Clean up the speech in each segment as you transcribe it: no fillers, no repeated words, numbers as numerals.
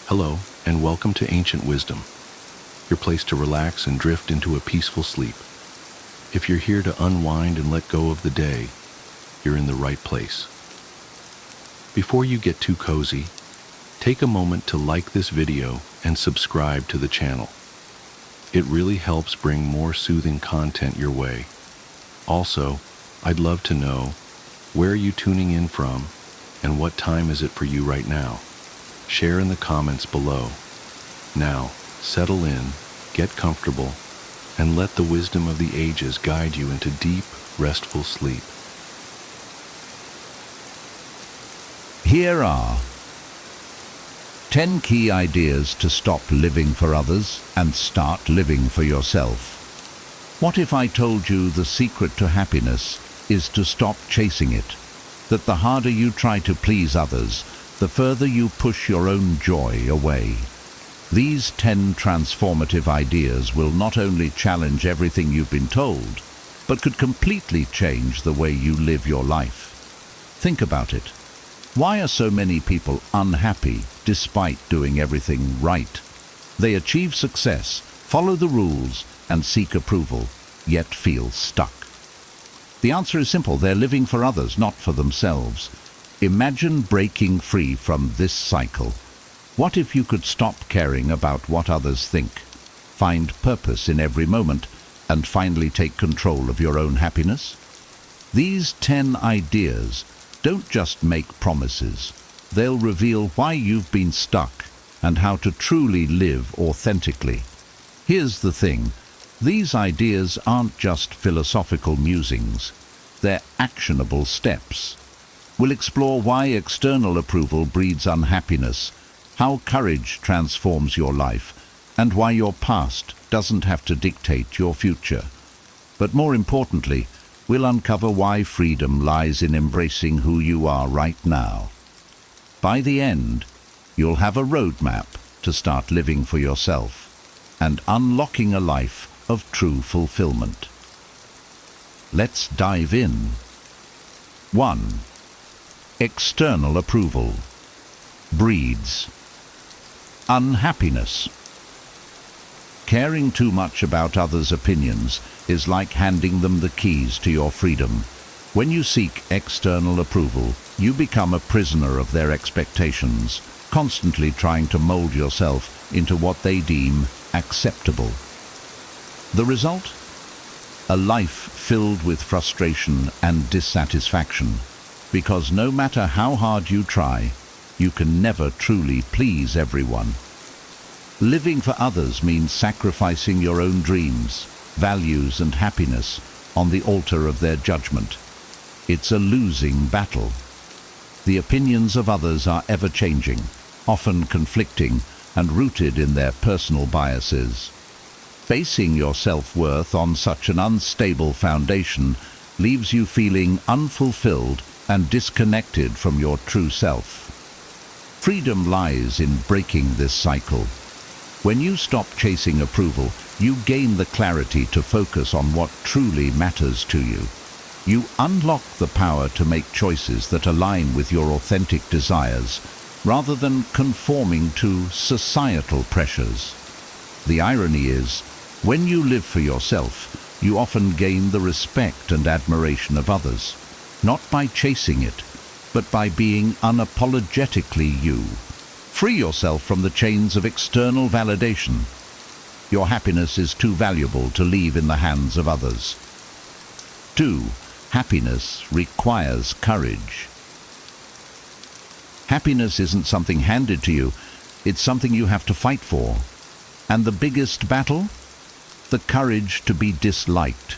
Hello, and welcome to Ancient Wisdom, your place to relax and drift into a peaceful sleep. If you're here to unwind and let go of the day, you're in the right place. Before you get too cozy, take a moment to like this video and subscribe to the channel. It really helps bring more soothing content your way. Also, I'd love to know, where are you tuning in from, and what time is it for you right now? Share in the comments below. Now, settle in, get comfortable, and let the wisdom of the ages guide you into deep, restful sleep. Here are 10 key ideas to stop living for others and start living for yourself. What if I told you the secret to happiness is to stop chasing it? That the harder you try to please others, the further you push your own joy away. These 10 transformative ideas will not only challenge everything you've been told, but could completely change the way you live your life. Think about it. Why are so many people unhappy despite doing everything right? They achieve success, follow the rules, and seek approval, yet feel stuck. The answer is simple. They're living for others, not for themselves. Imagine breaking free from this cycle. What if you could stop caring about what others think, find purpose in every moment, and finally take control of your own happiness? These 10 ideas don't just make promises. They'll reveal why you've been stuck and how to truly live authentically. Here's the thing. These ideas aren't just philosophical musings. They're actionable steps. We'll explore why external approval breeds unhappiness, how courage transforms your life, and why your past doesn't have to dictate your future. But more importantly, we'll uncover why freedom lies in embracing who you are right now. By the end, you'll have a roadmap to start living for yourself and unlocking a life of true fulfillment. Let's dive in. 1. External approval breeds unhappiness. Caring too much about others' opinions is like handing them the keys to your freedom. When you seek external approval, you become a prisoner of their expectations, constantly trying to mold yourself into what they deem acceptable. The result? A life filled with frustration and dissatisfaction, because no matter how hard you try, you can never truly please everyone. Living for others means sacrificing your own dreams, values, and happiness on the altar of their judgment. It's a losing battle. The opinions of others are ever-changing, often conflicting, and rooted in their personal biases. Basing your self-worth on such an unstable foundation leaves you feeling unfulfilled and disconnected from your true self. Freedom lies in breaking this cycle. When you stop chasing approval, you gain the clarity to focus on what truly matters to you. You unlock the power to make choices that align with your authentic desires, rather than conforming to societal pressures. The irony is, when you live for yourself, you often gain the respect and admiration of others, not by chasing it, but by being unapologetically you. Free yourself from the chains of external validation. Your happiness is too valuable to leave in the hands of others. 2. Happiness requires courage. Happiness isn't something handed to you, it's something you have to fight for. And the biggest battle? The courage to be disliked.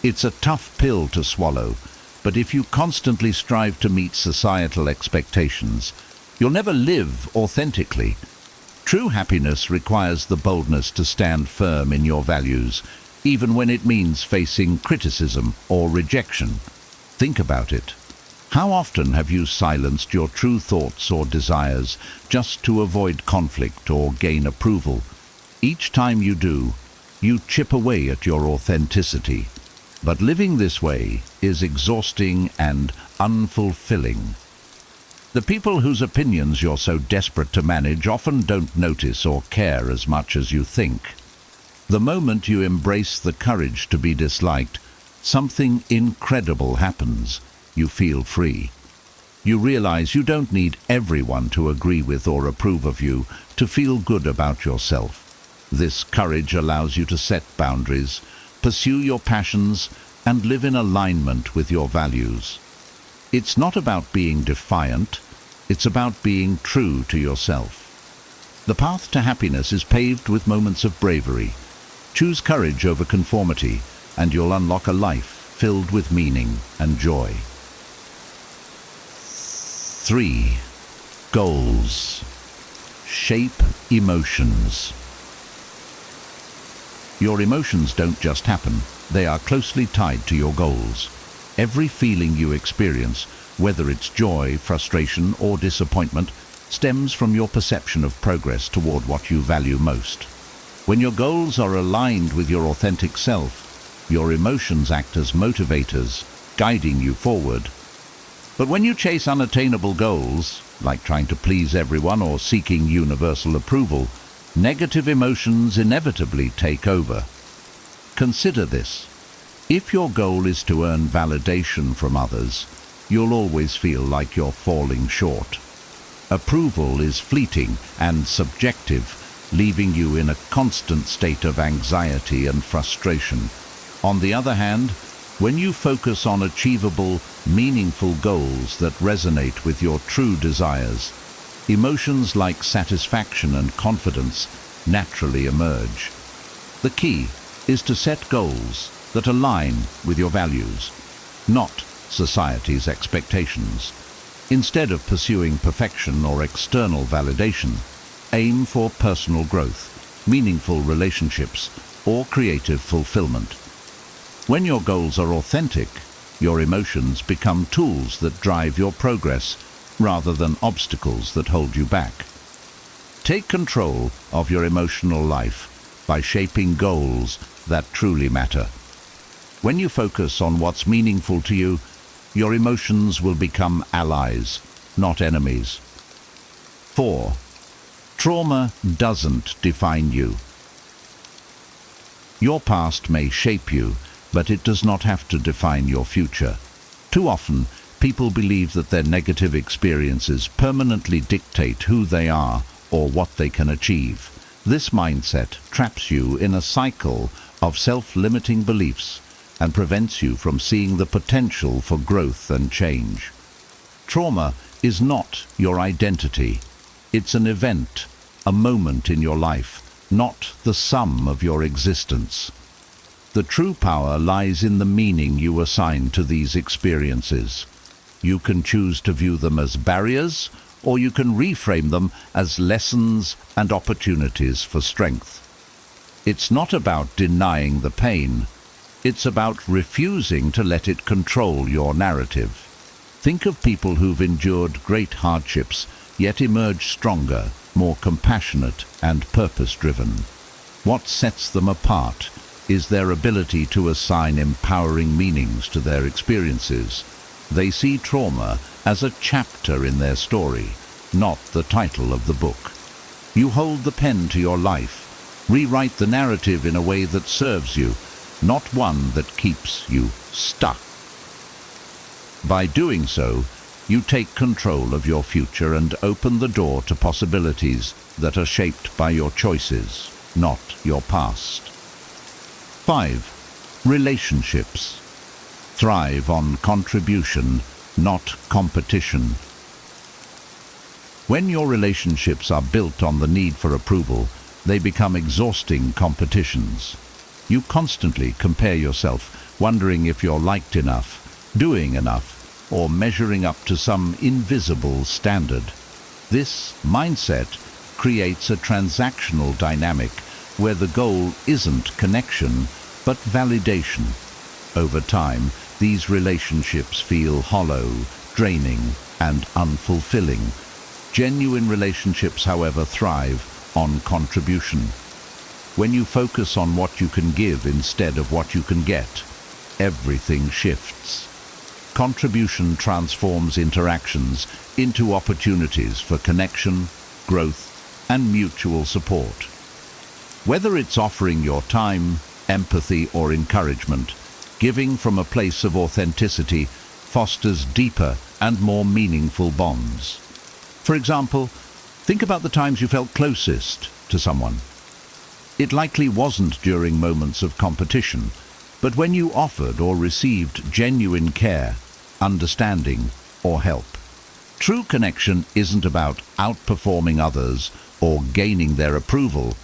It's a tough pill to swallow, but if you constantly strive to meet societal expectations, you'll never live authentically. True happiness requires the boldness to stand firm in your values, even when it means facing criticism or rejection. Think about it. How often have you silenced your true thoughts or desires just to avoid conflict or gain approval? Each time you do, you chip away at your authenticity. But living this way is exhausting and unfulfilling. The people whose opinions you're so desperate to manage often don't notice or care as much as you think. The moment you embrace the courage to be disliked, something incredible happens. You feel free. You realize you don't need everyone to agree with or approve of you to feel good about yourself. This courage allows you to set boundaries, pursue your passions, and live in alignment with your values. It's not about being defiant, it's about being true to yourself. The path to happiness is paved with moments of bravery. Choose courage over conformity, and you'll unlock a life filled with meaning and joy. 3. Goals. Shape emotions. Your emotions don't just happen, they are closely tied to your goals. Every feeling you experience, whether it's joy, frustration, or disappointment, stems from your perception of progress toward what you value most. When your goals are aligned with your authentic self, your emotions act as motivators, guiding you forward. But when you chase unattainable goals, like trying to please everyone or seeking universal approval, negative emotions inevitably take over. Consider this. If your goal is to earn validation from others, you'll always feel like you're falling short. Approval is fleeting and subjective, leaving you in a constant state of anxiety and frustration. On the other hand, when you focus on achievable, meaningful goals that resonate with your true desires, emotions like satisfaction and confidence naturally emerge. The key is to set goals that align with your values, not society's expectations. Instead of pursuing perfection or external validation, aim for personal growth, meaningful relationships, or creative fulfillment. When your goals are authentic, your emotions become tools that drive your progress rather than obstacles that hold you back. Take control of your emotional life by shaping goals that truly matter. When you focus on what's meaningful to you, your emotions will become allies, not enemies. 4. Trauma doesn't define you. Your past may shape you, but it does not have to define your future. Too often, people believe that their negative experiences permanently dictate who they are or what they can achieve. This mindset traps you in a cycle of self-limiting beliefs and prevents you from seeing the potential for growth and change. Trauma is not your identity. It's an event, a moment in your life, not the sum of your existence. The true power lies in the meaning you assign to these experiences. You can choose to view them as barriers, or you can reframe them as lessons and opportunities for strength. It's not about denying the pain. It's about refusing to let it control your narrative. Think of people who've endured great hardships, yet emerged stronger, more compassionate and purpose-driven. What sets them apart is their ability to assign empowering meanings to their experiences. They see trauma as a chapter in their story, not the title of the book. You hold the pen to your life. Rewrite the narrative in a way that serves you, not one that keeps you stuck. By doing so, you take control of your future and open the door to possibilities that are shaped by your choices, not your past. 5. Relationships. Thrive on contribution, not competition. When your relationships are built on the need for approval, they become exhausting competitions. You constantly compare yourself, wondering if you're liked enough, doing enough, or measuring up to some invisible standard. This mindset creates a transactional dynamic where the goal isn't connection, but validation. Over time, these relationships feel hollow, draining, and unfulfilling. Genuine relationships, however, thrive on contribution. When you focus on what you can give instead of what you can get, everything shifts. contribution transforms interactions into opportunities for connection, growth, and mutual support. Whether it's offering your time, empathy, or encouragement, giving from a place of authenticity fosters deeper and more meaningful bonds. For example, think about the times you felt closest to someone. It likely wasn't during moments of competition, but when you offered or received genuine care, understanding, or help. True connection isn't about outperforming others or gaining their approval.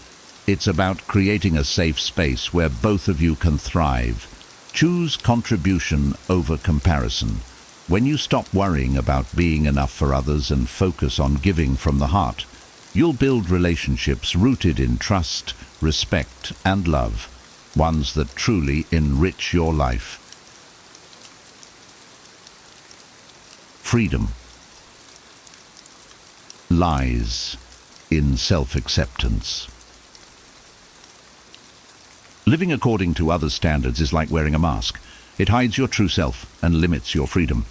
It's about creating a safe space where both of you can thrive. Choose contribution over comparison. When you stop worrying about being enough for others and focus on giving from the heart, you'll build relationships rooted in trust, respect, and love, ones that truly enrich your life. Freedom lies in self-acceptance. Living according to others' standards is like wearing a mask. It hides your true self and limits your freedom.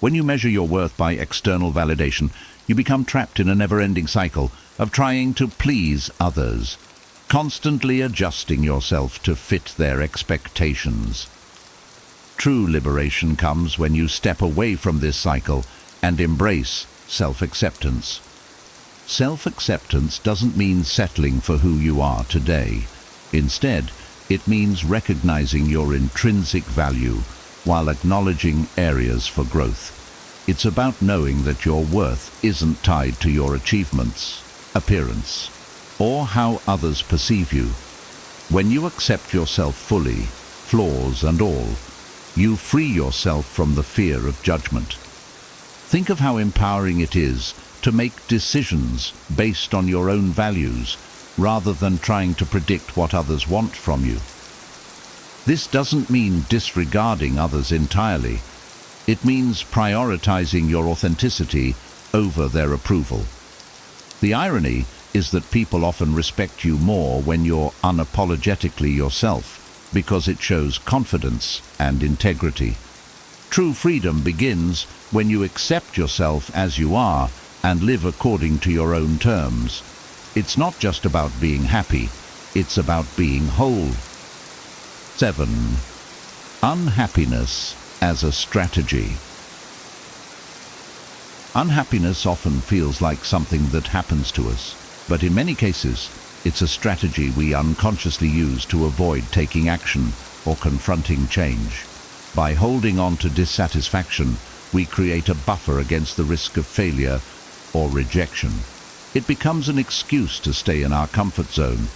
When you measure your worth by external validation, you become trapped in a never-ending cycle of trying to please others, constantly adjusting yourself to fit their expectations. True liberation comes when you step away from this cycle and embrace self-acceptance. Self-acceptance doesn't mean settling for who you are today. Instead, it means recognizing your intrinsic value while acknowledging areas for growth. It's about knowing that your worth isn't tied to your achievements, appearance, or how others perceive you. When you accept yourself fully, flaws and all, you free yourself from the fear of judgment. Think of how empowering it is to make decisions based on your own values, rather than trying to predict what others want from you. This doesn't mean disregarding others entirely. It means prioritizing your authenticity over their approval. The irony is that people often respect you more when you're unapologetically yourself, because it shows confidence and integrity. True freedom begins when you accept yourself as you are and live according to your own terms. It's not just about being happy, it's about being whole. 7. Unhappiness as a strategy. Unhappiness often feels like something that happens to us, but in many cases, it's a strategy we unconsciously use to avoid taking action or confronting change. By holding on to dissatisfaction, we create a buffer against the risk of failure or rejection. It becomes an excuse to stay in our comfort zone,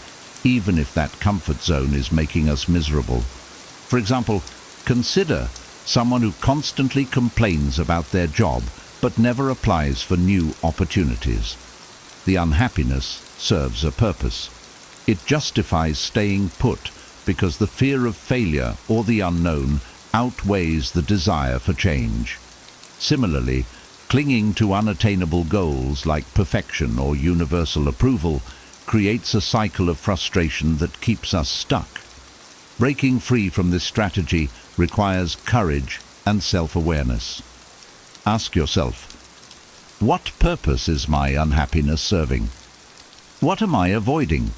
even if that comfort zone is making us miserable. For example, consider someone who constantly complains about their job but never applies for new opportunities. The unhappiness serves a purpose. It justifies staying put because the fear of failure or the unknown outweighs the desire for change. Similarly, clinging to unattainable goals like perfection or universal approval creates a cycle of frustration that keeps us stuck. Breaking free from this strategy requires courage and self-awareness. Ask yourself, what purpose is my unhappiness serving? What am I avoiding?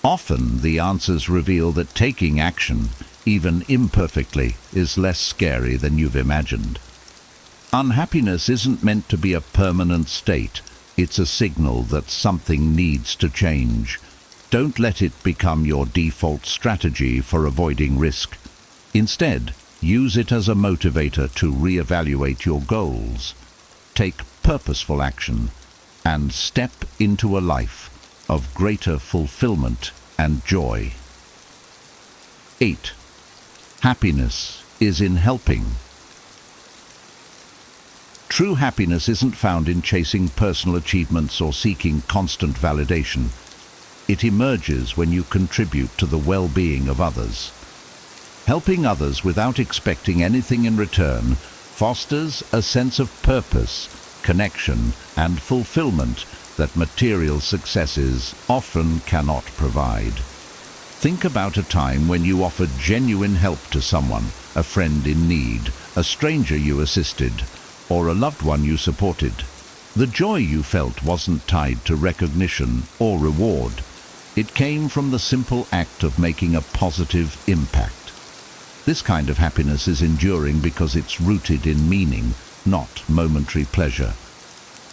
Often the answers reveal that taking action, even imperfectly, is less scary than you've imagined. Unhappiness isn't meant to be a permanent state. It's a signal that something needs to change. Don't let it become your default strategy for avoiding risk. Instead, use it as a motivator to reevaluate your goals, take purposeful action, and step into a life of greater fulfillment and joy. 8. Happiness is in helping. True happiness isn't found in chasing personal achievements or seeking constant validation. It emerges when you contribute to the well-being of others. Helping others without expecting anything in return fosters a sense of purpose, connection, and fulfillment that material successes often cannot provide. Think about a time when you offered genuine help to someone, a friend in need, a stranger you assisted, or a loved one you supported. The joy you felt wasn't tied to recognition or reward. It came from the simple act of making a positive impact. This kind of happiness is enduring because it's rooted in meaning, not momentary pleasure.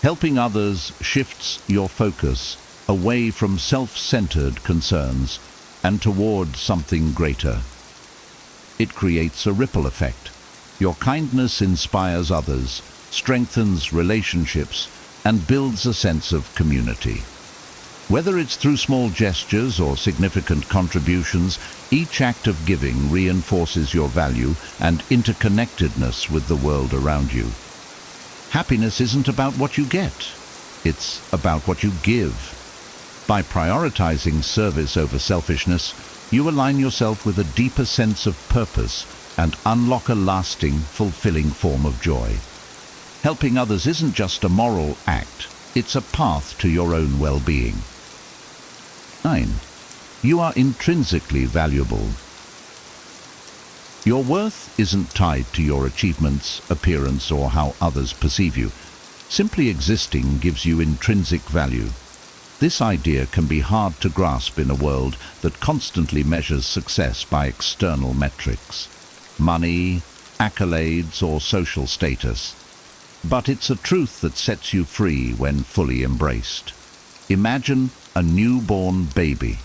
Helping others shifts your focus away from self-centered concerns and toward something greater. It creates a ripple effect. Your kindness inspires others, strengthens relationships, and builds a sense of community. Whether it's through small gestures or significant contributions, each act of giving reinforces your value and interconnectedness with the world around you. Happiness isn't about what you get, it's about what you give. By prioritizing service over selfishness, you align yourself with a deeper sense of purpose and unlock a lasting, fulfilling form of joy. Helping others isn't just a moral act, it's a path to your own well-being. 9. You are intrinsically valuable. Your worth isn't tied to your achievements, appearance, or how others perceive you. Simply existing gives you intrinsic value. This idea can be hard to grasp in a world that constantly measures success by external metrics, money, accolades, or social status. But it's a truth that sets you free when fully embraced. Imagine a newborn baby.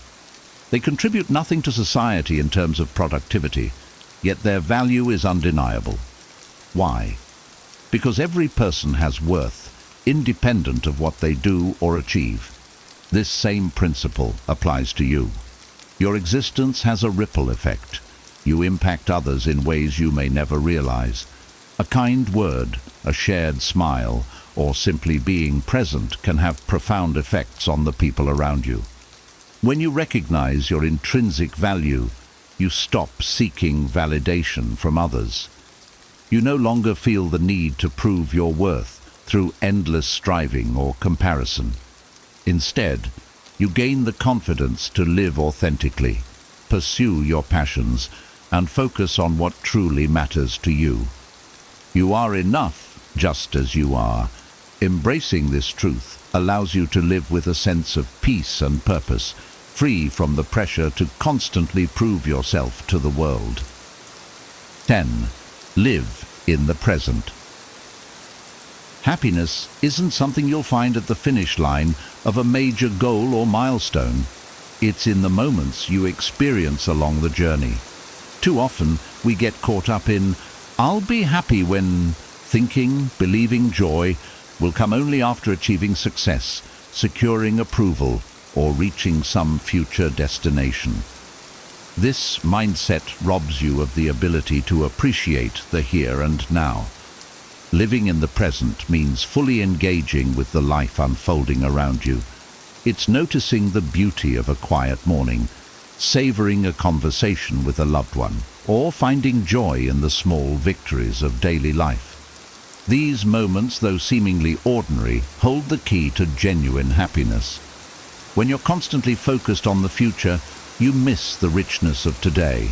They contribute nothing to society in terms of productivity, yet their value is undeniable. Why? Because every person has worth, independent of what they do or achieve. This same principle applies to you. Your existence has a ripple effect. You impact others in ways you may never realize. A kind word, a shared smile, or simply being present can have profound effects on the people around you. When you recognize your intrinsic value, you stop seeking validation from others. You no longer feel the need to prove your worth through endless striving or comparison. Instead, you gain the confidence to live authentically, pursue your passions, and focus on what truly matters to you. You are enough just as you are. Embracing this truth allows you to live with a sense of peace and purpose, free from the pressure to constantly prove yourself to the world. 10. Live in the present. Happiness isn't something you'll find at the finish line of a major goal or milestone. It's in the moments you experience along the journey. Too often, we get caught up in, "I'll be happy when," thinking, believing joy will come only after achieving success, securing approval, or reaching some future destination. This mindset robs you of the ability to appreciate the here and now. Living in the present means fully engaging with the life unfolding around you. It's noticing the beauty of a quiet morning, savoring a conversation with a loved one, or finding joy in the small victories of daily life. These moments, though seemingly ordinary, hold the key to genuine happiness. When you're constantly focused on the future, you miss the richness of today.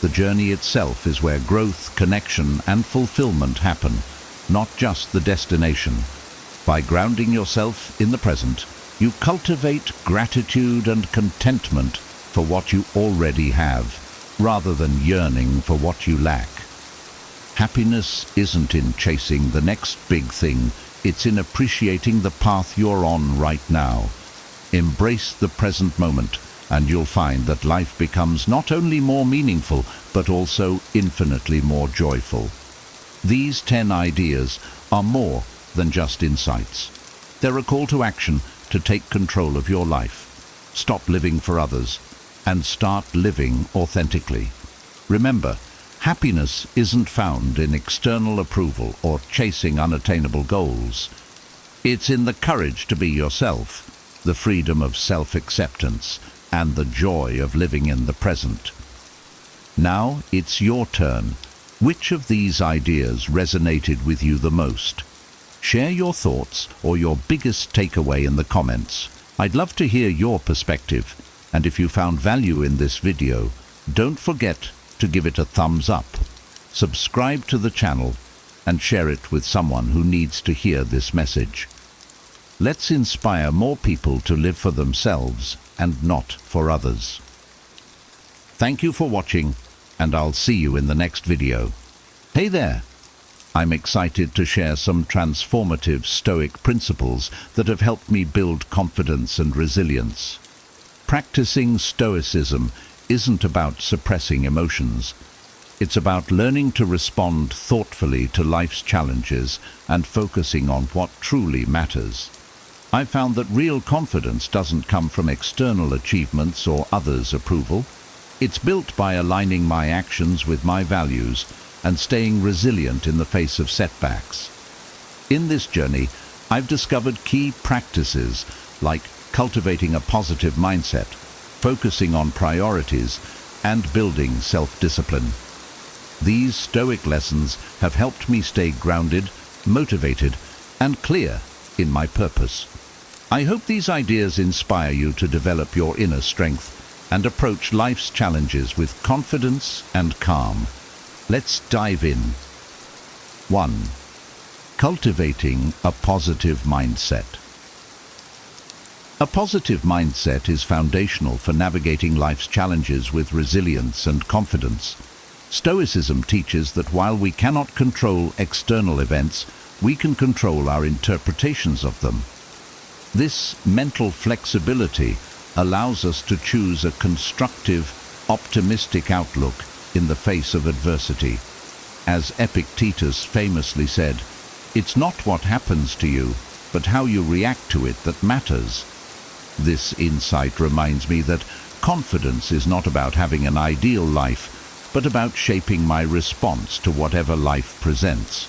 The journey itself is where growth, connection, and fulfillment happen, not just the destination. By grounding yourself in the present, you cultivate gratitude and contentment for what you already have, rather than yearning for what you lack. Happiness isn't in chasing the next big thing, it's in appreciating the path you're on right now. Embrace the present moment, and you'll find that life becomes not only more meaningful, but also infinitely more joyful. These 10 ideas are more than just insights. They're a call to action to take control of your life, stop living for others, and start living authentically. Remember, happiness isn't found in external approval or chasing unattainable goals. It's in the courage to be yourself, the freedom of self-acceptance, and the joy of living in the present. Now it's your turn. Which of these ideas resonated with you the most? Share your thoughts or your biggest takeaway in the comments. I'd love to hear your perspective. And if you found value in this video, don't forget to give it a thumbs up. subscribe to the channel, and share it with someone who needs to hear this message. Let's inspire more people to live for themselves and not for others. Thank you for watching, and I'll see you in the next video. Hey there! I'm excited to share some transformative Stoic principles that have helped me build confidence and resilience. Practicing Stoicism isn't about suppressing emotions. It's about learning to respond thoughtfully to life's challenges and focusing on what truly matters. I've found that real confidence doesn't come from external achievements or others' approval. It's built by aligning my actions with my values and staying resilient in the face of setbacks. In this journey, I've discovered key practices like cultivating a positive mindset, focusing on priorities, and building self-discipline. These Stoic lessons have helped me stay grounded, motivated, and clear in my purpose. I hope these ideas inspire you to develop your inner strength and approach life's challenges with confidence and calm. Let's dive in. 1. Cultivating a positive mindset. A positive mindset is foundational for navigating life's challenges with resilience and confidence. Stoicism teaches that while we cannot control external events, we can control our interpretations of them. This mental flexibility allows us to choose a constructive, optimistic outlook in the face of adversity. As Epictetus famously said, "It's not what happens to you, but how you react to it that matters." This insight reminds me that confidence is not about having an ideal life, but about shaping my response to whatever life presents.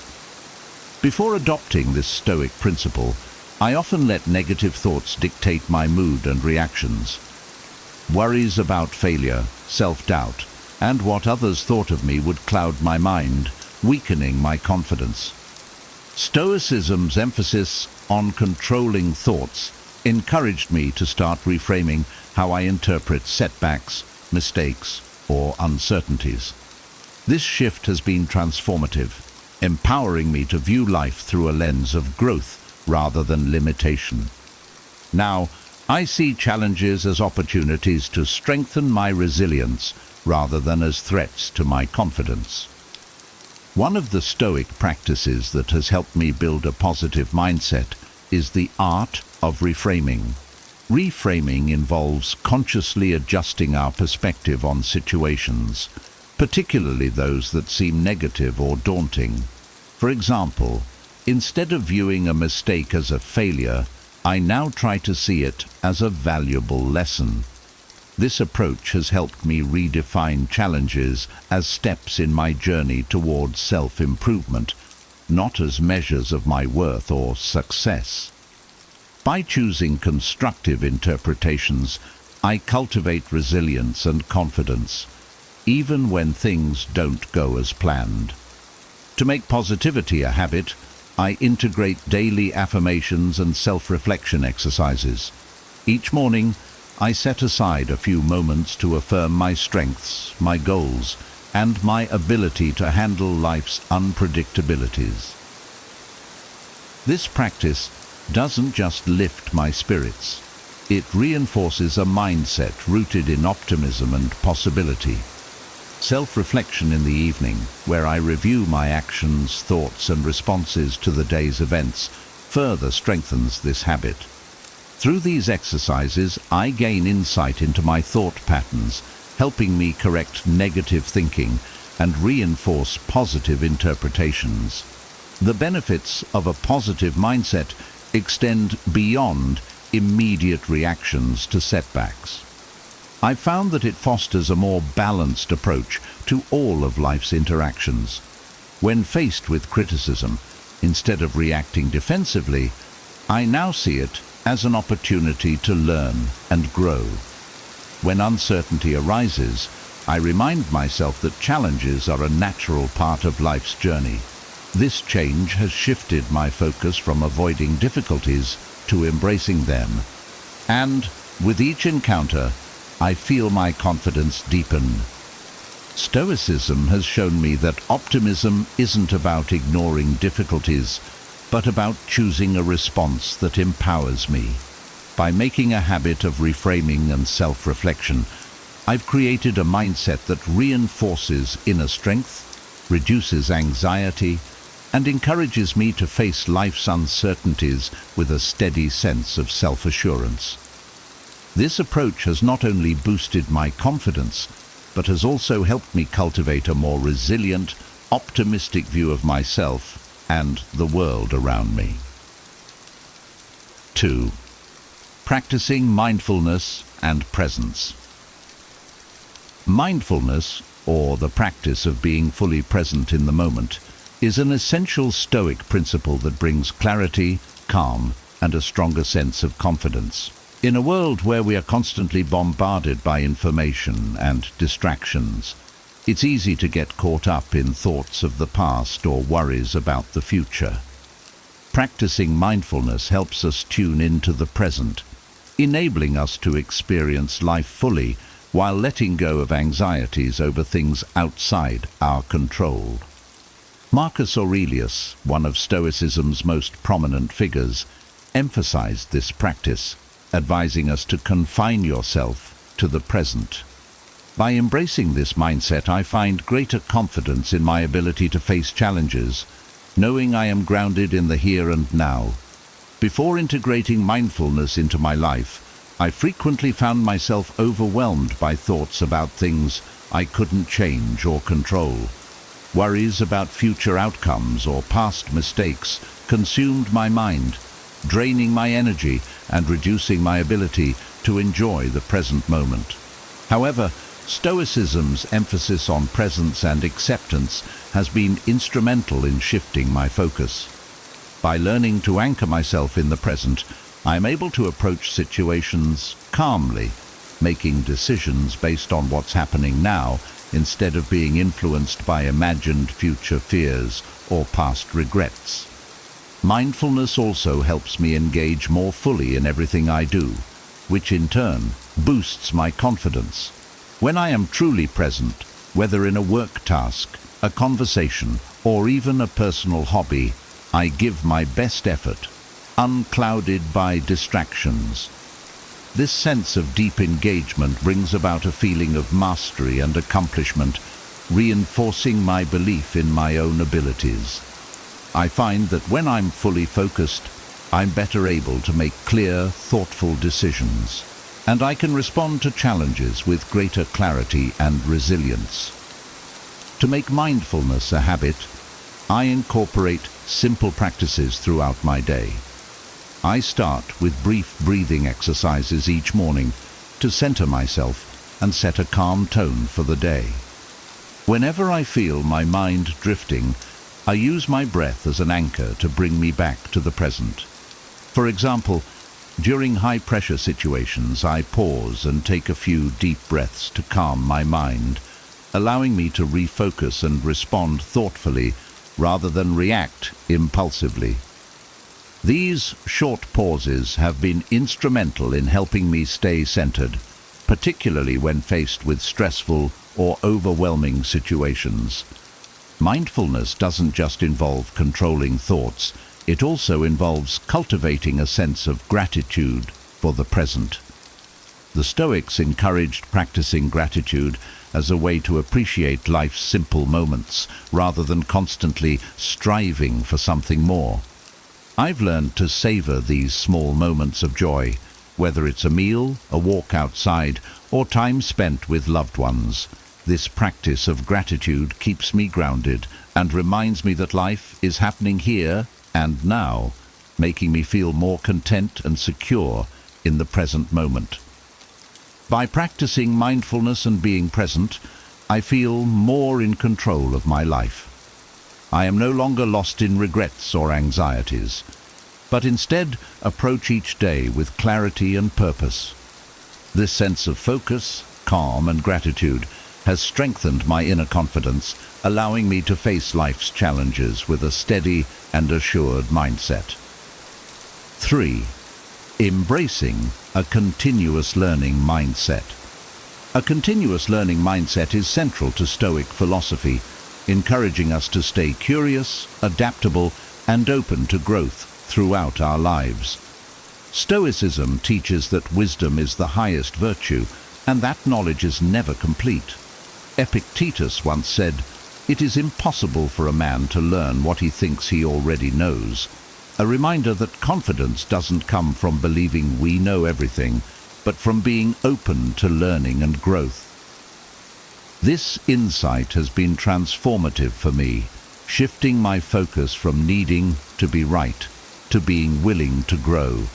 Before adopting this Stoic principle, I often let negative thoughts dictate my mood and reactions. Worries about failure, self-doubt, and what others thought of me would cloud my mind, weakening my confidence. Stoicism's emphasis on controlling thoughts encouraged me to start reframing how I interpret setbacks, mistakes, or uncertainties. This shift has been transformative, empowering me to view life through a lens of growth rather than limitation. Now, I see challenges as opportunities to strengthen my resilience rather than as threats to my confidence. One of the Stoic practices that has helped me build a positive mindset is the art of reframing. Reframing involves consciously adjusting our perspective on situations, particularly those that seem negative or daunting. For example, instead of viewing a mistake as a failure, I now try to see it as a valuable lesson. This approach has helped me redefine challenges as steps in my journey towards self-improvement, not as measures of my worth or success. By choosing constructive interpretations, I cultivate resilience and confidence, even when things don't go as planned. To make positivity a habit, I integrate daily affirmations and self-reflection exercises. Each morning, I set aside a few moments to affirm my strengths, my goals, and my ability to handle life's unpredictabilities. This practice doesn't just lift my spirits, it reinforces a mindset rooted in optimism and possibility. Self-reflection in the evening, where I review my actions, thoughts, and responses to the day's events, further strengthens this habit. Through these exercises, I gain insight into my thought patterns, helping me correct negative thinking and reinforce positive interpretations. The benefits of a positive mindset extend beyond immediate reactions to setbacks. I've found that it fosters a more balanced approach to all of life's interactions. When faced with criticism, instead of reacting defensively, I now see it as an opportunity to learn and grow. When uncertainty arises, I remind myself that challenges are a natural part of life's journey. This change has shifted my focus from avoiding difficulties to embracing them. And with each encounter, I feel my confidence deepen. Stoicism has shown me that optimism isn't about ignoring difficulties, but about choosing a response that empowers me. By making a habit of reframing and self-reflection, I've created a mindset that reinforces inner strength, reduces anxiety, and encourages me to face life's uncertainties with a steady sense of self-assurance. This approach has not only boosted my confidence, but has also helped me cultivate a more resilient, optimistic view of myself and the world around me. 2. Practicing mindfulness and presence. Mindfulness, or the practice of being fully present in the moment, is an essential Stoic principle that brings clarity, calm, and a stronger sense of confidence. In a world where we are constantly bombarded by information and distractions, it's easy to get caught up in thoughts of the past or worries about the future. Practicing mindfulness helps us tune into the present, enabling us to experience life fully while letting go of anxieties over things outside our control. Marcus Aurelius, one of Stoicism's most prominent figures, emphasized this practice, advising us to confine yourself to the present. By embracing this mindset, I find greater confidence in my ability to face challenges, knowing I am grounded in the here and now. Before integrating mindfulness into my life, I frequently found myself overwhelmed by thoughts about things I couldn't change or control. Worries about future outcomes or past mistakes consumed my mind, draining my energy and reducing my ability to enjoy the present moment. However, Stoicism's emphasis on presence and acceptance has been instrumental in shifting my focus. By learning to anchor myself in the present, I am able to approach situations calmly, making decisions based on what's happening now instead of being influenced by imagined future fears or past regrets. Mindfulness also helps me engage more fully in everything I do, which in turn boosts my confidence. When I am truly present, whether in a work task, a conversation, or even a personal hobby, I give my best effort, unclouded by distractions. This sense of deep engagement brings about a feeling of mastery and accomplishment, reinforcing my belief in my own abilities. I find that when I'm fully focused, I'm better able to make clear, thoughtful decisions, and I can respond to challenges with greater clarity and resilience. To make mindfulness a habit, I incorporate simple practices throughout my day. I start with brief breathing exercises each morning to center myself and set a calm tone for the day. Whenever I feel my mind drifting, I use my breath as an anchor to bring me back to the present. For example, during high-pressure situations, I pause and take a few deep breaths to calm my mind, allowing me to refocus and respond thoughtfully rather than react impulsively. These short pauses have been instrumental in helping me stay centered, particularly when faced with stressful or overwhelming situations. Mindfulness doesn't just involve controlling thoughts, it also involves cultivating a sense of gratitude for the present. The Stoics encouraged practicing gratitude as a way to appreciate life's simple moments rather than constantly striving for something more. I've learned to savor these small moments of joy, whether it's a meal, a walk outside, or time spent with loved ones. This practice of gratitude keeps me grounded and reminds me that life is happening here and now, making me feel more content and secure in the present moment. By practicing mindfulness and being present, I feel more in control of my life. I am no longer lost in regrets or anxieties, but instead approach each day with clarity and purpose. This sense of focus, calm, and gratitude has strengthened my inner confidence, allowing me to face life's challenges with a steady and assured mindset. 3. Embracing a continuous learning mindset. A continuous learning mindset is central to Stoic philosophy, encouraging us to stay curious, adaptable, and open to growth throughout our lives. Stoicism teaches that wisdom is the highest virtue, and that knowledge is never complete. Epictetus once said, "It is impossible for a man to learn what he thinks he already knows," a reminder that confidence doesn't come from believing we know everything, but from being open to learning and growth. This insight has been transformative for me, shifting my focus from needing to be right to being willing to grow.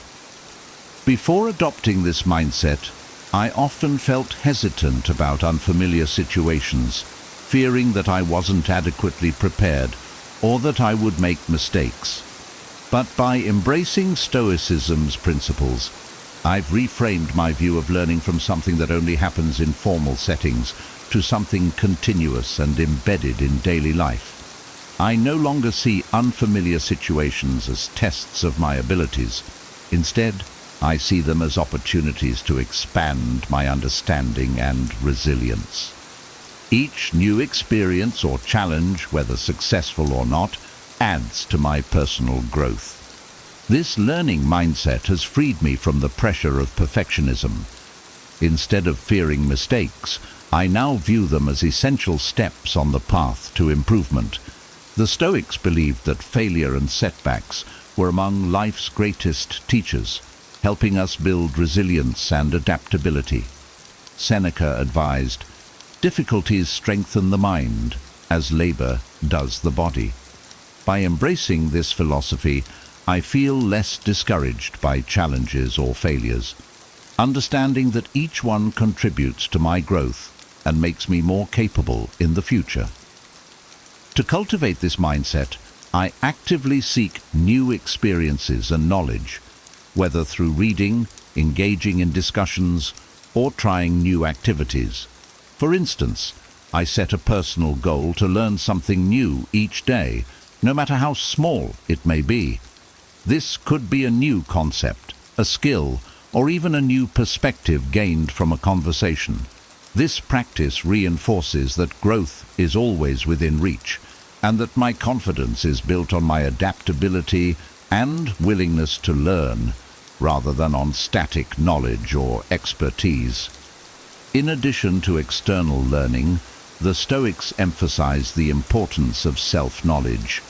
Before adopting this mindset, I often felt hesitant about unfamiliar situations, fearing that I wasn't adequately prepared or that I would make mistakes. But by embracing Stoicism's principles, I've reframed my view of learning from something that only happens in formal settings to something continuous and embedded in daily life. I no longer see unfamiliar situations as tests of my abilities. Instead, I see them as opportunities to expand my understanding and resilience. Each new experience or challenge, whether successful or not, adds to my personal growth. This learning mindset has freed me from the pressure of perfectionism. Instead of fearing mistakes, I now view them as essential steps on the path to improvement. The Stoics believed that failure and setbacks were among life's greatest teachers, helping us build resilience and adaptability. Seneca advised, "Difficulties strengthen the mind, as labor does the body." By embracing this philosophy, I feel less discouraged by challenges or failures, understanding that each one contributes to my growth and makes me more capable in the future. To cultivate this mindset, I actively seek new experiences and knowledge, whether through reading, engaging in discussions, or trying new activities. For instance, I set a personal goal to learn something new each day, no matter how small it may be. This could be a new concept, a skill, or even a new perspective gained from a conversation. This practice reinforces that growth is always within reach, and that my confidence is built on my adaptability and willingness to learn, rather than on static knowledge or expertise. In addition to external learning, the Stoics emphasize the importance of self-knowledge.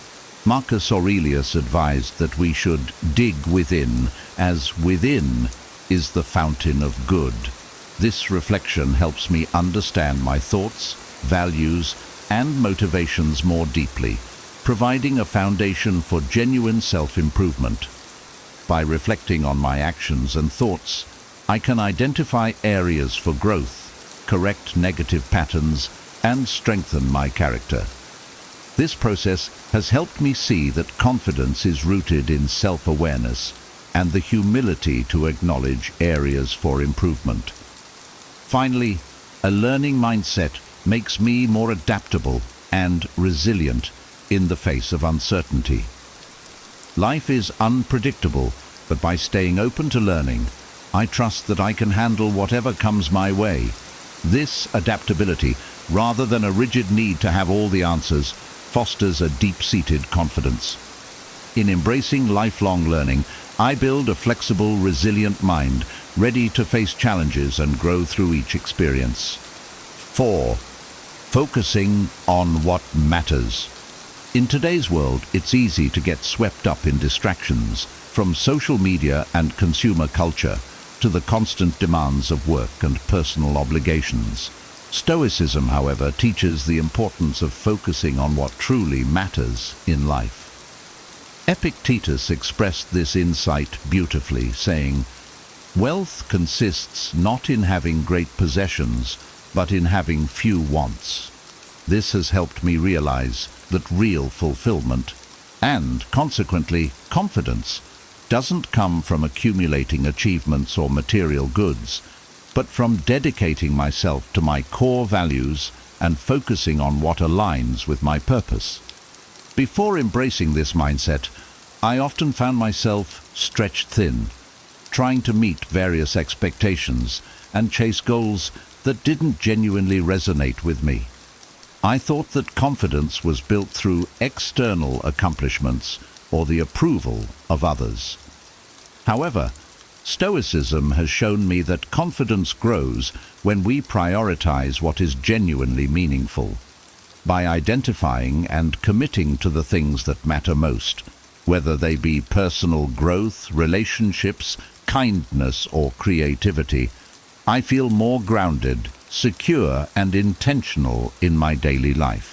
Marcus Aurelius advised that we should dig within, as within is the fountain of good. This reflection helps me understand my thoughts, values, and motivations more deeply, providing a foundation for genuine self-improvement. By reflecting on my actions and thoughts, I can identify areas for growth, correct negative patterns, and strengthen my character. This process has helped me see that confidence is rooted in self-awareness and the humility to acknowledge areas for improvement. Finally, a learning mindset makes me more adaptable and resilient in the face of uncertainty. Life is unpredictable, but by staying open to learning, I trust that I can handle whatever comes my way. This adaptability, rather than a rigid need to have all the answers, fosters a deep-seated confidence. In embracing lifelong learning, I build a flexible, resilient mind, ready to face challenges and grow through each experience. 4. Focusing on what matters. In today's world, it's easy to get swept up in distractions, from social media and consumer culture to the constant demands of work and personal obligations. Stoicism, however, teaches the importance of focusing on what truly matters in life. Epictetus expressed this insight beautifully, saying, "Wealth consists not in having great possessions, but in having few wants." This has helped me realize that real fulfillment, and consequently confidence, doesn't come from accumulating achievements or material goods, but from dedicating myself to my core values and focusing on what aligns with my purpose. Before embracing this mindset, I often found myself stretched thin, trying to meet various expectations and chase goals that didn't genuinely resonate with me. I thought that confidence was built through external accomplishments or the approval of others. However, Stoicism has shown me that confidence grows when we prioritize what is genuinely meaningful, by identifying and committing to the things that matter most, whether they be personal growth, relationships, kindness, or creativity. I feel more grounded, secure, and intentional in my daily life.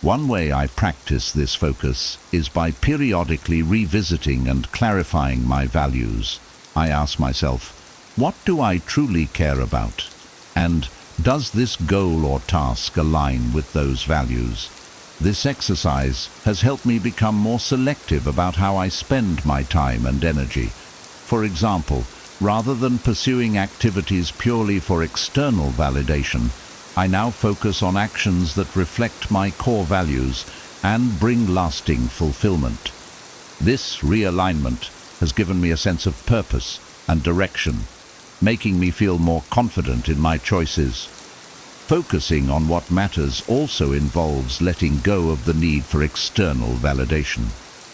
One way I practice this focus is by periodically revisiting and clarifying my values. I ask myself, what do I truly care about? And does this goal or task align with those values? This exercise has helped me become more selective about how I spend my time and energy. For example, rather than pursuing activities purely for external validation, I now focus on actions that reflect my core values and bring lasting fulfillment. This realignment has given me a sense of purpose and direction, making me feel more confident in my choices. Focusing on what matters also involves letting go of the need for external validation.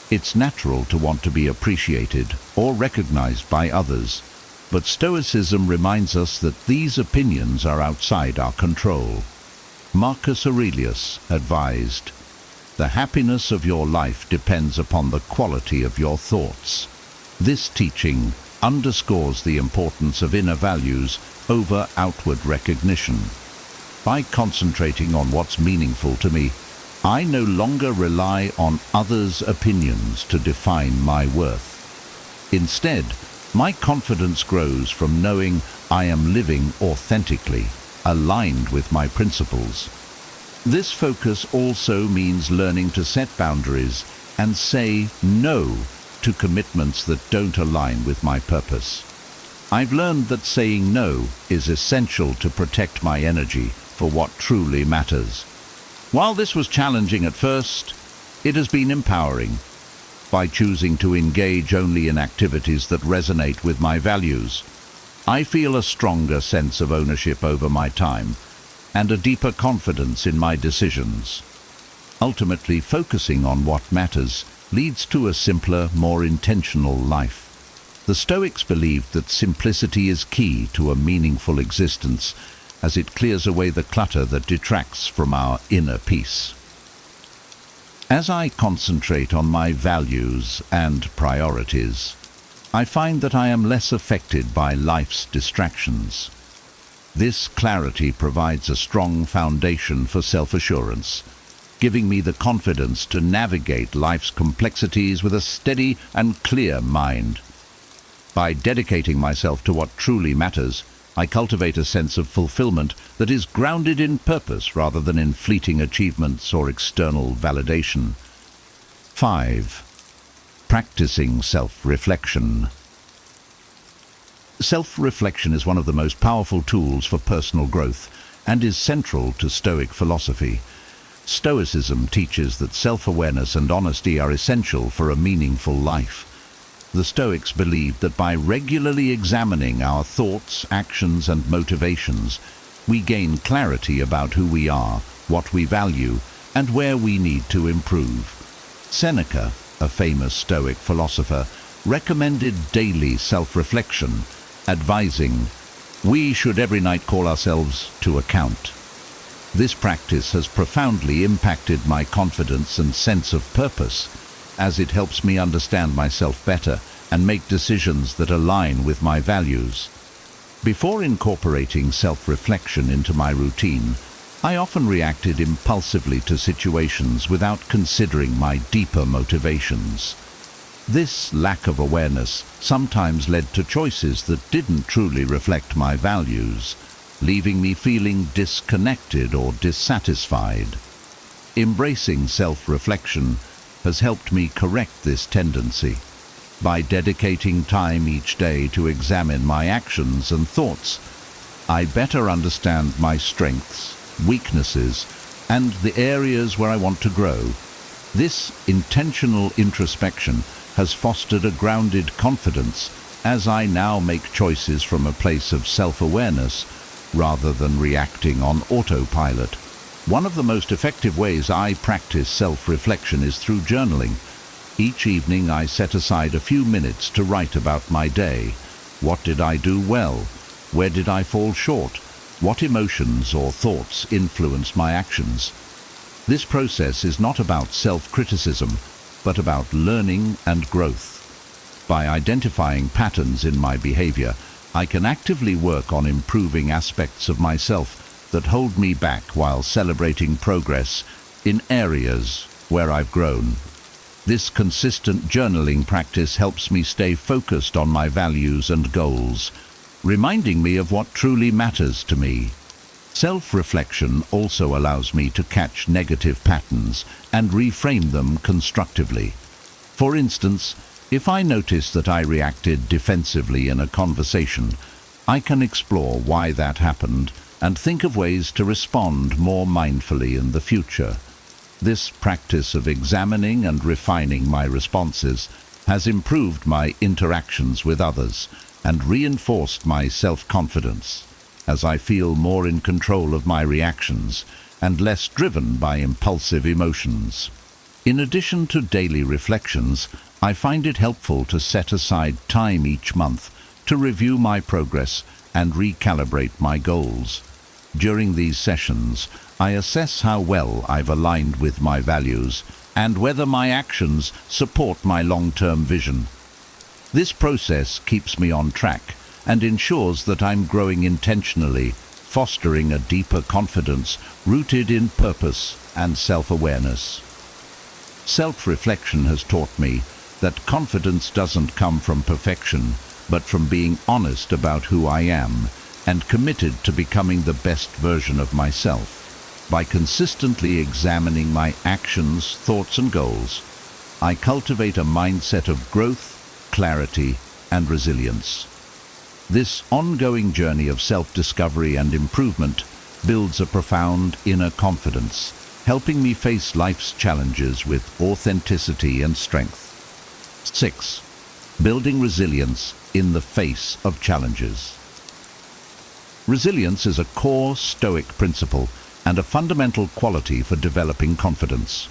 It's natural to want to be appreciated or recognized by others, but Stoicism reminds us that these opinions are outside our control. Marcus Aurelius advised, "The happiness of your life depends upon the quality of your thoughts." This teaching underscores the importance of inner values over outward recognition. By concentrating on what's meaningful to me, I no longer rely on others' opinions to define my worth. Instead, my confidence grows from knowing I am living authentically, aligned with my principles. This focus also means learning to set boundaries and say no to commitments that don't align with my purpose. I've learned that saying no is essential to protect my energy for what truly matters. While this was challenging at first, it has been empowering. By choosing to engage only in activities that resonate with my values, I feel a stronger sense of ownership over my time and a deeper confidence in my decisions. Ultimately, focusing on what matters leads to a simpler, more intentional life. The Stoics believed that simplicity is key to a meaningful existence, as it clears away the clutter that detracts from our inner peace. As I concentrate on my values and priorities, I find that I am less affected by life's distractions. This clarity provides a strong foundation for self-assurance, giving me the confidence to navigate life's complexities with a steady and clear mind. By dedicating myself to what truly matters, I cultivate a sense of fulfillment that is grounded in purpose rather than in fleeting achievements or external validation. 5. Practicing self-reflection. Self-reflection is one of the most powerful tools for personal growth and is central to Stoic philosophy. Stoicism teaches that self-awareness and honesty are essential for a meaningful life. The Stoics believed that by regularly examining our thoughts, actions, and motivations, we gain clarity about who we are, what we value, and where we need to improve. Seneca, a famous Stoic philosopher, recommended daily self-reflection, advising, "We should every night call ourselves to account." This practice has profoundly impacted my confidence and sense of purpose, as it helps me understand myself better and make decisions that align with my values. Before incorporating self-reflection into my routine, I often reacted impulsively to situations without considering my deeper motivations. This lack of awareness sometimes led to choices that didn't truly reflect my values, leaving me feeling disconnected or dissatisfied. Embracing self-reflection has helped me correct this tendency. By dedicating time each day to examine my actions and thoughts, I better understand my strengths, weaknesses, and the areas where I want to grow. This intentional introspection has fostered a grounded confidence as I now make choices from a place of self-awareness rather than reacting on autopilot. One of the most effective ways I practice self-reflection is through journaling. Each evening I set aside a few minutes to write about my day. What did I do well? Where did I fall short? What emotions or thoughts influenced my actions? This process is not about self-criticism, but about learning and growth. By identifying patterns in my behavior, I can actively work on improving aspects of myself that hold me back while celebrating progress in areas where I've grown. This consistent journaling practice helps me stay focused on my values and goals, reminding me of what truly matters to me. Self-reflection also allows me to catch negative patterns and reframe them constructively. For instance, if I notice that I reacted defensively in a conversation, I can explore why that happened and think of ways to respond more mindfully in the future. This practice of examining and refining my responses has improved my interactions with others and reinforced my self-confidence, as I feel more in control of my reactions and less driven by impulsive emotions. In addition to daily reflections, I find it helpful to set aside time each month to review my progress and recalibrate my goals. During these sessions, I assess how well I've aligned with my values and whether my actions support my long-term vision. This process keeps me on track and ensures that I'm growing intentionally, fostering a deeper confidence rooted in purpose and self-awareness. Self-reflection has taught me that confidence doesn't come from perfection, but from being honest about who I am and committed to becoming the best version of myself. By consistently examining my actions, thoughts, and goals, I cultivate a mindset of growth, clarity, and resilience. This ongoing journey of self-discovery and improvement builds a profound inner confidence, helping me face life's challenges with authenticity and strength. 6. Building resilience in the face of challenges. Resilience is a core Stoic principle and a fundamental quality for developing confidence.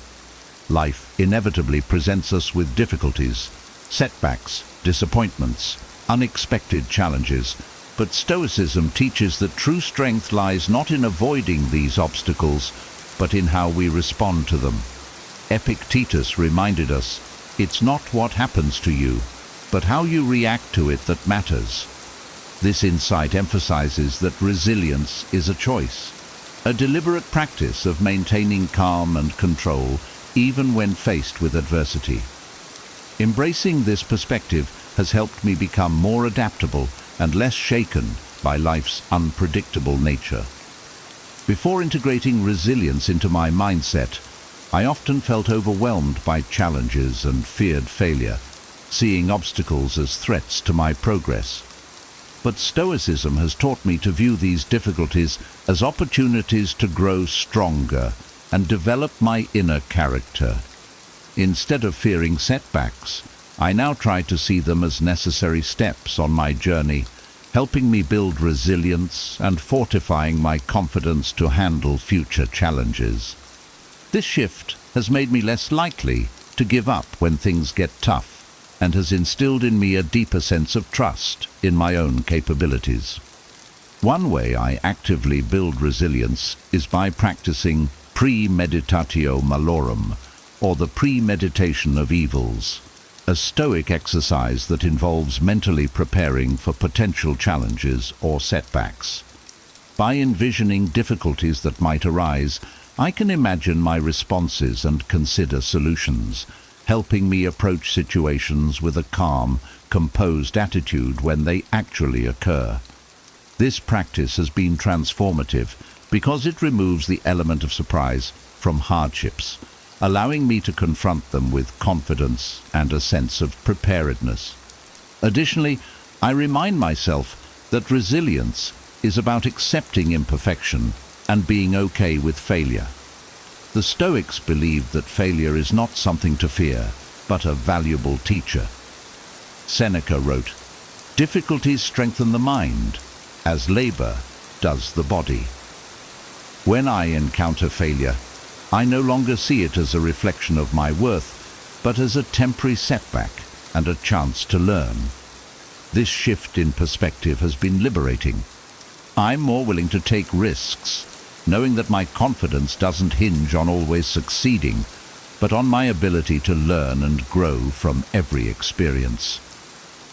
Life inevitably presents us with difficulties, setbacks, disappointments, unexpected challenges, but Stoicism teaches that true strength lies not in avoiding these obstacles, but in how we respond to them. Epictetus reminded us, "It's not what happens to you, but how you react to it that matters." This insight emphasizes that resilience is a choice, a deliberate practice of maintaining calm and control even when faced with adversity. Embracing this perspective has helped me become more adaptable and less shaken by life's unpredictable nature. Before integrating resilience into my mindset, I often felt overwhelmed by challenges and feared failure, seeing obstacles as threats to my progress. But Stoicism has taught me to view these difficulties as opportunities to grow stronger and develop my inner character. Instead of fearing setbacks, I now try to see them as necessary steps on my journey, helping me build resilience and fortifying my confidence to handle future challenges. This shift has made me less likely to give up when things get tough and has instilled in me a deeper sense of trust in my own capabilities. One way I actively build resilience is by practicing premeditatio malorum, or the premeditation of evils, a Stoic exercise that involves mentally preparing for potential challenges or setbacks. By envisioning difficulties that might arise, I can imagine my responses and consider solutions, helping me approach situations with a calm, composed attitude when they actually occur. This practice has been transformative because it removes the element of surprise from hardships, allowing me to confront them with confidence and a sense of preparedness. Additionally, I remind myself that resilience is about accepting imperfection and being okay with failure. The Stoics believed that failure is not something to fear, but a valuable teacher. Seneca wrote, "Difficulties strengthen the mind, as labor does the body. When I encounter failure, I no longer see it as a reflection of my worth, but as a temporary setback and a chance to learn. This shift in perspective has been liberating. I'm more willing to take risks, knowing that my confidence doesn't hinge on always succeeding, but on my ability to learn and grow from every experience.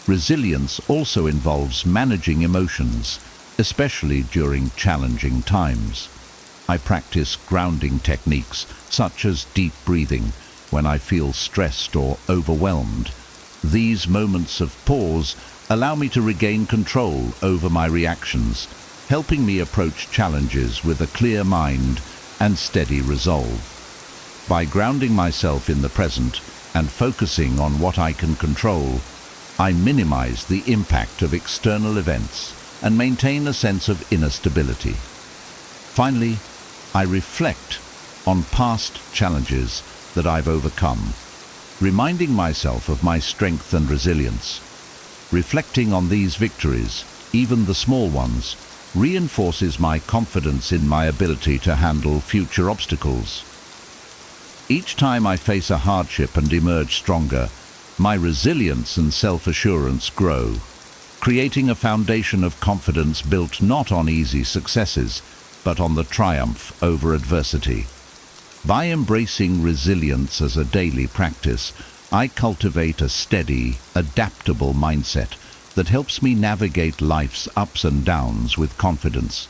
Resilience also involves managing emotions, especially during challenging times. I practice grounding techniques, such as deep breathing, when I feel stressed or overwhelmed. These moments of pause allow me to regain control over my reactions, helping me approach challenges with a clear mind and steady resolve. By grounding myself in the present and focusing on what I can control, I minimize the impact of external events and maintain a sense of inner stability. Finally, I reflect on past challenges that I've overcome, reminding myself of my strength and resilience. Reflecting on these victories, even the small ones, reinforces my confidence in my ability to handle future obstacles. Each time I face a hardship and emerge stronger, my resilience and self-assurance grow, creating a foundation of confidence built not on easy successes, but on the triumph over adversity. By embracing resilience as a daily practice, I cultivate a steady, adaptable mindset that helps me navigate life's ups and downs with confidence.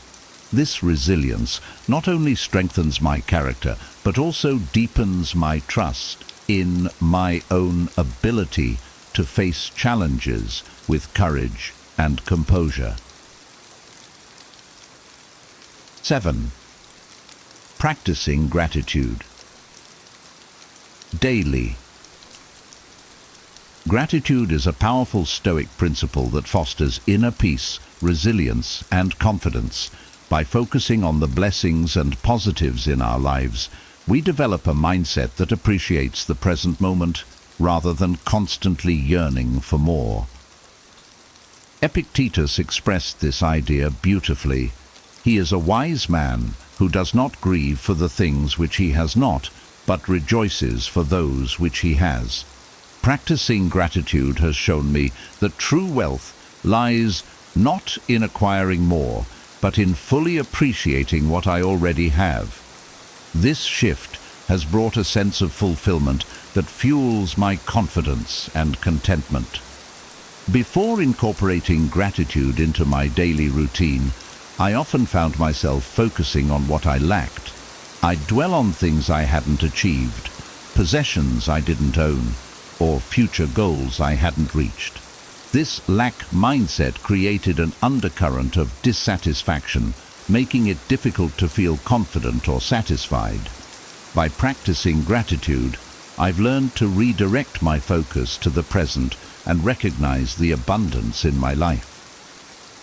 This resilience not only strengthens my character, but also deepens my trust in my own ability to face challenges with courage and composure. 7. Practicing gratitude. Daily. Gratitude is a powerful Stoic principle that fosters inner peace, resilience, and confidence. By focusing on the blessings and positives in our lives, we develop a mindset that appreciates the present moment rather than constantly yearning for more. Epictetus expressed this idea beautifully. He is a wise man who does not grieve for the things which he has not, but rejoices for those which he has. Practicing gratitude has shown me that true wealth lies not in acquiring more, but in fully appreciating what I already have. This shift has brought a sense of fulfillment that fuels my confidence and contentment. Before incorporating gratitude into my daily routine, I often found myself focusing on what I lacked. I'd dwell on things I hadn't achieved, possessions I didn't own, or future goals I hadn't reached. This lack mindset created an undercurrent of dissatisfaction, making it difficult to feel confident or satisfied. By practicing gratitude, I've learned to redirect my focus to the present and recognize the abundance in my life.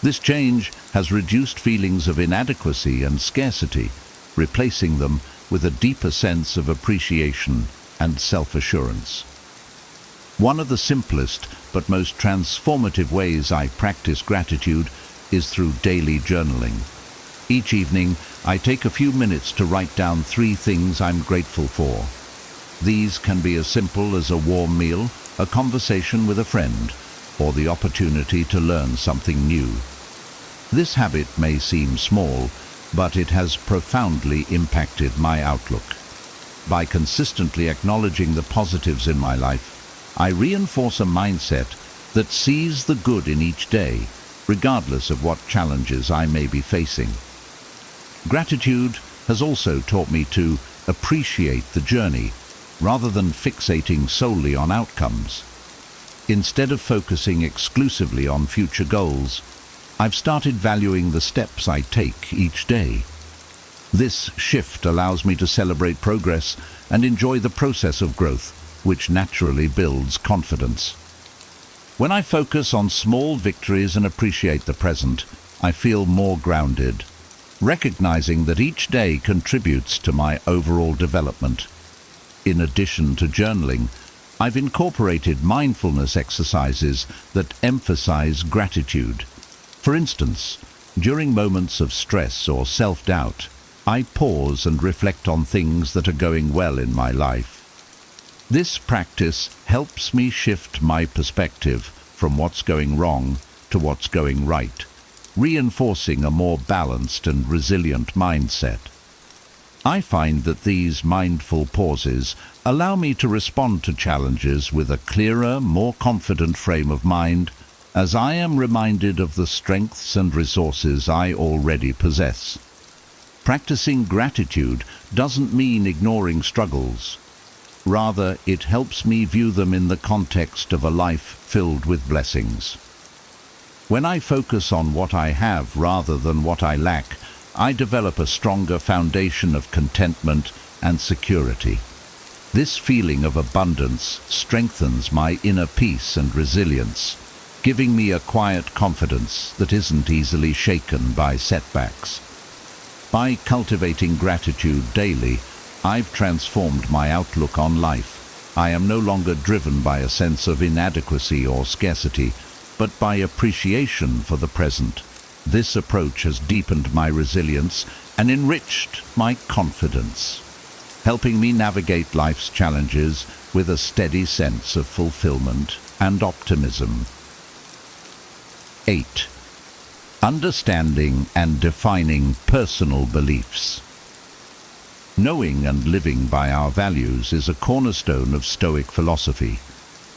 This change has reduced feelings of inadequacy and scarcity, replacing them with a deeper sense of appreciation and self-assurance. One of the simplest but most transformative ways I practice gratitude is through daily journaling. Each evening, I take a few minutes to write down 3 things I'm grateful for. These can be as simple as a warm meal, a conversation with a friend, or the opportunity to learn something new. This habit may seem small, but it has profoundly impacted my outlook. By consistently acknowledging the positives in my life, I reinforce a mindset that sees the good in each day, regardless of what challenges I may be facing. Gratitude has also taught me to appreciate the journey, rather than fixating solely on outcomes. Instead of focusing exclusively on future goals, I've started valuing the steps I take each day. This shift allows me to celebrate progress and enjoy the process of growth, which naturally builds confidence. When I focus on small victories and appreciate the present, I feel more grounded, recognizing that each day contributes to my overall development. In addition to journaling, I've incorporated mindfulness exercises that emphasize gratitude. For instance, During moments of stress or self-doubt, I pause and reflect on things that are going well in my life. This practice helps me shift my perspective from what's going wrong to what's going right, reinforcing a more balanced and resilient mindset. I find that these mindful pauses allow me to respond to challenges with a clearer, more confident frame of mind, as I am reminded of the strengths and resources I already possess. Practicing gratitude doesn't mean ignoring struggles. Rather, it helps me view them in the context of a life filled with blessings. When I focus on what I have rather than what I lack, I develop a stronger foundation of contentment and security. This feeling of abundance strengthens my inner peace and resilience, giving me a quiet confidence that isn't easily shaken by setbacks. By cultivating gratitude daily, I've transformed my outlook on life. I am no longer driven by a sense of inadequacy or scarcity, but by appreciation for the present. This approach has deepened my resilience and enriched my confidence, helping me navigate life's challenges with a steady sense of fulfillment and optimism. 8. Understanding and defining personal beliefs. Knowing and living by our values is a cornerstone of Stoic philosophy,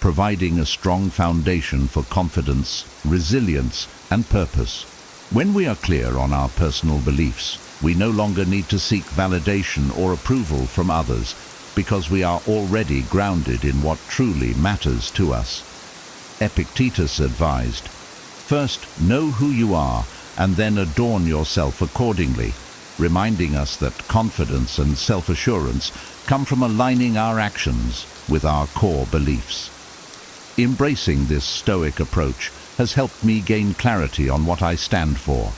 providing a strong foundation for confidence, resilience, and purpose. When we are clear on our personal beliefs, we no longer need to seek validation or approval from others because we are already grounded in what truly matters to us. Epictetus advised, "First, know who you are, and then adorn yourself accordingly," reminding us that confidence and self-assurance come from aligning our actions with our core beliefs. Embracing this Stoic approach has helped me gain clarity on what I stand for,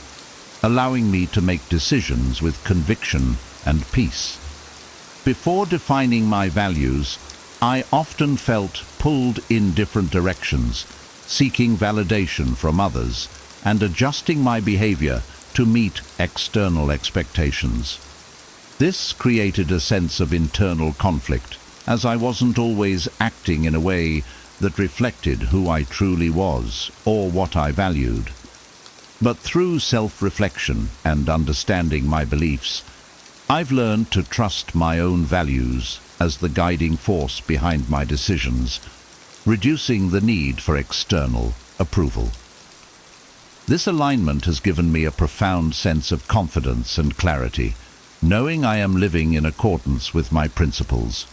allowing me to make decisions with conviction and peace. Before defining my values, I often felt pulled in different directions, seeking validation from others and adjusting my behavior to meet external expectations. This created a sense of internal conflict, as I wasn't always acting in a way that reflected who I truly was or what I valued. But through self-reflection and understanding my beliefs, I've learned to trust my own values as the guiding force behind my decisions, reducing the need for external approval. This alignment has given me a profound sense of confidence and clarity, knowing I am living in accordance with my principles.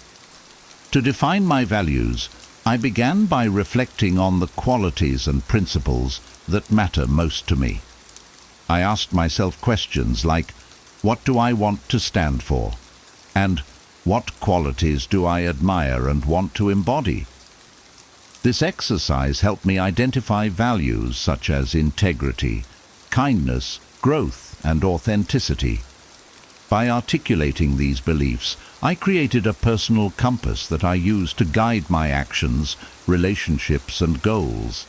To define my values, I began by reflecting on the qualities and principles that matter most to me. I asked myself questions like, what do I want to stand for? And what qualities do I admire and want to embody? This exercise helped me identify values such as integrity, kindness, growth, and authenticity. By articulating these beliefs, I created a personal compass that I use to guide my actions, relationships, and goals.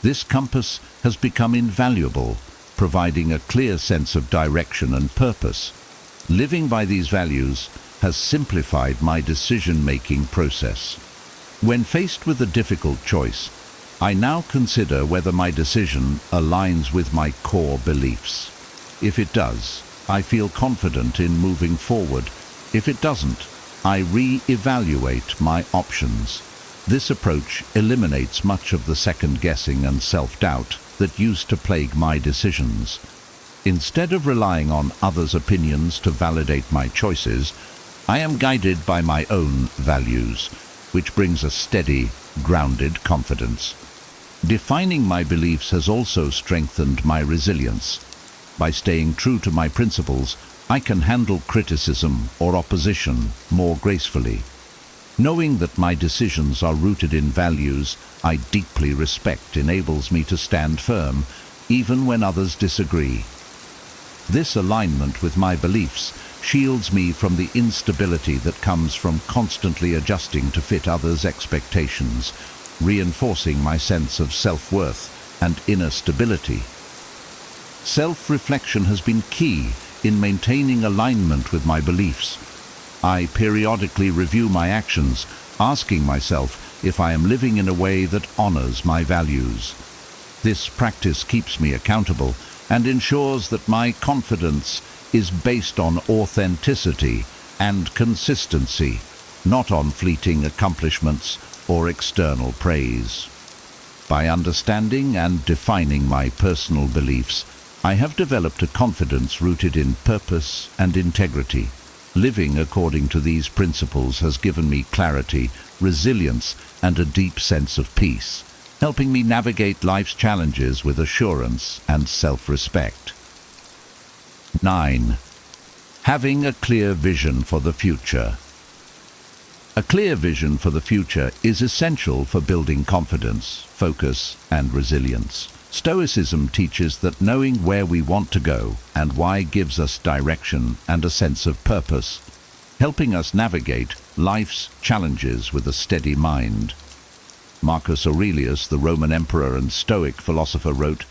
This compass has become invaluable, providing a clear sense of direction and purpose. Living by these values has simplified my decision-making process. When faced with a difficult choice, I now consider whether my decision aligns with my core beliefs. If it does, I feel confident in moving forward. If it doesn't, I re-evaluate my options. This approach eliminates much of the second-guessing and self-doubt that used to plague my decisions. Instead of relying on others' opinions to validate my choices, I am guided by my own values, which brings a steady, grounded confidence. Defining my beliefs has also strengthened my resilience. By staying true to my principles, I can handle criticism or opposition more gracefully. Knowing that my decisions are rooted in values I deeply respect enables me to stand firm, even when others disagree. This alignment with my beliefs shields me from the instability that comes from constantly adjusting to fit others' expectations, reinforcing my sense of self-worth and inner stability. Self-reflection has been key in maintaining alignment with my beliefs. I periodically review my actions, asking myself if I am living in a way that honors my values. This practice keeps me accountable and ensures that my confidence is based on authenticity and consistency, not on fleeting accomplishments or external praise. By understanding and defining my personal beliefs, I have developed a confidence rooted in purpose and integrity. Living according to these principles has given me clarity, resilience, and a deep sense of peace, helping me navigate life's challenges with assurance and self-respect. 9. Having a clear vision for the future. A clear vision for the future is essential for building confidence, focus, and resilience. Stoicism teaches that knowing where we want to go and why gives us direction and a sense of purpose, helping us navigate life's challenges with a steady mind. Marcus Aurelius, the Roman emperor and Stoic philosopher, wrote,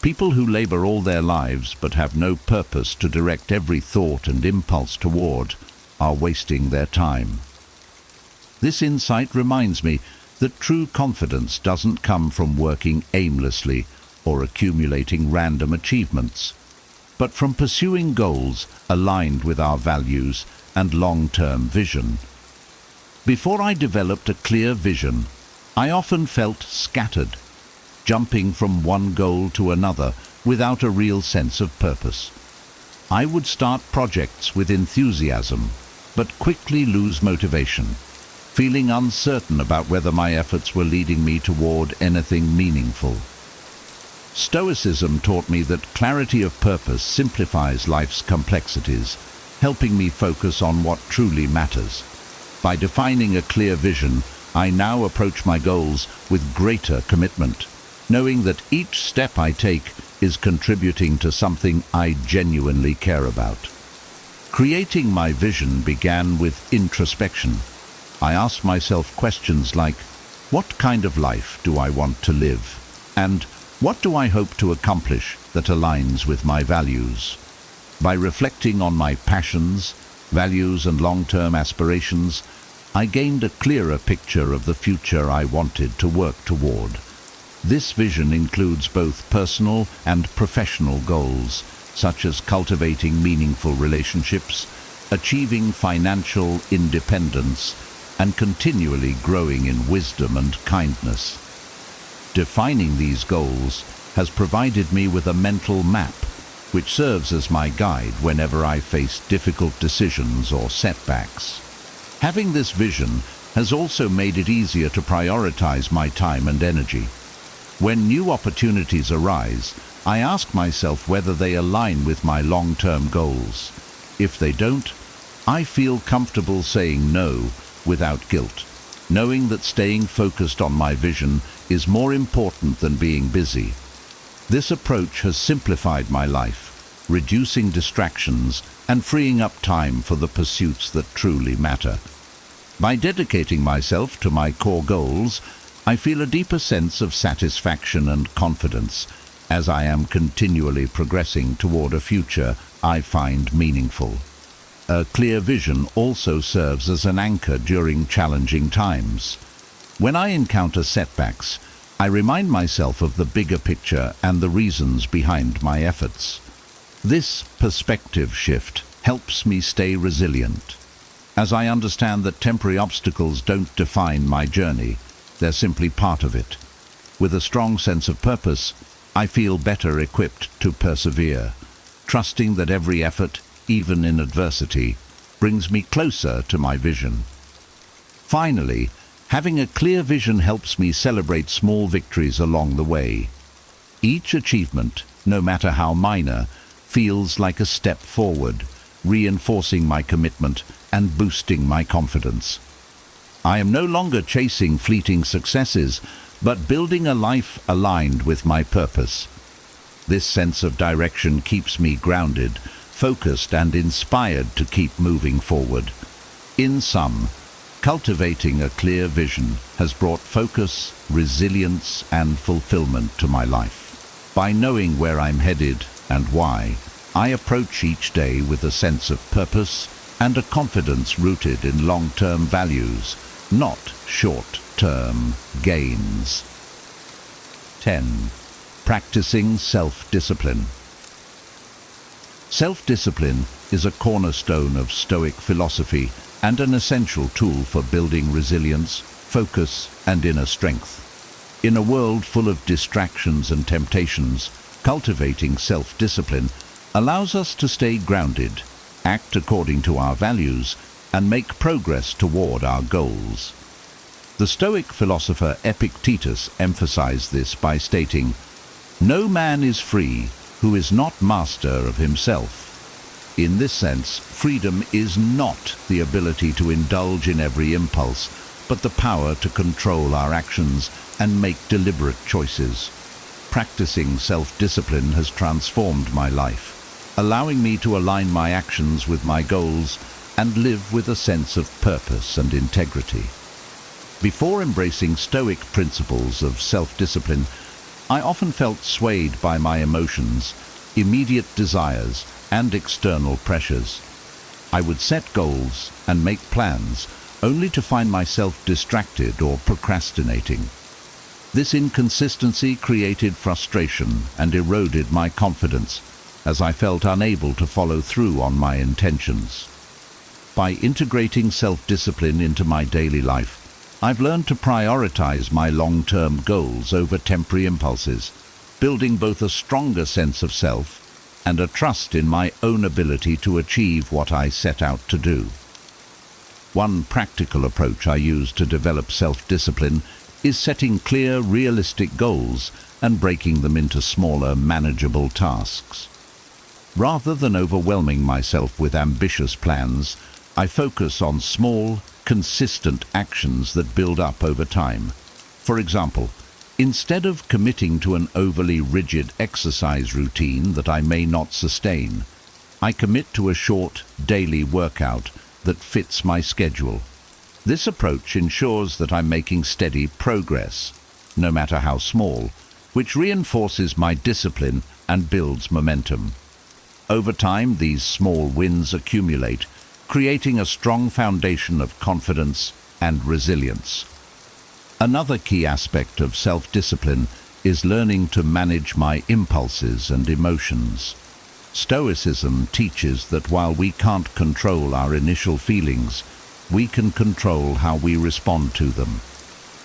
"People who labor all their lives but have no purpose to direct every thought and impulse toward are wasting their time." This insight reminds me that true confidence doesn't come from working aimlessly or accumulating random achievements, but from pursuing goals aligned with our values and long-term vision. Before I developed a clear vision, I often felt scattered, jumping from one goal to another without a real sense of purpose. I would start projects with enthusiasm, but quickly lose motivation, feeling uncertain about whether my efforts were leading me toward anything meaningful. Stoicism taught me that clarity of purpose simplifies life's complexities, helping me focus on what truly matters. By defining a clear vision, I now approach my goals with greater commitment, knowing that each step I take is contributing to something I genuinely care about. Creating my vision began with introspection. I asked myself questions like, what kind of life do I want to live? And what do I hope to accomplish that aligns with my values? By reflecting on my passions, values, and long-term aspirations, I gained a clearer picture of the future I wanted to work toward. This vision includes both personal and professional goals, such as cultivating meaningful relationships, achieving financial independence, and continually growing in wisdom and kindness. Defining these goals has provided me with a mental map, which serves as my guide whenever I face difficult decisions or setbacks. Having this vision has also made it easier to prioritize my time and energy. When new opportunities arise, I ask myself whether they align with my long-term goals. If they don't, I feel comfortable saying no without guilt, knowing that staying focused on my vision is more important than being busy. This approach has simplified my life, reducing distractions and freeing up time for the pursuits that truly matter. By dedicating myself to my core goals, I feel a deeper sense of satisfaction and confidence as I am continually progressing toward a future I find meaningful. A clear vision also serves as an anchor during challenging times. When I encounter setbacks, I remind myself of the bigger picture and the reasons behind my efforts. This perspective shift helps me stay resilient, as I understand that temporary obstacles don't define my journey, they're simply part of it. With a strong sense of purpose, I feel better equipped to persevere, trusting that every effort, even in adversity, brings me closer to my vision. Finally, having a clear vision helps me celebrate small victories along the way. Each achievement, no matter how minor, feels like a step forward, reinforcing my commitment and boosting my confidence. I am no longer chasing fleeting successes, but building a life aligned with my purpose. This sense of direction keeps me grounded, focused, and inspired to keep moving forward. In sum, cultivating a clear vision has brought focus, resilience, and fulfillment to my life. By knowing where I'm headed and why, I approach each day with a sense of purpose and a confidence rooted in long-term values, not short-term gains. 10. Practicing self-discipline. Self-discipline is a cornerstone of Stoic philosophy and an essential tool for building resilience, focus, and inner strength. In a world full of distractions and temptations, cultivating self-discipline allows us to stay grounded, act according to our values, and make progress toward our goals. The Stoic philosopher Epictetus emphasized this by stating, "No man is free who is not master of himself." In this sense, freedom is not the ability to indulge in every impulse, but the power to control our actions and make deliberate choices. Practicing self-discipline has transformed my life, allowing me to align my actions with my goals and live with a sense of purpose and integrity. Before embracing Stoic principles of self-discipline, I often felt swayed by my emotions, immediate desires, and external pressures. I would set goals and make plans, only to find myself distracted or procrastinating. This inconsistency created frustration and eroded my confidence, as I felt unable to follow through on my intentions. By integrating self-discipline into my daily life, I've learned to prioritize my long-term goals over temporary impulses, building both a stronger sense of self and a trust in my own ability to achieve what I set out to do. One practical approach I use to develop self-discipline is setting clear, realistic goals and breaking them into smaller, manageable tasks. Rather than overwhelming myself with ambitious plans, I focus on small, consistent actions that build up over time. For example, instead of committing to an overly rigid exercise routine that I may not sustain, I commit to a short, daily workout that fits my schedule. This approach ensures that I'm making steady progress, no matter how small, which reinforces my discipline and builds momentum. Over time, these small wins accumulate, creating a strong foundation of confidence and resilience. Another key aspect of self-discipline is learning to manage my impulses and emotions. Stoicism teaches that while we can't control our initial feelings, we can control how we respond to them.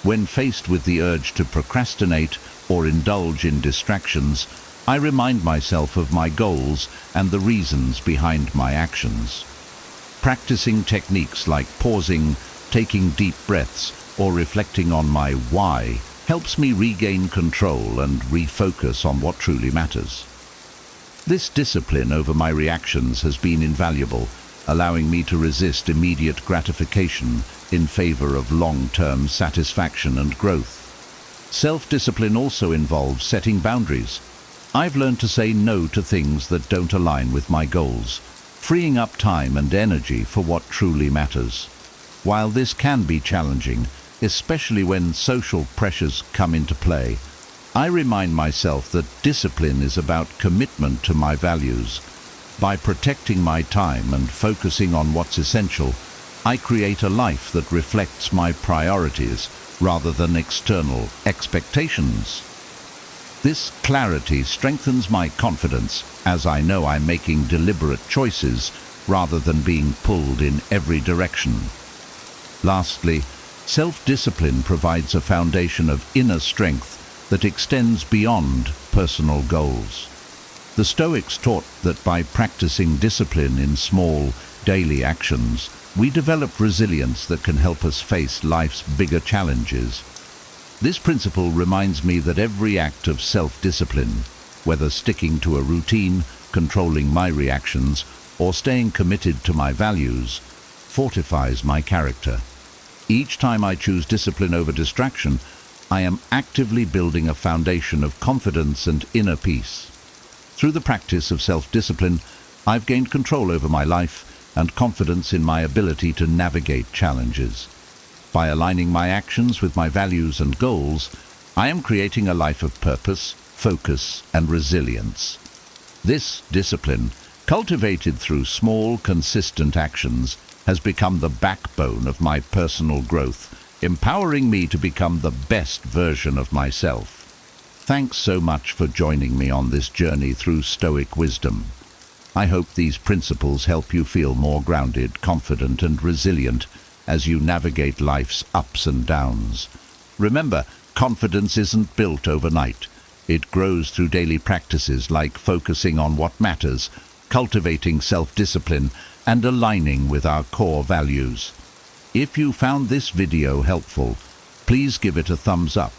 When faced with the urge to procrastinate or indulge in distractions, I remind myself of my goals and the reasons behind my actions. Practicing techniques like pausing, taking deep breaths, or reflecting on my why helps me regain control and refocus on what truly matters. This discipline over my reactions has been invaluable, allowing me to resist immediate gratification in favor of long-term satisfaction and growth. Self-discipline also involves setting boundaries. I've learned to say no to things that don't align with my goals, freeing up time and energy for what truly matters. While this can be challenging, especially when social pressures come into play, I remind myself that discipline is about commitment to my values. By protecting my time and focusing on what's essential, I create a life that reflects my priorities rather than external expectations. This clarity strengthens my confidence, as I know I'm making deliberate choices rather than being pulled in every direction. Lastly, self-discipline provides a foundation of inner strength that extends beyond personal goals. The Stoics taught that by practicing discipline in small, daily actions, we develop resilience that can help us face life's bigger challenges. This principle reminds me that every act of self-discipline, whether sticking to a routine, controlling my reactions, or staying committed to my values, fortifies my character. Each time I choose discipline over distraction, I am actively building a foundation of confidence and inner peace. Through the practice of self-discipline, I've gained control over my life and confidence in my ability to navigate challenges. By aligning my actions with my values and goals, I am creating a life of purpose, focus, and resilience. This discipline, cultivated through small, consistent actions, has become the backbone of my personal growth, empowering me to become the best version of myself. Thanks so much for joining me on this journey through Stoic wisdom. I hope these principles help you feel more grounded, confident, and resilient as you navigate life's ups and downs. Remember, confidence isn't built overnight. It grows through daily practices like focusing on what matters, cultivating self-discipline, and aligning with our core values. If you found this video helpful, please give it a thumbs up,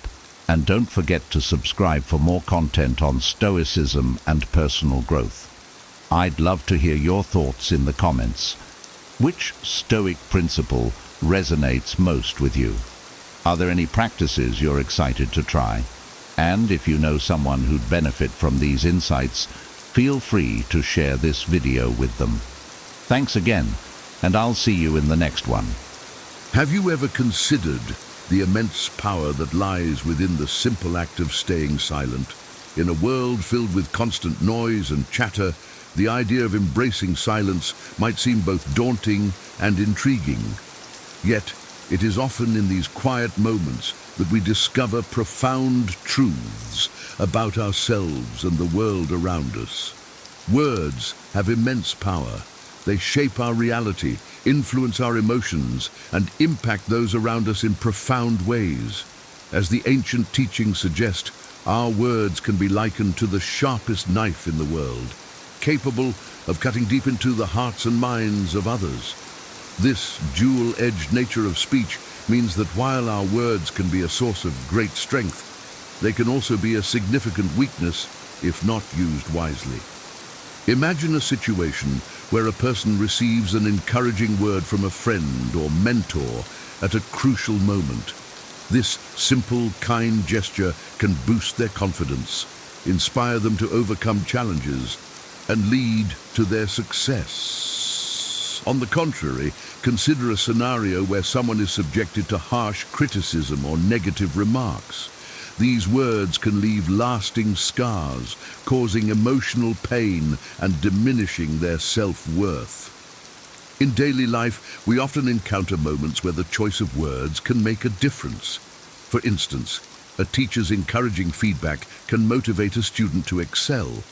and don't forget to subscribe for more content on Stoicism and personal growth. I'd love to hear your thoughts in the comments. Which Stoic principle resonates most with you? Are there any practices you're excited to try? And if you know someone who'd benefit from these insights, feel free to share this video with them. Thanks again, and I'll see you in the next one. Have you ever considered the immense power that lies within the simple act of staying silent? In a world filled with constant noise and chatter, the idea of embracing silence might seem both daunting and intriguing. Yet, it is often in these quiet moments that we discover profound truths about ourselves and the world around us. Words have immense power. They shape our reality, influence our emotions, and impact those around us in profound ways. As the ancient teachings suggest, our words can be likened to the sharpest knife in the world, capable of cutting deep into the hearts and minds of others. This dual-edged nature of speech means that while our words can be a source of great strength, they can also be a significant weakness if not used wisely. Imagine a situation where a person receives an encouraging word from a friend or mentor at a crucial moment. This simple, kind gesture can boost their confidence, inspire them to overcome challenges, and lead to their success. On the contrary, consider a scenario where someone is subjected to harsh criticism or negative remarks. These words can leave lasting scars, causing emotional pain and diminishing their self-worth. In daily life, we often encounter moments where the choice of words can make a difference. For instance, a teacher's encouraging feedback can motivate a student to excel,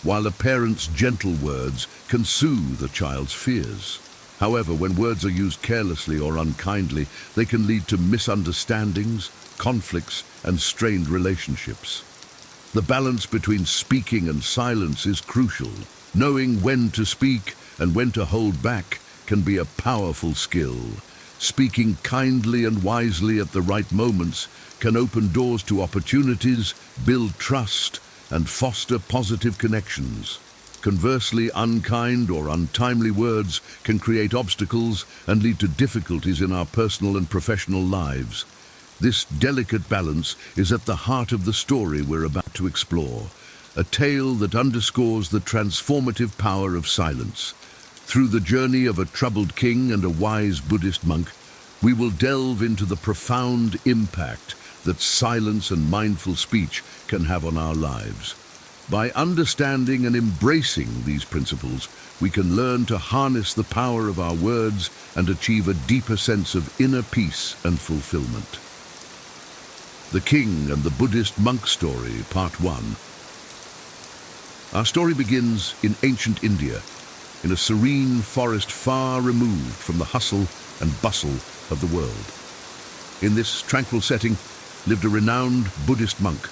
while a parent's gentle words can soothe a child's fears. However, when words are used carelessly or unkindly, they can lead to misunderstandings, conflicts, and strained relationships. The balance between speaking and silence is crucial. Knowing when to speak and when to hold back can be a powerful skill. Speaking kindly and wisely at the right moments can open doors to opportunities, build trust, and foster positive connections. Conversely, unkind or untimely words can create obstacles and lead to difficulties in our personal and professional lives. This delicate balance is at the heart of the story we're about to explore, a tale that underscores the transformative power of silence. Through the journey of a troubled king and a wise Buddhist monk, we will delve into the profound impact that silence and mindful speech can have on our lives. By understanding and embracing these principles, we can learn to harness the power of our words and achieve a deeper sense of inner peace and fulfillment. The King and the Buddhist Monk Story, Part 1. Our story begins in ancient India, in a serene forest far removed from the hustle and bustle of the world. In this tranquil setting lived a renowned Buddhist monk,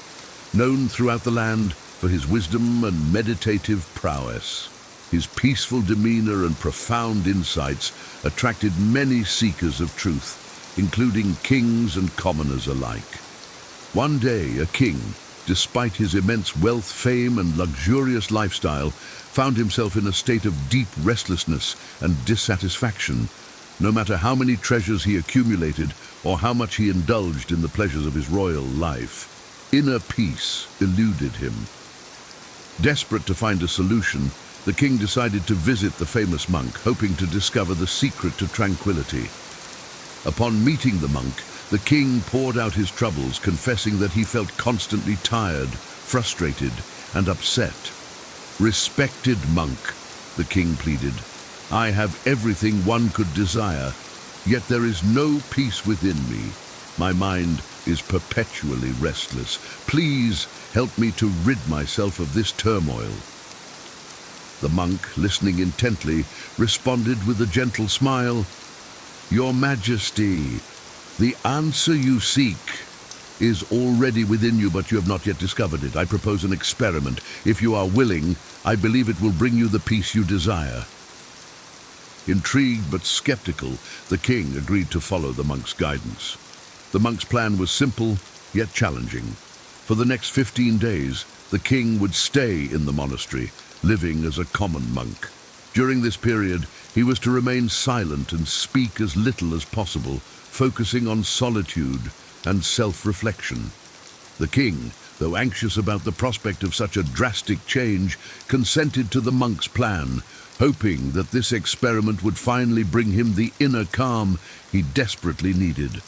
known throughout the land for his wisdom and meditative prowess. His peaceful demeanor and profound insights attracted many seekers of truth, including kings and commoners alike. One day, a king, despite his immense wealth, fame, and luxurious lifestyle, found himself in a state of deep restlessness and dissatisfaction. No matter how many treasures he accumulated or how much he indulged in the pleasures of his royal life, inner peace eluded him. Desperate to find a solution, the king decided to visit the famous monk, hoping to discover the secret to tranquility. Upon meeting the monk, the king poured out his troubles, confessing that he felt constantly tired, frustrated, and upset. "Respected monk," the king pleaded, "I have everything one could desire, yet there is no peace within me. My mind is perpetually restless. Please help me to rid myself of this turmoil." The monk, listening intently, responded with a gentle smile, "Your Majesty, the answer you seek is already within you, but you have not yet discovered it. I propose an experiment. If you are willing, I believe it will bring you the peace you desire." Intrigued but skeptical, the king agreed to follow the monk's guidance. The monk's plan was simple, yet challenging. For the next 15 days, the king would stay in the monastery, living as a common monk. During this period, he was to remain silent and speak as little as possible, focusing on solitude and self-reflection. The king, though anxious about the prospect of such a drastic change, consented to the monk's plan, hoping that this experiment would finally bring him the inner calm he desperately needed.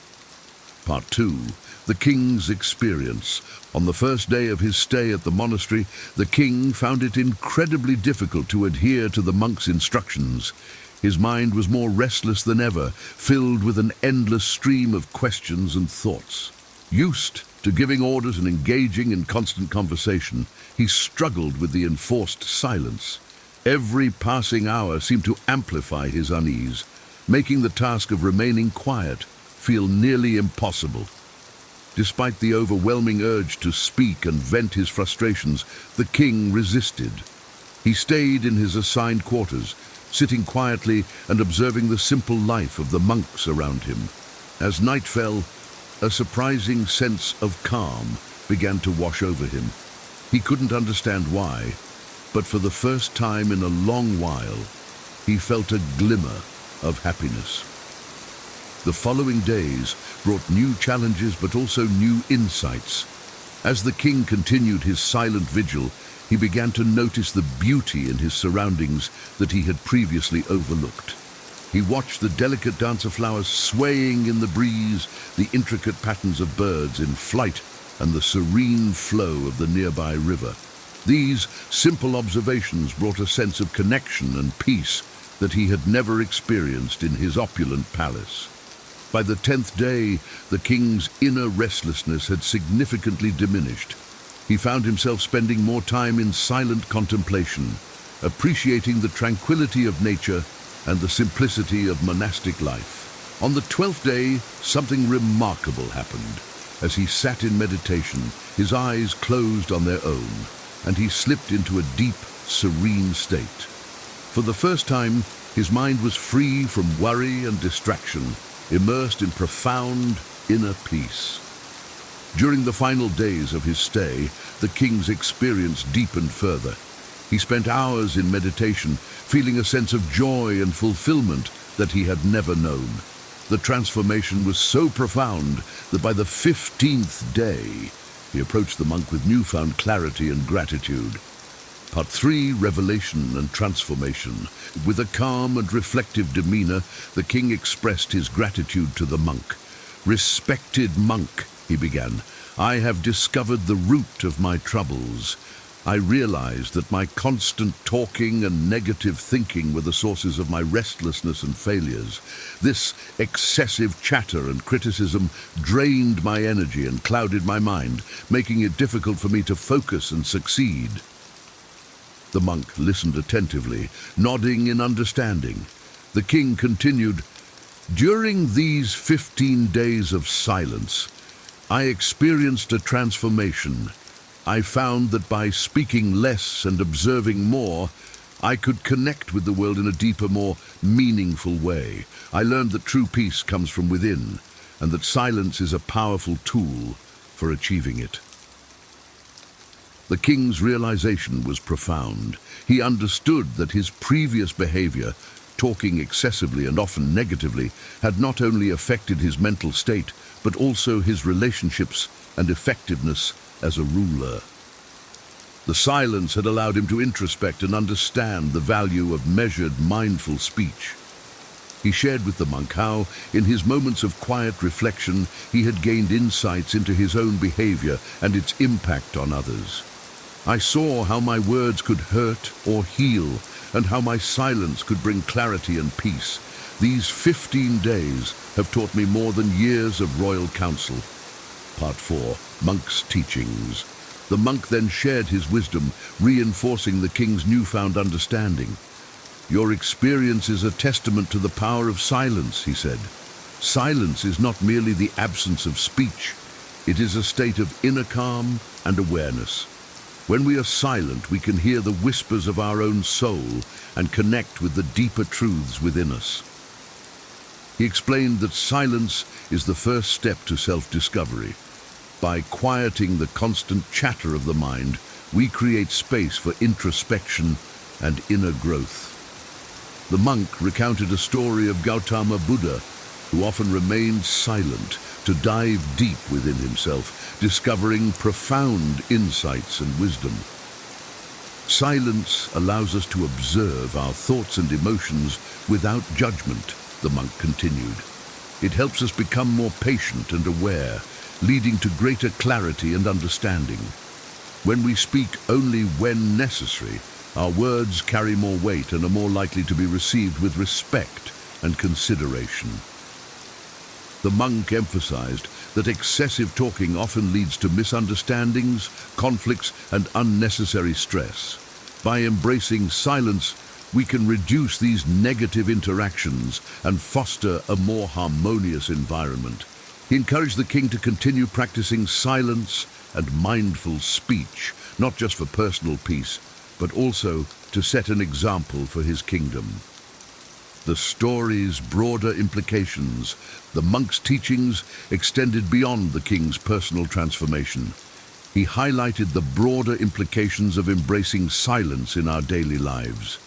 Part 2. The king's experience. On the first day of his stay at the monastery, the king found it incredibly difficult to adhere to the monk's instructions. His mind was more restless than ever, filled with an endless stream of questions and thoughts. Used to giving orders and engaging in constant conversation, he struggled with the enforced silence. Every passing hour seemed to amplify his unease, making the task of remaining quiet feel nearly impossible. Despite the overwhelming urge to speak and vent his frustrations, the king resisted. He stayed in his assigned quarters, sitting quietly and observing the simple life of the monks around him. As night fell, a surprising sense of calm began to wash over him. He couldn't understand why, but for the first time in a long while, he felt a glimmer of happiness. The following days brought new challenges but also new insights. As the king continued his silent vigil, he began to notice the beauty in his surroundings that he had previously overlooked. He watched the delicate dance of flowers swaying in the breeze, the intricate patterns of birds in flight, and the serene flow of the nearby river. These simple observations brought a sense of connection and peace that he had never experienced in his opulent palace. By the 10th day, the king's inner restlessness had significantly diminished. He found himself spending more time in silent contemplation, appreciating the tranquility of nature and the simplicity of monastic life. On the 12th day, something remarkable happened. As he sat in meditation, his eyes closed on their own, and he slipped into a deep, serene state. For the first time, his mind was free from worry and distraction, immersed in profound inner peace. During the final days of his stay, the king's experience deepened further. He spent hours in meditation, feeling a sense of joy and fulfillment that he had never known. The transformation was so profound that by the 15th day, he approached the monk with newfound clarity and gratitude. Part 3, Revelation and Transformation. With a calm and reflective demeanor, the king expressed his gratitude to the monk. "Respected monk," he began, "I have discovered the root of my troubles. I realized that my constant talking and negative thinking were the sources of my restlessness and failures. This excessive chatter and criticism drained my energy and clouded my mind, making it difficult for me to focus and succeed." The monk listened attentively, nodding in understanding. The king continued, "During these 15 days of silence, I experienced a transformation. I found that by speaking less and observing more, I could connect with the world in a deeper, more meaningful way. I learned that true peace comes from within, and that silence is a powerful tool for achieving it." The king's realization was profound. He understood that his previous behavior, talking excessively and often negatively, had not only affected his mental state, but also his relationships and effectiveness as a ruler. The silence had allowed him to introspect and understand the value of measured, mindful speech. He shared with the monk how, in his moments of quiet reflection, he had gained insights into his own behavior and its impact on others. I saw how my words could hurt or heal, and how my silence could bring clarity and peace. These 15 days have taught me more than years of royal counsel. Part 4. Monk's Teachings. The monk then shared his wisdom, reinforcing the king's newfound understanding. Your experience is a testament to the power of silence, he said. Silence is not merely the absence of speech. It is a state of inner calm and awareness. When we are silent, we can hear the whispers of our own soul and connect with the deeper truths within us. He explained that silence is the first step to self-discovery. By quieting the constant chatter of the mind, we create space for introspection and inner growth. The monk recounted a story of Gautama Buddha, who often remained silent to dive deep within himself, discovering profound insights and wisdom. Silence allows us to observe our thoughts and emotions without judgment, the monk continued. It helps us become more patient and aware, leading to greater clarity and understanding. When we speak only when necessary, our words carry more weight and are more likely to be received with respect and consideration. The monk emphasized that excessive talking often leads to misunderstandings, conflicts, and unnecessary stress. By embracing silence, we can reduce these negative interactions and foster a more harmonious environment. He encouraged the king to continue practicing silence and mindful speech, not just for personal peace, but also to set an example for his kingdom. The story's broader implications, the monk's teachings, extended beyond the king's personal transformation. He highlighted the broader implications of embracing silence in our daily lives.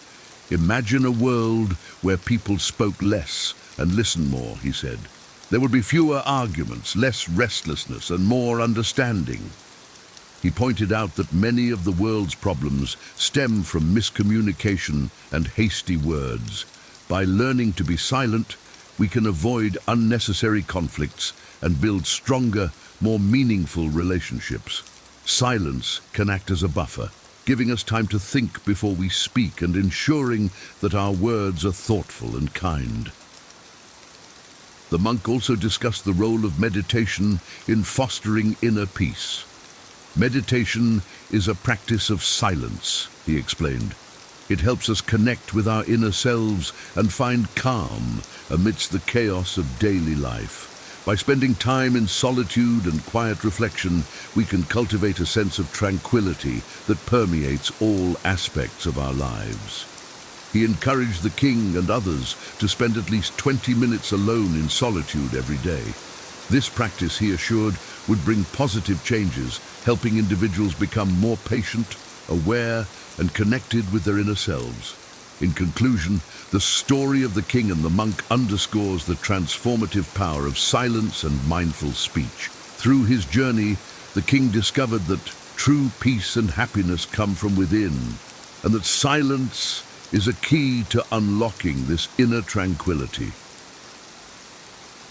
Imagine a world where people spoke less and listened more, he said. There would be fewer arguments, less restlessness, and more understanding. He pointed out that many of the world's problems stem from miscommunication and hasty words. By learning to be silent, we can avoid unnecessary conflicts and build stronger, more meaningful relationships. Silence can act as a buffer, giving us time to think before we speak and ensuring that our words are thoughtful and kind. The monk also discussed the role of meditation in fostering inner peace. Meditation is a practice of silence, he explained. It helps us connect with our inner selves and find calm amidst the chaos of daily life. By spending time in solitude and quiet reflection, we can cultivate a sense of tranquility that permeates all aspects of our lives. He encouraged the king and others to spend at least 20 minutes alone in solitude every day. This practice, he assured, would bring positive changes, helping individuals become more patient, aware, and connected with their inner selves. In conclusion, the story of the king and the monk underscores the transformative power of silence and mindful speech. Through his journey, the king discovered that true peace and happiness come from within, and that silence is a key to unlocking this inner tranquility.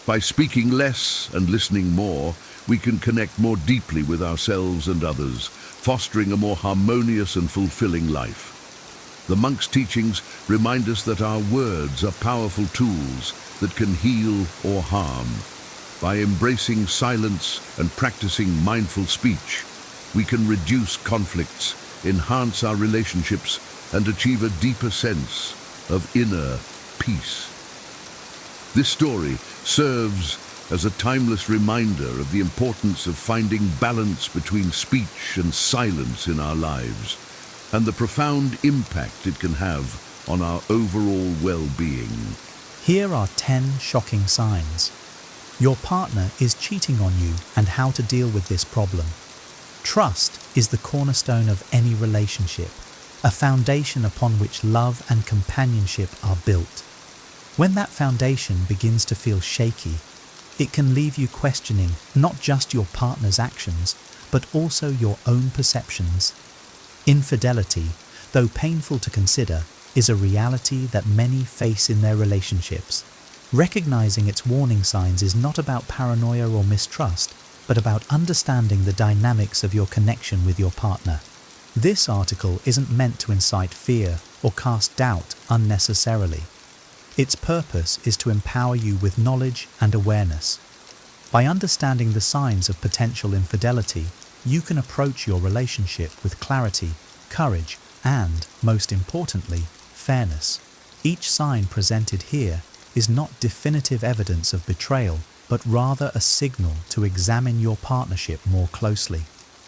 By speaking less and listening more, we can connect more deeply with ourselves and others, fostering a more harmonious and fulfilling life. The monk's teachings remind us that our words are powerful tools that can heal or harm. By embracing silence and practicing mindful speech, we can reduce conflicts, enhance our relationships, and achieve a deeper sense of inner peace. This story serves as a timeless reminder of the importance of finding balance between speech and silence in our lives, and the profound impact it can have on our overall well-being. Here are 10 shocking signs. Your partner is cheating on you and how to deal with this problem. Trust is the cornerstone of any relationship, a foundation upon which love and companionship are built. When that foundation begins to feel shaky, it can leave you questioning not just your partner's actions, but also your own perceptions. Infidelity, though painful to consider, is a reality that many face in their relationships. Recognizing its warning signs is not about paranoia or mistrust, but about understanding the dynamics of your connection with your partner. This article isn't meant to incite fear or cast doubt unnecessarily. Its purpose is to empower you with knowledge and awareness. By understanding the signs of potential infidelity, you can approach your relationship with clarity, courage, and, most importantly, fairness. Each sign presented here is not definitive evidence of betrayal, but rather a signal to examine your partnership more closely.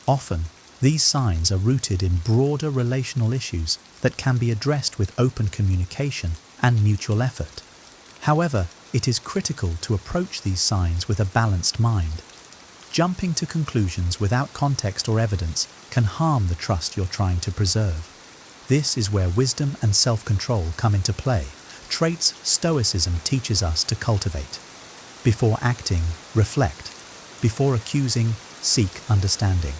Often, these signs are rooted in broader relational issues that can be addressed with open communication and mutual effort. However, it is critical to approach these signs with a balanced mind. Jumping to conclusions without context or evidence can harm the trust you're trying to preserve. This is where wisdom and self-control come into play, traits Stoicism teaches us to cultivate. Before acting, reflect. Before accusing, seek understanding.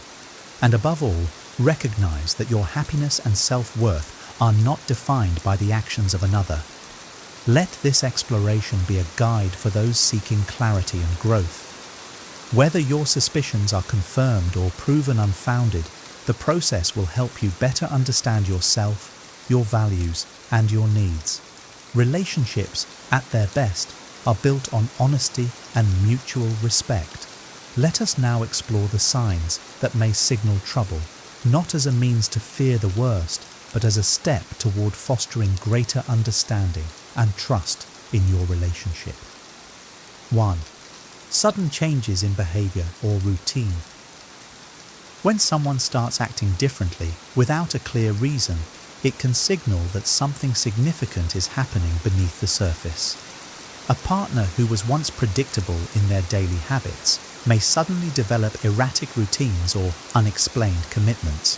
And above all, recognize that your happiness and self-worth are not defined by the actions of another. Let this exploration be a guide for those seeking clarity and growth. Whether your suspicions are confirmed or proven unfounded, the process will help you better understand yourself, your values, and your needs. Relationships, at their best, are built on honesty and mutual respect. Let us now explore the signs that may signal trouble, not as a means to fear the worst, but as a step toward fostering greater understanding and trust in your relationship. 1. Sudden changes in behavior or routine. When someone starts acting differently without a clear reason, it can signal that something significant is happening beneath the surface. A partner who was once predictable in their daily habits may suddenly develop erratic routines or unexplained commitments.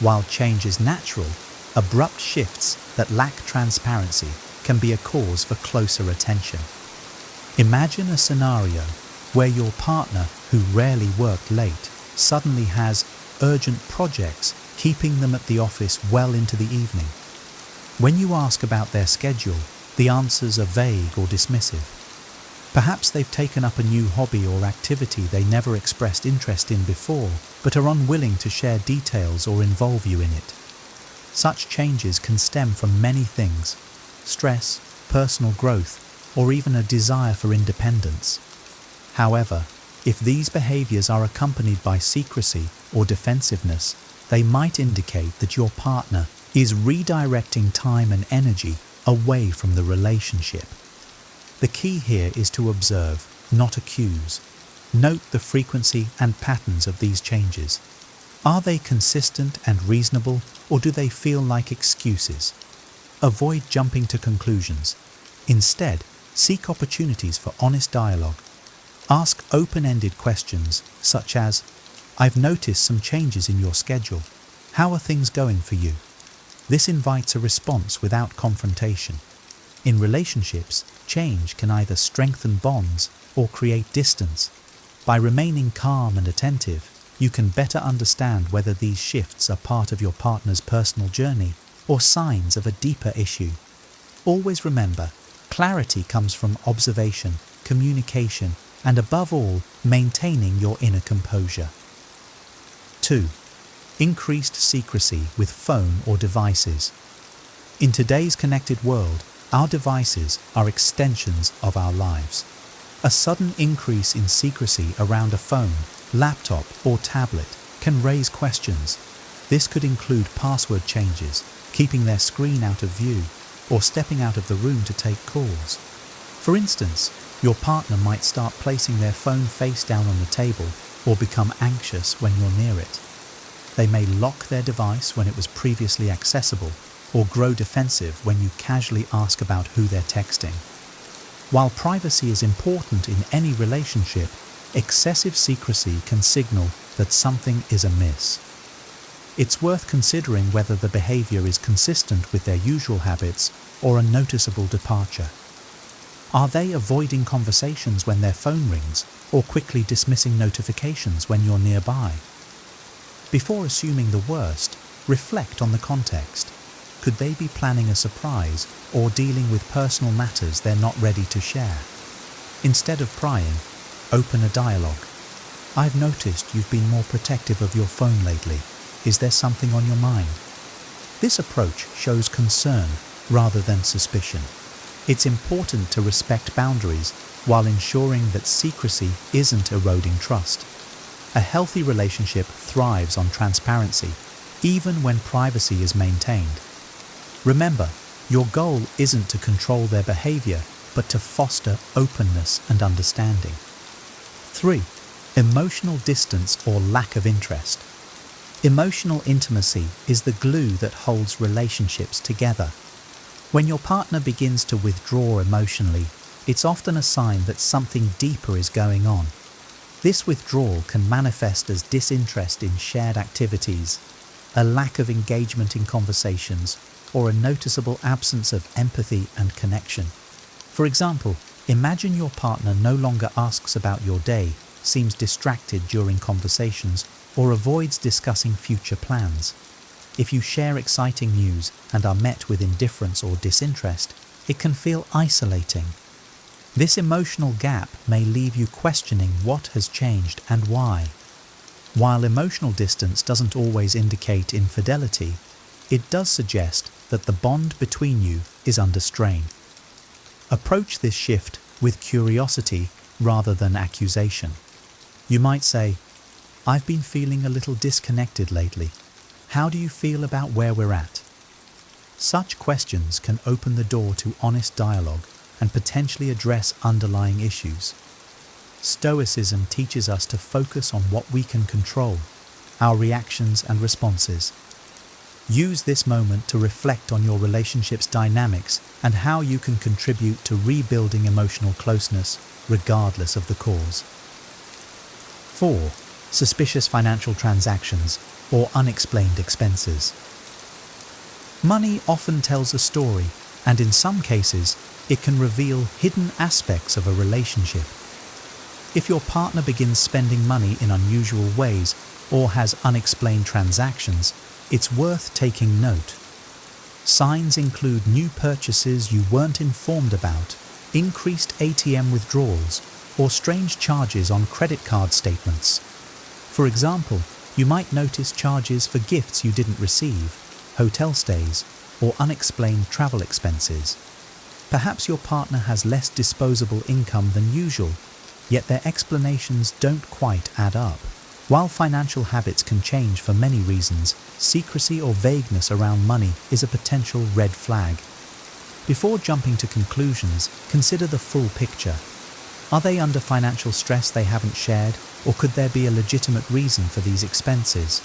While change is natural, abrupt shifts that lack transparency can be a cause for closer attention. Imagine a scenario where your partner, who rarely worked late, suddenly has urgent projects keeping them at the office well into the evening. When you ask about their schedule, the answers are vague or dismissive. Perhaps they've taken up a new hobby or activity they never expressed interest in before, but are unwilling to share details or involve you in it. Such changes can stem from many things: stress, personal growth, or even a desire for independence. However, if these behaviors are accompanied by secrecy or defensiveness, they might indicate that your partner is redirecting time and energy away from the relationship. The key here is to observe, not accuse. Note the frequency and patterns of these changes. Are they consistent and reasonable, or do they feel like excuses? Avoid jumping to conclusions. Instead, seek opportunities for honest dialogue. Ask open-ended questions such as, "I've noticed some changes in your schedule. How are things going for you?" This invites a response without confrontation. In relationships, change can either strengthen bonds or create distance. By remaining calm and attentive, you can better understand whether these shifts are part of your partner's personal journey or signs of a deeper issue. Always remember, clarity comes from observation, communication, and above all, maintaining your inner composure. 2. Increased secrecy with phone or devices. In today's connected world, our devices are extensions of our lives. A sudden increase in secrecy around a phone, laptop, or tablet can raise questions. This could include password changes, keeping their screen out of view, or stepping out of the room to take calls. For instance, your partner might start placing their phone face down on the table or become anxious when you're near it. They may lock their device when it was previously accessible or grow defensive when you casually ask about who they're texting. While privacy is important in any relationship, excessive secrecy can signal that something is amiss. It's worth considering whether the behavior is consistent with their usual habits or a noticeable departure. Are they avoiding conversations when their phone rings or quickly dismissing notifications when you're nearby? Before assuming the worst, reflect on the context. Could they be planning a surprise or dealing with personal matters they're not ready to share? Instead of prying, open a dialogue. "I've noticed you've been more protective of your phone lately. Is there something on your mind? This approach shows concern rather than suspicion. It's important to respect boundaries while ensuring that secrecy isn't eroding trust. A healthy relationship thrives on transparency, even when privacy is maintained. Remember, your goal isn't to control their behavior, but to foster openness and understanding. 3. Emotional distance or lack of interest. Emotional intimacy is the glue that holds relationships together. When your partner begins to withdraw emotionally, it's often a sign that something deeper is going on. This withdrawal can manifest as disinterest in shared activities, a lack of engagement in conversations, or a noticeable absence of empathy and connection. For example, imagine your partner no longer asks about your day, seems distracted during conversations, or avoids discussing future plans. If you share exciting news and are met with indifference or disinterest, it can feel isolating. This emotional gap may leave you questioning what has changed and why. While emotional distance doesn't always indicate infidelity, it does suggest that the bond between you is under strain. Approach this shift with curiosity rather than accusation. You might say, "I've been feeling a little disconnected lately. How do you feel about where we're at?" Such questions can open the door to honest dialogue and potentially address underlying issues. Stoicism teaches us to focus on what we can control, our reactions and responses. Use this moment to reflect on your relationship's dynamics and how you can contribute to rebuilding emotional closeness, regardless of the cause. 4. Suspicious financial transactions or unexplained expenses. Money often tells a story, and in some cases, it can reveal hidden aspects of a relationship. If your partner begins spending money in unusual ways or has unexplained transactions, it's worth taking note. Signs include new purchases you weren't informed about, increased ATM withdrawals, or strange charges on credit card statements. For example, you might notice charges for gifts you didn't receive, hotel stays, or unexplained travel expenses. Perhaps your partner has less disposable income than usual, yet their explanations don't quite add up. While financial habits can change for many reasons, secrecy or vagueness around money is a potential red flag. Before jumping to conclusions, consider the full picture. Are they under financial stress they haven't shared, or could there be a legitimate reason for these expenses?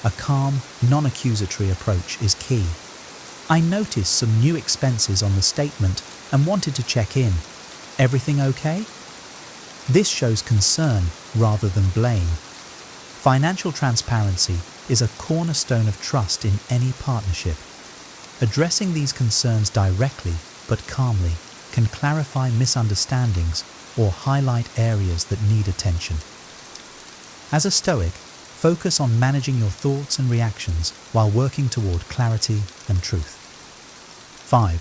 A calm, non-accusatory approach is key. "I noticed some new expenses on the statement and wanted to check in. Everything okay?" This shows concern rather than blame. Financial transparency is a cornerstone of trust in any partnership. Addressing these concerns directly but calmly can clarify misunderstandings or highlight areas that need attention. As a Stoic, focus on managing your thoughts and reactions while working toward clarity and truth. 5.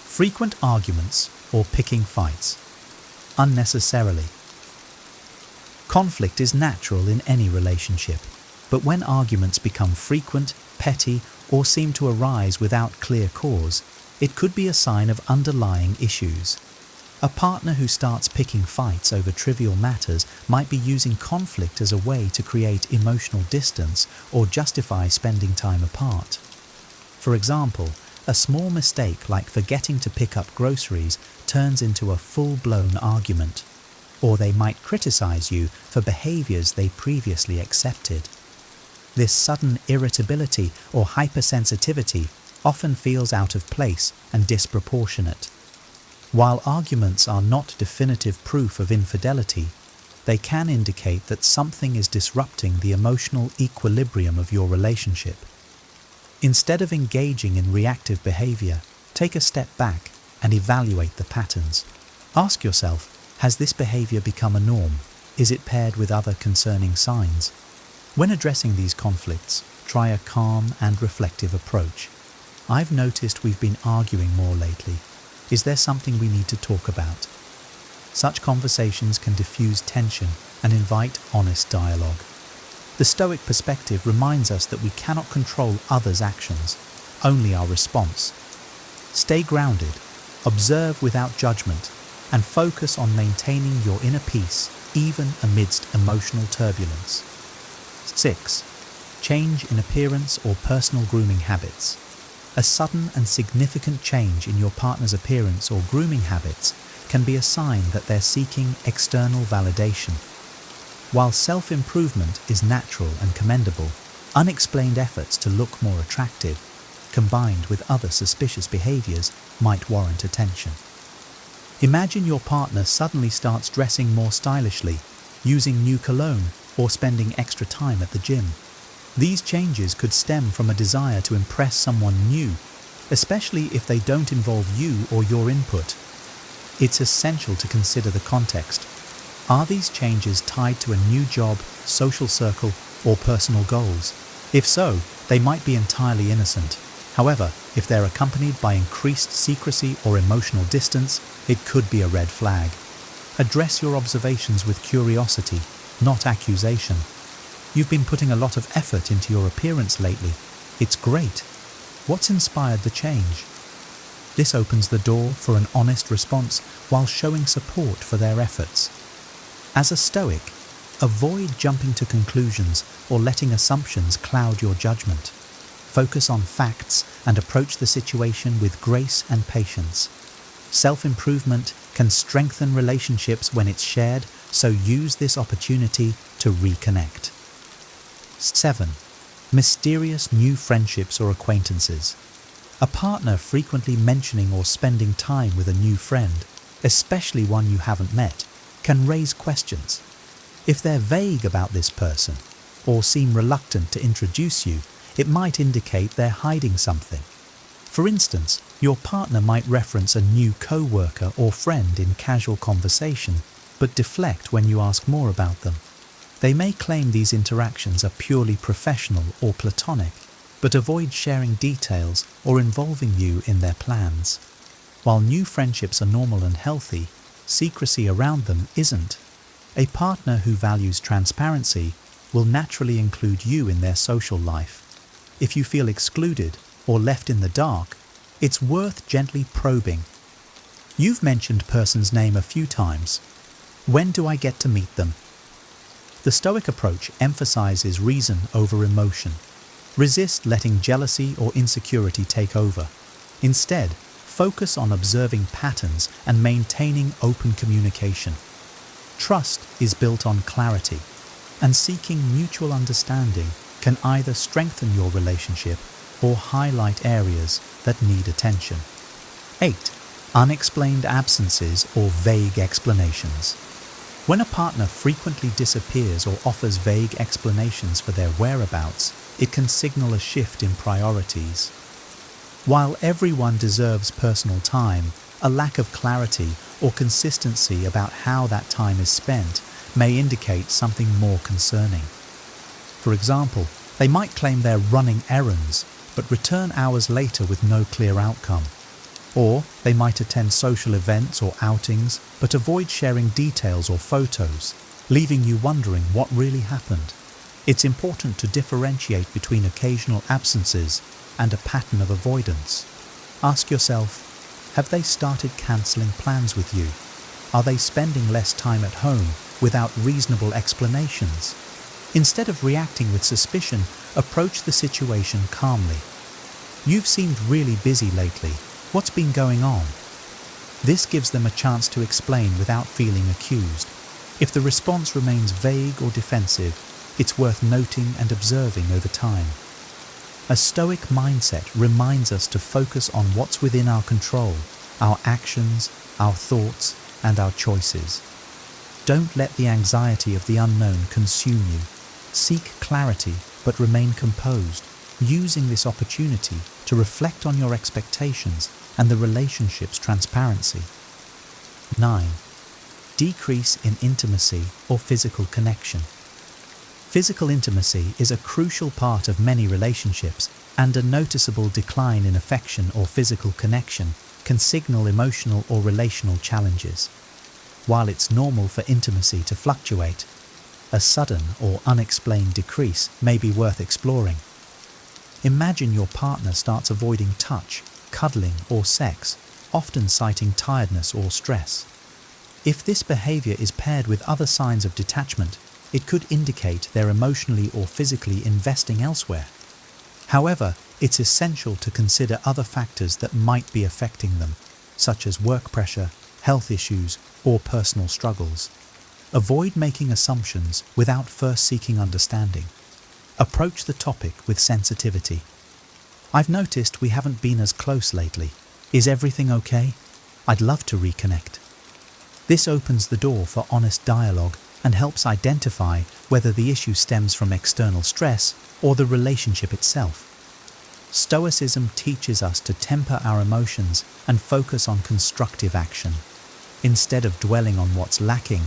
Frequent arguments or picking fights. Unnecessarily. Conflict is natural in any relationship, but when arguments become frequent, petty, or seem to arise without clear cause, it could be a sign of underlying issues. A partner who starts picking fights over trivial matters might be using conflict as a way to create emotional distance or justify spending time apart. For example, a small mistake like forgetting to pick up groceries turns into a full-blown argument, or they might criticize you for behaviors they previously accepted. This sudden irritability or hypersensitivity often feels out of place and disproportionate. While arguments are not definitive proof of infidelity, they can indicate that something is disrupting the emotional equilibrium of your relationship. Instead of engaging in reactive behavior, take a step back and evaluate the patterns. Ask yourself, has this behavior become a norm? Is it paired with other concerning signs? When addressing these conflicts, try a calm and reflective approach. "I've noticed we've been arguing more lately. Is there something we need to talk about?" Such conversations can diffuse tension and invite honest dialogue. The Stoic perspective reminds us that we cannot control others' actions, only our response. Stay grounded, observe without judgment, and focus on maintaining your inner peace even amidst emotional turbulence. 6. Change in appearance or personal grooming habits. A sudden and significant change in your partner's appearance or grooming habits can be a sign that they're seeking external validation. While self-improvement is natural and commendable, unexplained efforts to look more attractive, combined with other suspicious behaviors, might warrant attention. Imagine your partner suddenly starts dressing more stylishly, using new cologne, or spending extra time at the gym. These changes could stem from a desire to impress someone new, especially if they don't involve you or your input. It's essential to consider the context. Are these changes tied to a new job, social circle, or personal goals? If so, they might be entirely innocent. However, if they're accompanied by increased secrecy or emotional distance, it could be a red flag. Address your observations with curiosity, not accusation. You've been putting a lot of effort into your appearance lately. It's great. What's inspired the change? This opens the door for an honest response while showing support for their efforts. As a Stoic, avoid jumping to conclusions or letting assumptions cloud your judgment. Focus on facts and approach the situation with grace and patience. Self-improvement can strengthen relationships when it's shared, so use this opportunity to reconnect. 7. Mysterious new friendships or acquaintances. A partner frequently mentioning or spending time with a new friend, especially one you haven't met, can raise questions. If they're vague about this person, or seem reluctant to introduce you, it might indicate they're hiding something. For instance, your partner might reference a new co-worker or friend in casual conversation, but deflect when you ask more about them. They may claim these interactions are purely professional or platonic, but avoid sharing details or involving you in their plans. While new friendships are normal and healthy, secrecy around them isn't. A partner who values transparency will naturally include you in their social life. If you feel excluded or left in the dark, it's worth gently probing. You've mentioned person's name a few times. When do I get to meet them? The Stoic approach emphasizes reason over emotion. Resist letting jealousy or insecurity take over. Instead, focus on observing patterns and maintaining open communication. Trust is built on clarity, and seeking mutual understanding can either strengthen your relationship or highlight areas that need attention. 8. Unexplained absences or vague explanations. When a partner frequently disappears or offers vague explanations for their whereabouts, it can signal a shift in priorities. While everyone deserves personal time, a lack of clarity or consistency about how that time is spent may indicate something more concerning. For example, they might claim they're running errands, but return hours later with no clear outcome. Or they might attend social events or outings, but avoid sharing details or photos, leaving you wondering what really happened. It's important to differentiate between occasional absences and a pattern of avoidance. Ask yourself, have they started cancelling plans with you? Are they spending less time at home without reasonable explanations? Instead of reacting with suspicion, approach the situation calmly. You've seemed really busy lately. What's been going on? This gives them a chance to explain without feeling accused. If the response remains vague or defensive, it's worth noting and observing over time. A Stoic mindset reminds us to focus on what's within our control, our actions, our thoughts, and our choices. Don't let the anxiety of the unknown consume you. Seek clarity, but remain composed, using this opportunity to reflect on your expectations and the relationship's transparency. 9. Decrease in intimacy or physical connection. Physical intimacy is a crucial part of many relationships, and a noticeable decline in affection or physical connection can signal emotional or relational challenges. While it's normal for intimacy to fluctuate, a sudden or unexplained decrease may be worth exploring. Imagine your partner starts avoiding touch, cuddling, or sex, often citing tiredness or stress. If this behavior is paired with other signs of detachment, it could indicate they're emotionally or physically investing elsewhere. However, it's essential to consider other factors that might be affecting them, such as work pressure, health issues, or personal struggles. Avoid making assumptions without first seeking understanding. Approach the topic with sensitivity. I've noticed we haven't been as close lately. Is everything okay? I'd love to reconnect. This opens the door for honest dialogue and helps identify whether the issue stems from external stress or the relationship itself. Stoicism teaches us to temper our emotions and focus on constructive action. Instead of dwelling on what's lacking,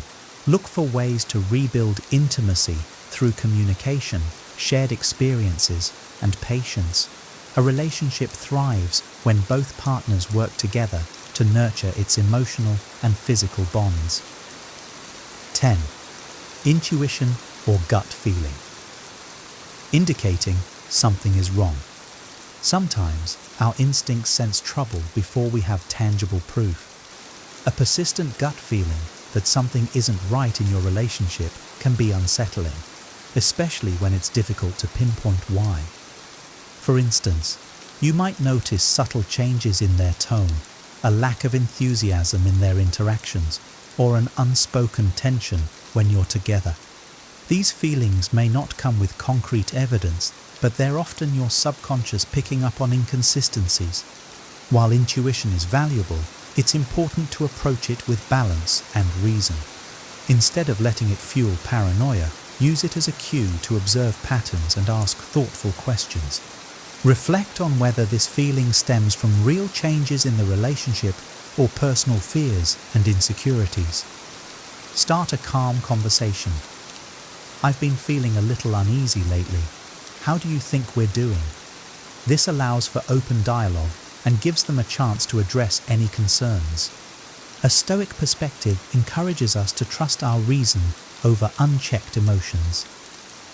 look for ways to rebuild intimacy through communication, shared experiences, and patience. A relationship thrives when both partners work together to nurture its emotional and physical bonds. 10. Intuition or gut feeling. Indicating something is wrong. Sometimes our instincts sense trouble before we have tangible proof. A persistent gut feeling that something isn't right in your relationship can be unsettling, especially when it's difficult to pinpoint why. For instance, you might notice subtle changes in their tone, a lack of enthusiasm in their interactions, or an unspoken tension when you're together. These feelings may not come with concrete evidence, but they're often your subconscious picking up on inconsistencies. While intuition is valuable, it's important to approach it with balance and reason. Instead of letting it fuel paranoia, use it as a cue to observe patterns and ask thoughtful questions. Reflect on whether this feeling stems from real changes in the relationship or personal fears and insecurities. Start a calm conversation. I've been feeling a little uneasy lately. How do you think we're doing? This allows for open dialogue and gives them a chance to address any concerns. A Stoic perspective encourages us to trust our reason over unchecked emotions.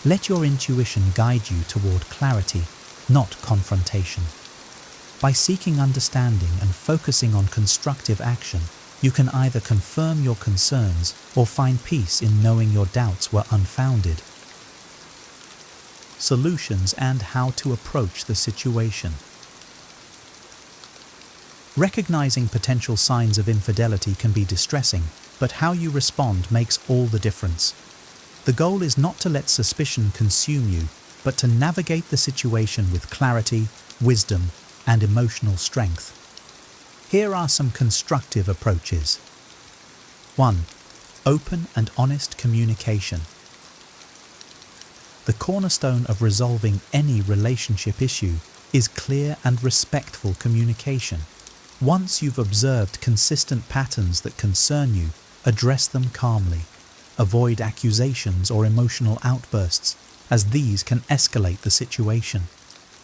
Let your intuition guide you toward clarity, not confrontation. By seeking understanding and focusing on constructive action, you can either confirm your concerns or find peace in knowing your doubts were unfounded. Solutions and how to approach the situation. Recognizing potential signs of infidelity can be distressing, but how you respond makes all the difference. The goal is not to let suspicion consume you, but to navigate the situation with clarity, wisdom, and emotional strength. Here are some constructive approaches. 1. Open and honest communication. The cornerstone of resolving any relationship issue is clear and respectful communication. Once you've observed consistent patterns that concern you, address them calmly. Avoid accusations or emotional outbursts, as these can escalate the situation.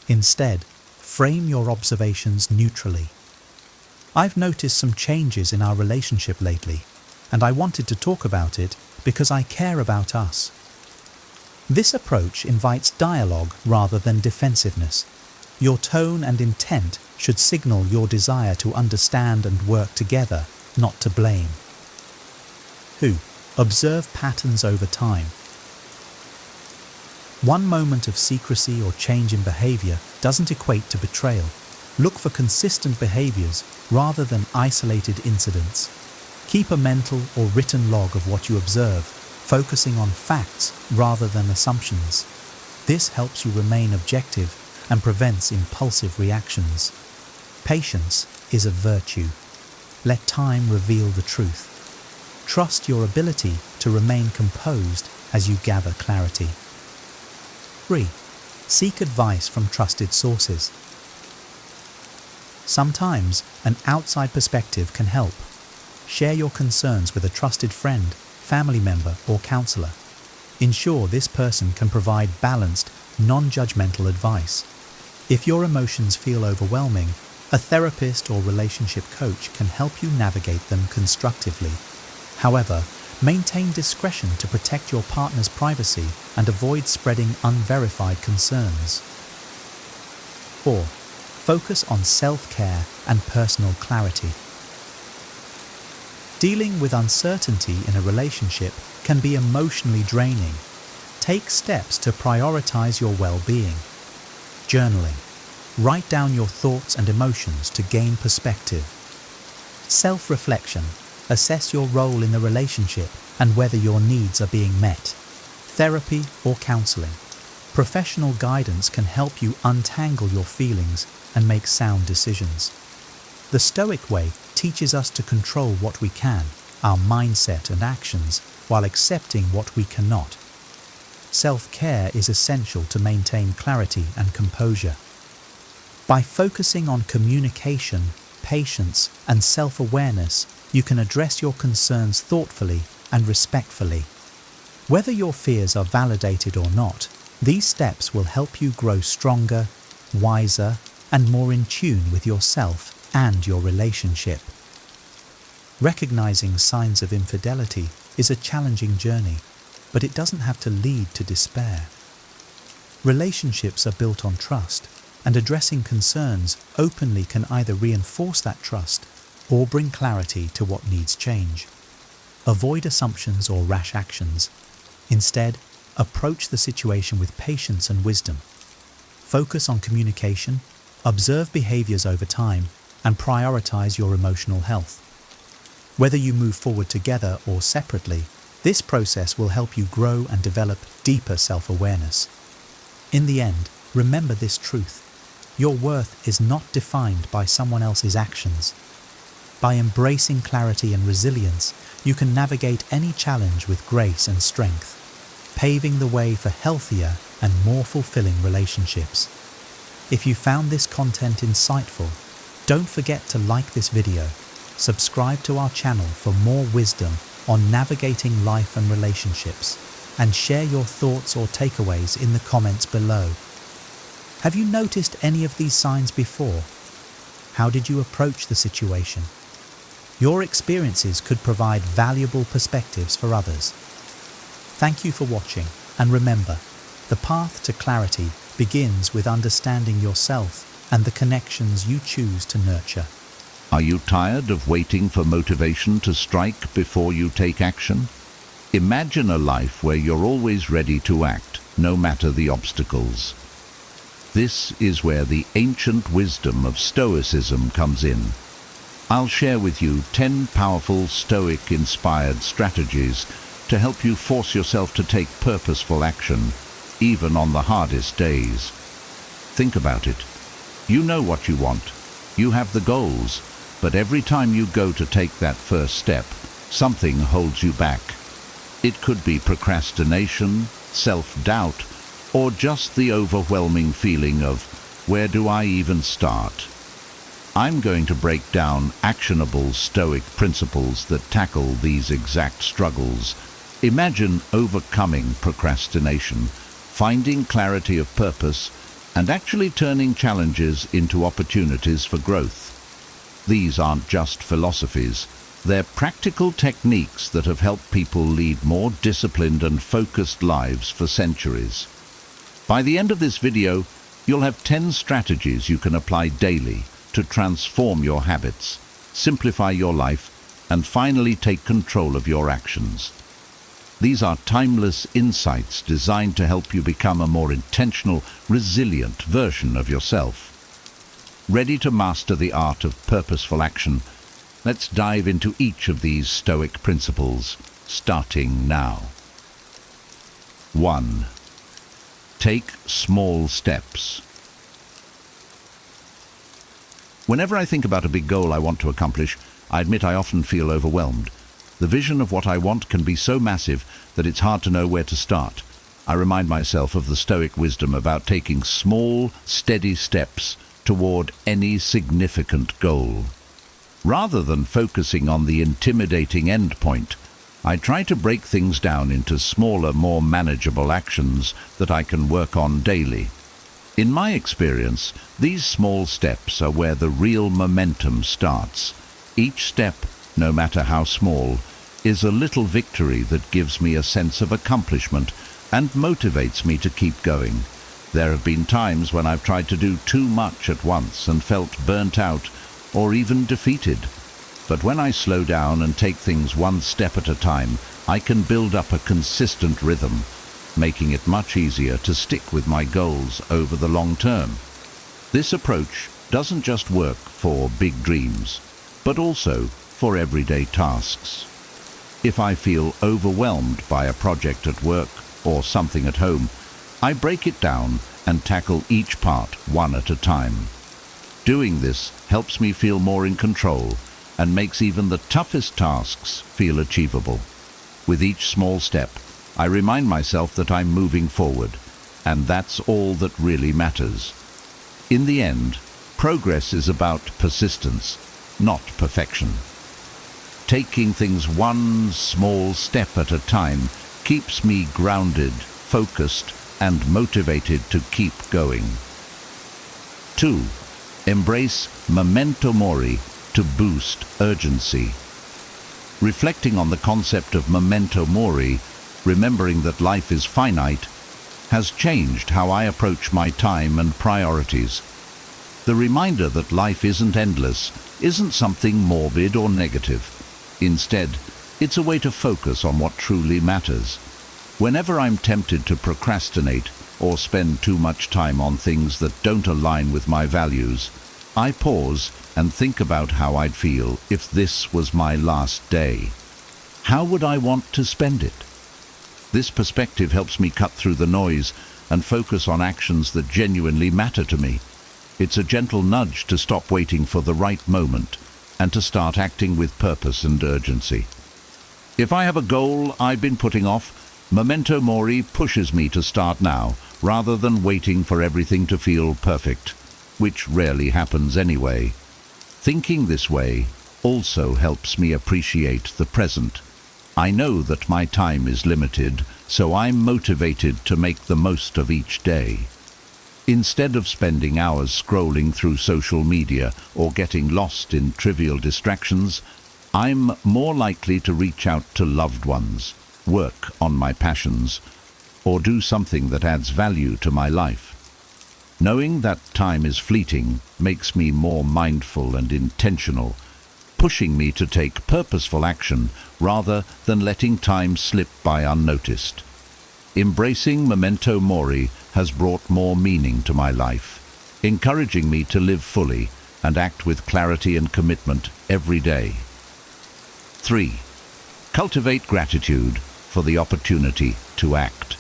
Instead, frame your observations neutrally. I've noticed some changes in our relationship lately, and I wanted to talk about it because I care about us. This approach invites dialogue rather than defensiveness. Your tone and intent should signal your desire to understand and work together, not to blame. 2. Observe patterns over time. One moment of secrecy or change in behavior doesn't equate to betrayal. Look for consistent behaviors rather than isolated incidents. Keep a mental or written log of what you observe, focusing on facts rather than assumptions. This helps you remain objective and prevents impulsive reactions. Patience is a virtue. Let time reveal the truth. Trust your ability to remain composed as you gather clarity. 3. Seek advice from trusted sources. Sometimes an outside perspective can help. Share your concerns with a trusted friend, family member, or counselor. Ensure this person can provide balanced, non-judgmental advice. If your emotions feel overwhelming, a therapist or relationship coach can help you navigate them constructively. However, Maintain discretion to protect your partner's privacy and avoid spreading unverified concerns. 4. Focus on self-care and personal clarity. Dealing with uncertainty in a relationship can be emotionally draining. Take steps to prioritize your well-being. Journaling. Write down your thoughts and emotions to gain perspective. Self-reflection. Assess your role in the relationship and whether your needs are being met. Therapy or counseling. Professional guidance can help you untangle your feelings and make sound decisions. The Stoic way teaches us to control what we can, our mindset and actions, while accepting what we cannot. Self-care is essential to maintain clarity and composure. By focusing on communication, patience, and self-awareness, you can address your concerns thoughtfully and respectfully. Whether your fears are validated or not, these steps will help you grow stronger, wiser, and more in tune with yourself and your relationship. Recognizing signs of infidelity is a challenging journey, but it doesn't have to lead to despair. Relationships are built on trust, and addressing concerns openly can either reinforce that trust or bring clarity to what needs change. Avoid assumptions or rash actions. Instead, approach the situation with patience and wisdom. Focus on communication, observe behaviors over time, and prioritize your emotional health. Whether you move forward together or separately, this process will help you grow and develop deeper self-awareness. In the end, remember this truth: your worth is not defined by someone else's actions. By embracing clarity and resilience, you can navigate any challenge with grace and strength, paving the way for healthier and more fulfilling relationships. If you found this content insightful, don't forget to like this video, subscribe to our channel for more wisdom on navigating life and relationships, and share your thoughts or takeaways in the comments below. Have you noticed any of these signs before? How did you approach the situation? Your experiences could provide valuable perspectives for others. Thank you for watching, and remember, the path to clarity begins with understanding yourself and the connections you choose to nurture. Are you tired of waiting for motivation to strike before you take action? Imagine a life where you're always ready to act, no matter the obstacles. This is where the ancient wisdom of Stoicism comes in. I'll share with you 10 powerful Stoic-inspired strategies to help you force yourself to take purposeful action, even on the hardest days. Think about it. You know what you want. You have the goals. But every time you go to take that first step, something holds you back. It could be procrastination, self-doubt, or just the overwhelming feeling of, where do I even start? I'm going to break down actionable Stoic principles that tackle these exact struggles. Imagine overcoming procrastination, finding clarity of purpose, and actually turning challenges into opportunities for growth. These aren't just philosophies, they're practical techniques that have helped people lead more disciplined and focused lives for centuries. By the end of this video, you'll have 10 strategies you can apply daily to transform your habits, simplify your life, and finally take control of your actions. These are timeless insights designed to help you become a more intentional, resilient version of yourself. Ready to master the art of purposeful action? Let's dive into each of these Stoic principles, starting now. 1. Take small steps. Whenever I think about a big goal I want to accomplish, I admit I often feel overwhelmed. The vision of what I want can be so massive that it's hard to know where to start. I remind myself of the Stoic wisdom about taking small, steady steps toward any significant goal. Rather than focusing on the intimidating end point, I try to break things down into smaller, more manageable actions that I can work on daily. In my experience, these small steps are where the real momentum starts. Each step, no matter how small, is a little victory that gives me a sense of accomplishment and motivates me to keep going. There have been times when I've tried to do too much at once and felt burnt out or even defeated. But when I slow down and take things one step at a time, I can build up a consistent rhythm, making it much easier to stick with my goals over the long term. This approach doesn't just work for big dreams, but also for everyday tasks. If I feel overwhelmed by a project at work or something at home, I break it down and tackle each part one at a time. Doing this helps me feel more in control and makes even the toughest tasks feel achievable. With each small step, I remind myself that I'm moving forward, and that's all that really matters. In the end, progress is about persistence, not perfection. Taking things one small step at a time keeps me grounded, focused, and motivated to keep going. 2. Embrace memento mori to boost urgency. Reflecting on the concept of memento mori, remembering that life is finite, has changed how I approach my time and priorities. The reminder that life isn't endless isn't something morbid or negative. Instead, it's a way to focus on what truly matters. Whenever I'm tempted to procrastinate or spend too much time on things that don't align with my values, I pause and think about how I'd feel if this was my last day. How would I want to spend it? This perspective helps me cut through the noise and focus on actions that genuinely matter to me. It's a gentle nudge to stop waiting for the right moment and to start acting with purpose and urgency. If I have a goal I've been putting off, memento mori pushes me to start now, rather than waiting for everything to feel perfect, which rarely happens anyway. Thinking this way also helps me appreciate the present. I know that my time is limited, so I'm motivated to make the most of each day. Instead of spending hours scrolling through social media or getting lost in trivial distractions, I'm more likely to reach out to loved ones, work on my passions, or do something that adds value to my life. Knowing that time is fleeting makes me more mindful and intentional, pushing me to take purposeful action rather than letting time slip by unnoticed. Embracing memento mori has brought more meaning to my life, encouraging me to live fully and act with clarity and commitment every day. 3. Cultivate gratitude for the opportunity to act.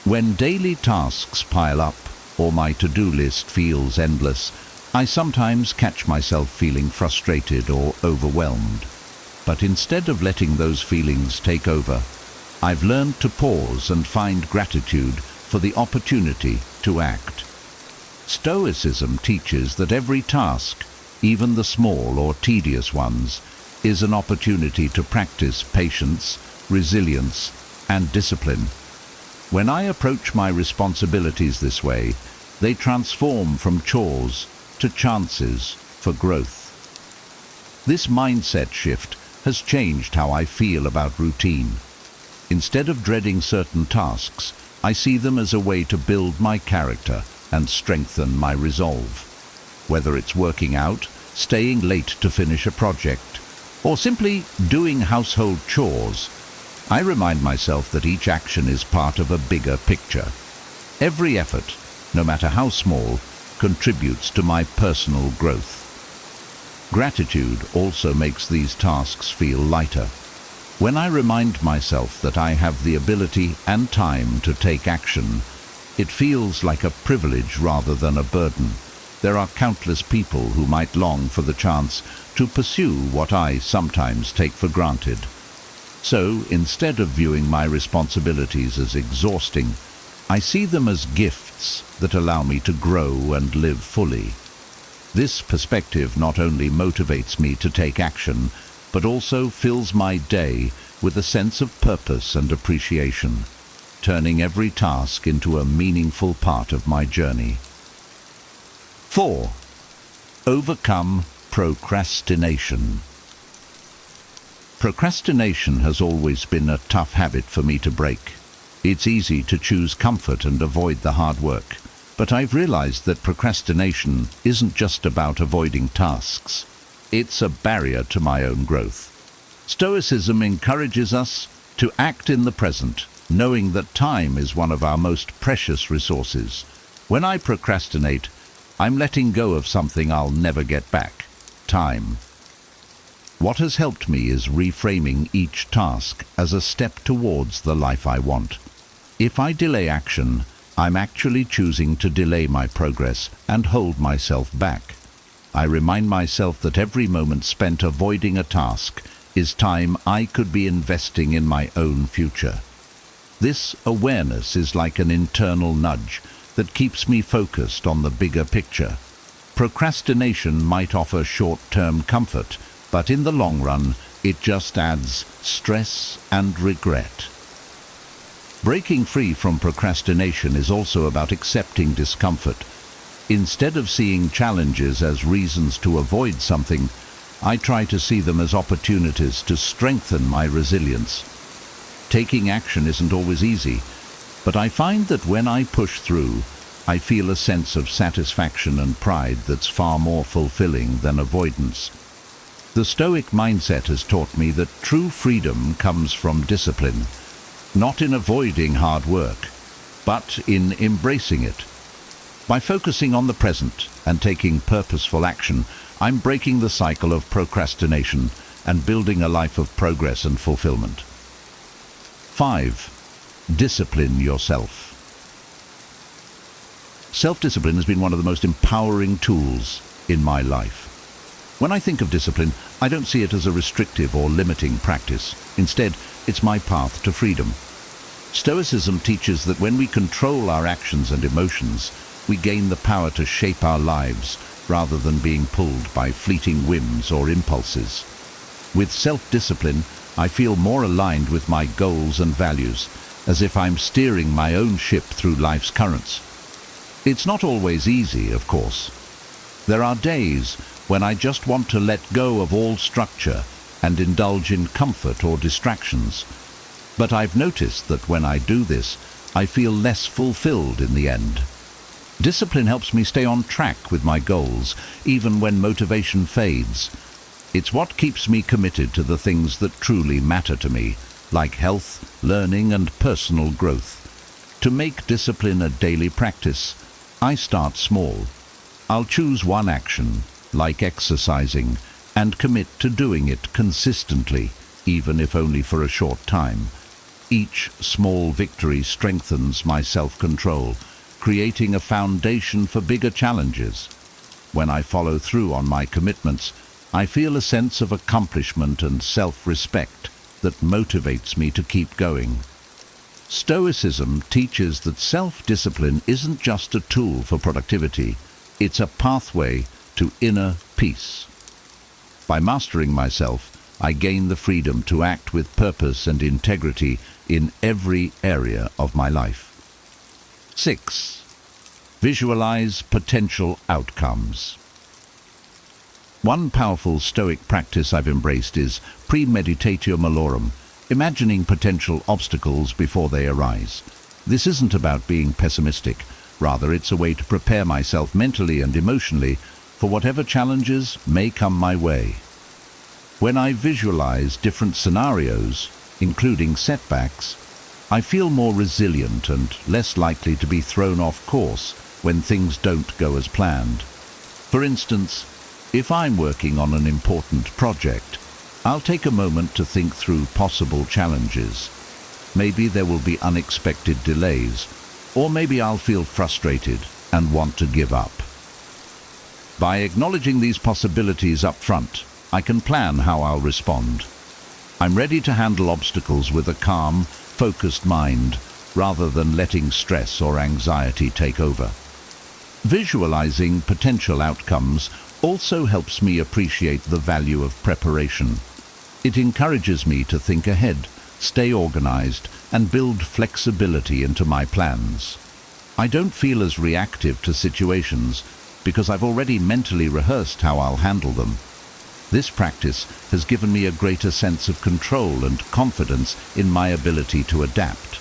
When daily tasks pile up or my to-do list feels endless, I sometimes catch myself feeling frustrated or overwhelmed. But instead of letting those feelings take over, I've learned to pause and find gratitude for the opportunity to act. Stoicism teaches that every task, even the small or tedious ones, is an opportunity to practice patience, resilience, and discipline. When I approach my responsibilities this way, they transform from chores to chances for growth. This mindset shift has changed how I feel about routine. Instead of dreading certain tasks, I see them as a way to build my character and strengthen my resolve. Whether it's working out, staying late to finish a project, or simply doing household chores, I remind myself that each action is part of a bigger picture. Every effort, no matter how small, contributes to my personal growth. Gratitude also makes these tasks feel lighter. When I remind myself that I have the ability and time to take action, it feels like a privilege rather than a burden. There are countless people who might long for the chance to pursue what I sometimes take for granted. So, instead of viewing my responsibilities as exhausting, I see them as gifts that allow me to grow and live fully. This perspective not only motivates me to take action, but also fills my day with a sense of purpose and appreciation, turning every task into a meaningful part of my journey. 4. Overcome procrastination. Procrastination has always been a tough habit for me to break. It's easy to choose comfort and avoid the hard work, but I've realized that procrastination isn't just about avoiding tasks. It's a barrier to my own growth. Stoicism encourages us to act in the present, knowing that time is one of our most precious resources. When I procrastinate, I'm letting go of something I'll never get back: time. What has helped me is reframing each task as a step towards the life I want. If I delay action, I'm actually choosing to delay my progress and hold myself back. I remind myself that every moment spent avoiding a task is time I could be investing in my own future. This awareness is like an internal nudge that keeps me focused on the bigger picture. Procrastination might offer short-term comfort, but in the long run, it just adds stress and regret. Breaking free from procrastination is also about accepting discomfort. Instead of seeing challenges as reasons to avoid something, I try to see them as opportunities to strengthen my resilience. Taking action isn't always easy, but I find that when I push through, I feel a sense of satisfaction and pride that's far more fulfilling than avoidance. The Stoic mindset has taught me that true freedom comes from discipline, not in avoiding hard work, but in embracing it. By focusing on the present and taking purposeful action, I'm breaking the cycle of procrastination and building a life of progress and fulfillment. 5. Discipline yourself. Self-discipline has been one of the most empowering tools in my life. When I think of discipline, I don't see it as a restrictive or limiting practice. Instead, it's my path to freedom. Stoicism teaches that when we control our actions and emotions, we gain the power to shape our lives rather than being pulled by fleeting whims or impulses. With self-discipline, I feel more aligned with my goals and values, as if I'm steering my own ship through life's currents. It's not always easy, of course. There are days when I just want to let go of all structure and indulge in comfort or distractions. But I've noticed that when I do this, I feel less fulfilled in the end. Discipline helps me stay on track with my goals, even when motivation fades. It's what keeps me committed to the things that truly matter to me, like health, learning, and personal growth. To make discipline a daily practice, I start small. I'll choose one action, like exercising, and commit to doing it consistently, even if only for a short time. Each small victory strengthens my self-control, creating a foundation for bigger challenges. When I follow through on my commitments, I feel a sense of accomplishment and self-respect that motivates me to keep going. Stoicism teaches that self-discipline isn't just a tool for productivity, it's a pathway to inner peace. By mastering myself, I gain the freedom to act with purpose and integrity in every area of my life. 6. Visualize potential outcomes. One powerful Stoic practice I've embraced is premeditatio malorum, imagining potential obstacles before they arise. This isn't about being pessimistic. Rather, it's a way to prepare myself mentally and emotionally for whatever challenges may come my way. When I visualize different scenarios, including setbacks, I feel more resilient and less likely to be thrown off course when things don't go as planned. For instance, if I'm working on an important project, I'll take a moment to think through possible challenges. Maybe there will be unexpected delays, or maybe I'll feel frustrated and want to give up. By acknowledging these possibilities up front, I can plan how I'll respond. I'm ready to handle obstacles with a calm, focused mind, rather than letting stress or anxiety take over. Visualizing potential outcomes also helps me appreciate the value of preparation. It encourages me to think ahead, stay organized, and build flexibility into my plans. I don't feel as reactive to situations because I've already mentally rehearsed how I'll handle them. This practice has given me a greater sense of control and confidence in my ability to adapt.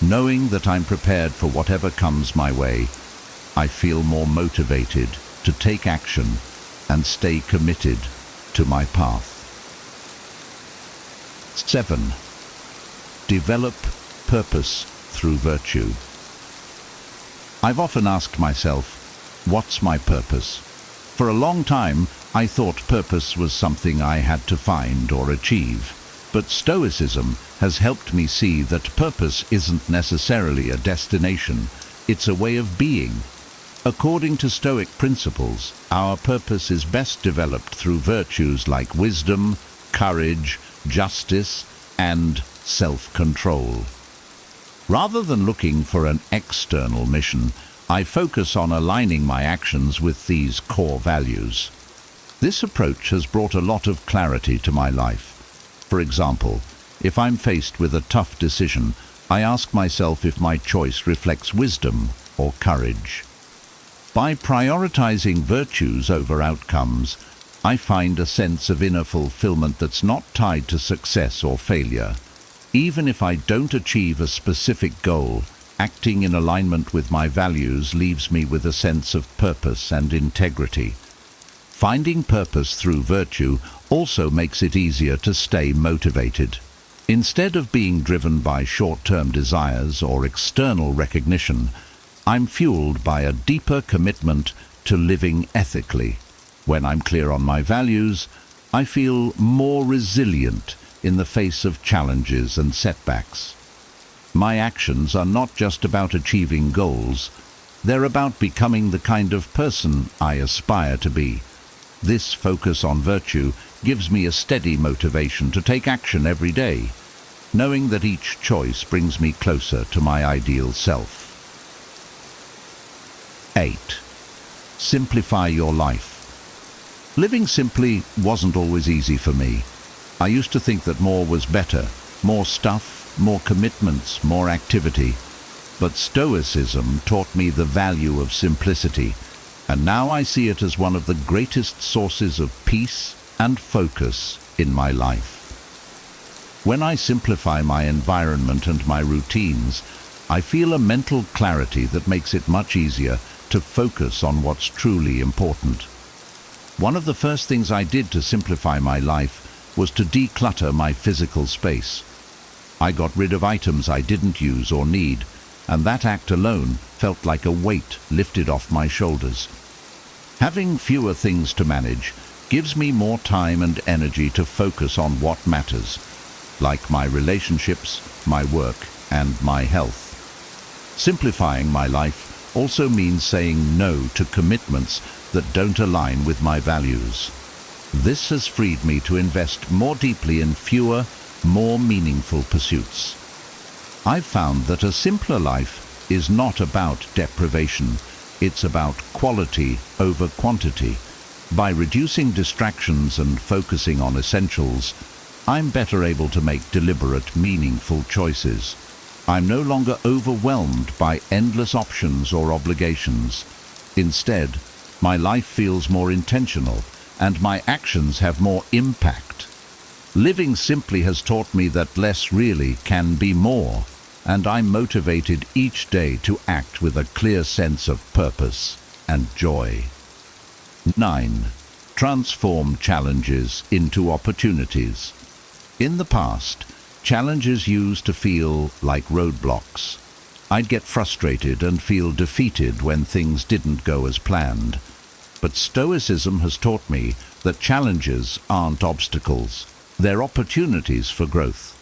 Knowing that I'm prepared for whatever comes my way, I feel more motivated to take action and stay committed to my path. 7. Develop purpose through virtue. I've often asked myself, what's my purpose? For a long time, I thought purpose was something I had to find or achieve. But Stoicism has helped me see that purpose isn't necessarily a destination, it's a way of being. According to Stoic principles, our purpose is best developed through virtues like wisdom, courage, justice, and self-control. Rather than looking for an external mission, I focus on aligning my actions with these core values. This approach has brought a lot of clarity to my life. For example, if I'm faced with a tough decision, I ask myself if my choice reflects wisdom or courage. By prioritizing virtues over outcomes, I find a sense of inner fulfillment that's not tied to success or failure. Even if I don't achieve a specific goal, acting in alignment with my values leaves me with a sense of purpose and integrity. Finding purpose through virtue also makes it easier to stay motivated. Instead of being driven by short-term desires or external recognition, I'm fueled by a deeper commitment to living ethically. When I'm clear on my values, I feel more resilient in the face of challenges and setbacks. My actions are not just about achieving goals, they're about becoming the kind of person I aspire to be. This focus on virtue gives me a steady motivation to take action every day, knowing that each choice brings me closer to my ideal self. 8. Simplify your life. Living simply wasn't always easy for me. I used to think that more was better, more stuff, more commitments, more activity. But Stoicism taught me the value of simplicity, and now I see it as one of the greatest sources of peace and focus in my life. When I simplify my environment and my routines, I feel a mental clarity that makes it much easier to focus on what's truly important. One of the first things I did to simplify my life was to declutter my physical space. I got rid of items I didn't use or need, and that act alone felt like a weight lifted off my shoulders. Having fewer things to manage gives me more time and energy to focus on what matters, like my relationships, my work, and my health. Simplifying my life also means saying no to commitments that don't align with my values. This has freed me to invest more deeply in fewer, more meaningful pursuits. I've found that a simpler life is not about deprivation, it's about quality over quantity. By reducing distractions and focusing on essentials, I'm better able to make deliberate, meaningful choices. I'm no longer overwhelmed by endless options or obligations. Instead, my life feels more intentional, and my actions have more impact. Living simply has taught me that less really can be more, and I'm motivated each day to act with a clear sense of purpose and joy. 9. Transform challenges into opportunities. In the past, challenges used to feel like roadblocks. I'd get frustrated and feel defeated when things didn't go as planned. But Stoicism has taught me that challenges aren't obstacles, they're opportunities for growth.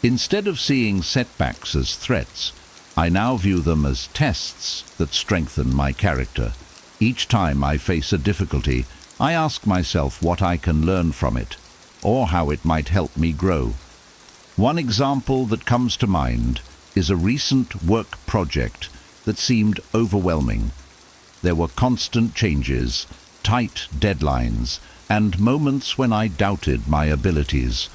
Instead of seeing setbacks as threats, I now view them as tests that strengthen my character. Each time I face a difficulty, I ask myself what I can learn from it, or how it might help me grow. One example that comes to mind is a recent work project that seemed overwhelming. There were constant changes, tight deadlines, and moments when I doubted my abilities.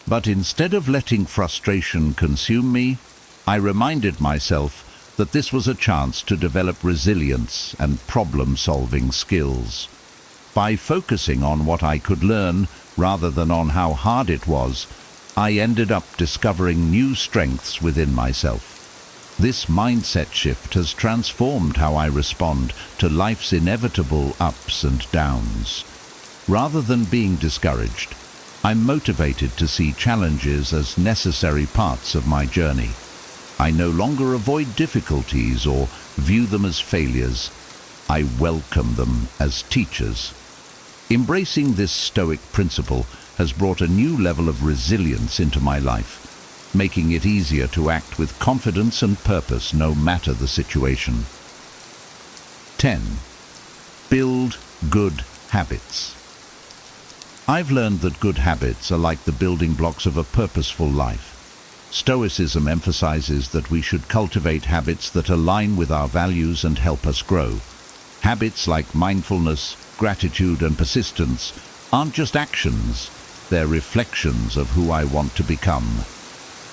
But instead of letting frustration consume me, I reminded myself that this was a chance to develop resilience and problem-solving skills. By focusing on what I could learn rather than on how hard it was, I ended up discovering new strengths within myself. This mindset shift has transformed how I respond to life's inevitable ups and downs. Rather than being discouraged, I'm motivated to see challenges as necessary parts of my journey. I no longer avoid difficulties or view them as failures. I welcome them as teachers. Embracing this Stoic principle has brought a new level of resilience into my life, making it easier to act with confidence and purpose no matter the situation. 10. Build good habits. I've learned that good habits are like the building blocks of a purposeful life. Stoicism emphasizes that we should cultivate habits that align with our values and help us grow. Habits like mindfulness, gratitude, and persistence aren't just actions, they're reflections of who I want to become.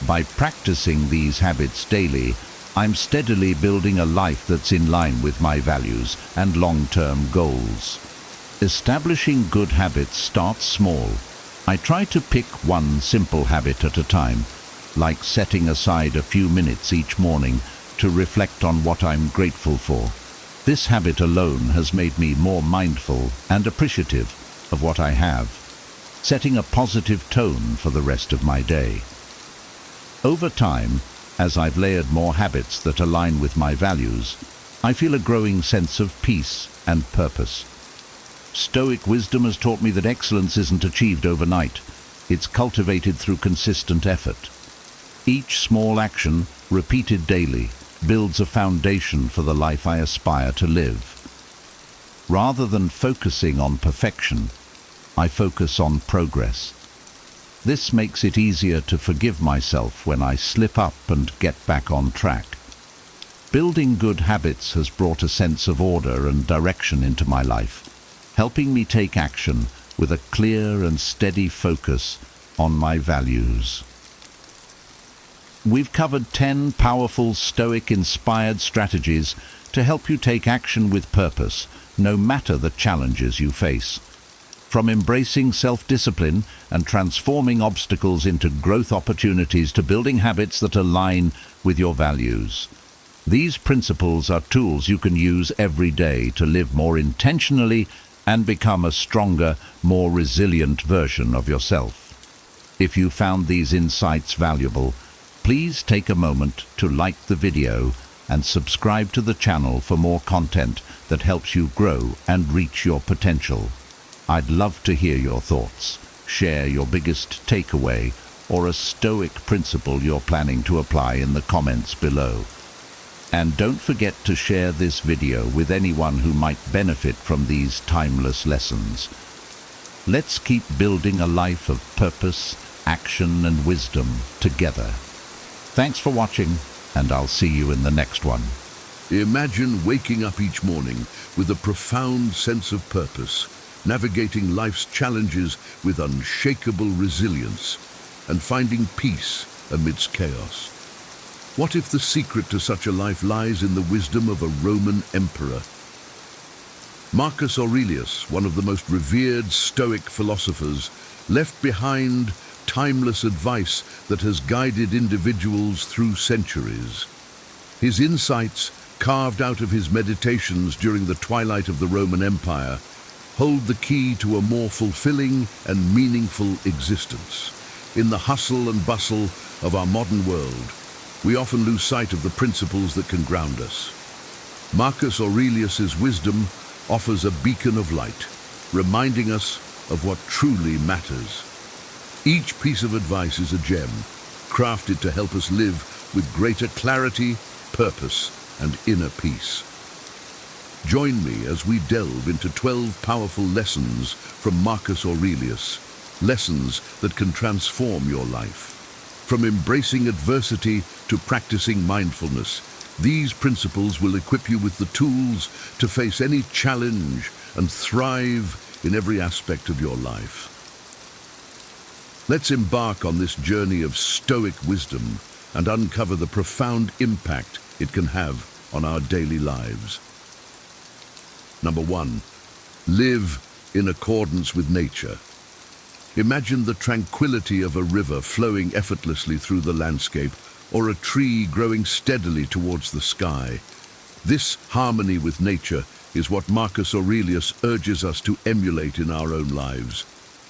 By practicing these habits daily, I'm steadily building a life that's in line with my values and long-term goals. Establishing good habits starts small. I try to pick one simple habit at a time, like setting aside a few minutes each morning to reflect on what I'm grateful for. This habit alone has made me more mindful and appreciative of what I have, setting a positive tone for the rest of my day. Over time, as I've layered more habits that align with my values, I feel a growing sense of peace and purpose. Stoic wisdom has taught me that excellence isn't achieved overnight. It's cultivated through consistent effort. Each small action, repeated daily, builds a foundation for the life I aspire to live. Rather than focusing on perfection, I focus on progress. This makes it easier to forgive myself when I slip up and get back on track. Building good habits has brought a sense of order and direction into my life, helping me take action with a clear and steady focus on my values. We've covered 10 powerful Stoic-inspired strategies to help you take action with purpose, no matter the challenges you face. From embracing self-discipline and transforming obstacles into growth opportunities to building habits that align with your values. These principles are tools you can use every day to live more intentionally and become a stronger, more resilient version of yourself. If you found these insights valuable, please take a moment to like the video and subscribe to the channel for more content that helps you grow and reach your potential. I'd love to hear your thoughts. Share your biggest takeaway or a Stoic principle you're planning to apply in the comments below. And don't forget to share this video with anyone who might benefit from these timeless lessons. Let's keep building a life of purpose, action, and wisdom together. Thanks for watching, and I'll see you in the next one. Imagine waking up each morning with a profound sense of purpose, navigating life's challenges with unshakable resilience, and finding peace amidst chaos. What if the secret to such a life lies in the wisdom of a Roman emperor? Marcus Aurelius, one of the most revered Stoic philosophers, left behind timeless advice that has guided individuals through centuries. His insights, carved out of his meditations during the twilight of the Roman Empire, hold the key to a more fulfilling and meaningful existence. In the hustle and bustle of our modern world, we often lose sight of the principles that can ground us. Marcus Aurelius's wisdom offers a beacon of light, reminding us of what truly matters. Each piece of advice is a gem, crafted to help us live with greater clarity, purpose, and inner peace. Join me as we delve into 12 powerful lessons from Marcus Aurelius, lessons that can transform your life. From embracing adversity to practicing mindfulness, these principles will equip you with the tools to face any challenge and thrive in every aspect of your life. Let's embark on this journey of Stoic wisdom and uncover the profound impact it can have on our daily lives. Number 1, live in accordance with nature. Imagine the tranquility of a river flowing effortlessly through the landscape, or a tree growing steadily towards the sky. This harmony with nature is what Marcus Aurelius urges us to emulate in our own lives.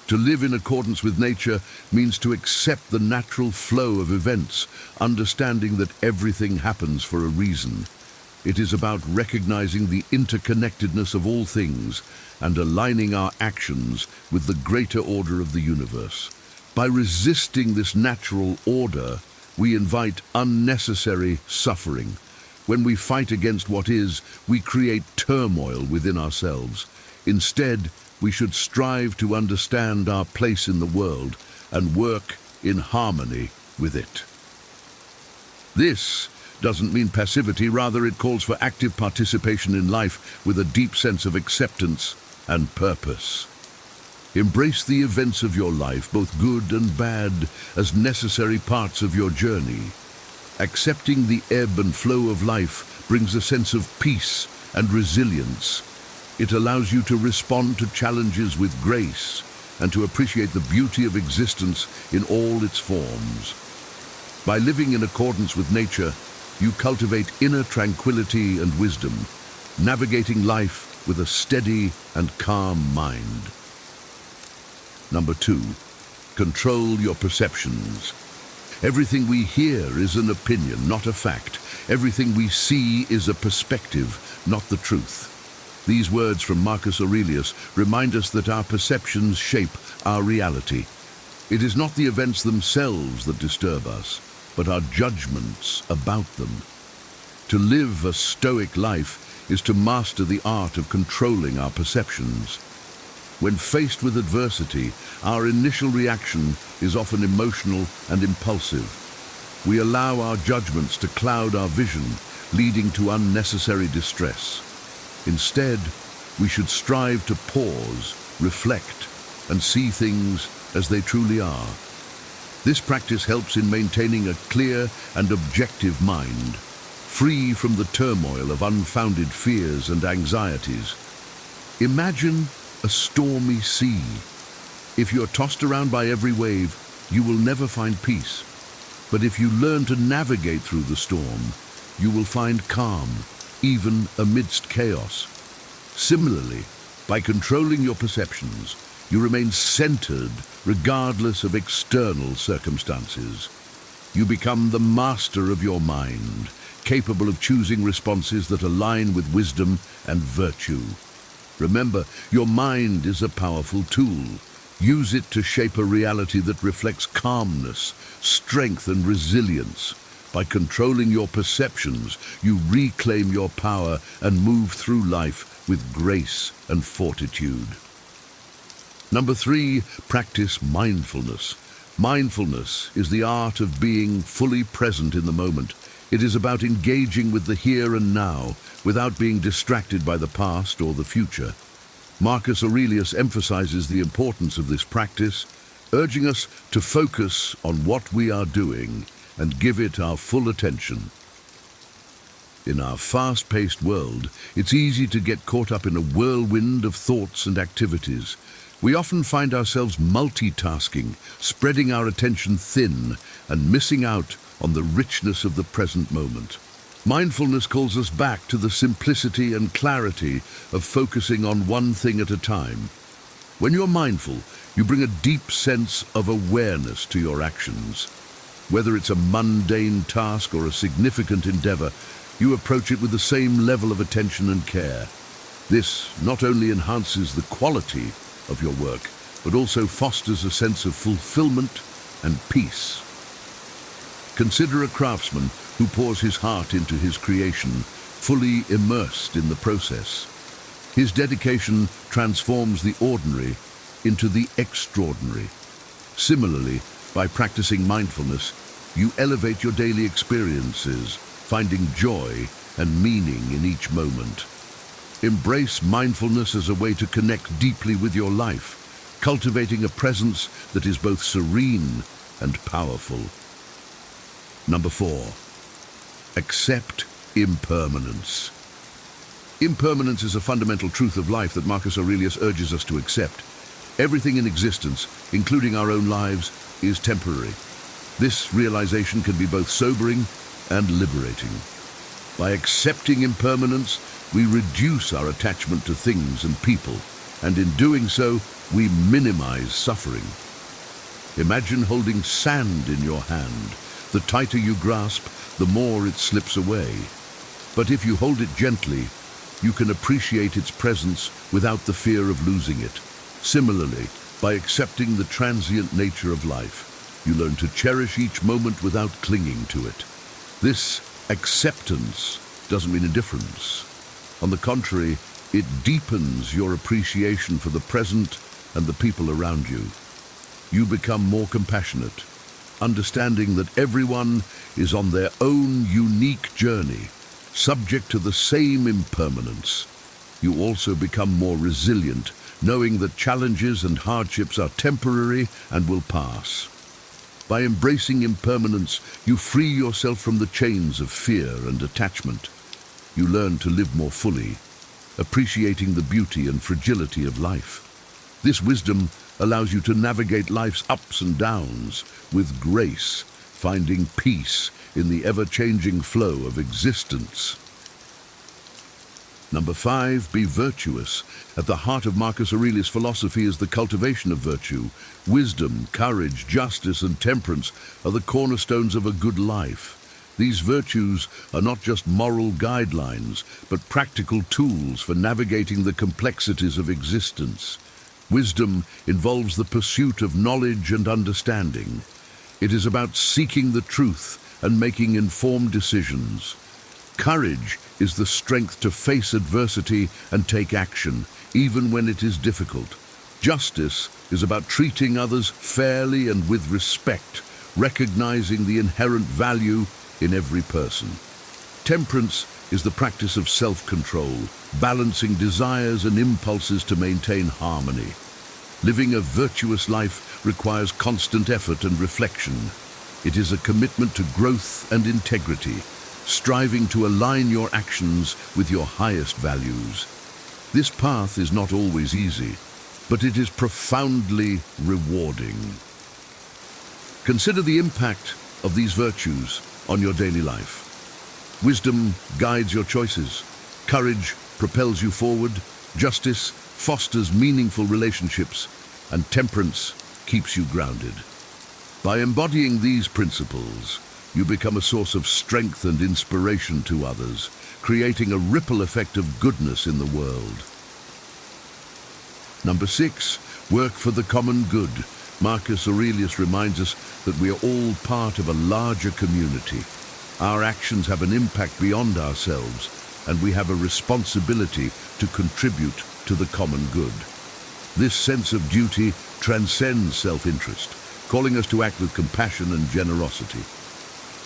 To live in accordance with nature means to accept the natural flow of events, understanding that everything happens for a reason. It is about recognizing the interconnectedness of all things and aligning our actions with the greater order of the universe. By resisting this natural order, we invite unnecessary suffering. When we fight against what is, we create turmoil within ourselves. Instead, we should strive to understand our place in the world and work in harmony with it. This doesn't mean passivity, rather it calls for active participation in life with a deep sense of acceptance and purpose. Embrace the events of your life, both good and bad, as necessary parts of your journey. Accepting the ebb and flow of life brings a sense of peace and resilience. It allows you to respond to challenges with grace and to appreciate the beauty of existence in all its forms. By living in accordance with nature, you cultivate inner tranquility and wisdom, navigating life with a steady and calm mind. Number 2, control your perceptions. Everything we hear is an opinion, not a fact. Everything we see is a perspective, not the truth. These words from Marcus Aurelius remind us that our perceptions shape our reality. It is not the events themselves that disturb us, but our judgments about them. To live a Stoic life is to master the art of controlling our perceptions. When faced with adversity, our initial reaction is often emotional and impulsive. We allow our judgments to cloud our vision, leading to unnecessary distress. Instead, we should strive to pause, reflect, and see things as they truly are. This practice helps in maintaining a clear and objective mind, free from the turmoil of unfounded fears and anxieties. Imagine a stormy sea. If you're tossed around by every wave, you will never find peace. But if you learn to navigate through the storm, you will find calm, even amidst chaos. Similarly, by controlling your perceptions, you remain centered regardless of external circumstances. You become the master of your mind, capable of choosing responses that align with wisdom and virtue. Remember, your mind is a powerful tool. Use it to shape a reality that reflects calmness, strength, and resilience. By controlling your perceptions, you reclaim your power and move through life with grace and fortitude. Number 3, practice mindfulness. Mindfulness is the art of being fully present in the moment. It is about engaging with the here and now without being distracted by the past or the future. Marcus Aurelius emphasizes the importance of this practice, urging us to focus on what we are doing and give it our full attention. In our fast-paced world, it's easy to get caught up in a whirlwind of thoughts and activities. We often find ourselves multitasking, spreading our attention thin and missing out on the richness of the present moment. Mindfulness calls us back to the simplicity and clarity of focusing on one thing at a time. When you're mindful, you bring a deep sense of awareness to your actions. Whether it's a mundane task or a significant endeavor, you approach it with the same level of attention and care. This not only enhances the quality of your work, but also fosters a sense of fulfillment and peace. Consider a craftsman who pours his heart into his creation, fully immersed in the process. His dedication transforms the ordinary into the extraordinary. Similarly, by practicing mindfulness, you elevate your daily experiences, finding joy and meaning in each moment. Embrace mindfulness as a way to connect deeply with your life, cultivating a presence that is both serene and powerful. Number 4, accept impermanence. Impermanence is a fundamental truth of life that Marcus Aurelius urges us to accept. Everything in existence, including our own lives, is temporary. This realization can be both sobering and liberating. By accepting impermanence, we reduce our attachment to things and people, and in doing so, we minimize suffering. Imagine holding sand in your hand. The tighter you grasp, the more it slips away. But if you hold it gently, you can appreciate its presence without the fear of losing it. Similarly, by accepting the transient nature of life, you learn to cherish each moment without clinging to it. This acceptance doesn't mean indifference. On the contrary, it deepens your appreciation for the present and the people around you. You become more compassionate, understanding that everyone is on their own unique journey, subject to the same impermanence. You also become more resilient, knowing that challenges and hardships are temporary and will pass. By embracing impermanence, you free yourself from the chains of fear and attachment. You learn to live more fully, appreciating the beauty and fragility of life. This wisdom allows you to navigate life's ups and downs with grace, finding peace in the ever-changing flow of existence. Number 5, be virtuous. At the heart of Marcus Aurelius' philosophy is the cultivation of virtue. Wisdom, courage, justice, and temperance are the cornerstones of a good life. These virtues are not just moral guidelines, but practical tools for navigating the complexities of existence. Wisdom involves the pursuit of knowledge and understanding. It is about seeking the truth and making informed decisions. Courage is the strength to face adversity and take action, even when it is difficult. Justice is about treating others fairly and with respect, recognizing the inherent value in every person. Temperance is the practice of self-control, balancing desires and impulses to maintain harmony. Living a virtuous life requires constant effort and reflection. It is a commitment to growth and integrity, striving to align your actions with your highest values. This path is not always easy, but it is profoundly rewarding. Consider the impact of these virtues on your daily life. Wisdom guides your choices. Courage propels you forward. Justice fosters meaningful relationships. And temperance keeps you grounded. By embodying these principles, you become a source of strength and inspiration to others, creating a ripple effect of goodness in the world. Number 6, work for the common good. Marcus Aurelius reminds us that we are all part of a larger community. Our actions have an impact beyond ourselves, and we have a responsibility to contribute to the common good. This sense of duty transcends self-interest, calling us to act with compassion and generosity.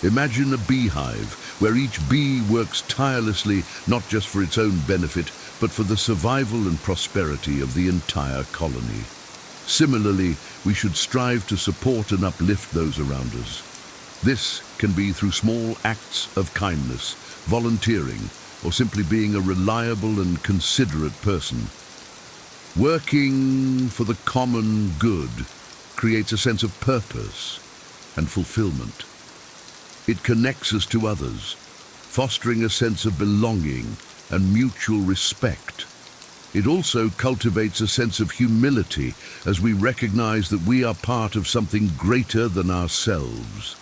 Imagine a beehive where each bee works tirelessly not just for its own benefit, but for the survival and prosperity of the entire colony. Similarly, we should strive to support and uplift those around us. This can be through small acts of kindness, volunteering, or simply being a reliable and considerate person. Working for the common good creates a sense of purpose and fulfillment. It connects us to others, fostering a sense of belonging and mutual respect. It also cultivates a sense of humility as we recognize that we are part of something greater than ourselves.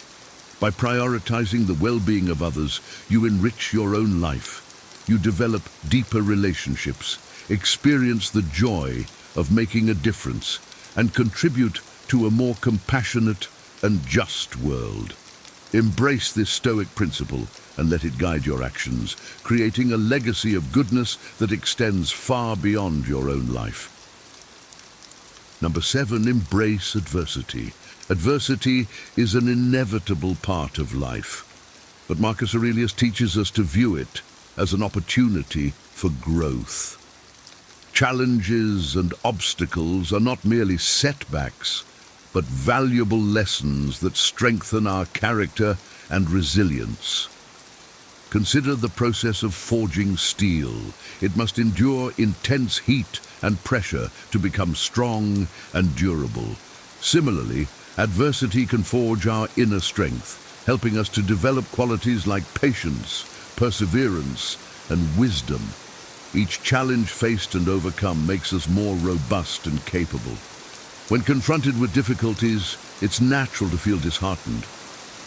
By prioritizing the well-being of others, you enrich your own life. You develop deeper relationships, experience the joy of making a difference, and contribute to a more compassionate and just world. Embrace this Stoic principle and let it guide your actions, creating a legacy of goodness that extends far beyond your own life. Number 7, embrace adversity. Adversity is an inevitable part of life, but Marcus Aurelius teaches us to view it as an opportunity for growth. Challenges and obstacles are not merely setbacks, but valuable lessons that strengthen our character and resilience. Consider the process of forging steel. It must endure intense heat and pressure to become strong and durable. Similarly, adversity can forge our inner strength, helping us to develop qualities like patience, perseverance, and wisdom. Each challenge faced and overcome makes us more robust and capable. When confronted with difficulties, it's natural to feel disheartened.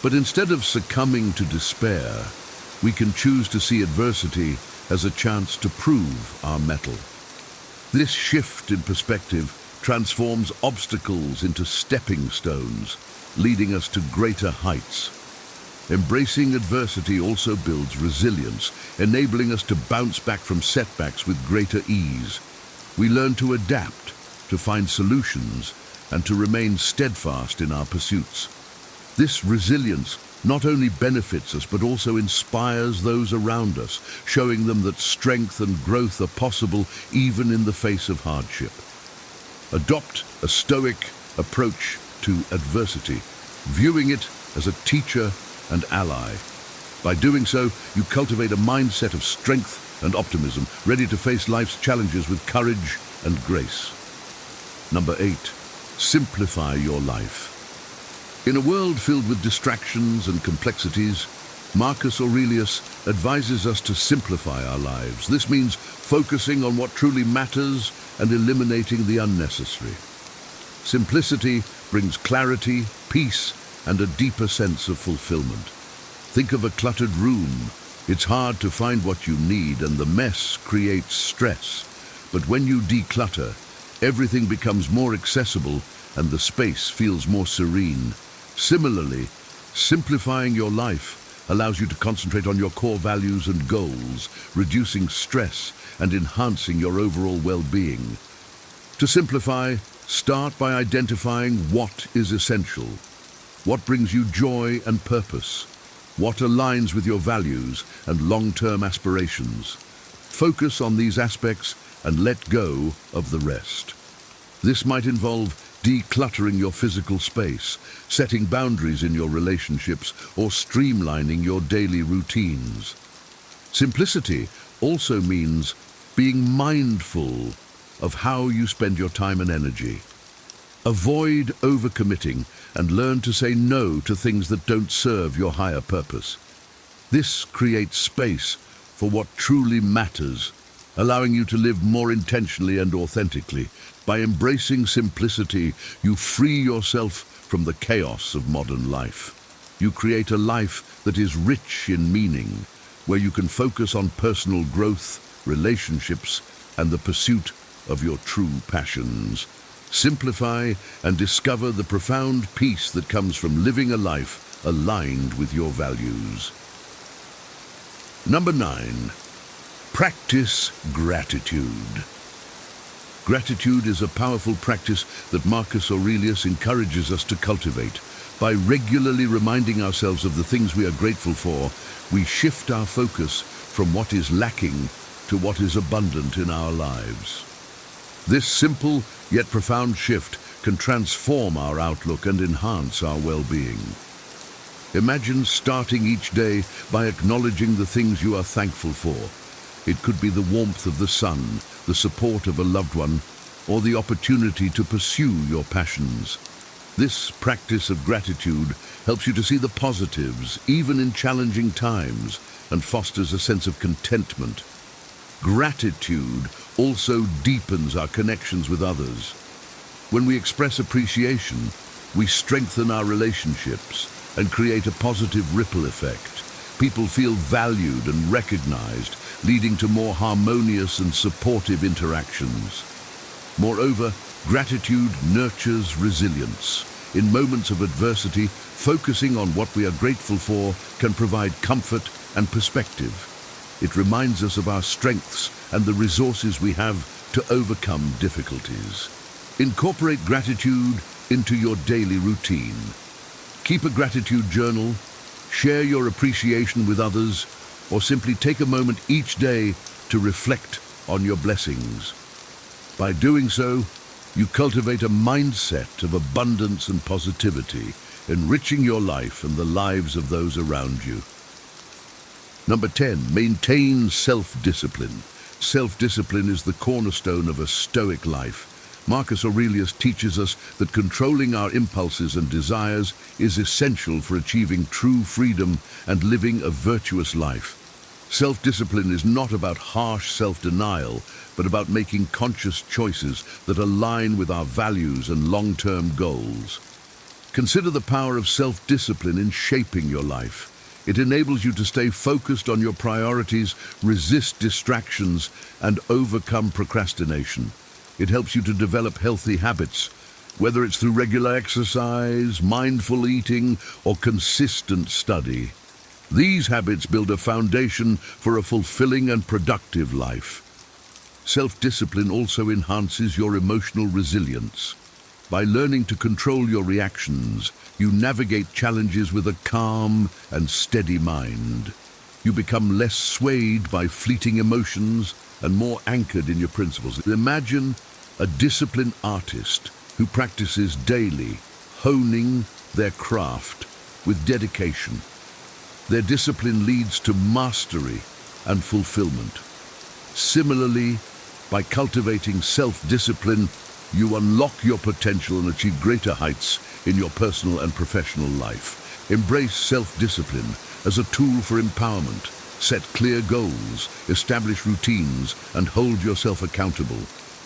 But instead of succumbing to despair, we can choose to see adversity as a chance to prove our mettle. This shift in perspective transforms obstacles into stepping stones, leading us to greater heights. Embracing adversity also builds resilience, enabling us to bounce back from setbacks with greater ease. We learn to adapt, to find solutions, and to remain steadfast in our pursuits. This resilience not only benefits us but also inspires those around us, showing them that strength and growth are possible even in the face of hardship. Adopt a Stoic approach to adversity, viewing it as a teacher and ally. By doing so, you cultivate a mindset of strength and optimism, ready to face life's challenges with courage and grace. Number 8, simplify your life. In a world filled with distractions and complexities, Marcus Aurelius advises us to simplify our lives. This means focusing on what truly matters and eliminating the unnecessary. Simplicity brings clarity, peace, and a deeper sense of fulfillment. Think of a cluttered room. It's hard to find what you need, and the mess creates stress. But when you declutter, everything becomes more accessible and the space feels more serene. Similarly, simplifying your life allows you to concentrate on your core values and goals, reducing stress and enhancing your overall well-being. To simplify, start by identifying what is essential, what brings you joy and purpose, what aligns with your values and long-term aspirations. Focus on these aspects and let go of the rest. This might involve decluttering your physical space, setting boundaries in your relationships, or streamlining your daily routines. Simplicity also means being mindful of how you spend your time and energy. Avoid overcommitting and learn to say no to things that don't serve your higher purpose. This creates space for what truly matters, allowing you to live more intentionally and authentically. By embracing simplicity, you free yourself from the chaos of modern life. You create a life that is rich in meaning, where you can focus on personal growth, relationships, and the pursuit of your true passions. Simplify and discover the profound peace that comes from living a life aligned with your values. Number 9, practice gratitude. Gratitude is a powerful practice that Marcus Aurelius encourages us to cultivate. By regularly reminding ourselves of the things we are grateful for, we shift our focus from what is lacking to what is abundant in our lives. This simple yet profound shift can transform our outlook and enhance our well-being. Imagine starting each day by acknowledging the things you are thankful for. It could be the warmth of the sun, the support of a loved one, or the opportunity to pursue your passions. This practice of gratitude helps you to see the positives, even in challenging times, and fosters a sense of contentment. Gratitude also deepens our connections with others. When we express appreciation, we strengthen our relationships and create a positive ripple effect. People feel valued and recognized, leading to more harmonious and supportive interactions. Moreover, gratitude nurtures resilience. In moments of adversity, focusing on what we are grateful for can provide comfort and perspective. It reminds us of our strengths and the resources we have to overcome difficulties. Incorporate gratitude into your daily routine. Keep a gratitude journal, share your appreciation with others, or simply take a moment each day to reflect on your blessings. By doing so, you cultivate a mindset of abundance and positivity, enriching your life and the lives of those around you. Number 10, maintain self-discipline. Self-discipline is the cornerstone of a Stoic life. Marcus Aurelius teaches us that controlling our impulses and desires is essential for achieving true freedom and living a virtuous life. Self-discipline is not about harsh self-denial, but about making conscious choices that align with our values and long-term goals. Consider the power of self-discipline in shaping your life. It enables you to stay focused on your priorities, resist distractions, and overcome procrastination. It helps you to develop healthy habits, whether it's through regular exercise, mindful eating, or consistent study. These habits build a foundation for a fulfilling and productive life. Self-discipline also enhances your emotional resilience. By learning to control your reactions, you navigate challenges with a calm and steady mind. You become less swayed by fleeting emotions and more anchored in your principles. Imagine a disciplined artist who practices daily, honing their craft with dedication. Their discipline leads to mastery and fulfillment. Similarly, by cultivating self-discipline, you unlock your potential and achieve greater heights in your personal and professional life. Embrace self-discipline as a tool for empowerment. Set clear goals, establish routines, and hold yourself accountable.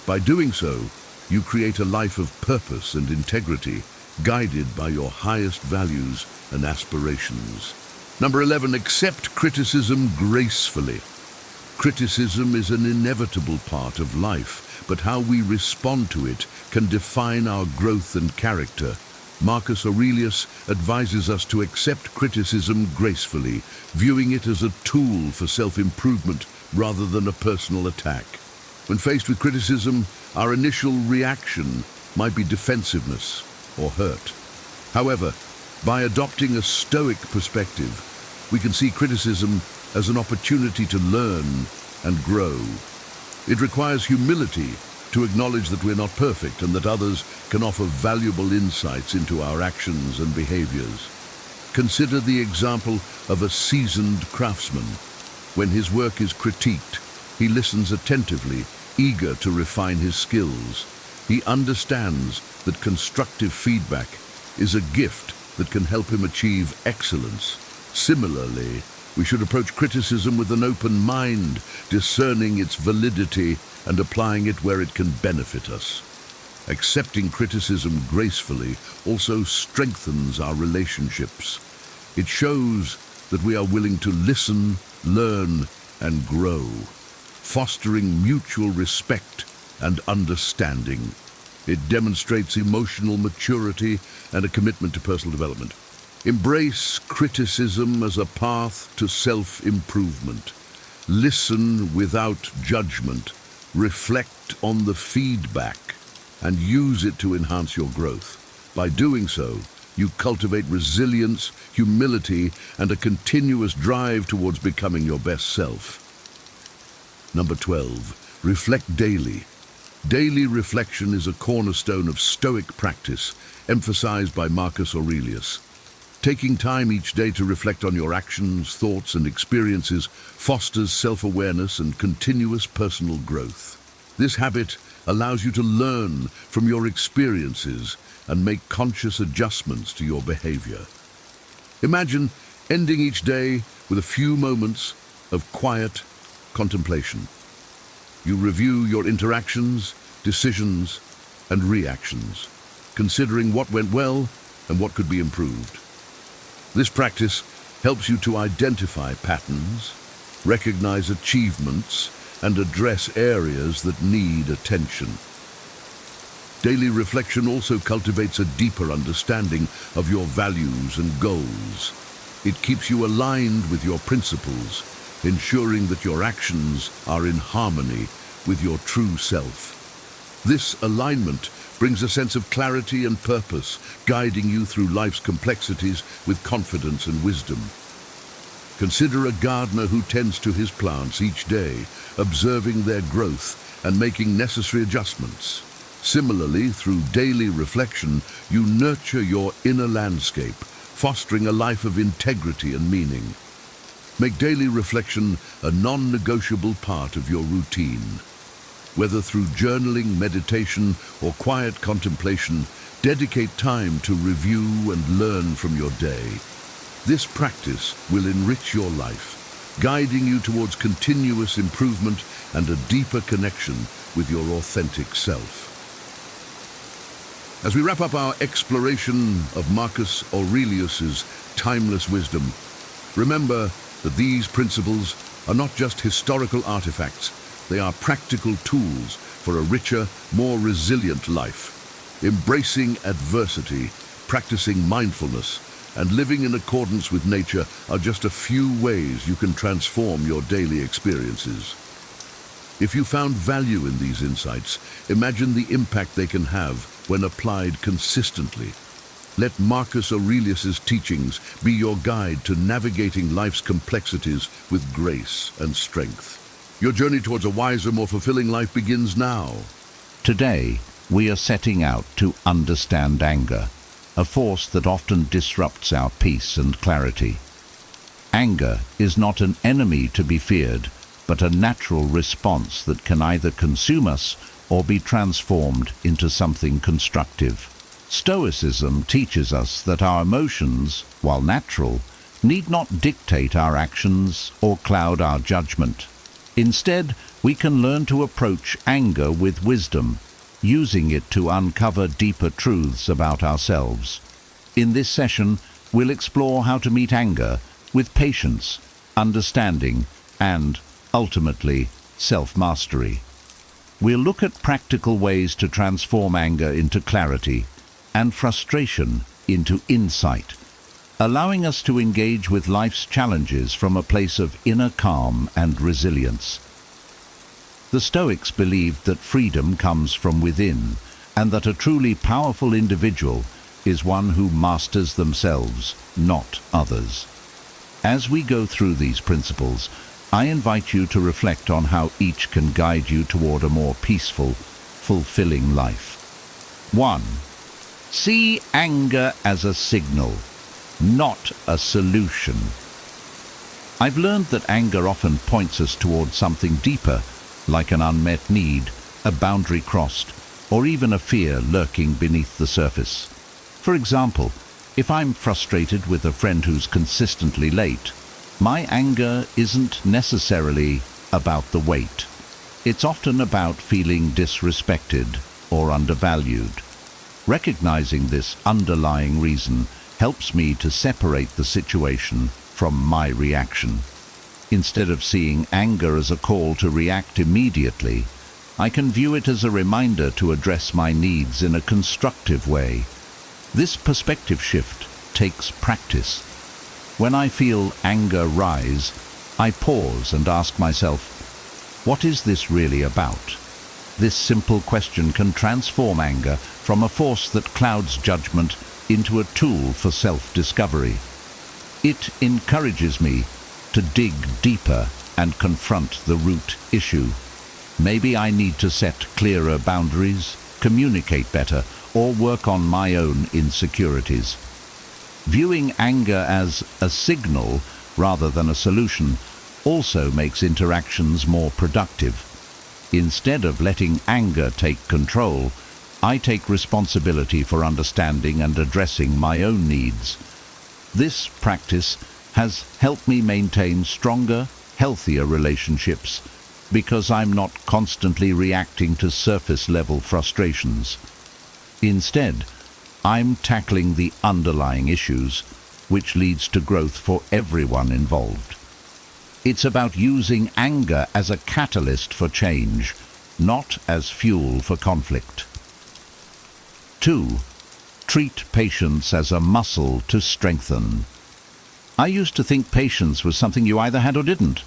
By doing so, you create a life of purpose and integrity, guided by your highest values and aspirations. Number 11, accept criticism gracefully. Criticism is an inevitable part of life, but how we respond to it can define our growth and character. Marcus Aurelius advises us to accept criticism gracefully, viewing it as a tool for self-improvement rather than a personal attack. When faced with criticism, our initial reaction might be defensiveness or hurt. However, by adopting a Stoic perspective, we can see criticism as an opportunity to learn and grow. It requires humility to acknowledge that we're not perfect and that others can offer valuable insights into our actions and behaviors. Consider the example of a seasoned craftsman. When his work is critiqued, he listens attentively, eager to refine his skills. He understands that constructive feedback is a gift that can help him achieve excellence. Similarly, we should approach criticism with an open mind, discerning its validity and applying it where it can benefit us. Accepting criticism gracefully also strengthens our relationships. It shows that we are willing to listen, learn, and grow, fostering mutual respect and understanding. It demonstrates emotional maturity and a commitment to personal development. Embrace criticism as a path to self-improvement. Listen without judgment. Reflect on the feedback and use it to enhance your growth. By doing so, you cultivate resilience, humility, and a continuous drive towards becoming your best self. Number 12, reflect daily. Daily reflection is a cornerstone of Stoic practice, emphasized by Marcus Aurelius. Taking time each day to reflect on your actions, thoughts, and experiences fosters self-awareness and continuous personal growth. This habit allows you to learn from your experiences and make conscious adjustments to your behavior. Imagine ending each day with a few moments of quiet contemplation. You review your interactions, decisions, and reactions, considering what went well and what could be improved. This practice helps you to identify patterns, recognize achievements, and address areas that need attention. Daily reflection also cultivates a deeper understanding of your values and goals. It keeps you aligned with your principles, ensuring that your actions are in harmony with your true self. This alignment brings a sense of clarity and purpose, guiding you through life's complexities with confidence and wisdom. Consider a gardener who tends to his plants each day, observing their growth and making necessary adjustments. Similarly, through daily reflection, you nurture your inner landscape, fostering a life of integrity and meaning. Make daily reflection a non-negotiable part of your routine. Whether through journaling, meditation, or quiet contemplation, dedicate time to review and learn from your day. This practice will enrich your life, guiding you towards continuous improvement and a deeper connection with your authentic self. As we wrap up our exploration of Marcus Aurelius's timeless wisdom, remember that these principles are not just historical artifacts, they are practical tools for a richer, more resilient life. Embracing adversity, practicing mindfulness, and living in accordance with nature are just a few ways you can transform your daily experiences. If you found value in these insights, imagine the impact they can have when applied consistently. Let Marcus Aurelius's teachings be your guide to navigating life's complexities with grace and strength. Your journey towards a wiser, more fulfilling life begins now. Today, we are setting out to understand anger, a force that often disrupts our peace and clarity. Anger is not an enemy to be feared, but a natural response that can either consume us or be transformed into something constructive. Stoicism teaches us that our emotions, while natural, need not dictate our actions or cloud our judgment. Instead, we can learn to approach anger with wisdom, using it to uncover deeper truths about ourselves. In this session, we'll explore how to meet anger with patience, understanding, and, ultimately, self-mastery. We'll look at practical ways to transform anger into clarity and frustration into insight, allowing us to engage with life's challenges from a place of inner calm and resilience. The Stoics believed that freedom comes from within, and that a truly powerful individual is one who masters themselves, not others. As we go through these principles, I invite you to reflect on how each can guide you toward a more peaceful, fulfilling life. 1. See anger as a signal, not a solution. I've learned that anger often points us towards something deeper, like an unmet need, a boundary crossed, or even a fear lurking beneath the surface. For example, if I'm frustrated with a friend who's consistently late, my anger isn't necessarily about the wait. It's often about feeling disrespected or undervalued. Recognizing this underlying reason helps me to separate the situation from my reaction. Instead of seeing anger as a call to react immediately, I can view it as a reminder to address my needs in a constructive way. This perspective shift takes practice. When I feel anger rise, I pause and ask myself, what is this really about? This simple question can transform anger from a force that clouds judgment into a tool for self-discovery. It encourages me to dig deeper and confront the root issue. Maybe I need to set clearer boundaries, communicate better, or work on my own insecurities. Viewing anger as a signal rather than a solution also makes interactions more productive. Instead of letting anger take control, I take responsibility for understanding and addressing my own needs. This practice has helped me maintain stronger, healthier relationships because I'm not constantly reacting to surface-level frustrations. Instead, I'm tackling the underlying issues, which leads to growth for everyone involved. It's about using anger as a catalyst for change, not as fuel for conflict. 2. Treat patience as a muscle to strengthen. I used to think patience was something you either had or didn't.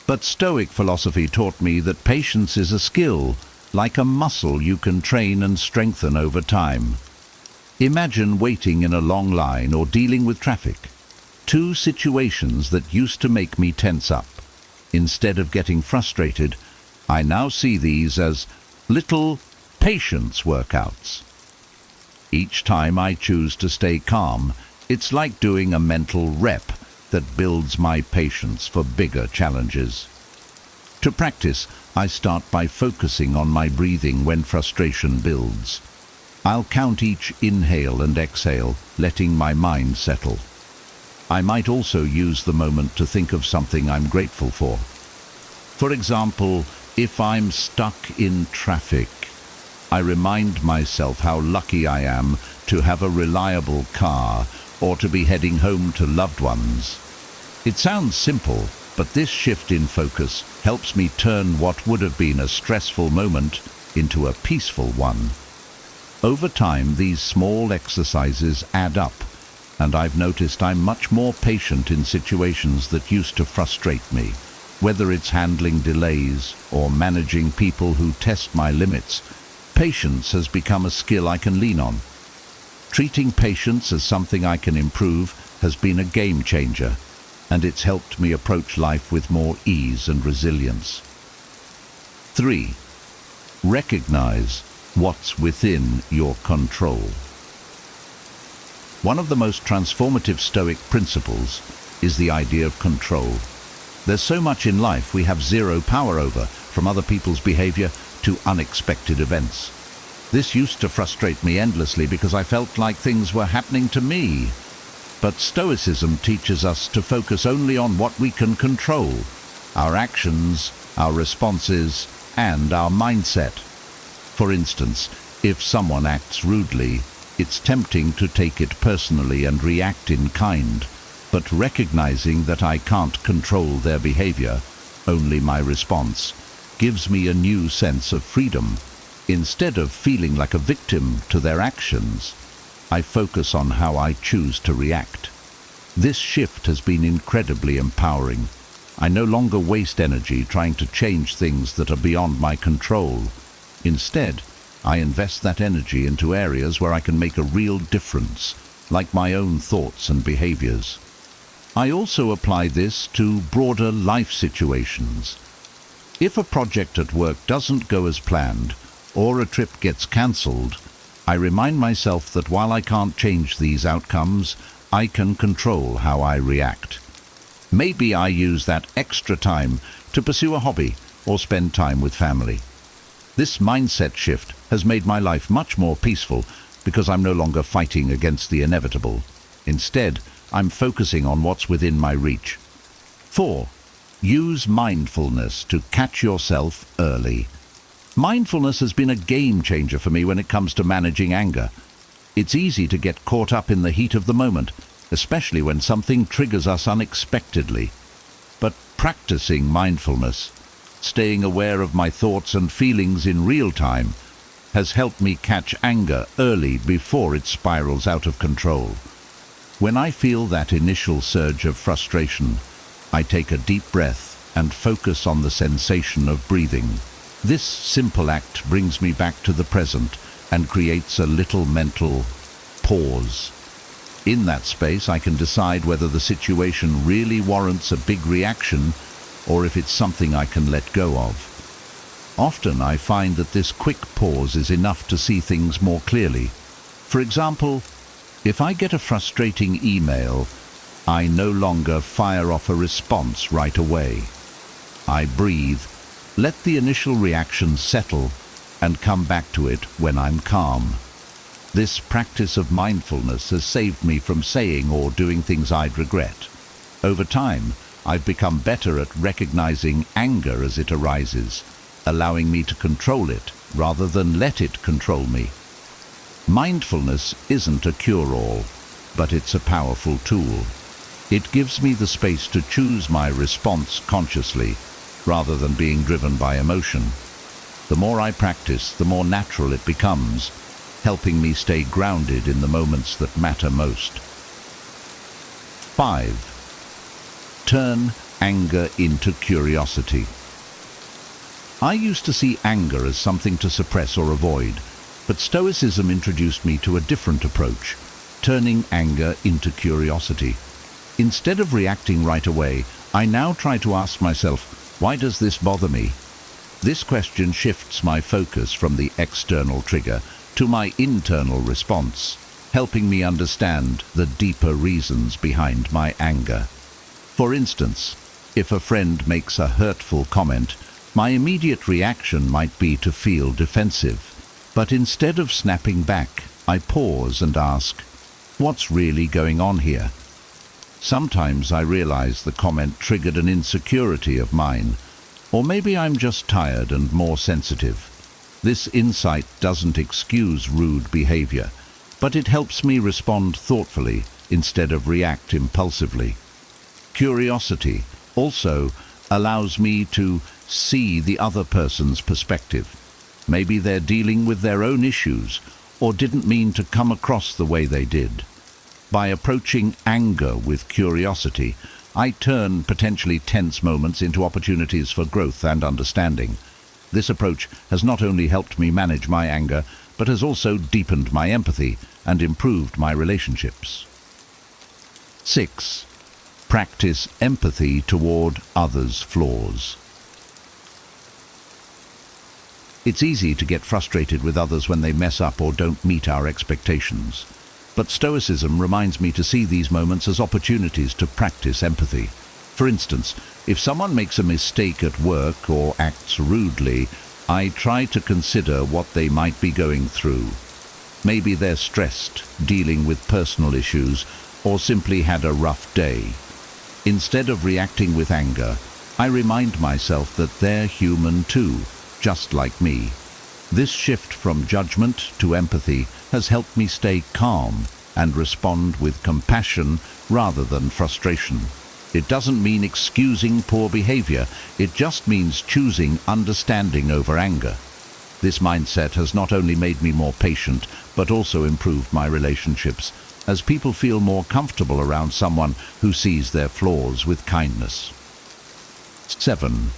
But Stoic philosophy taught me that patience is a skill, like a muscle you can train and strengthen over time. Imagine waiting in a long line or dealing with traffic. Two situations that used to make me tense up. Instead of getting frustrated, I now see these as little patience workouts. Each time I choose to stay calm, it's like doing a mental rep that builds my patience for bigger challenges. To practice, I start by focusing on my breathing when frustration builds. I'll count each inhale and exhale, letting my mind settle. I might also use the moment to think of something I'm grateful for. For example, if I'm stuck in traffic, I remind myself how lucky I am to have a reliable car or to be heading home to loved ones. It sounds simple, but this shift in focus helps me turn what would have been a stressful moment into a peaceful one. Over time, these small exercises add up, and I've noticed I'm much more patient in situations that used to frustrate me. Whether it's handling delays or managing people who test my limits, patience has become a skill I can lean on. Treating patience as something I can improve has been a game changer, and it's helped me approach life with more ease and resilience. 3. Recognize what's within your control. One of the most transformative Stoic principles is the idea of control. There's so much in life we have zero power over, from other people's behavior to unexpected events. This used to frustrate me endlessly because I felt like things were happening to me. But Stoicism teaches us to focus only on what we can control: our actions, our responses, and our mindset. For instance, if someone acts rudely, it's tempting to take it personally and react in kind, but recognizing that I can't control their behavior, only my response, gives me a new sense of freedom. Instead of feeling like a victim to their actions, I focus on how I choose to react. This shift has been incredibly empowering. I no longer waste energy trying to change things that are beyond my control. Instead, I invest that energy into areas where I can make a real difference, like my own thoughts and behaviors. I also apply this to broader life situations. If a project at work doesn't go as planned, or a trip gets cancelled, I remind myself that while I can't change these outcomes, I can control how I react. Maybe I use that extra time to pursue a hobby or spend time with family. This mindset shift has made my life much more peaceful because I'm no longer fighting against the inevitable. Instead, I'm focusing on what's within my reach. 4. Use mindfulness to catch yourself early. Mindfulness has been a game changer for me when it comes to managing anger. It's easy to get caught up in the heat of the moment, especially when something triggers us unexpectedly. But practicing mindfulness, staying aware of my thoughts and feelings in real time, has helped me catch anger early before it spirals out of control. When I feel that initial surge of frustration, I take a deep breath and focus on the sensation of breathing. This simple act brings me back to the present and creates a little mental pause. In that space, I can decide whether the situation really warrants a big reaction or if it's something I can let go of. Often I find that this quick pause is enough to see things more clearly. For example, if I get a frustrating email, I no longer fire off a response right away. I breathe, let the initial reaction settle, and come back to it when I'm calm. This practice of mindfulness has saved me from saying or doing things I'd regret. Over time, I've become better at recognizing anger as it arises, allowing me to control it rather than let it control me. Mindfulness isn't a cure-all, but it's a powerful tool. It gives me the space to choose my response consciously, rather than being driven by emotion. The more I practice, the more natural it becomes, helping me stay grounded in the moments that matter most. 5. Turn anger into curiosity. I used to see anger as something to suppress or avoid, but Stoicism introduced me to a different approach, turning anger into curiosity. Instead of reacting right away, I now try to ask myself, why does this bother me? This question shifts my focus from the external trigger to my internal response, helping me understand the deeper reasons behind my anger. For instance, if a friend makes a hurtful comment, my immediate reaction might be to feel defensive. But instead of snapping back, I pause and ask, what's really going on here? Sometimes I realize the comment triggered an insecurity of mine, or maybe I'm just tired and more sensitive. This insight doesn't excuse rude behavior, but it helps me respond thoughtfully instead of react impulsively. Curiosity also allows me to see the other person's perspective. Maybe they're dealing with their own issues or didn't mean to come across the way they did. By approaching anger with curiosity, I turn potentially tense moments into opportunities for growth and understanding. This approach has not only helped me manage my anger, but has also deepened my empathy and improved my relationships. 6. Practice empathy toward others' flaws. It's easy to get frustrated with others when they mess up or don't meet our expectations. But Stoicism reminds me to see these moments as opportunities to practice empathy. For instance, if someone makes a mistake at work or acts rudely, I try to consider what they might be going through. Maybe they're stressed, dealing with personal issues, or simply had a rough day. Instead of reacting with anger, I remind myself that they're human too, just like me. This shift from judgment to empathy has helped me stay calm and respond with compassion rather than frustration. It doesn't mean excusing poor behavior, it just means choosing understanding over anger. This mindset has not only made me more patient, but also improved my relationships, as people feel more comfortable around someone who sees their flaws with kindness. 7.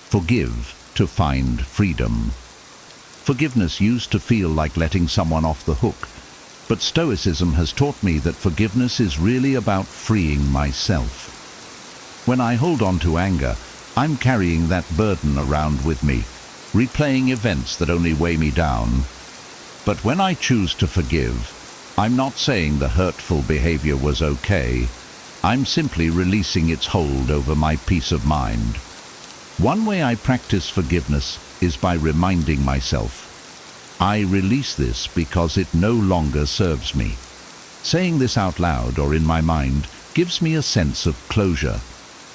Forgive to find freedom. Forgiveness used to feel like letting someone off the hook, but Stoicism has taught me that forgiveness is really about freeing myself. When I hold on to anger, I'm carrying that burden around with me, replaying events that only weigh me down. But when I choose to forgive, I'm not saying the hurtful behavior was okay. I'm simply releasing its hold over my peace of mind. One way I practice forgiveness is by reminding myself, I release this because it no longer serves me. Saying this out loud or in my mind gives me a sense of closure.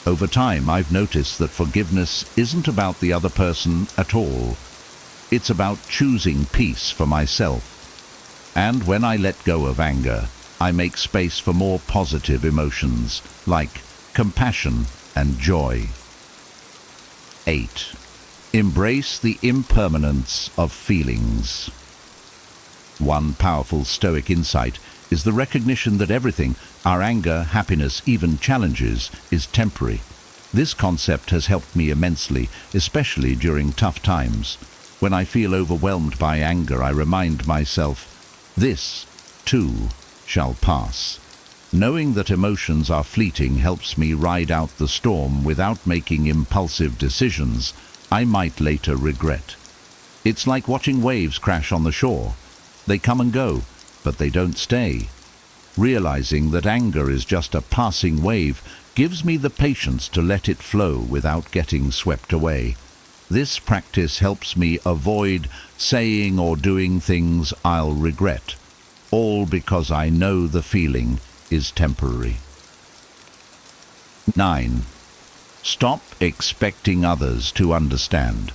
Over time, I've noticed that forgiveness isn't about the other person at all. It's about choosing peace for myself. And when I let go of anger, I make space for more positive emotions, like compassion and joy. 8. Embrace the impermanence of feelings. One powerful Stoic insight is the recognition that everything, our anger, happiness, even challenges, is temporary. This concept has helped me immensely, especially during tough times. When I feel overwhelmed by anger, I remind myself, this, too, shall pass. Knowing that emotions are fleeting helps me ride out the storm without making impulsive decisions I might later regret. It's like watching waves crash on the shore. They come and go, but they don't stay. Realizing that anger is just a passing wave gives me the patience to let it flow without getting swept away. This practice helps me avoid saying or doing things I'll regret, all because I know the feeling is temporary. 9. Stop expecting others to understand.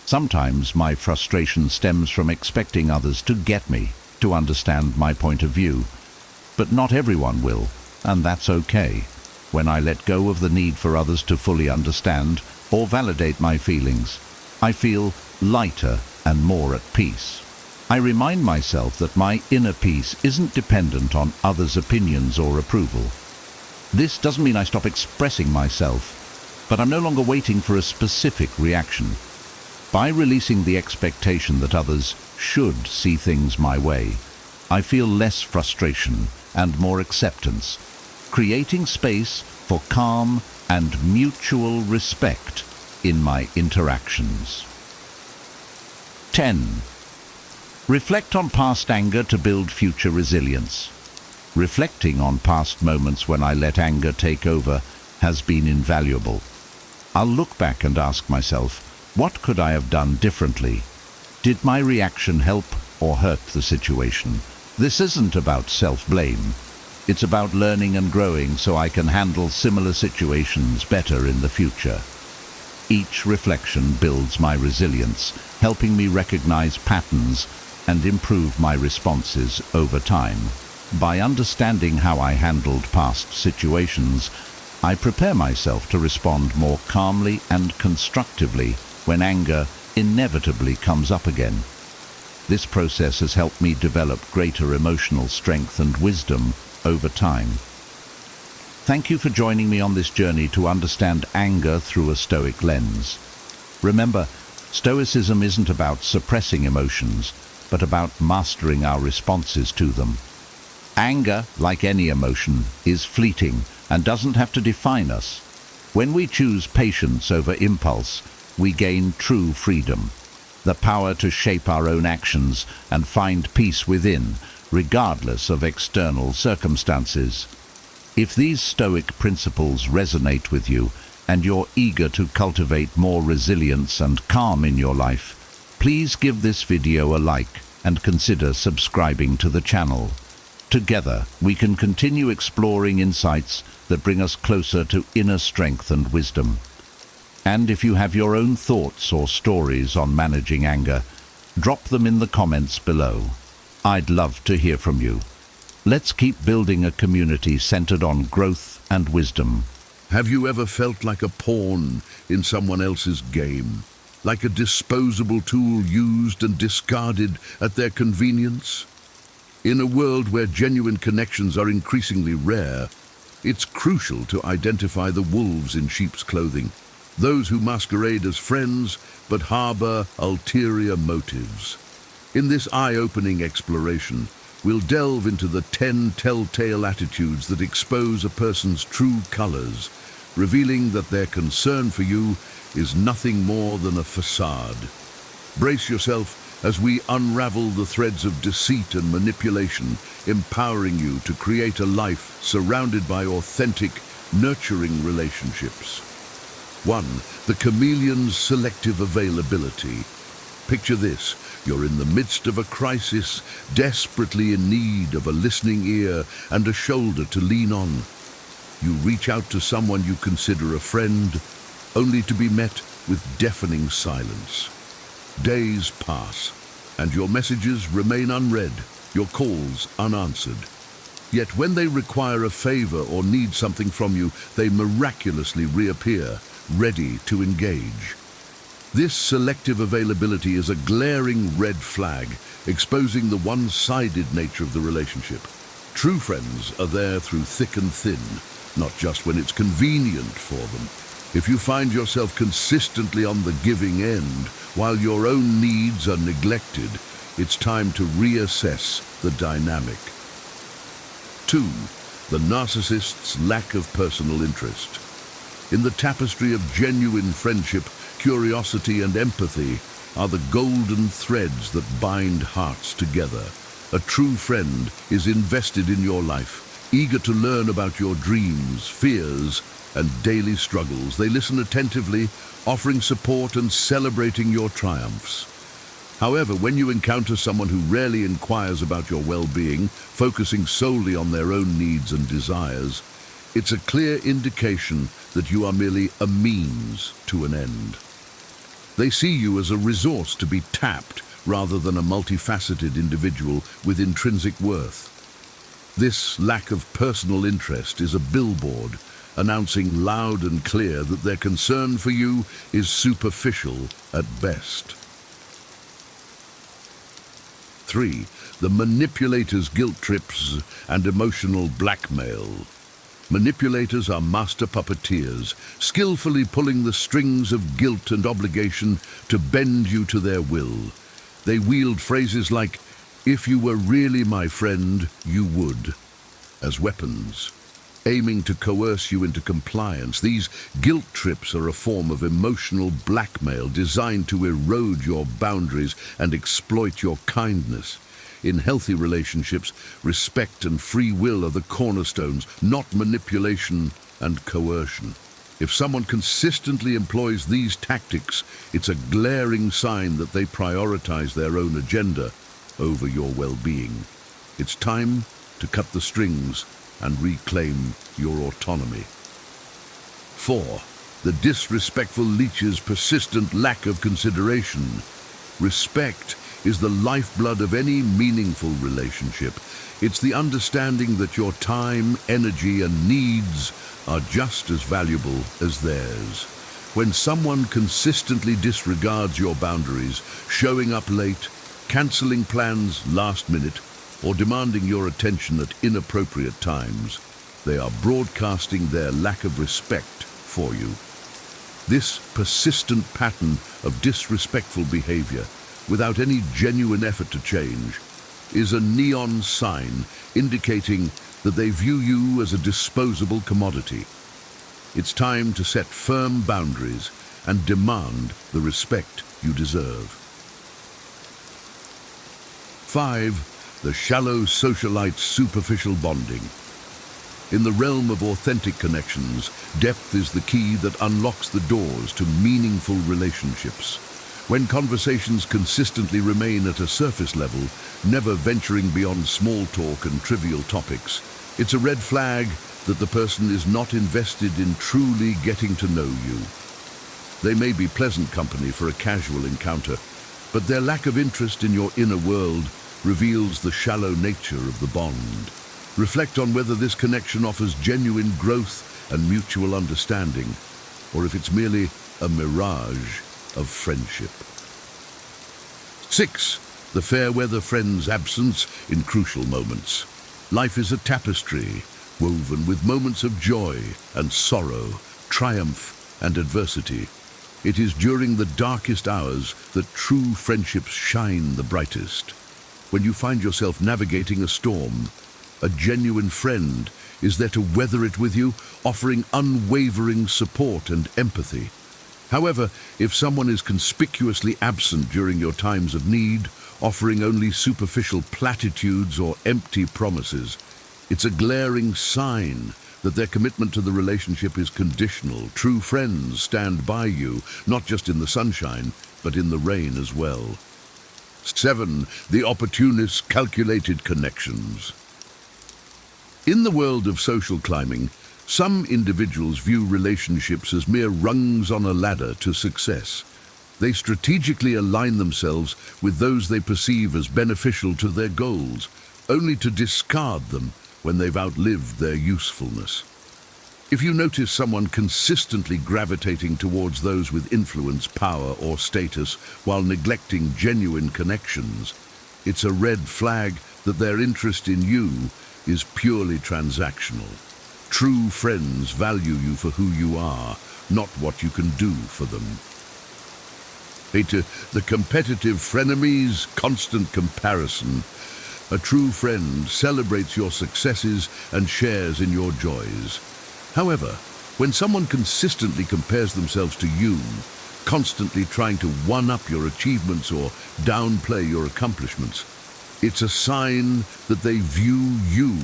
Sometimes my frustration stems from expecting others to get me, to understand my point of view. But not everyone will, and that's okay. When I let go of the need for others to fully understand or validate my feelings, I feel lighter and more at peace. I remind myself that my inner peace isn't dependent on others' opinions or approval. This doesn't mean I stop expressing myself, but I'm no longer waiting for a specific reaction. By releasing the expectation that others should see things my way, I feel less frustration and more acceptance, creating space for calm and mutual respect in my interactions. 10. Reflect on past anger to build future resilience. Reflecting on past moments when I let anger take over has been invaluable. I'll look back and ask myself, what could I have done differently? Did my reaction help or hurt the situation? This isn't about self-blame. It's about learning and growing so I can handle similar situations better in the future. Each reflection builds my resilience, helping me recognize patterns and improve my responses over time. By understanding how I handled past situations, I prepare myself to respond more calmly and constructively when anger inevitably comes up again. This process has helped me develop greater emotional strength and wisdom over time. Thank you for joining me on this journey to understand anger through a Stoic lens. Remember, Stoicism isn't about suppressing emotions, but about mastering our responses to them. Anger, like any emotion, is fleeting and doesn't have to define us. When we choose patience over impulse, we gain true freedom, the power to shape our own actions and find peace within, regardless of external circumstances. If these Stoic principles resonate with you and you're eager to cultivate more resilience and calm in your life, please give this video a like and consider subscribing to the channel. Together, we can continue exploring insights that bring us closer to inner strength and wisdom. And if you have your own thoughts or stories on managing anger, drop them in the comments below. I'd love to hear from you. Let's keep building a community centered on growth and wisdom. Have you ever felt like a pawn in someone else's game? Like a disposable tool used and discarded at their convenience? In a world where genuine connections are increasingly rare, it's crucial to identify the wolves in sheep's clothing, those who masquerade as friends but harbor ulterior motives. In this eye-opening exploration, we'll delve into the 10 telltale attitudes that expose a person's true colors, revealing that their concern for you is nothing more than a facade. Brace yourself as we unravel the threads of deceit and manipulation, empowering you to create a life surrounded by authentic, nurturing relationships. 1. The chameleon's selective availability. Picture this. You're in the midst of a crisis, desperately in need of a listening ear and a shoulder to lean on. You reach out to someone you consider a friend, only to be met with deafening silence. Days pass, and your messages remain unread, your calls unanswered. Yet when they require a favor or need something from you, they miraculously reappear, ready to engage. This selective availability is a glaring red flag, exposing the one-sided nature of the relationship. True friends are there through thick and thin, not just when it's convenient for them. If you find yourself consistently on the giving end, while your own needs are neglected, it's time to reassess the dynamic. 2. The narcissist's lack of personal interest. In the tapestry of genuine friendship, curiosity and empathy are the golden threads that bind hearts together. A true friend is invested in your life, eager to learn about your dreams, fears, and daily struggles. They listen attentively, offering support and celebrating your triumphs. However, when you encounter someone who rarely inquires about your well-being, focusing solely on their own needs and desires, it's a clear indication that you are merely a means to an end. They see you as a resource to be tapped rather than a multifaceted individual with intrinsic worth. This lack of personal interest is a billboard announcing loud and clear that their concern for you is superficial at best. 3. The manipulator's guilt trips and emotional blackmail. Manipulators are master puppeteers, skillfully pulling the strings of guilt and obligation to bend you to their will. They wield phrases like, "If you were really my friend, you would," as weapons, aiming to coerce you into compliance. These guilt trips are a form of emotional blackmail designed to erode your boundaries and exploit your kindness. In healthy relationships, respect and free will are the cornerstones, not manipulation and coercion. If someone consistently employs these tactics, it's a glaring sign that they prioritize their own agenda over your well-being. It's time to cut the strings and reclaim your autonomy. 4. The disrespectful leech's persistent lack of consideration. Respect is the lifeblood of any meaningful relationship. It's the understanding that your time, energy, and needs are just as valuable as theirs. When someone consistently disregards your boundaries, showing up late, canceling plans last minute, or demanding your attention at inappropriate times, they are broadcasting their lack of respect for you. This persistent pattern of disrespectful behavior, without any genuine effort to change, is a neon sign indicating that they view you as a disposable commodity. It's time to set firm boundaries and demand the respect you deserve. 5. The shallow socialite's superficial bonding. In the realm of authentic connections, depth is the key that unlocks the doors to meaningful relationships. When conversations consistently remain at a surface level, never venturing beyond small talk and trivial topics, it's a red flag that the person is not invested in truly getting to know you. They may be pleasant company for a casual encounter, but their lack of interest in your inner world reveals the shallow nature of the bond. Reflect on whether this connection offers genuine growth and mutual understanding, or if it's merely a mirage of friendship. 6. The fair weather friend's absence in crucial moments. Life is a tapestry woven with moments of joy and sorrow, triumph and adversity. It is during the darkest hours that true friendships shine the brightest. When you find yourself navigating a storm, a genuine friend is there to weather it with you, offering unwavering support and empathy. However, if someone is conspicuously absent during your times of need, offering only superficial platitudes or empty promises, it's a glaring sign that their commitment to the relationship is conditional. True friends stand by you, not just in the sunshine, but in the rain as well. 7. The opportunist's calculated connections. In the world of social climbing, some individuals view relationships as mere rungs on a ladder to success. They strategically align themselves with those they perceive as beneficial to their goals, only to discard them when they've outlived their usefulness. If you notice someone consistently gravitating towards those with influence, power, or status while neglecting genuine connections, it's a red flag that their interest in you is purely transactional. True friends value you for who you are, not what you can do for them. 8. The competitive frenemies, constant comparison. A true friend celebrates your successes and shares in your joys. However, when someone consistently compares themselves to you, constantly trying to one-up your achievements or downplay your accomplishments, it's a sign that they view you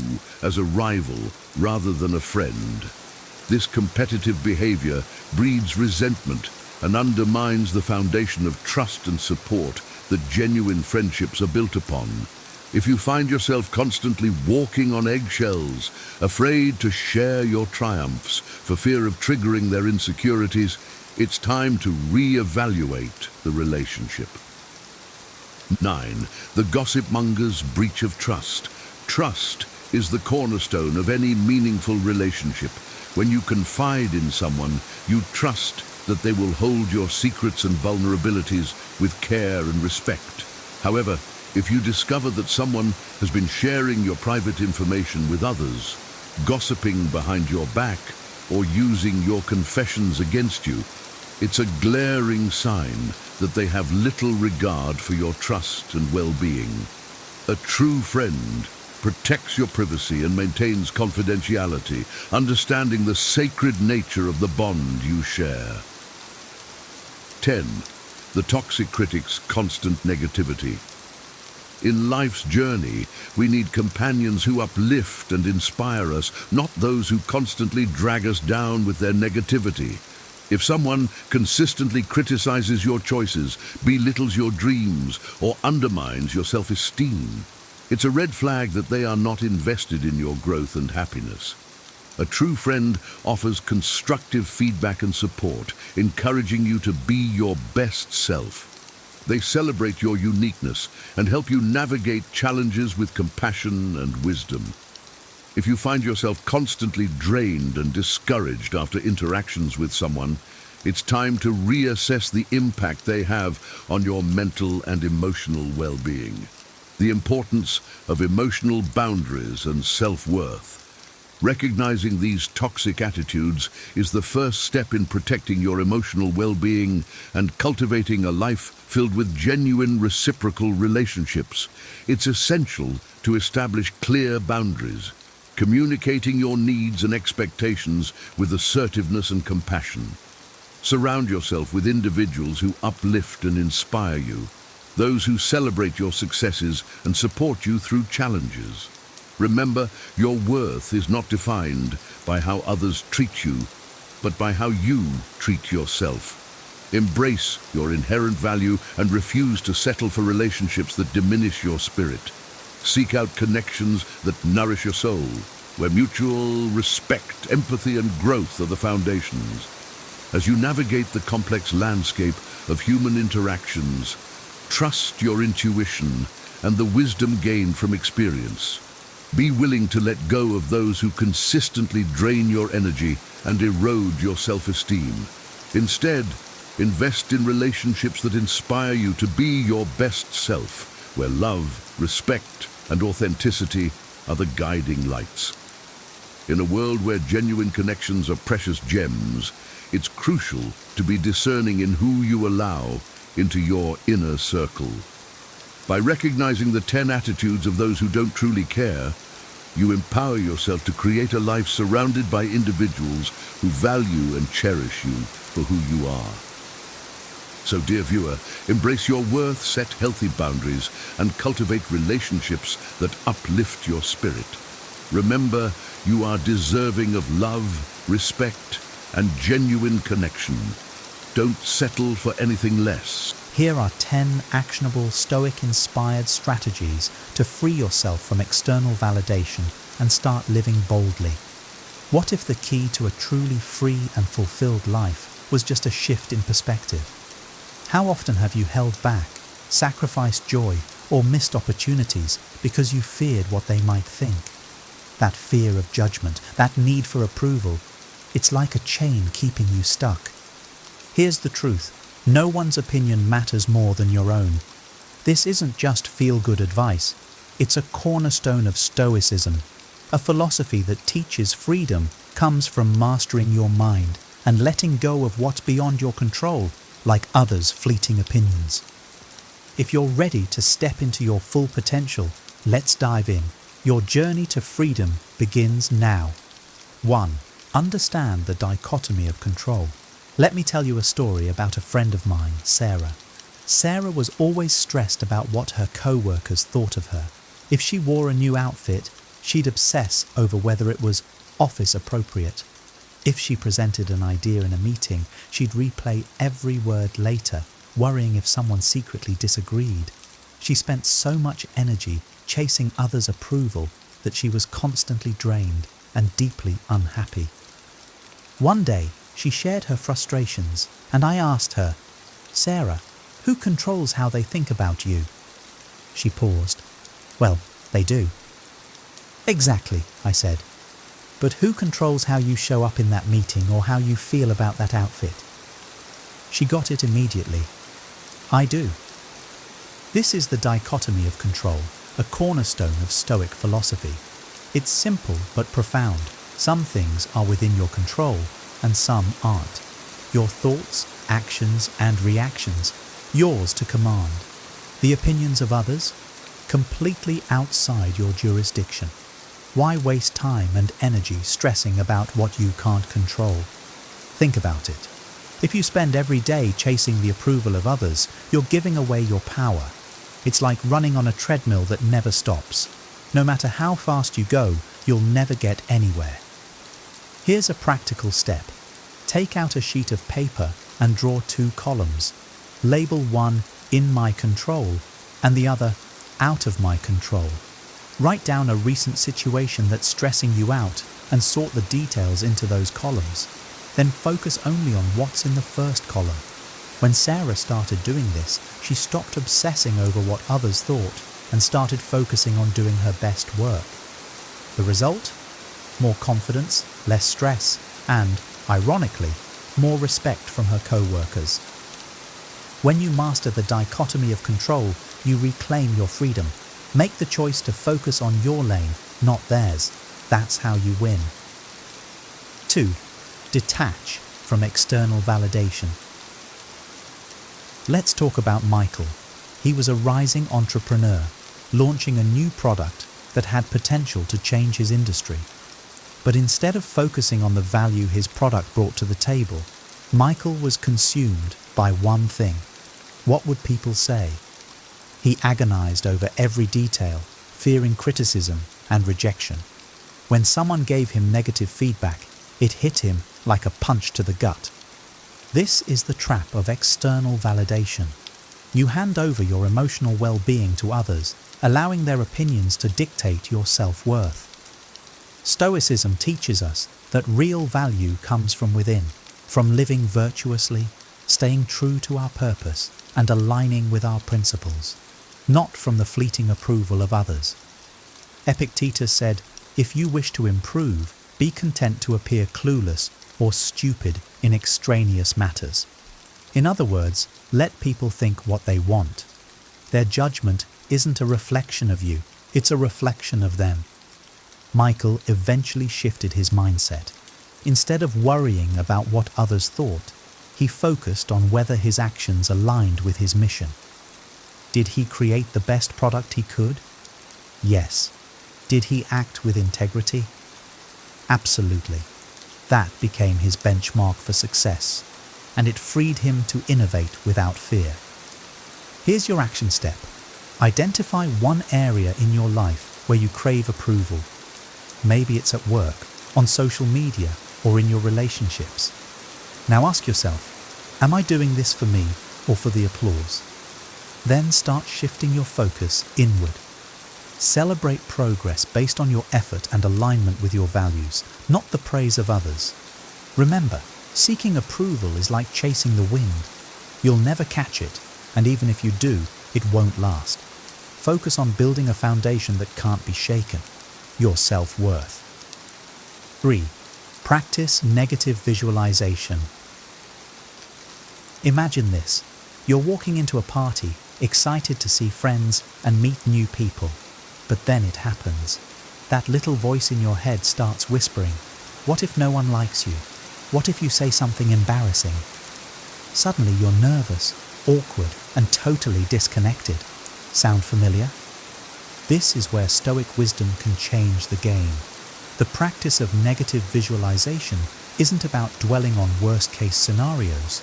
as a rival rather than a friend. This competitive behavior breeds resentment and undermines the foundation of trust and support that genuine friendships are built upon. If you find yourself constantly walking on eggshells, afraid to share your triumphs for fear of triggering their insecurities, it's time to re-evaluate the relationship. 9. The gossip monger's breach of trust. Trust is the cornerstone of any meaningful relationship. When you confide in someone, you trust that they will hold your secrets and vulnerabilities with care and respect. However, if you discover that someone has been sharing your private information with others, gossiping behind your back, or using your confessions against you, it's a glaring sign that they have little regard for your trust and well-being. A true friend protects your privacy and maintains confidentiality, understanding the sacred nature of the bond you share. 10. The toxic critic's constant negativity. In life's journey, we need companions who uplift and inspire us, not those who constantly drag us down with their negativity. If someone consistently criticizes your choices, belittles your dreams, or undermines your self-esteem, it's a red flag that they are not invested in your growth and happiness. A true friend offers constructive feedback and support, encouraging you to be your best self. They celebrate your uniqueness and help you navigate challenges with compassion and wisdom. If you find yourself constantly drained and discouraged after interactions with someone, it's time to reassess the impact they have on your mental and emotional well-being. The importance of emotional boundaries and self-worth. Recognizing these toxic attitudes is the first step in protecting your emotional well-being and cultivating a life filled with genuine reciprocal relationships. It's essential to establish clear boundaries, communicating your needs and expectations with assertiveness and compassion. Surround yourself with individuals who uplift and inspire you, those who celebrate your successes and support you through challenges. Remember, your worth is not defined by how others treat you, but by how you treat yourself. Embrace your inherent value and refuse to settle for relationships that diminish your spirit. Seek out connections that nourish your soul, where mutual respect, empathy, and growth are the foundations. As you navigate the complex landscape of human interactions, trust your intuition and the wisdom gained from experience. Be willing to let go of those who consistently drain your energy and erode your self-esteem. Instead, invest in relationships that inspire you to be your best self, where love, respect, and authenticity are the guiding lights. In a world where genuine connections are precious gems, it's crucial to be discerning in who you allow into your inner circle. By recognizing the 10 attitudes of those who don't truly care, you empower yourself to create a life surrounded by individuals who value and cherish you for who you are. So, dear viewer, embrace your worth, set healthy boundaries, and cultivate relationships that uplift your spirit. Remember, you are deserving of love, respect, and genuine connection. Don't settle for anything less. Here are 10 actionable Stoic-inspired strategies to free yourself from external validation and start living boldly. What if the key to a truly free and fulfilled life was just a shift in perspective? How often have you held back, sacrificed joy, or missed opportunities because you feared what they might think? That fear of judgment, that need for approval, it's like a chain keeping you stuck. Here's the truth. No one's opinion matters more than your own. This isn't just feel-good advice. It's a cornerstone of Stoicism. A philosophy that teaches freedom comes from mastering your mind and letting go of what's beyond your control, like others' fleeting opinions. If you're ready to step into your full potential, let's dive in. Your journey to freedom begins now. 1. Understand the dichotomy of control. Let me tell you a story about a friend of mine, Sarah. Sarah was always stressed about what her co-workers thought of her. If she wore a new outfit, she'd obsess over whether it was office appropriate. If she presented an idea in a meeting, she'd replay every word later, worrying if someone secretly disagreed. She spent so much energy chasing others' approval that she was constantly drained and deeply unhappy. One day, she shared her frustrations, and I asked her, "Sarah, who controls how they think about you?" She paused. "Well, they do." "Exactly," I said. "But who controls how you show up in that meeting or how you feel about that outfit?" She got it immediately. "I do." This is the dichotomy of control, a cornerstone of Stoic philosophy. It's simple but profound. Some things are within your control, and some aren't. Your thoughts, actions, and reactions, yours to command. The opinions of others, completely outside your jurisdiction. Why waste time and energy stressing about what you can't control? Think about it. If you spend every day chasing the approval of others, you're giving away your power. It's like running on a treadmill that never stops. No matter how fast you go, you'll never get anywhere. Here's a practical step. Take out a sheet of paper and draw 2 columns. Label one "in my control" and the other "out of my control." Write down a recent situation that's stressing you out and sort the details into those columns. Then focus only on what's in the first column. When Sarah started doing this, she stopped obsessing over what others thought and started focusing on doing her best work. The result? More confidence, less stress, and, ironically, more respect from her co-workers. When you master the dichotomy of control, you reclaim your freedom. Make the choice to focus on your lane, not theirs. That's how you win. 2. Detach from external validation. Let's talk about Michael. He was a rising entrepreneur, launching a new product that had potential to change his industry. But instead of focusing on the value his product brought to the table, Michael was consumed by one thing. What would people say? He agonized over every detail, fearing criticism and rejection. When someone gave him negative feedback, it hit him like a punch to the gut. This is the trap of external validation. You hand over your emotional well-being to others, allowing their opinions to dictate your self-worth. Stoicism teaches us that real value comes from within, from living virtuously, staying true to our purpose, and aligning with our principles, not from the fleeting approval of others. Epictetus said, "If you wish to improve, be content to appear clueless or stupid in extraneous matters." In other words, let people think what they want. Their judgment isn't a reflection of you, it's a reflection of them. Michael eventually shifted his mindset. Instead of worrying about what others thought, he focused on whether his actions aligned with his mission. Did he create the best product he could? Yes. Did he act with integrity? Absolutely. That became his benchmark for success, and it freed him to innovate without fear. Here's your action step. Identify one area in your life where you crave approval. Maybe it's at work, on social media, or in your relationships. Now ask yourself, am I doing this for me or for the applause? Then start shifting your focus inward. Celebrate progress based on your effort and alignment with your values, not the praise of others. Remember, seeking approval is like chasing the wind. You'll never catch it, and even if you do, it won't last. Focus on building a foundation that can't be shaken, your self-worth. 3. Practice negative visualization. Imagine this. You're walking into a party, excited to see friends and meet new people. But then it happens. That little voice in your head starts whispering, "What if no one likes you? What if you say something embarrassing?" Suddenly you're nervous, awkward, and totally disconnected. Sound familiar? This is where Stoic wisdom can change the game. The practice of negative visualization isn't about dwelling on worst-case scenarios.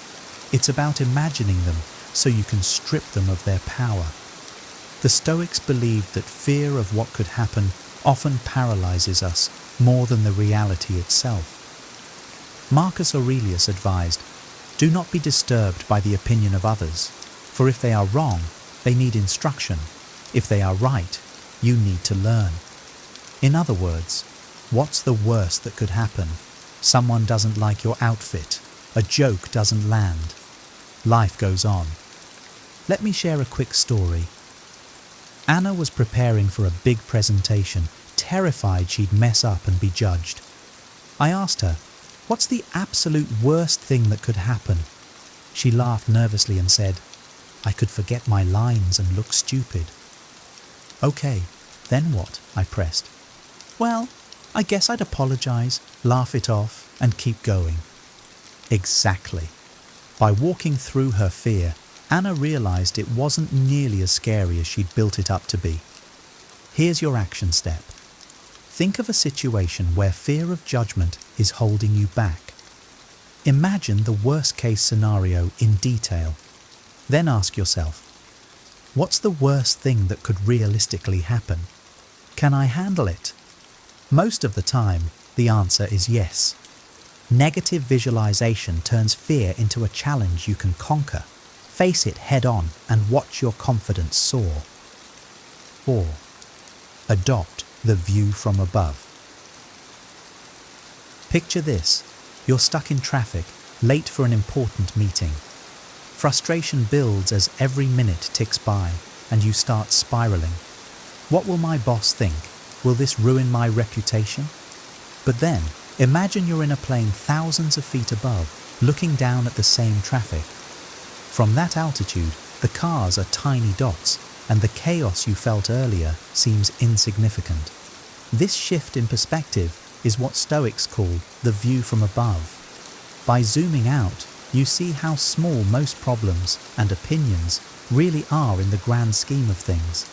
It's about imagining them so you can strip them of their power. The Stoics believed that fear of what could happen often paralyzes us more than the reality itself. Marcus Aurelius advised, "Do not be disturbed by the opinion of others, for if they are wrong, they need instruction. If they are right, you need to learn." In other words, what's the worst that could happen? Someone doesn't like your outfit. A joke doesn't land. Life goes on. Let me share a quick story. Anna was preparing for a big presentation, terrified she'd mess up and be judged. I asked her, "What's the absolute worst thing that could happen?" She laughed nervously and said, "I could forget my lines and look stupid." "Okay, then what?" I pressed. "Well, I guess I'd apologize, laugh it off, and keep going." Exactly. By walking through her fear, Anna realized it wasn't nearly as scary as she'd built it up to be. Here's your action step. Think of a situation where fear of judgment is holding you back. Imagine the worst-case scenario in detail. Then ask yourself, What's the worst thing that could realistically happen? Can I handle it? Most of the time, the answer is yes. Negative visualization turns fear into a challenge you can conquer. Face it head on and watch your confidence soar. 4. Adopt the view from above. Picture this. You're stuck in traffic, late for an important meeting. Frustration builds as every minute ticks by, and you start spiraling. What will my boss think? Will this ruin my reputation? But then, imagine you're in a plane thousands of feet above, looking down at the same traffic. From that altitude, the cars are tiny dots, and the chaos you felt earlier seems insignificant. This shift in perspective is what Stoics call the view from above. By zooming out, you see how small most problems and opinions really are in the grand scheme of things.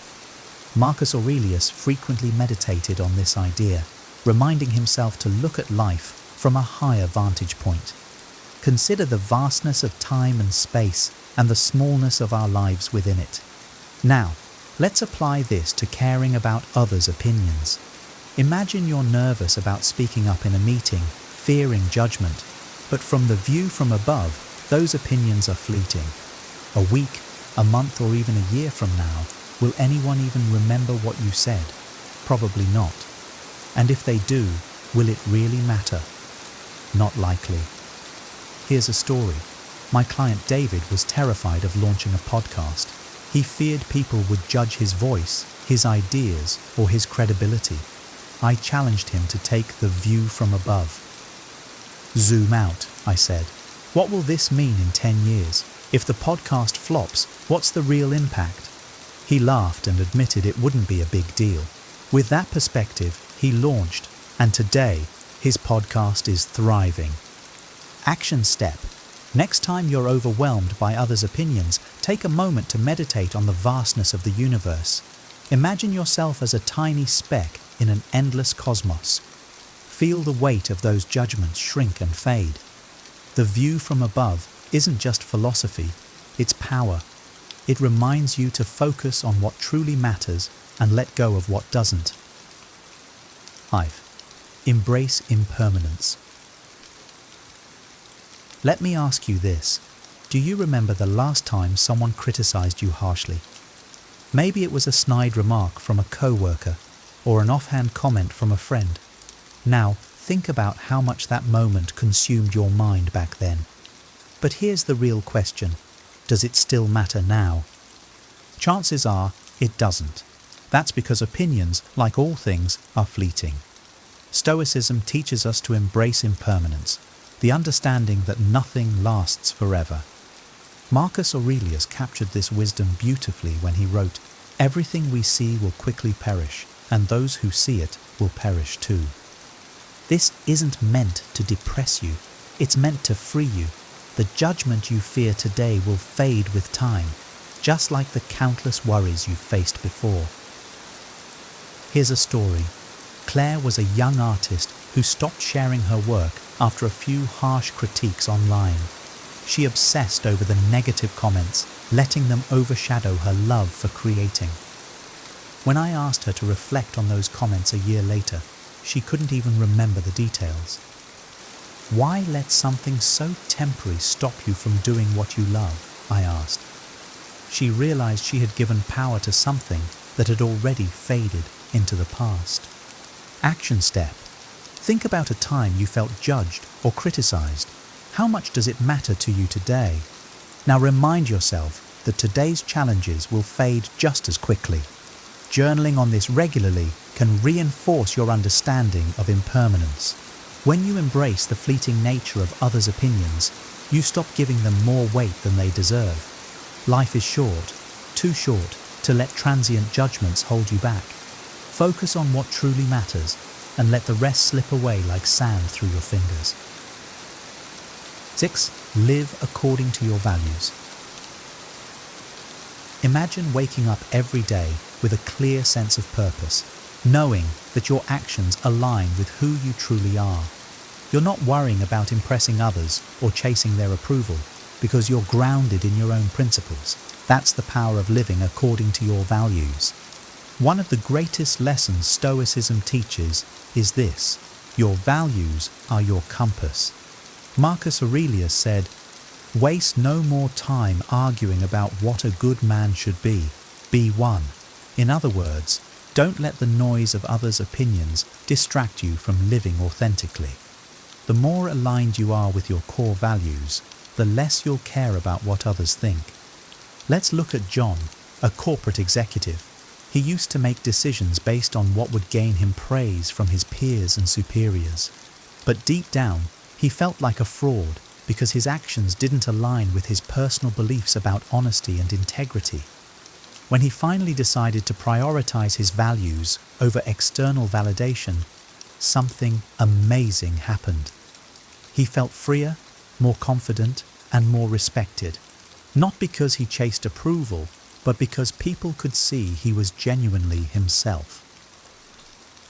Marcus Aurelius frequently meditated on this idea, reminding himself to look at life from a higher vantage point. Consider the vastness of time and space and the smallness of our lives within it. Now, let's apply this to caring about others' opinions. Imagine you're nervous about speaking up in a meeting, fearing judgment, but from the view from above, those opinions are fleeting. A week, a month, or even a year from now, will anyone even remember what you said? Probably not. And if they do, will it really matter? Not likely. Here's a story. My client David was terrified of launching a podcast. He feared people would judge his voice, his ideas, or his credibility. I challenged him to take the view from above. Zoom out, I said. What will this mean in 10 years? If the podcast flops, what's the real impact? He laughed and admitted it wouldn't be a big deal. With that perspective, he launched, and today, his podcast is thriving. Action step. Next time you're overwhelmed by others' opinions, take a moment to meditate on the vastness of the universe. Imagine yourself as a tiny speck in an endless cosmos. Feel the weight of those judgments shrink and fade. The view from above isn't just philosophy, it's power. It reminds you to focus on what truly matters and let go of what doesn't. 5. Embrace impermanence. Let me ask you this. Do you remember the last time someone criticized you harshly? Maybe it was a snide remark from a co-worker or an offhand comment from a friend. Now, think about how much that moment consumed your mind back then. But here's the real question. Does it still matter now? Chances are it doesn't. That's because opinions, like all things, are fleeting. Stoicism teaches us to embrace impermanence, the understanding that nothing lasts forever. Marcus Aurelius captured this wisdom beautifully when he wrote, "Everything we see will quickly perish, and those who see it will perish too." This isn't meant to depress you, it's meant to free you. The judgment you fear today will fade with time, just like the countless worries you've faced before. Here's a story. Claire was a young artist who stopped sharing her work after a few harsh critiques online. She obsessed over the negative comments, letting them overshadow her love for creating. When I asked her to reflect on those comments a year later, she couldn't even remember the details. Why let something so temporary stop you from doing what you love? I asked. She realized she had given power to something that had already faded into the past. Action step. Think about a time you felt judged or criticized. How much does it matter to you today? Now remind yourself that today's challenges will fade just as quickly. Journaling on this regularly can reinforce your understanding of impermanence. When you embrace the fleeting nature of others' opinions, you stop giving them more weight than they deserve. Life is short, too short to let transient judgments hold you back. Focus on what truly matters and let the rest slip away like sand through your fingers. 6. Live according to your values. Imagine waking up every day with a clear sense of purpose, knowing that your actions align with who you truly are. You're not worrying about impressing others or chasing their approval because you're grounded in your own principles. That's the power of living according to your values. One of the greatest lessons Stoicism teaches is this: your values are your compass. Marcus Aurelius said, "Waste no more time arguing about what a good man should be. Be one." In other words, don't let the noise of others' opinions distract you from living authentically. The more aligned you are with your core values, the less you'll care about what others think. Let's look at John, a corporate executive. He used to make decisions based on what would gain him praise from his peers and superiors. But deep down, he felt like a fraud because his actions didn't align with his personal beliefs about honesty and integrity. When he finally decided to prioritize his values over external validation, something amazing happened. He felt freer, more confident, and more respected, not because he chased approval, but because people could see he was genuinely himself.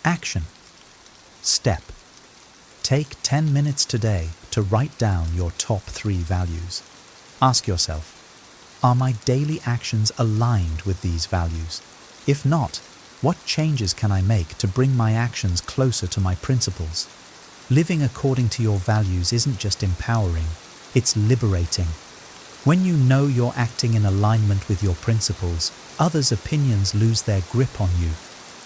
Action. Step. Take 10 minutes today to write down your top 3 values. Ask yourself, are my daily actions aligned with these values? If not, what changes can I make to bring my actions closer to my principles? Living according to your values isn't just empowering, it's liberating. When you know you're acting in alignment with your principles, others' opinions lose their grip on you.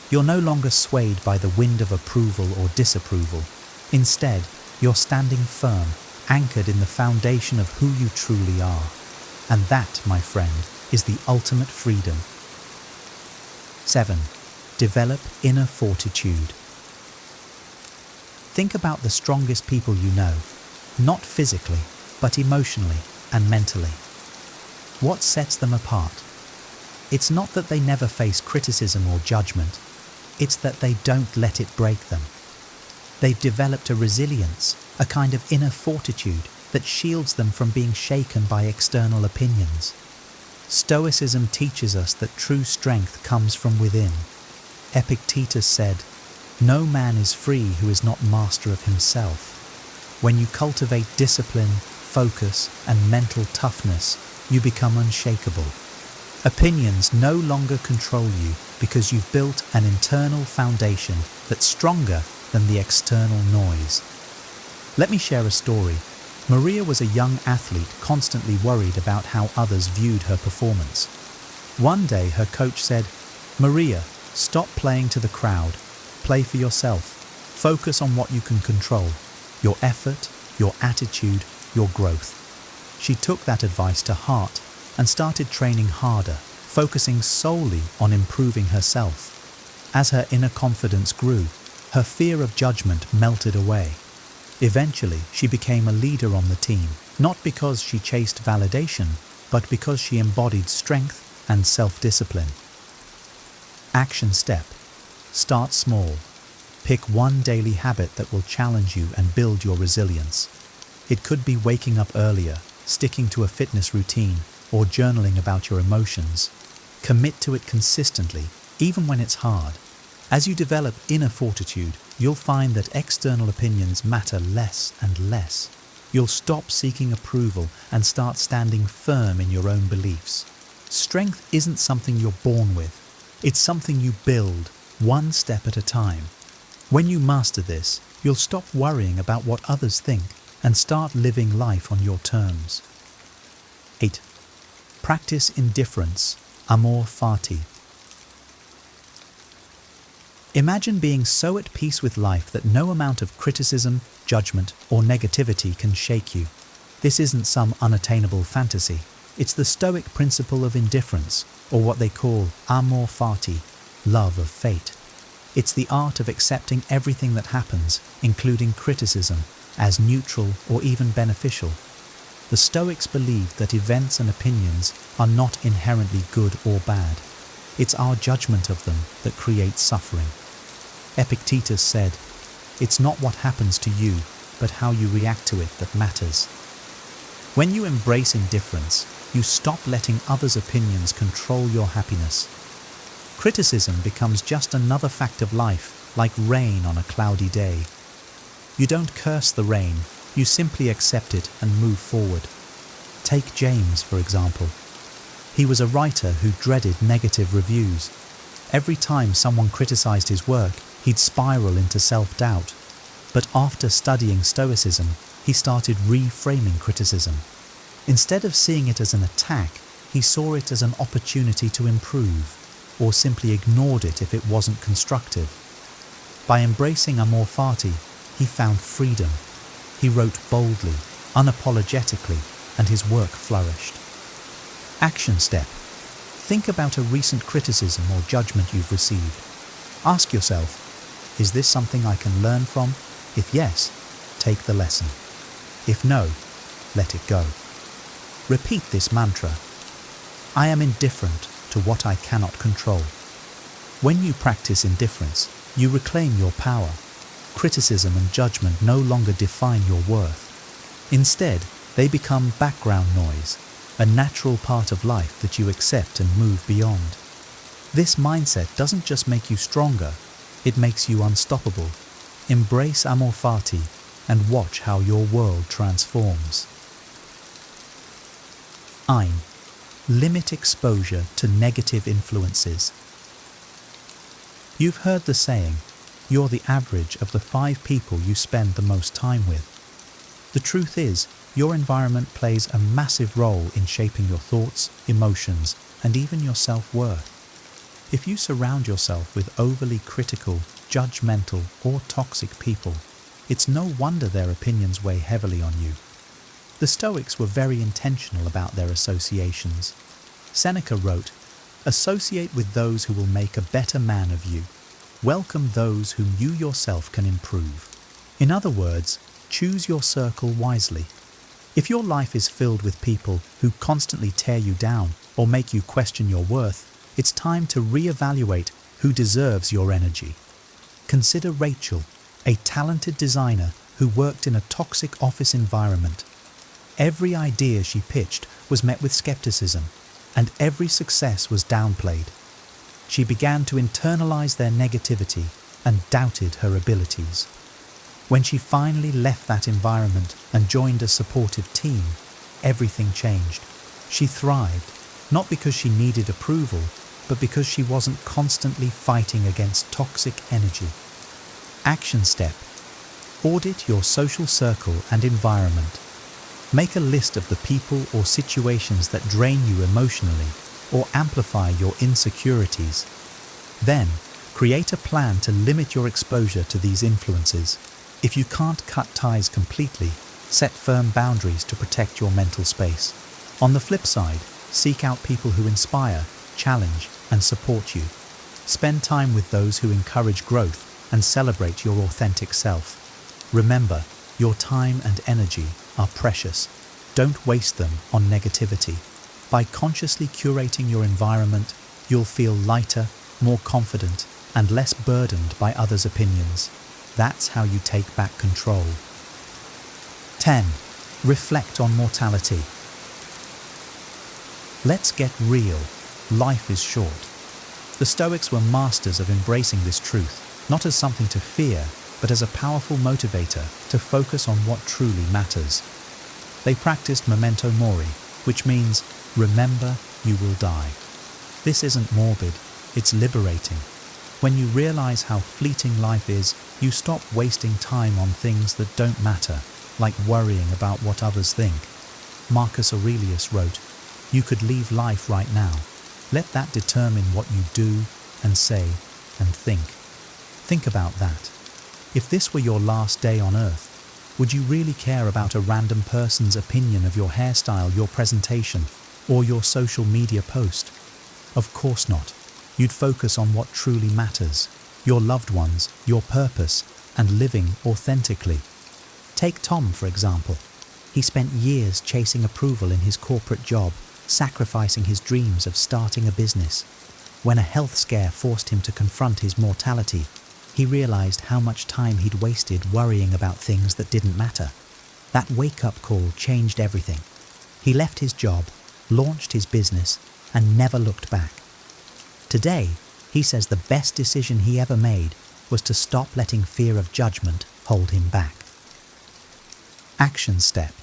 You're no longer swayed by the wind of approval or disapproval. Instead, you're standing firm, anchored in the foundation of who you truly are. And that, my friend, is the ultimate freedom. 7. Develop inner fortitude. Think about the strongest people you know, not physically, but emotionally and mentally. What sets them apart? It's not that they never face criticism or judgment, it's that they don't let it break them. They've developed a resilience, a kind of inner fortitude that shields them from being shaken by external opinions. Stoicism teaches us that true strength comes from within. Epictetus said, "No man is free who is not master of himself." When you cultivate discipline, focus, and mental toughness, you become unshakable. Opinions no longer control you because you've built an internal foundation that's stronger than the external noise. Let me share a story. Maria was a young athlete constantly worried about how others viewed her performance. One day her coach said, "Maria, stop playing to the crowd. Play for yourself. Focus on what you can control, your effort, your attitude, your growth." She took that advice to heart and started training harder, focusing solely on improving herself. As her inner confidence grew, her fear of judgment melted away. Eventually, she became a leader on the team, not because she chased validation, but because she embodied strength and self-discipline. Action step. Start small. Pick one daily habit that will challenge you and build your resilience. It could be waking up earlier, sticking to a fitness routine, or journaling about your emotions. Commit to it consistently, even when it's hard. As you develop inner fortitude, you'll find that external opinions matter less and less. You'll stop seeking approval and start standing firm in your own beliefs. Strength isn't something you're born with. It's something you build, one step at a time. When you master this, you'll stop worrying about what others think and start living life on your terms. 8. Practice indifference, amor fati. Imagine being so at peace with life that no amount of criticism, judgment, or negativity can shake you. This isn't some unattainable fantasy. It's the Stoic principle of indifference, or what they call amor fati, love of fate. It's the art of accepting everything that happens, including criticism, as neutral or even beneficial. The Stoics believed that events and opinions are not inherently good or bad. It's our judgment of them that creates suffering. Epictetus said, "It's not what happens to you, but how you react to it that matters." When you embrace indifference, you stop letting others' opinions control your happiness. Criticism becomes just another fact of life, like rain on a cloudy day. You don't curse the rain, you simply accept it and move forward. Take James, for example. He was a writer who dreaded negative reviews. Every time someone criticized his work, he'd spiral into self-doubt. But after studying Stoicism, he started reframing criticism. Instead of seeing it as an attack, he saw it as an opportunity to improve, or simply ignored it if it wasn't constructive. By embracing amor fati, he found freedom. He wrote boldly, unapologetically, and his work flourished. Action step. Think about a recent criticism or judgment you've received. Ask yourself, is this something I can learn from? If yes, take the lesson. If no, let it go. Repeat this mantra. I am indifferent to what I cannot control. When you practice indifference, you reclaim your power. Criticism and judgment no longer define your worth. Instead, they become background noise, a natural part of life that you accept and move beyond. This mindset doesn't just make you stronger, it makes you unstoppable. Embrace amor fati and watch how your world transforms. Ein. Limit exposure to negative influences. You've heard the saying, you're the average of the 5 people you spend the most time with. The truth is, your environment plays a massive role in shaping your thoughts, emotions, and even your self-worth. If you surround yourself with overly critical, judgmental, or toxic people, it's no wonder their opinions weigh heavily on you. The Stoics were very intentional about their associations. Seneca wrote, "Associate with those who will make a better man of you. Welcome those whom you yourself can improve." In other words, choose your circle wisely. If your life is filled with people who constantly tear you down or make you question your worth, it's time to reevaluate who deserves your energy. Consider Rachel, a talented designer who worked in a toxic office environment. Every idea she pitched was met with skepticism, and every success was downplayed. She began to internalize their negativity and doubted her abilities. When she finally left that environment and joined a supportive team, everything changed. She thrived, not because she needed approval, but because she wasn't constantly fighting against toxic energy. Action step. Audit your social circle and environment. Make a list of the people or situations that drain you emotionally or amplify your insecurities. Then, create a plan to limit your exposure to these influences. If you can't cut ties completely, set firm boundaries to protect your mental space. On the flip side, seek out people who inspire, challenge, and support you. Spend time with those who encourage growth and celebrate your authentic self. Remember, your time and energy are precious. Don't waste them on negativity. By consciously curating your environment, you'll feel lighter, more confident, and less burdened by others' opinions. That's how you take back control. 10. Reflect on mortality. Let's get real. Life is short. The Stoics were masters of embracing this truth, not as something to fear, but as a powerful motivator to focus on what truly matters. They practiced memento mori, which means remember you will die. This isn't morbid, it's liberating. When you realize how fleeting life is, you stop wasting time on things that don't matter, like worrying about what others think. Marcus Aurelius wrote, "You could leave life right now. Let that determine what you do and say and think." Think about that. If this were your last day on earth, would you really care about a random person's opinion of your hairstyle, your presentation, or your social media post? Of course not. You'd focus on what truly matters, your loved ones, your purpose, and living authentically. Take Tom, for example. He spent years chasing approval in his corporate job, sacrificing his dreams of starting a business. When a health scare forced him to confront his mortality, he realized how much time he'd wasted worrying about things that didn't matter. That wake-up call changed everything. He left his job, launched his business, and never looked back. Today, he says the best decision he ever made was to stop letting fear of judgment hold him back. Action step.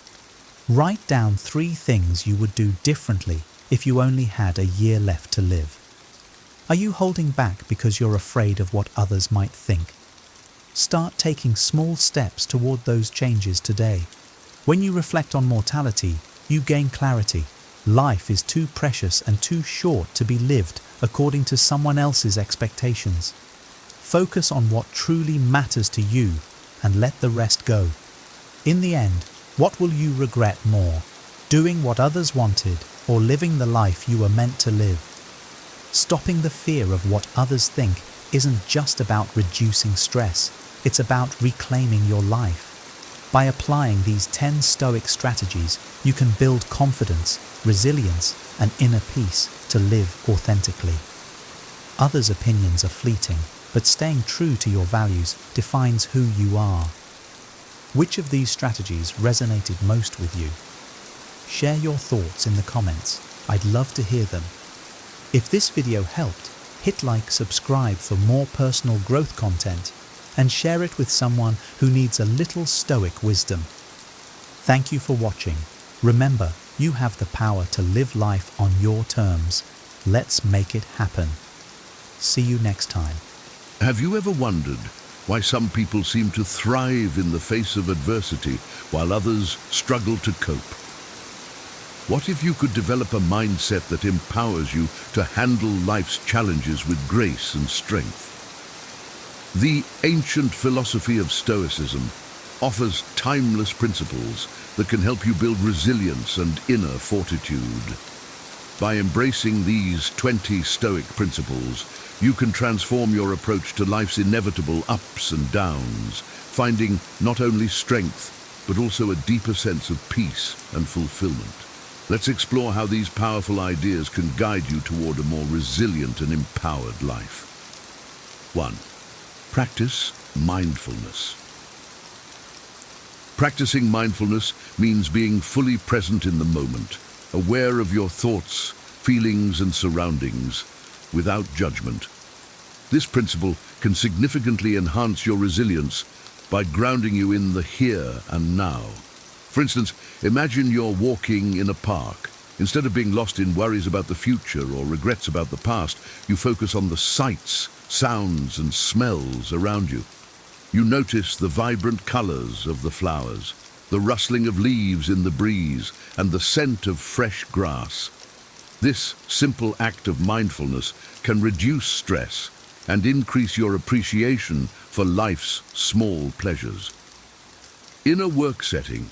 Write down 3 things you would do differently if you only had a year left to live? Are you holding back because you're afraid of what others might think? Start taking small steps toward those changes today. When you reflect on mortality, you gain clarity. Life is too precious and too short to be lived according to someone else's expectations. Focus on what truly matters to you and let the rest go. In the end, what will you regret more? Doing what others wanted or living the life you were meant to live? Stopping the fear of what others think isn't just about reducing stress, it's about reclaiming your life. By applying these 10 Stoic strategies, you can build confidence, resilience, and inner peace to live authentically. Others' opinions are fleeting, but staying true to your values defines who you are. Which of these strategies resonated most with you? Share your thoughts in the comments. I'd love to hear them. If this video helped, hit like, subscribe for more personal growth content, and share it with someone who needs a little Stoic wisdom. Thank you for watching. Remember, you have the power to live life on your terms. Let's make it happen. See you next time. Have you ever wondered why some people seem to thrive in the face of adversity while others struggle to cope? What if you could develop a mindset that empowers you to handle life's challenges with grace and strength? The ancient philosophy of Stoicism offers timeless principles that can help you build resilience and inner fortitude. By embracing these 20 Stoic principles, you can transform your approach to life's inevitable ups and downs, finding not only strength, but also a deeper sense of peace and fulfillment. Let's explore how these powerful ideas can guide you toward a more resilient and empowered life. 1. Practice mindfulness. Practicing mindfulness means being fully present in the moment, aware of your thoughts, feelings, and surroundings, without judgment. This principle can significantly enhance your resilience by grounding you in the here and now. For instance, imagine you're walking in a park. Instead of being lost in worries about the future or regrets about the past, you focus on the sights, sounds, and smells around you. You notice the vibrant colors of the flowers, the rustling of leaves in the breeze, and the scent of fresh grass. This simple act of mindfulness can reduce stress and increase your appreciation for life's small pleasures. In a work setting,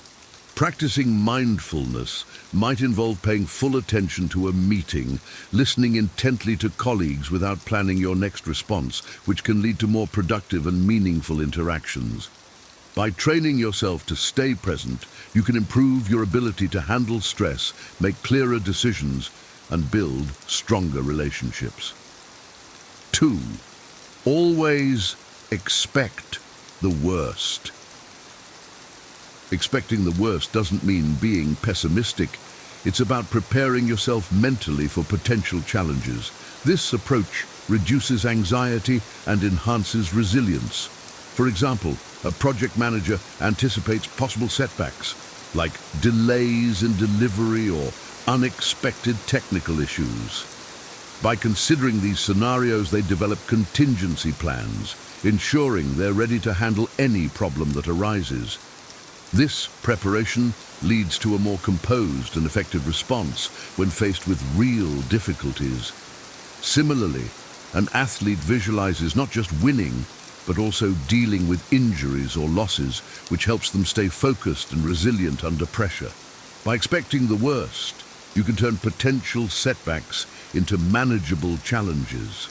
practicing mindfulness might involve paying full attention to a meeting, listening intently to colleagues without planning your next response, which can lead to more productive and meaningful interactions. By training yourself to stay present, you can improve your ability to handle stress, make clearer decisions, and build stronger relationships. 2. Always expect the worst. Expecting the worst doesn't mean being pessimistic. It's about preparing yourself mentally for potential challenges. This approach reduces anxiety and enhances resilience. For example, a project manager anticipates possible setbacks, like delays in delivery or unexpected technical issues. By considering these scenarios, they develop contingency plans, ensuring they're ready to handle any problem that arises. This preparation leads to a more composed and effective response when faced with real difficulties. Similarly, an athlete visualizes not just winning, but also dealing with injuries or losses, which helps them stay focused and resilient under pressure. By expecting the worst, you can turn potential setbacks into manageable challenges.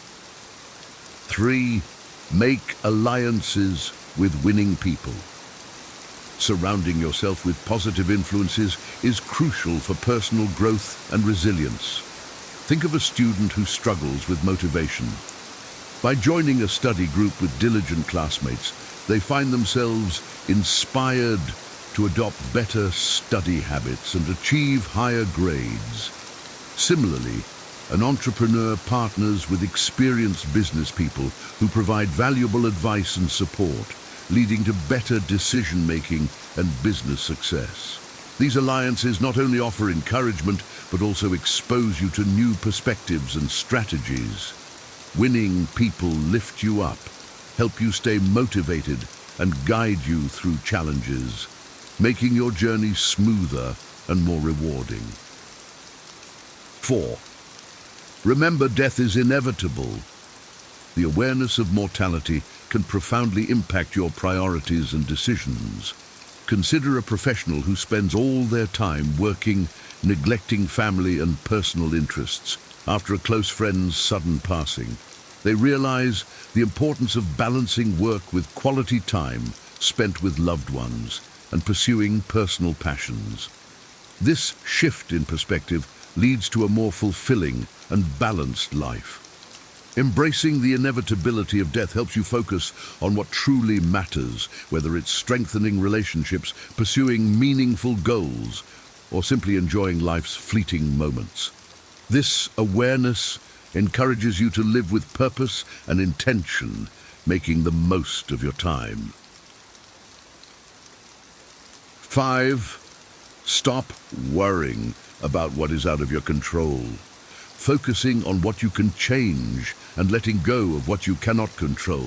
3. Make alliances with winning people. Surrounding yourself with positive influences is crucial for personal growth and resilience. Think of a student who struggles with motivation. By joining a study group with diligent classmates, they find themselves inspired to adopt better study habits and achieve higher grades. Similarly, an entrepreneur partners with experienced business people who provide valuable advice and support, leading to better decision-making and business success. These alliances not only offer encouragement, but also expose you to new perspectives and strategies. Winning people lift you up, help you stay motivated, and guide you through challenges, making your journey smoother and more rewarding. 4. Remember, death is inevitable. The awareness of mortality can profoundly impact your priorities and decisions. Consider a professional who spends all their time working, neglecting family and personal interests after a close friend's sudden passing. They realize the importance of balancing work with quality time spent with loved ones and pursuing personal passions. This shift in perspective leads to a more fulfilling and balanced life. Embracing the inevitability of death helps you focus on what truly matters, whether it's strengthening relationships, pursuing meaningful goals, or simply enjoying life's fleeting moments. This awareness encourages you to live with purpose and intention, making the most of your time. 5. Stop worrying about what is out of your control. Focusing on what you can change and letting go of what you cannot control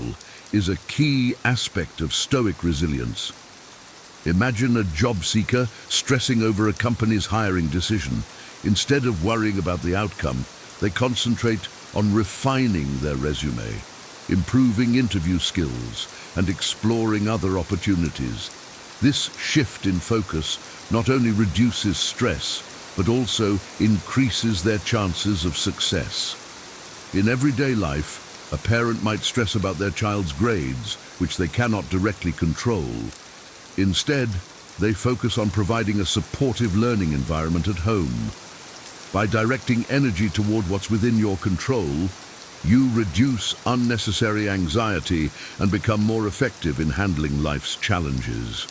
is a key aspect of Stoic resilience. Imagine a job seeker stressing over a company's hiring decision. Instead of worrying about the outcome, they concentrate on refining their resume, improving interview skills, and exploring other opportunities. This shift in focus not only reduces stress, but also increases their chances of success. In everyday life, a parent might stress about their child's grades, which they cannot directly control. Instead, they focus on providing a supportive learning environment at home. By directing energy toward what's within your control, you reduce unnecessary anxiety and become more effective in handling life's challenges.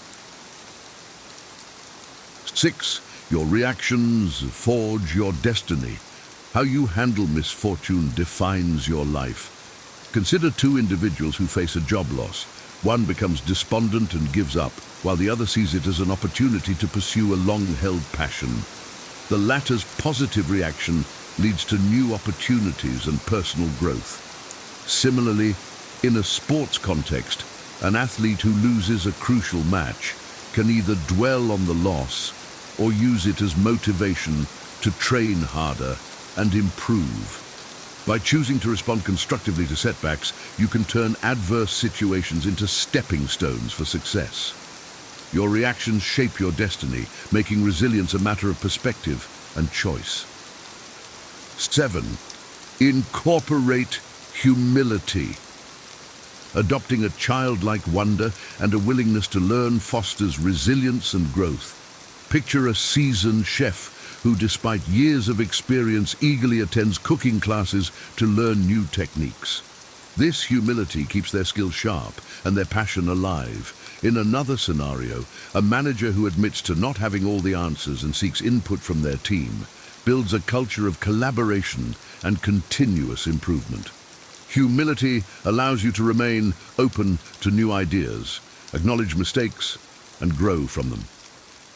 6. Your reactions forge your destiny. How you handle misfortune defines your life. Consider two individuals who face a job loss. One becomes despondent and gives up, while the other sees it as an opportunity to pursue a long-held passion. The latter's positive reaction leads to new opportunities and personal growth. Similarly, in a sports context, an athlete who loses a crucial match can either dwell on the loss or use it as motivation to train harder and improve. By choosing to respond constructively to setbacks, you can turn adverse situations into stepping stones for success. Your reactions shape your destiny, making resilience a matter of perspective and choice. 7. Incorporate humility. Adopting a childlike wonder and a willingness to learn fosters resilience and growth. Picture a seasoned chef who, despite years of experience, eagerly attends cooking classes to learn new techniques. This humility keeps their skills sharp and their passion alive. In another scenario, a manager who admits to not having all the answers and seeks input from their team builds a culture of collaboration and continuous improvement. Humility allows you to remain open to new ideas, acknowledge mistakes, and grow from them.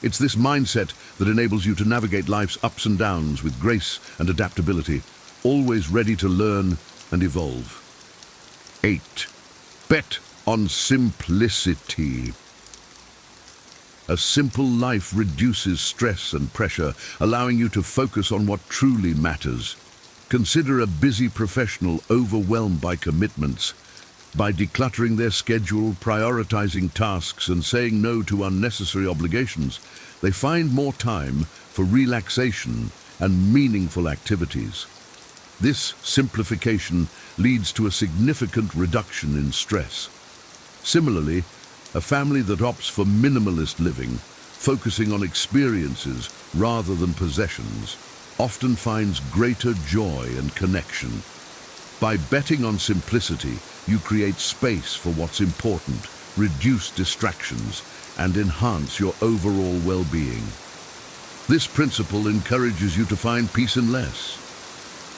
It's this mindset that enables you to navigate life's ups and downs with grace and adaptability, always ready to learn and evolve. 8. Bet on simplicity. A simple life reduces stress and pressure, allowing you to focus on what truly matters. Consider a busy professional overwhelmed by commitments. By decluttering their schedule, prioritizing tasks, and saying no to unnecessary obligations, they find more time for relaxation and meaningful activities. This simplification leads to a significant reduction in stress. Similarly, a family that opts for minimalist living, focusing on experiences rather than possessions, often finds greater joy and connection. By betting on simplicity, you create space for what's important, reduce distractions, and enhance your overall well-being. This principle encourages you to find peace in less,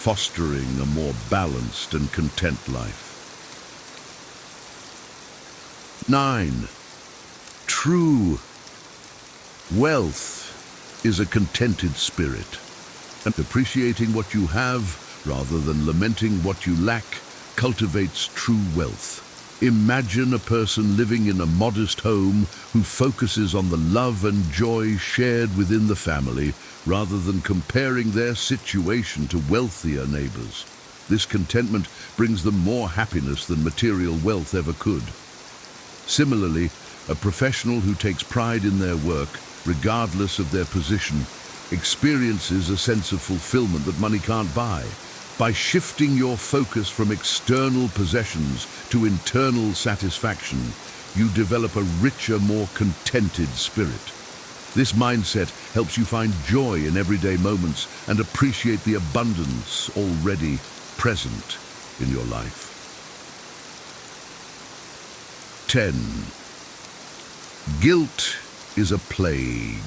fostering a more balanced and content life. 9. True wealth is a contented spirit. And appreciating what you have, rather than lamenting what you lack, cultivates true wealth. Imagine a person living in a modest home who focuses on the love and joy shared within the family, rather than comparing their situation to wealthier neighbors. This contentment brings them more happiness than material wealth ever could. Similarly, a professional who takes pride in their work, regardless of their position, experiences a sense of fulfillment that money can't buy. By shifting your focus from external possessions to internal satisfaction, you develop a richer, more contented spirit. This mindset helps you find joy in everyday moments and appreciate the abundance already present in your life. 10. Guilt is a plague.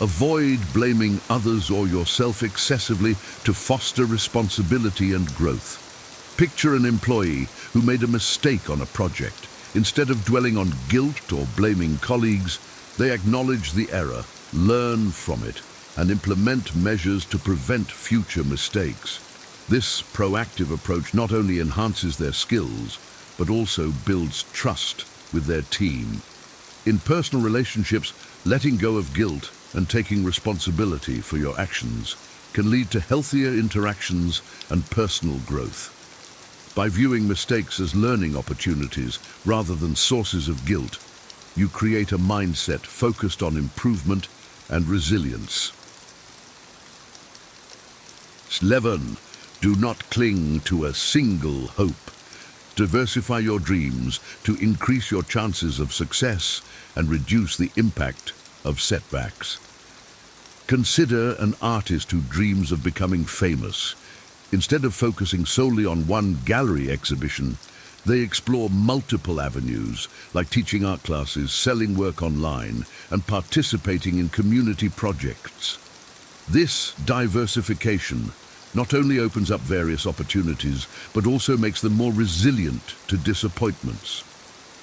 Avoid blaming others or yourself excessively to foster responsibility and growth. Picture an employee who made a mistake on a project. Instead of dwelling on guilt or blaming colleagues, they acknowledge the error, learn from it, and implement measures to prevent future mistakes. This proactive approach not only enhances their skills, but also builds trust with their team. In personal relationships, letting go of guilt and taking responsibility for your actions can lead to healthier interactions and personal growth. By viewing mistakes as learning opportunities rather than sources of guilt, you create a mindset focused on improvement and resilience. 11. Do not cling to a single hope. Diversify your dreams to increase your chances of success and reduce the impact of setbacks. Consider an artist who dreams of becoming famous. Instead of focusing solely on one gallery exhibition, they explore multiple avenues, like teaching art classes, selling work online, and participating in community projects. This diversification not only opens up various opportunities, but also makes them more resilient to disappointments.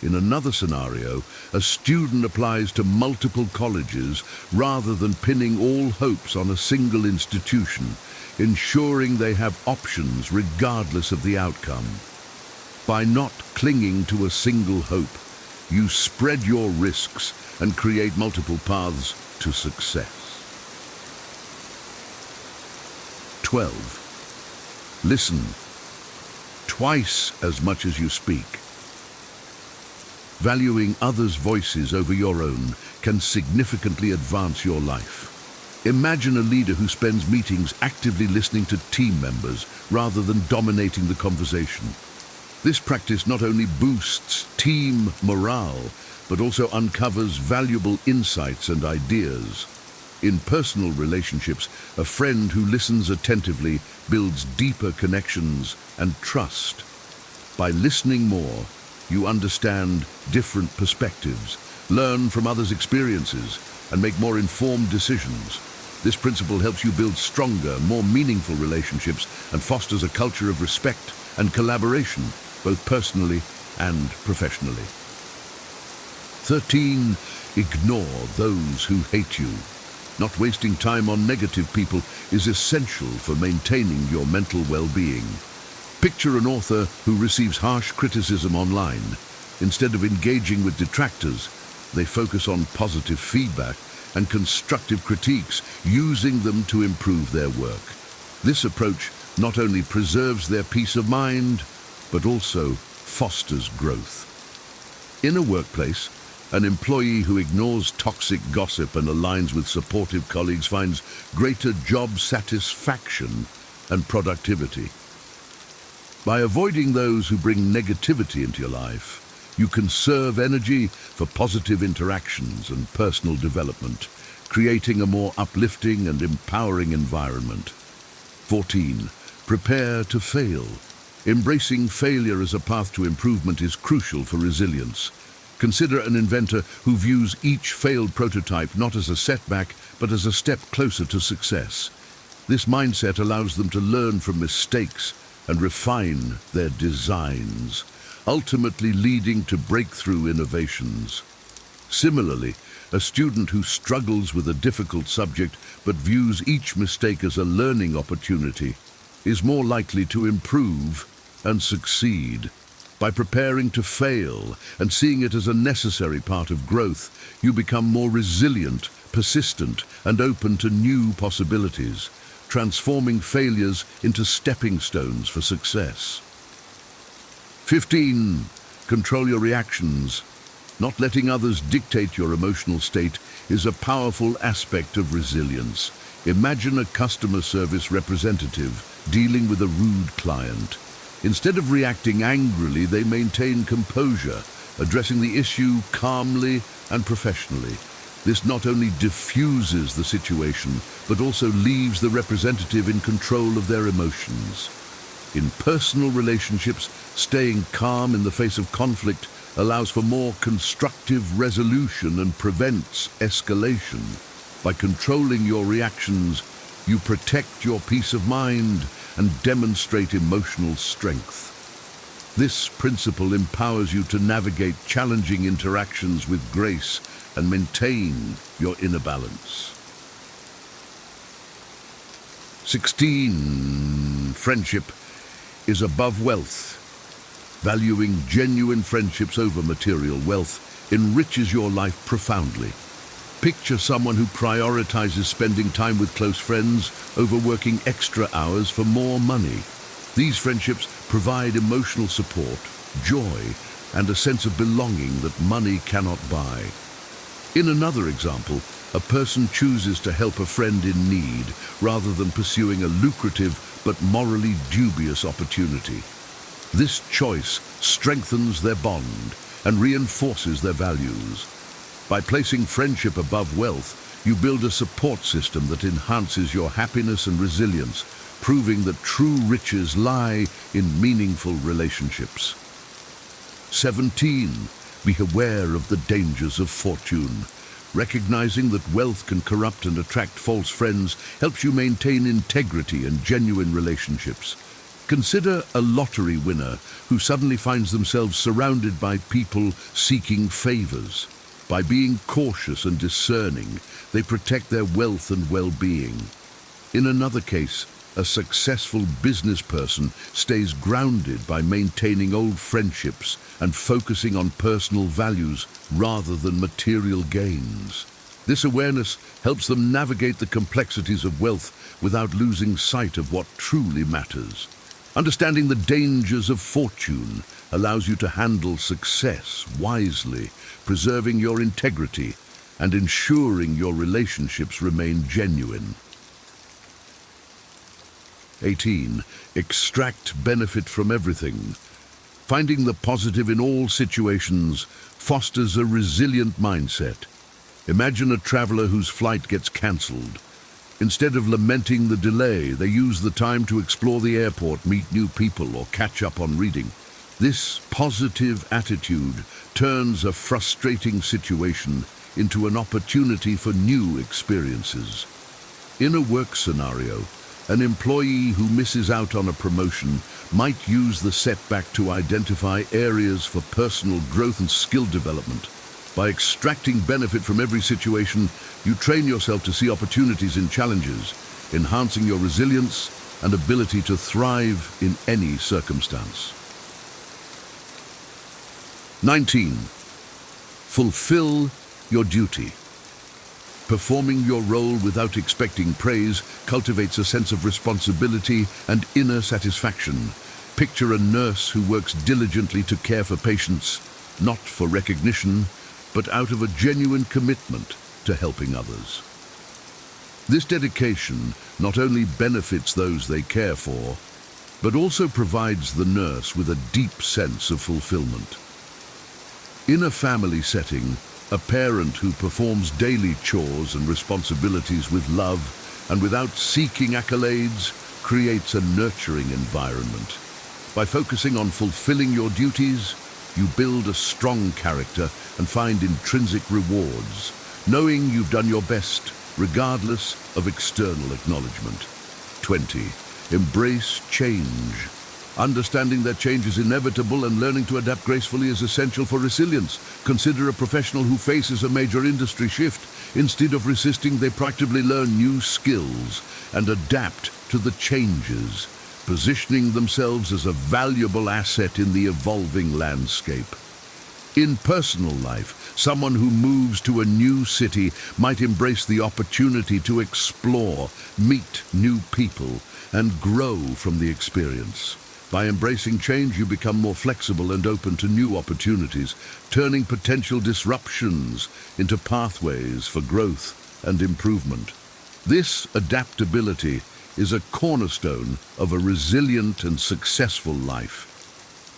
In another scenario, a student applies to multiple colleges rather than pinning all hopes on a single institution, ensuring they have options regardless of the outcome. By not clinging to a single hope, you spread your risks and create multiple paths to success. 12. Listen twice as much as you speak. Valuing others' voices over your own can significantly advance your life. Imagine a leader who spends meetings actively listening to team members rather than dominating the conversation. This practice not only boosts team morale, but also uncovers valuable insights and ideas. In personal relationships, a friend who listens attentively builds deeper connections and trust. By listening more, you understand different perspectives, learn from others' experiences, and make more informed decisions. This principle helps you build stronger, more meaningful relationships and fosters a culture of respect and collaboration, both personally and professionally. 13. Ignore those who hate you. Not wasting time on negative people is essential for maintaining your mental well-being. Picture an author who receives harsh criticism online. Instead of engaging with detractors, they focus on positive feedback and constructive critiques, using them to improve their work. This approach not only preserves their peace of mind, but also fosters growth. In a workplace, an employee who ignores toxic gossip and aligns with supportive colleagues finds greater job satisfaction and productivity. By avoiding those who bring negativity into your life, you conserve energy for positive interactions and personal development, creating a more uplifting and empowering environment. 14. Prepare to fail. Embracing failure as a path to improvement is crucial for resilience. Consider an inventor who views each failed prototype not as a setback, but as a step closer to success. This mindset allows them to learn from mistakes and refine their designs, ultimately leading to breakthrough innovations. Similarly, a student who struggles with a difficult subject but views each mistake as a learning opportunity is more likely to improve and succeed. By preparing to fail and seeing it as a necessary part of growth, you become more resilient, persistent, and open to new possibilities, transforming failures into stepping stones for success. 15. Control your reactions. Not letting others dictate your emotional state is a powerful aspect of resilience. Imagine a customer service representative dealing with a rude client. Instead of reacting angrily, they maintain composure, addressing the issue calmly and professionally. This not only diffuses the situation, but also leaves the representative in control of their emotions. In personal relationships, staying calm in the face of conflict allows for more constructive resolution and prevents escalation. By controlling your reactions, you protect your peace of mind and demonstrate emotional strength. This principle empowers you to navigate challenging interactions with grace and maintain your inner balance. 16. Friendship is above wealth. Valuing genuine friendships over material wealth enriches your life profoundly. Picture someone who prioritizes spending time with close friends over working extra hours for more money. These friendships provide emotional support, joy, and a sense of belonging that money cannot buy. In another example, a person chooses to help a friend in need rather than pursuing a lucrative but morally dubious opportunity. This choice strengthens their bond and reinforces their values. By placing friendship above wealth, you build a support system that enhances your happiness and resilience, proving that true riches lie in meaningful relationships. 17. Be aware of the dangers of fortune. Recognizing that wealth can corrupt and attract false friends helps you maintain integrity and genuine relationships. Consider a lottery winner who suddenly finds themselves surrounded by people seeking favors. By being cautious and discerning, they protect their wealth and well-being. In another case, a successful business person stays grounded by maintaining old friendships and focusing on personal values rather than material gains. This awareness helps them navigate the complexities of wealth without losing sight of what truly matters. Understanding the dangers of fortune allows you to handle success wisely, preserving your integrity and ensuring your relationships remain genuine. 18. Extract benefit from everything. Finding the positive in all situations fosters a resilient mindset. Imagine a traveler whose flight gets cancelled. Instead of lamenting the delay, they use the time to explore the airport, meet new people, or catch up on reading. This positive attitude turns a frustrating situation into an opportunity for new experiences. In a work scenario, an employee who misses out on a promotion might use the setback to identify areas for personal growth and skill development. By extracting benefit from every situation, you train yourself to see opportunities in challenges, enhancing your resilience and ability to thrive in any circumstance. 19. Fulfill your duty. Performing your role without expecting praise cultivates a sense of responsibility and inner satisfaction. Picture a nurse who works diligently to care for patients, not for recognition, but out of a genuine commitment to helping others. This dedication not only benefits those they care for, but also provides the nurse with a deep sense of fulfillment. In a family setting, a parent who performs daily chores and responsibilities with love and without seeking accolades creates a nurturing environment. By focusing on fulfilling your duties, you build a strong character and find intrinsic rewards, knowing you've done your best regardless of external acknowledgement. 20. Embrace change. Understanding that change is inevitable and learning to adapt gracefully is essential for resilience. Consider a professional who faces a major industry shift. Instead of resisting, they proactively learn new skills and adapt to the changes, positioning themselves as a valuable asset in the evolving landscape. In personal life, someone who moves to a new city might embrace the opportunity to explore, meet new people, and grow from the experience. By embracing change, you become more flexible and open to new opportunities, turning potential disruptions into pathways for growth and improvement. This adaptability is a cornerstone of a resilient and successful life.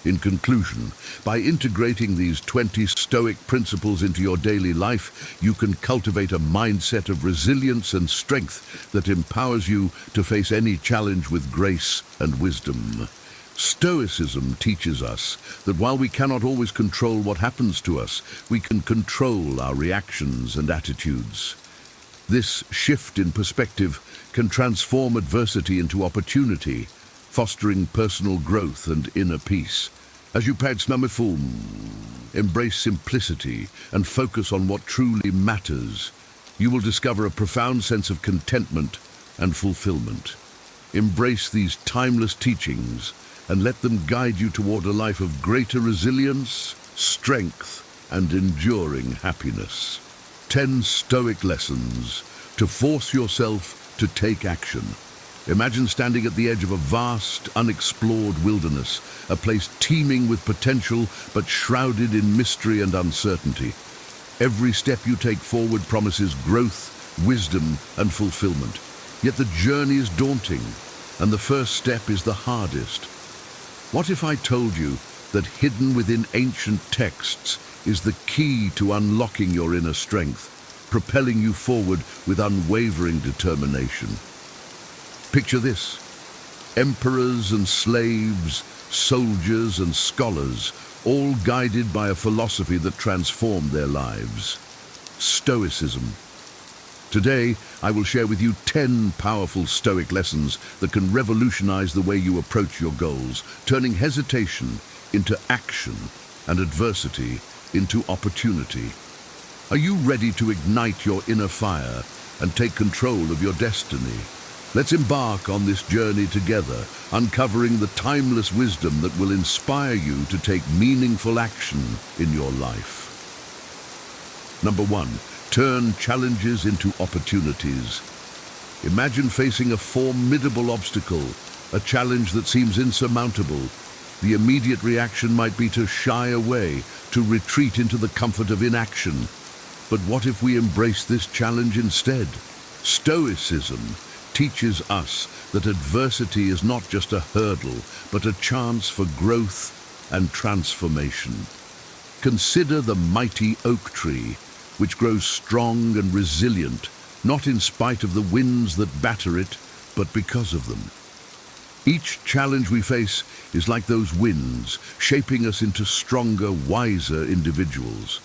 In conclusion, by integrating these 20 Stoic principles into your daily life, you can cultivate a mindset of resilience and strength that empowers you to face any challenge with grace and wisdom. Stoicism teaches us that while we cannot always control what happens to us, we can control our reactions and attitudes. This shift in perspective can transform adversity into opportunity, fostering personal growth and inner peace. As you embrace simplicity and focus on what truly matters, you will discover a profound sense of contentment and fulfillment. Embrace these timeless teachings and let them guide you toward a life of greater resilience, strength, and enduring happiness. 10 Stoic lessons to force yourself to take action. Imagine standing at the edge of a vast, unexplored wilderness, a place teeming with potential but shrouded in mystery and uncertainty. Every step you take forward promises growth, wisdom, and fulfillment. Yet the journey is daunting, and the first step is the hardest. What if I told you that hidden within ancient texts is the key to unlocking your inner strength, propelling you forward with unwavering determination? Picture this: emperors and slaves, soldiers and scholars, all guided by a philosophy that transformed their lives: Stoicism. Today, I will share with you 10 powerful Stoic lessons that can revolutionize the way you approach your goals, turning hesitation into action and adversity into opportunity. Are you ready to ignite your inner fire and take control of your destiny? Let's embark on this journey together, uncovering the timeless wisdom that will inspire you to take meaningful action in your life. Number 1. Turn challenges into opportunities. Imagine facing a formidable obstacle, a challenge that seems insurmountable. The immediate reaction might be to shy away, to retreat into the comfort of inaction. But what if we embrace this challenge instead? Stoicism teaches us that adversity is not just a hurdle, but a chance for growth and transformation. Consider the mighty oak tree, which grows strong and resilient, not in spite of the winds that batter it, but because of them. Each challenge we face is like those winds, shaping us into stronger, wiser individuals.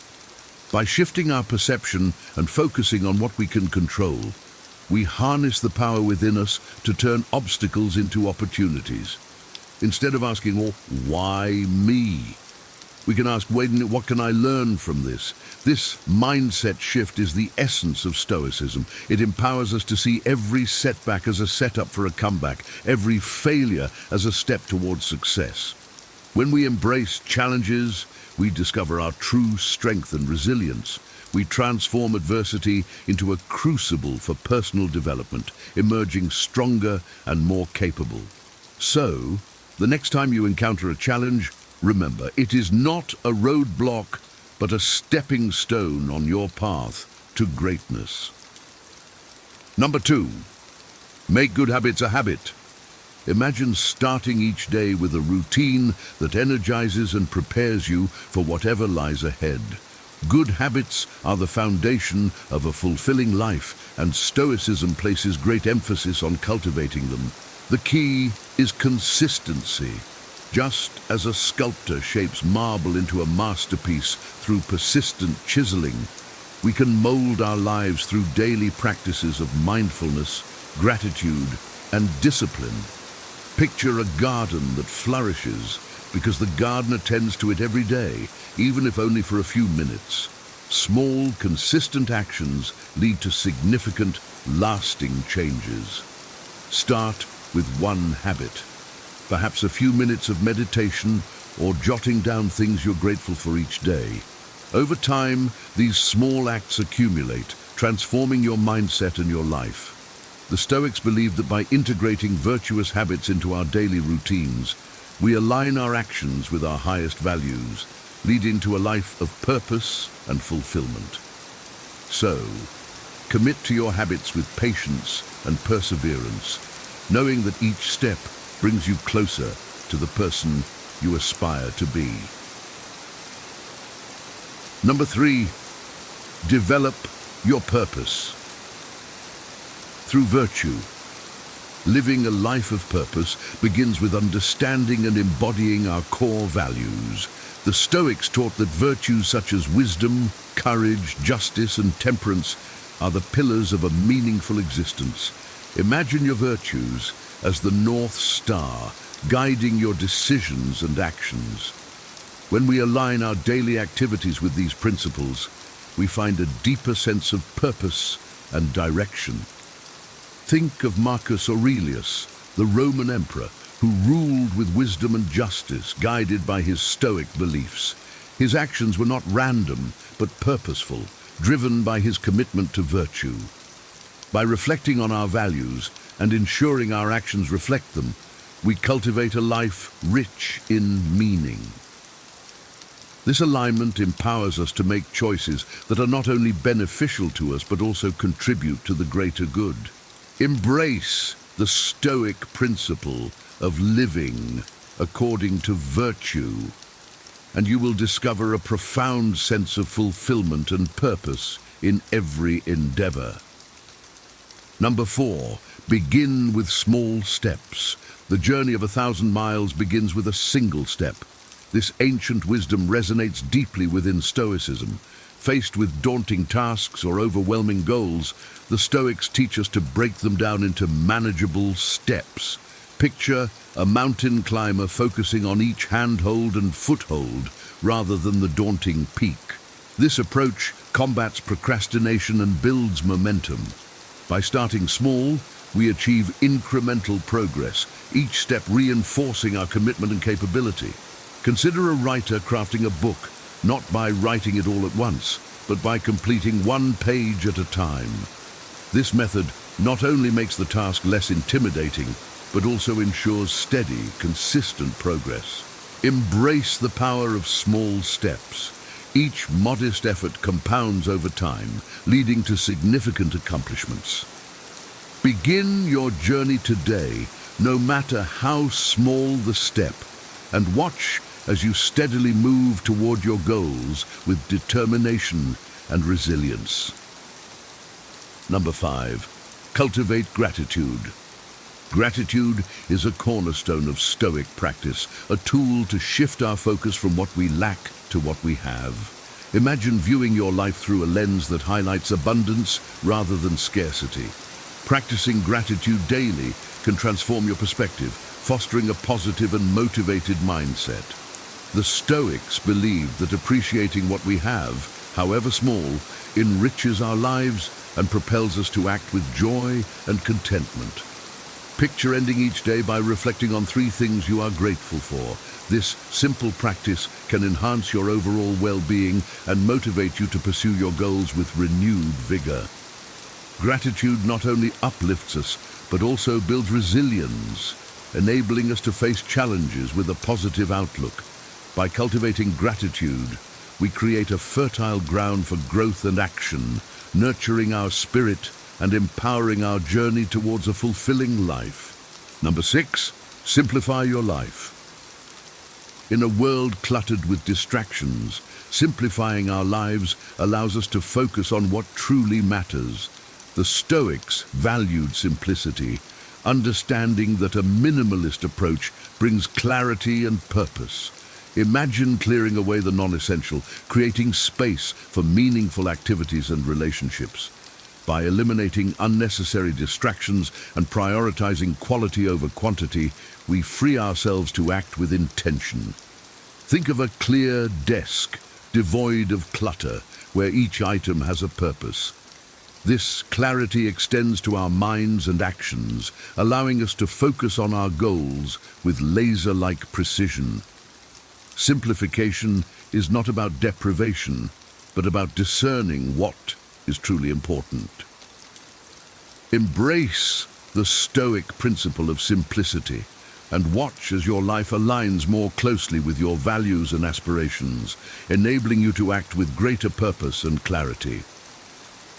By shifting our perception and focusing on what we can control, we harness the power within us to turn obstacles into opportunities. Instead of asking, why me? We can ask, what can I learn from this? This mindset shift is the essence of Stoicism. It empowers us to see every setback as a setup for a comeback, every failure as a step towards success. When we embrace challenges, we discover our true strength and resilience. We transform adversity into a crucible for personal development, emerging stronger and more capable. So, the next time you encounter a challenge, remember, it is not a roadblock, but a stepping stone on your path to greatness. Number 2, make good habits a habit. Imagine starting each day with a routine that energizes and prepares you for whatever lies ahead. Good habits are the foundation of a fulfilling life, and Stoicism places great emphasis on cultivating them. The key is consistency. Just as a sculptor shapes marble into a masterpiece through persistent chiseling, we can mold our lives through daily practices of mindfulness, gratitude, and discipline. Picture a garden that flourishes because the gardener tends to it every day, even if only for a few minutes. Small, consistent actions lead to significant, lasting changes. Start with one habit, perhaps a few minutes of meditation or jotting down things you're grateful for each day. Over time, these small acts accumulate, transforming your mindset and your life. The Stoics believed that by integrating virtuous habits into our daily routines, we align our actions with our highest values, leading to a life of purpose and fulfillment. So, commit to your habits with patience and perseverance, knowing that each step brings you closer to the person you aspire to be. Number 3, develop your purpose. Through virtue, living a life of purpose begins with understanding and embodying our core values. The Stoics taught that virtues such as wisdom, courage, justice, and temperance are the pillars of a meaningful existence. Imagine your virtues as the North Star, guiding your decisions and actions. When we align our daily activities with these principles, we find a deeper sense of purpose and direction. Think of Marcus Aurelius, the Roman emperor, who ruled with wisdom and justice, guided by his Stoic beliefs. His actions were not random, but purposeful, driven by his commitment to virtue. By reflecting on our values and ensuring our actions reflect them, we cultivate a life rich in meaning. This alignment empowers us to make choices that are not only beneficial to us, but also contribute to the greater good. Embrace the Stoic principle of living according to virtue, and you will discover a profound sense of fulfillment and purpose in every endeavor. Number 4, begin with small steps. The journey of 1,000 miles begins with a single step. This ancient wisdom resonates deeply within Stoicism. Faced with daunting tasks or overwhelming goals, the Stoics teach us to break them down into manageable steps. Picture a mountain climber focusing on each handhold and foothold rather than the daunting peak. This approach combats procrastination and builds momentum. By starting small, we achieve incremental progress, each step reinforcing our commitment and capability. Consider a writer crafting a book, not by writing it all at once, but by completing one page at a time. This method not only makes the task less intimidating, but also ensures steady, consistent progress. Embrace the power of small steps. Each modest effort compounds over time, leading to significant accomplishments. Begin your journey today, no matter how small the step, and watch as you steadily move toward your goals with determination and resilience. Number 5, cultivate gratitude. Gratitude is a cornerstone of Stoic practice, a tool to shift our focus from what we lack to what we have. Imagine viewing your life through a lens that highlights abundance rather than scarcity. Practicing gratitude daily can transform your perspective, fostering a positive and motivated mindset. The Stoics believed that appreciating what we have, however small, enriches our lives and propels us to act with joy and contentment. Picture ending each day by reflecting on 3 things you are grateful for. This simple practice can enhance your overall well-being and motivate you to pursue your goals with renewed vigor. Gratitude not only uplifts us, but also builds resilience, enabling us to face challenges with a positive outlook. By cultivating gratitude, we create a fertile ground for growth and action, nurturing our spirit and empowering our journey towards a fulfilling life. Number 6, simplify your life. In a world cluttered with distractions, simplifying our lives allows us to focus on what truly matters. The Stoics valued simplicity, understanding that a minimalist approach brings clarity and purpose. Imagine clearing away the non-essential, creating space for meaningful activities and relationships. By eliminating unnecessary distractions and prioritizing quality over quantity, we free ourselves to act with intention. Think of a clear desk, devoid of clutter, where each item has a purpose. This clarity extends to our minds and actions, allowing us to focus on our goals with laser-like precision. Simplification is not about deprivation, but about discerning what is truly important. Embrace the Stoic principle of simplicity and watch as your life aligns more closely with your values and aspirations, enabling you to act with greater purpose and clarity.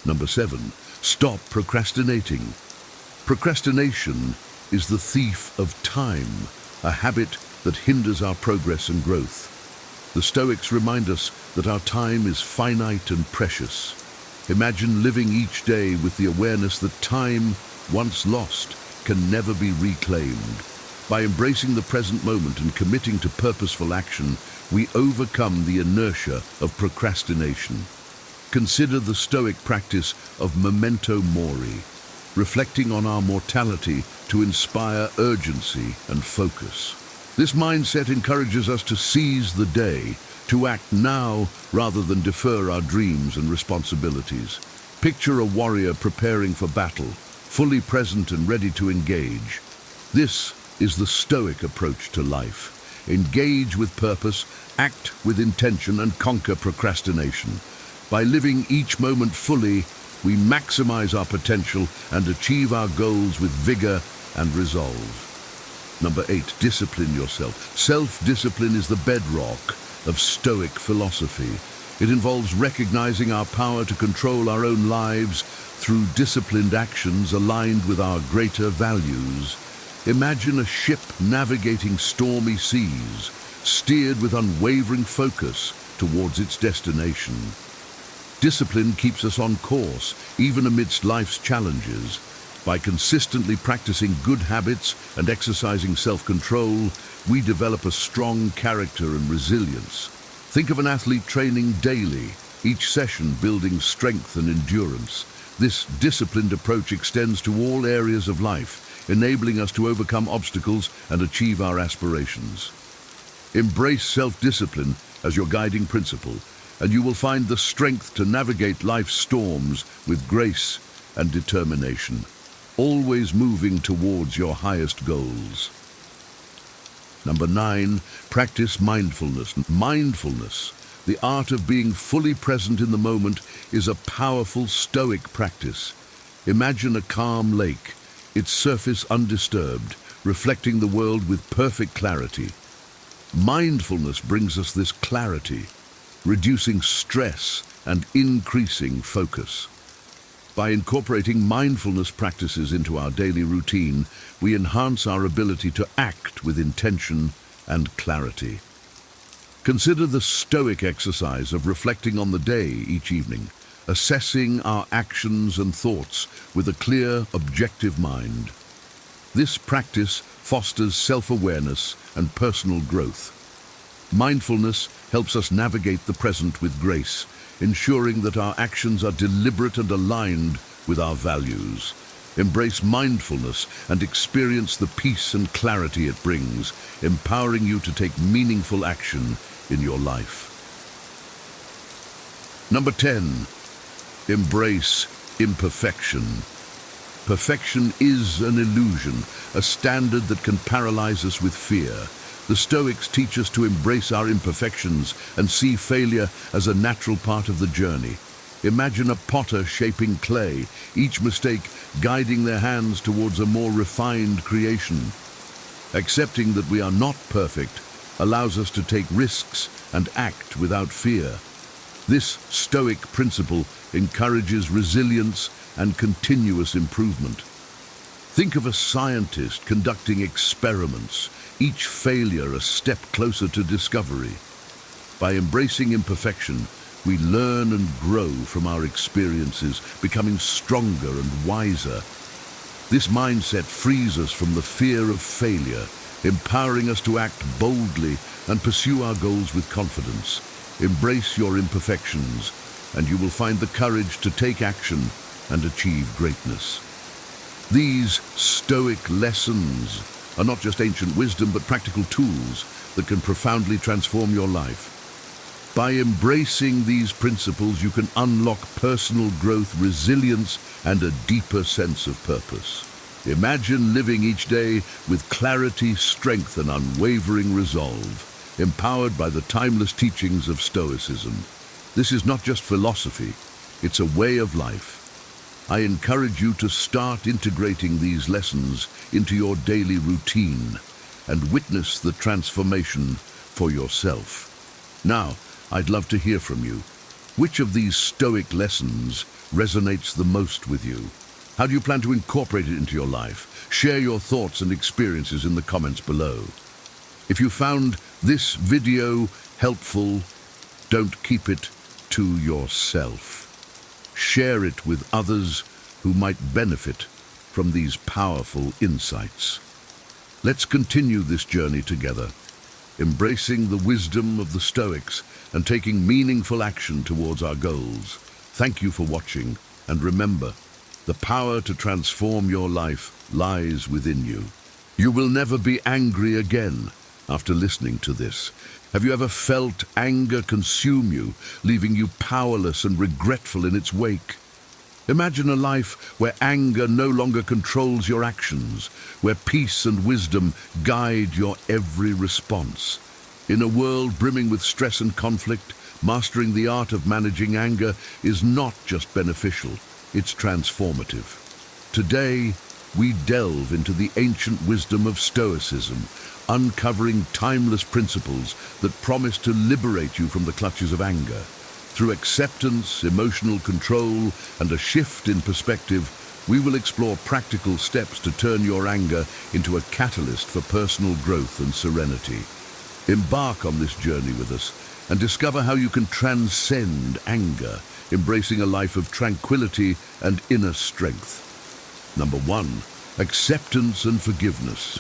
Number 7, stop procrastinating. Procrastination is the thief of time, a habit that hinders our progress and growth. The Stoics remind us that our time is finite and precious. Imagine living each day with the awareness that time, once lost, can never be reclaimed. By embracing the present moment and committing to purposeful action, we overcome the inertia of procrastination. Consider the Stoic practice of memento mori, reflecting on our mortality to inspire urgency and focus. This mindset encourages us to seize the day, to act now rather than defer our dreams and responsibilities. Picture a warrior preparing for battle, fully present and ready to engage. This is the Stoic approach to life. Engage with purpose, act with intention, and conquer procrastination. By living each moment fully, we maximize our potential and achieve our goals with vigor and resolve. Number 8, discipline yourself. Self-discipline is the bedrock of Stoic philosophy. It involves recognizing our power to control our own lives through disciplined actions aligned with our greater values. Imagine a ship navigating stormy seas, steered with unwavering focus towards its destination. Discipline keeps us on course, even amidst life's challenges. By consistently practicing good habits and exercising self-control, we develop a strong character and resilience. Think of an athlete training daily, each session building strength and endurance. This disciplined approach extends to all areas of life, enabling us to overcome obstacles and achieve our aspirations. Embrace self-discipline as your guiding principle, and you will find the strength to navigate life's storms with grace and determination, always moving towards your highest goals. Number 9, practice mindfulness. Mindfulness, the art of being fully present in the moment, is a powerful Stoic practice. Imagine a calm lake, its surface undisturbed, reflecting the world with perfect clarity. Mindfulness brings us this clarity, reducing stress and increasing focus. By incorporating mindfulness practices into our daily routine, we enhance our ability to act with intention and clarity. Consider the Stoic exercise of reflecting on the day each evening, assessing our actions and thoughts with a clear, objective mind. This practice fosters self-awareness and personal growth. Mindfulness helps us navigate the present with grace, ensuring that our actions are deliberate and aligned with our values. Embrace mindfulness and experience the peace and clarity it brings, empowering you to take meaningful action in your life. Number 10, embrace imperfection. Perfection is an illusion, a standard that can paralyze us with fear. The Stoics teach us to embrace our imperfections and see failure as a natural part of the journey. Imagine a potter shaping clay, each mistake guiding their hands towards a more refined creation. Accepting that we are not perfect allows us to take risks and act without fear. This Stoic principle encourages resilience and continuous improvement. Think of a scientist conducting experiments, each failure a step closer to discovery. By embracing imperfection, we learn and grow from our experiences, becoming stronger and wiser. This mindset frees us from the fear of failure, empowering us to act boldly and pursue our goals with confidence. Embrace your imperfections, and you will find the courage to take action and achieve greatness. These Stoic lessons are not just ancient wisdom, but practical tools that can profoundly transform your life. By embracing these principles, you can unlock personal growth, resilience, and a deeper sense of purpose. Imagine living each day with clarity, strength, and unwavering resolve, empowered by the timeless teachings of Stoicism. This is not just philosophy, it's a way of life. I encourage you to start integrating these lessons into your daily routine and witness the transformation for yourself. Now, I'd love to hear from you. Which of these Stoic lessons resonates the most with you? How do you plan to incorporate it into your life? Share your thoughts and experiences in the comments below. If you found this video helpful, don't keep it to yourself. Share it with others who might benefit from these powerful insights. Let's continue this journey together, embracing the wisdom of the Stoics and taking meaningful action towards our goals. Thank you for watching, and remember, the power to transform your life lies within you. You will never be angry again after listening to this. Have you ever felt anger consume you, leaving you powerless and regretful in its wake? Imagine a life where anger no longer controls your actions, where peace and wisdom guide your every response. In a world brimming with stress and conflict, mastering the art of managing anger is not just beneficial, it's transformative. Today, we delve into the ancient wisdom of Stoicism, uncovering timeless principles that promise to liberate you from the clutches of anger. Through acceptance, emotional control, and a shift in perspective, we will explore practical steps to turn your anger into a catalyst for personal growth and serenity. Embark on this journey with us and discover how you can transcend anger, embracing a life of tranquility and inner strength. Number 1, acceptance and forgiveness.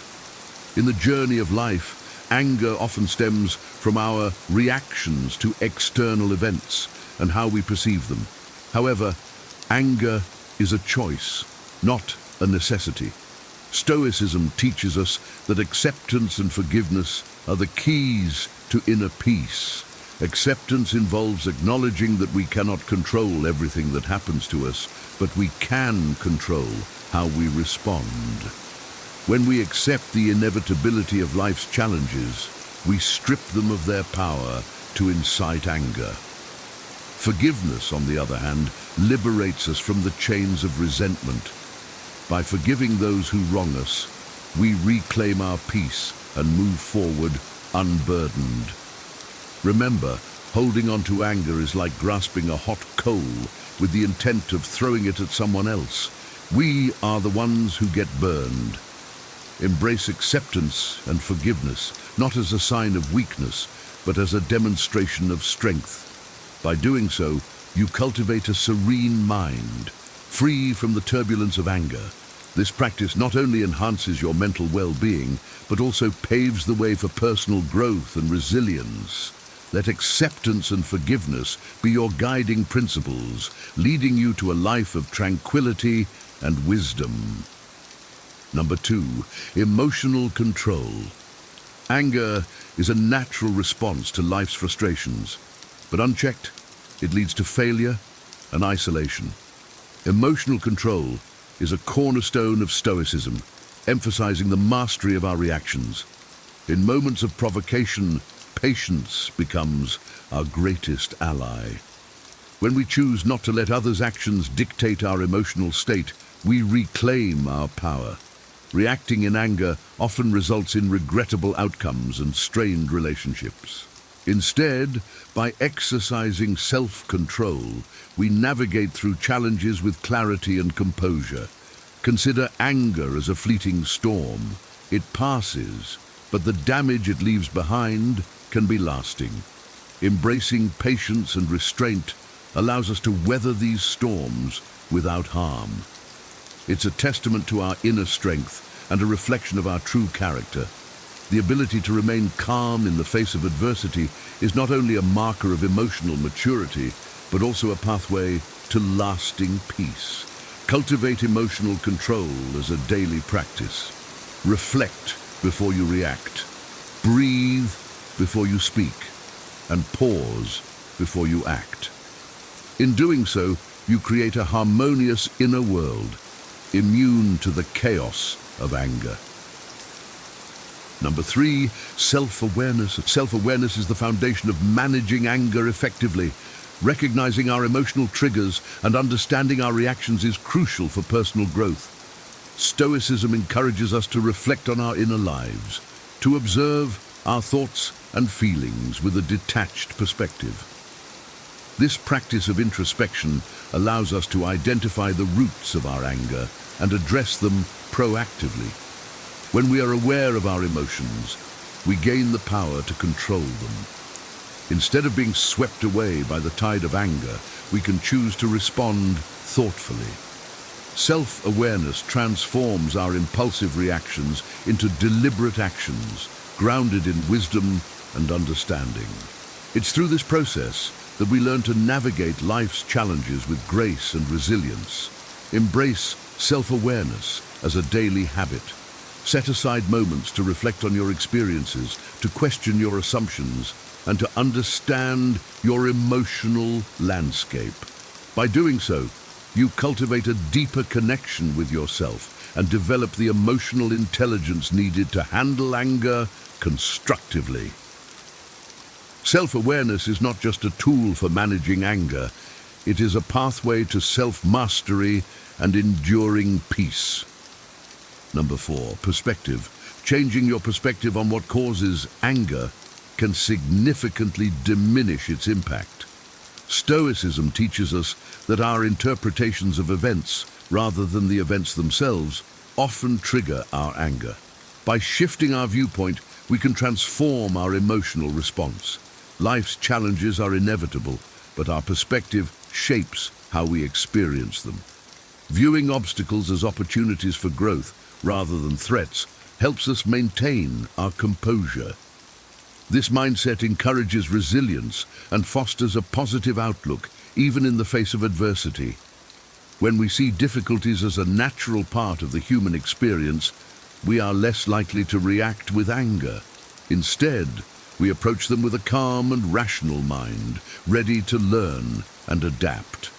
In the journey of life, anger often stems from our reactions to external events and how we perceive them. However, anger is a choice, not a necessity. Stoicism teaches us that acceptance and forgiveness are the keys to inner peace. Acceptance involves acknowledging that we cannot control everything that happens to us, but we can control how we respond. When we accept the inevitability of life's challenges, we strip them of their power to incite anger. Forgiveness, on the other hand, liberates us from the chains of resentment. By forgiving those who wrong us, we reclaim our peace and move forward unburdened. Remember, holding on to anger is like grasping a hot coal with the intent of throwing it at someone else. We are the ones who get burned. Embrace acceptance and forgiveness, not as a sign of weakness, but as a demonstration of strength. By doing so, you cultivate a serene mind, free from the turbulence of anger. This practice not only enhances your mental well-being, but also paves the way for personal growth and resilience. Let acceptance and forgiveness be your guiding principles, leading you to a life of tranquility and wisdom. Number 2, emotional control. Anger is a natural response to life's frustrations, but unchecked, it leads to failure and isolation. Emotional control is a cornerstone of Stoicism, emphasizing the mastery of our reactions. In moments of provocation, patience becomes our greatest ally. When we choose not to let others' actions dictate our emotional state, we reclaim our power. Reacting in anger often results in regrettable outcomes and strained relationships. Instead, by exercising self-control, we navigate through challenges with clarity and composure. Consider anger as a fleeting storm. It passes, but the damage it leaves behind can be lasting. Embracing patience and restraint allows us to weather these storms without harm. It's a testament to our inner strength and a reflection of our true character. The ability to remain calm in the face of adversity is not only a marker of emotional maturity, but also a pathway to lasting peace. Cultivate emotional control as a daily practice. Reflect before you react. Breathe before you speak. And pause before you act. In doing so, you create a harmonious inner world, immune to the chaos of anger. Number 3, self-awareness. Self-awareness is the foundation of managing anger effectively. Recognizing our emotional triggers and understanding our reactions is crucial for personal growth. Stoicism encourages us to reflect on our inner lives, to observe our thoughts and feelings with a detached perspective. This practice of introspection allows us to identify the roots of our anger and address them proactively. When we are aware of our emotions, we gain the power to control them. Instead of being swept away by the tide of anger, we can choose to respond thoughtfully. Self-awareness transforms our impulsive reactions into deliberate actions, grounded in wisdom and understanding. It's through this process that we learn to navigate life's challenges with grace and resilience. Embrace self-awareness as a daily habit. Set aside moments to reflect on your experiences, to question your assumptions, and to understand your emotional landscape. By doing so, you cultivate a deeper connection with yourself and develop the emotional intelligence needed to handle anger constructively. Self-awareness is not just a tool for managing anger, it is a pathway to self-mastery and enduring peace. Number 4, perspective. Changing your perspective on what causes anger can significantly diminish its impact. Stoicism teaches us that our interpretations of events, rather than the events themselves, often trigger our anger. By shifting our viewpoint, we can transform our emotional response. Life's challenges are inevitable, but our perspective shapes how we experience them. Viewing obstacles as opportunities for growth rather than threats helps us maintain our composure. This mindset encourages resilience and fosters a positive outlook, even in the face of adversity. When we see difficulties as a natural part of the human experience, we are less likely to react with anger. Instead, we approach them with a calm and rational mind, ready to learn and adapt.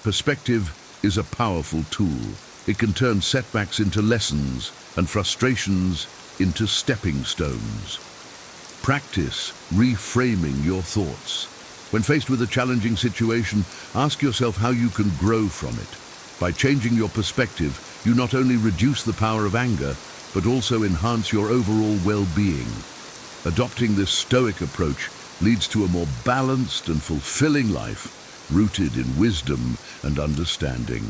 Perspective is a powerful tool. It can turn setbacks into lessons and frustrations into stepping stones. Practice reframing your thoughts. When faced with a challenging situation, ask yourself how you can grow from it. By changing your perspective, you not only reduce the power of anger, but also enhance your overall well-being. Adopting this Stoic approach leads to a more balanced and fulfilling life, rooted in wisdom and understanding.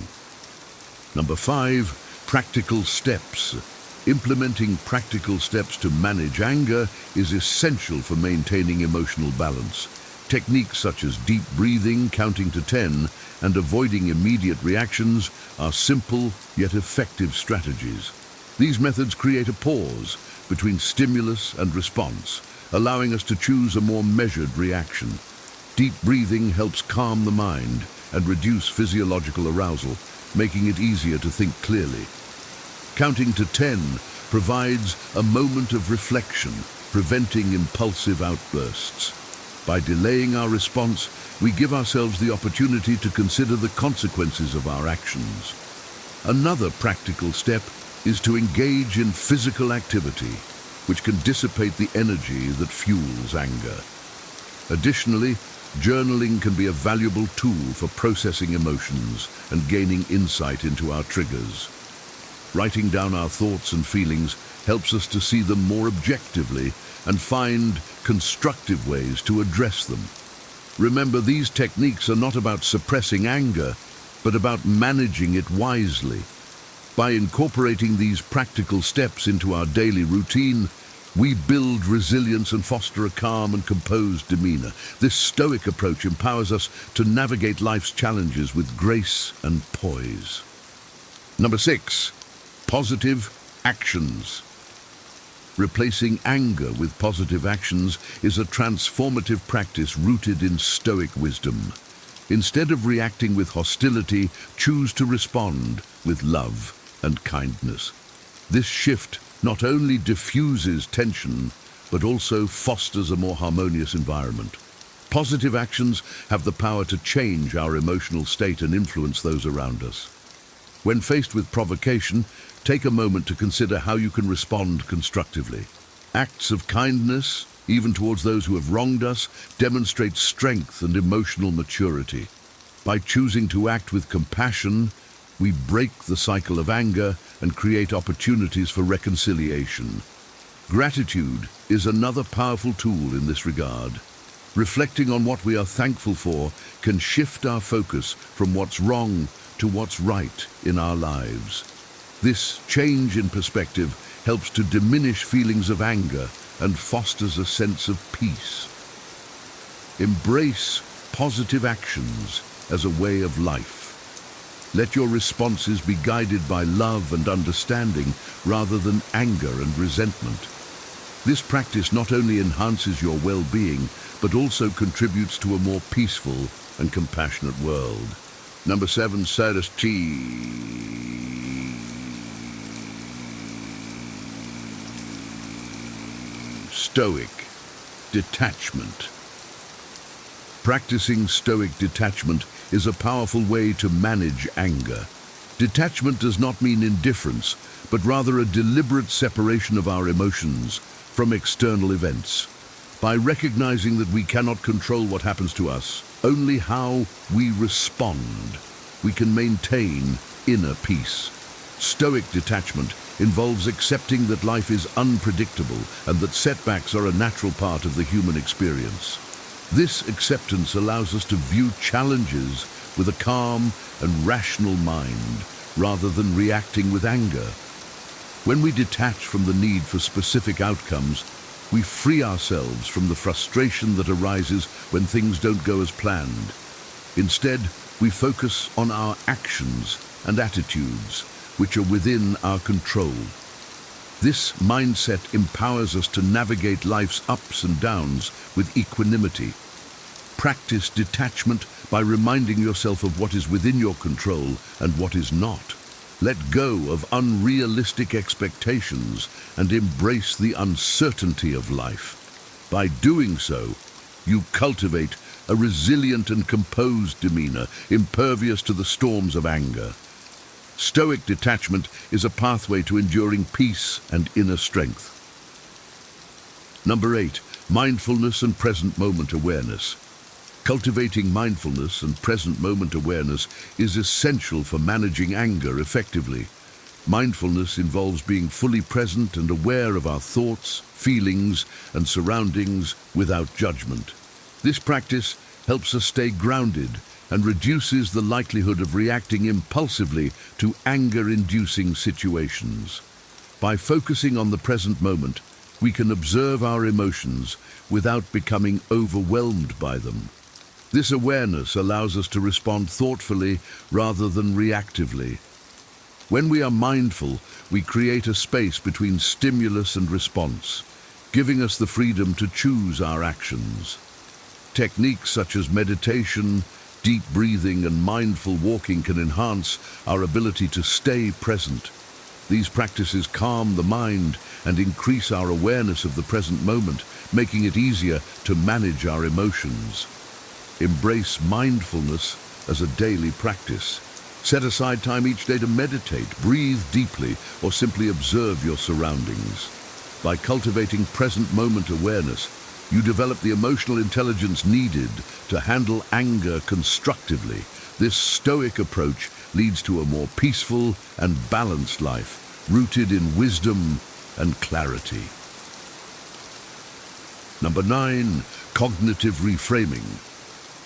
Number 5, practical steps. Implementing practical steps to manage anger is essential for maintaining emotional balance. Techniques such as deep breathing, counting to 10, and avoiding immediate reactions are simple yet effective strategies. These methods create a pause between stimulus and response, allowing us to choose a more measured reaction. Deep breathing helps calm the mind and reduce physiological arousal, making it easier to think clearly. Counting to 10 provides a moment of reflection, preventing impulsive outbursts. By delaying our response, we give ourselves the opportunity to consider the consequences of our actions. Another practical step is to engage in physical activity, which can dissipate the energy that fuels anger. Additionally, journaling can be a valuable tool for processing emotions and gaining insight into our triggers. Writing down our thoughts and feelings helps us to see them more objectively and find constructive ways to address them. Remember, these techniques are not about suppressing anger, but about managing it wisely. By incorporating these practical steps into our daily routine, we build resilience and foster a calm and composed demeanor. This Stoic approach empowers us to navigate life's challenges with grace and poise. Number 6, positive actions. Replacing anger with positive actions is a transformative practice rooted in Stoic wisdom. Instead of reacting with hostility, choose to respond with love and kindness. This shift not only diffuses tension, but also fosters a more harmonious environment. Positive actions have the power to change our emotional state and influence those around us. When faced with provocation, take a moment to consider how you can respond constructively. Acts of kindness, even towards those who have wronged us, demonstrate strength and emotional maturity. By choosing to act with compassion, we break the cycle of anger and create opportunities for reconciliation. Gratitude is another powerful tool in this regard. Reflecting on what we are thankful for can shift our focus from what's wrong to what's right in our lives. This change in perspective helps to diminish feelings of anger and fosters a sense of peace. Embrace positive actions as a way of life. Let your responses be guided by love and understanding rather than anger and resentment. This practice not only enhances your well-being, but also contributes to a more peaceful and compassionate world. Number 7, Stoic detachment. Practicing Stoic detachment is a powerful way to manage anger. Detachment does not mean indifference, but rather a deliberate separation of our emotions from external events. By recognizing that we cannot control what happens to us, only how we respond, we can maintain inner peace. Stoic detachment involves accepting that life is unpredictable and that setbacks are a natural part of the human experience. This acceptance allows us to view challenges with a calm and rational mind, rather than reacting with anger. When we detach from the need for specific outcomes, we free ourselves from the frustration that arises when things don't go as planned. Instead, we focus on our actions and attitudes, which are within our control. This mindset empowers us to navigate life's ups and downs with equanimity. Practice detachment by reminding yourself of what is within your control and what is not. Let go of unrealistic expectations and embrace the uncertainty of life. By doing so, you cultivate a resilient and composed demeanor, impervious to the storms of anger. Stoic detachment is a pathway to enduring peace and inner strength. Number 8, mindfulness and present moment awareness. Cultivating mindfulness and present moment awareness is essential for managing anger effectively. Mindfulness involves being fully present and aware of our thoughts, feelings, and surroundings without judgment. This practice helps us stay grounded and reduces the likelihood of reacting impulsively to anger-inducing situations. By focusing on the present moment, we can observe our emotions without becoming overwhelmed by them. This awareness allows us to respond thoughtfully rather than reactively. When we are mindful, we create a space between stimulus and response, giving us the freedom to choose our actions. Techniques such as meditation, deep breathing, and mindful walking can enhance our ability to stay present. These practices calm the mind and increase our awareness of the present moment, making it easier to manage our emotions. Embrace mindfulness as a daily practice. Set aside time each day to meditate, breathe deeply, or simply observe your surroundings. By cultivating present moment awareness, you develop the emotional intelligence needed to handle anger constructively. This Stoic approach leads to a more peaceful and balanced life, rooted in wisdom and clarity. Number 9, cognitive reframing.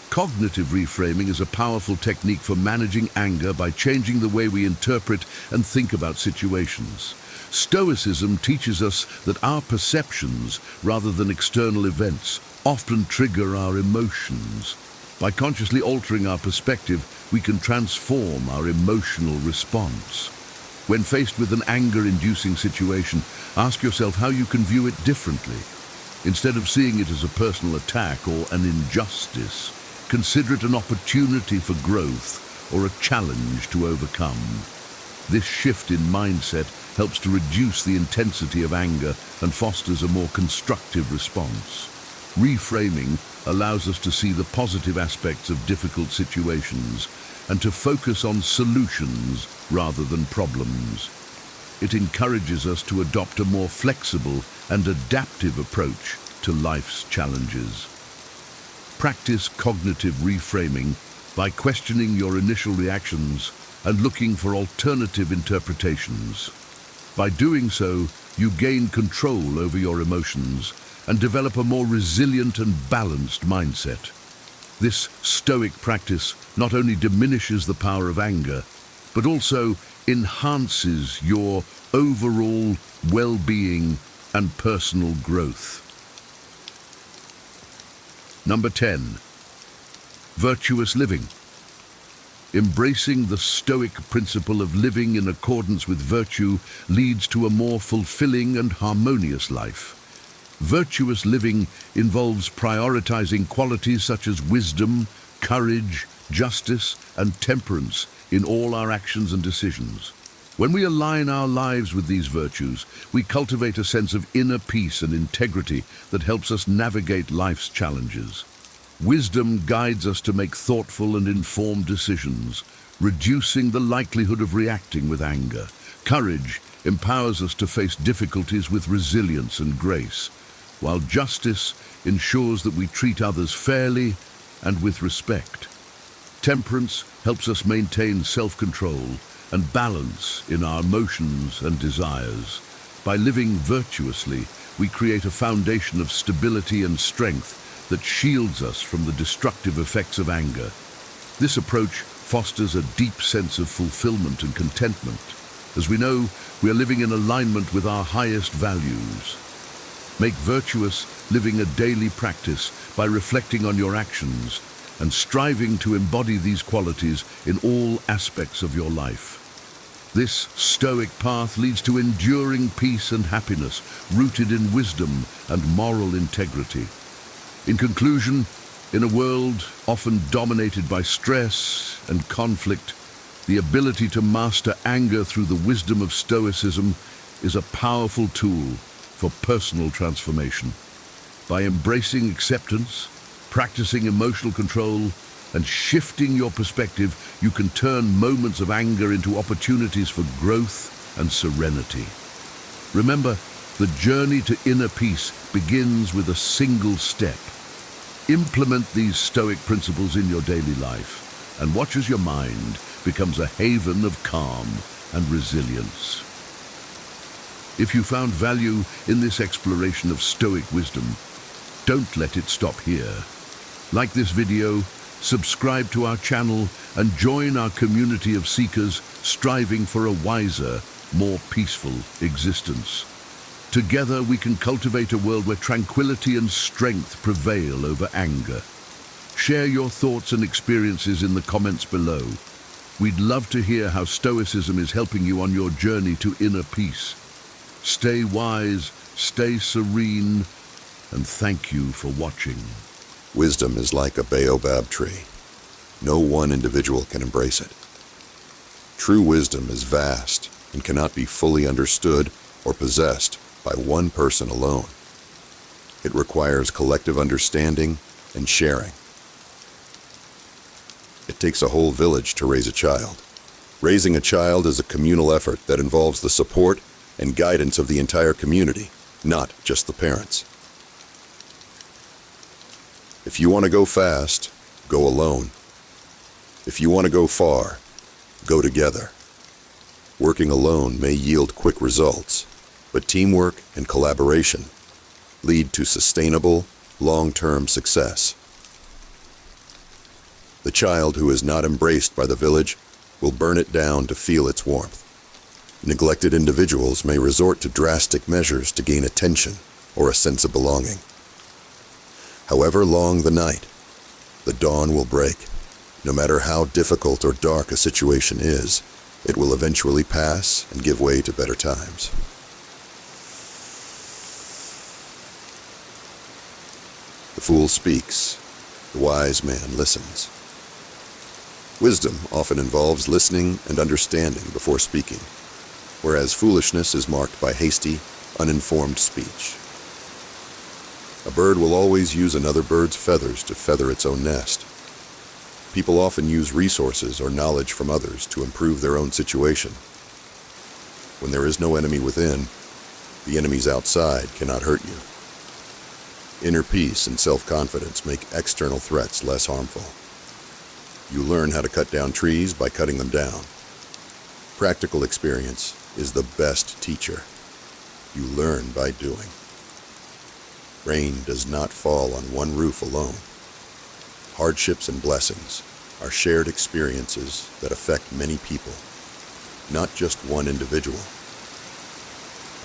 Cognitive reframing is a powerful technique for managing anger by changing the way we interpret and think about situations. Stoicism teaches us that our perceptions, rather than external events, often trigger our emotions. By consciously altering our perspective, we can transform our emotional response. When faced with an anger-inducing situation, ask yourself how you can view it differently. Instead of seeing it as a personal attack or an injustice, Consider it an opportunity for growth or a challenge to overcome. This shift in mindset helps to reduce the intensity of anger and fosters a more constructive response. Reframing allows us to see the positive aspects of difficult situations and to focus on solutions rather than problems. It encourages us to adopt a more flexible and adaptive approach to life's challenges. Practice cognitive reframing by questioning your initial reactions and looking for alternative interpretations. By doing so, you gain control over your emotions and develop a more resilient and balanced mindset. This Stoic practice not only diminishes the power of anger, but also enhances your overall well-being and personal growth. Number 10. Virtuous living. Embracing the Stoic principle of living in accordance with virtue leads to a more fulfilling and harmonious life. Virtuous living involves prioritizing qualities such as wisdom, courage, justice, and temperance in all our actions and decisions. When we align our lives with these virtues, we cultivate a sense of inner peace and integrity that helps us navigate life's challenges. Wisdom guides us to make thoughtful and informed decisions, reducing the likelihood of reacting with anger. Courage empowers us to face difficulties with resilience and grace, while justice ensures that we treat others fairly and with respect. Temperance helps us maintain self-control and balance in our emotions and desires. By living virtuously, we create a foundation of stability and strength that shields us from the destructive effects of anger. This approach fosters a deep sense of fulfillment and contentment, as we know we are living in alignment with our highest values. Make virtuous living a daily practice by reflecting on your actions and striving to embody these qualities in all aspects of your life. This Stoic path leads to enduring peace and happiness, rooted in wisdom and moral integrity. In conclusion, in a world often dominated by stress and conflict, the ability to master anger through the wisdom of Stoicism is a powerful tool for personal transformation. By embracing acceptance, practicing emotional control, and shifting your perspective, you can turn moments of anger into opportunities for growth and serenity. Remember, the journey to inner peace begins with a single step. Implement these Stoic principles in your daily life and watch as your mind becomes a haven of calm and resilience. If you found value in this exploration of Stoic wisdom, don't let it stop here. Like this video, subscribe to our channel and join our community of seekers striving for a wiser, more peaceful existence. Together we can cultivate a world where tranquility and strength prevail over anger. Share your thoughts and experiences in the comments below. We'd love to hear how Stoicism is helping you on your journey to inner peace. Stay wise, stay serene, and thank you for watching. Wisdom is like a baobab tree. No one individual can embrace it. True wisdom is vast and cannot be fully understood or possessed by one person alone. It requires collective understanding and sharing. It takes a whole village to raise a child. Raising a child is a communal effort that involves the support and guidance of the entire community, not just the parents. If you want to go fast, go alone. If you want to go far, go together. Working alone may yield quick results, but teamwork and collaboration lead to sustainable, long-term success. The child who is not embraced by the village will burn it down to feel its warmth. Neglected individuals may resort to drastic measures to gain attention or a sense of belonging. However long the night, the dawn will break. No matter how difficult or dark a situation is, it will eventually pass and give way to better times. The fool speaks, The wise man listens. Wisdom often involves listening and understanding before speaking, whereas foolishness is marked by hasty, uninformed speech. A bird will always use another bird's feathers to feather its own nest. People often use resources or knowledge from others to improve their own situation. When there is no enemy within, the enemies outside cannot hurt you. Inner peace and self-confidence make external threats less harmful. You learn how to cut down trees by cutting them down. Practical experience is the best teacher. You learn by doing. Rain does not fall on one roof alone. Hardships and blessings are shared experiences that affect many people, not just one individual.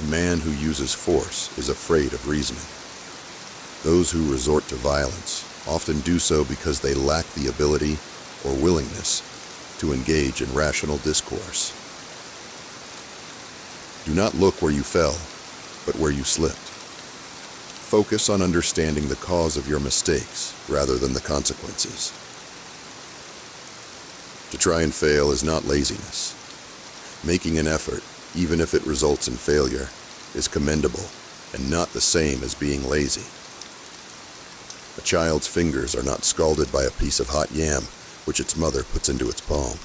A man who uses force is afraid of reasoning. Those who resort to violence often do so because they lack the ability or willingness to engage in rational discourse. Do not look where you fell, but where you slipped. Focus on understanding the cause of your mistakes rather than the consequences. To try and fail is not laziness. Making an effort, even if it results in failure, is commendable and not the same as being lazy. A child's fingers are not scalded by a piece of hot yam which its mother puts into its palm.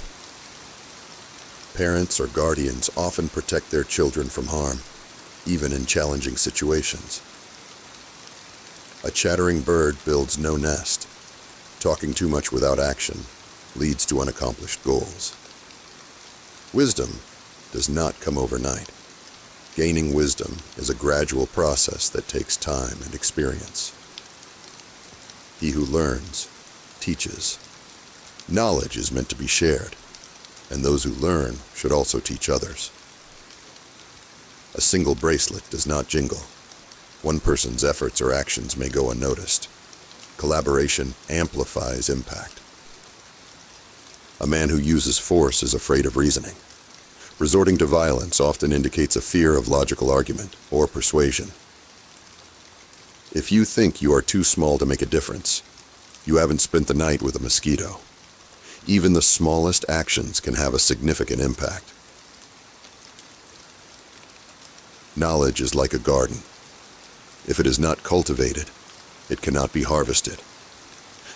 Parents or guardians often protect their children from harm, even in challenging situations. A chattering bird builds no nest. Talking too much without action leads to unaccomplished goals. Wisdom does not come overnight. Gaining wisdom is a gradual process that takes time and experience. He who learns, teaches. Knowledge is meant to be shared, and those who learn should also teach others. A single bracelet does not jingle. One person's efforts or actions may go unnoticed. Collaboration amplifies impact. A man who uses force is afraid of reasoning. Resorting to violence often indicates a fear of logical argument or persuasion. If you think you are too small to make a difference, you haven't spent the night with a mosquito. Even the smallest actions can have a significant impact. Knowledge is like a garden. If it is not cultivated, it cannot be harvested.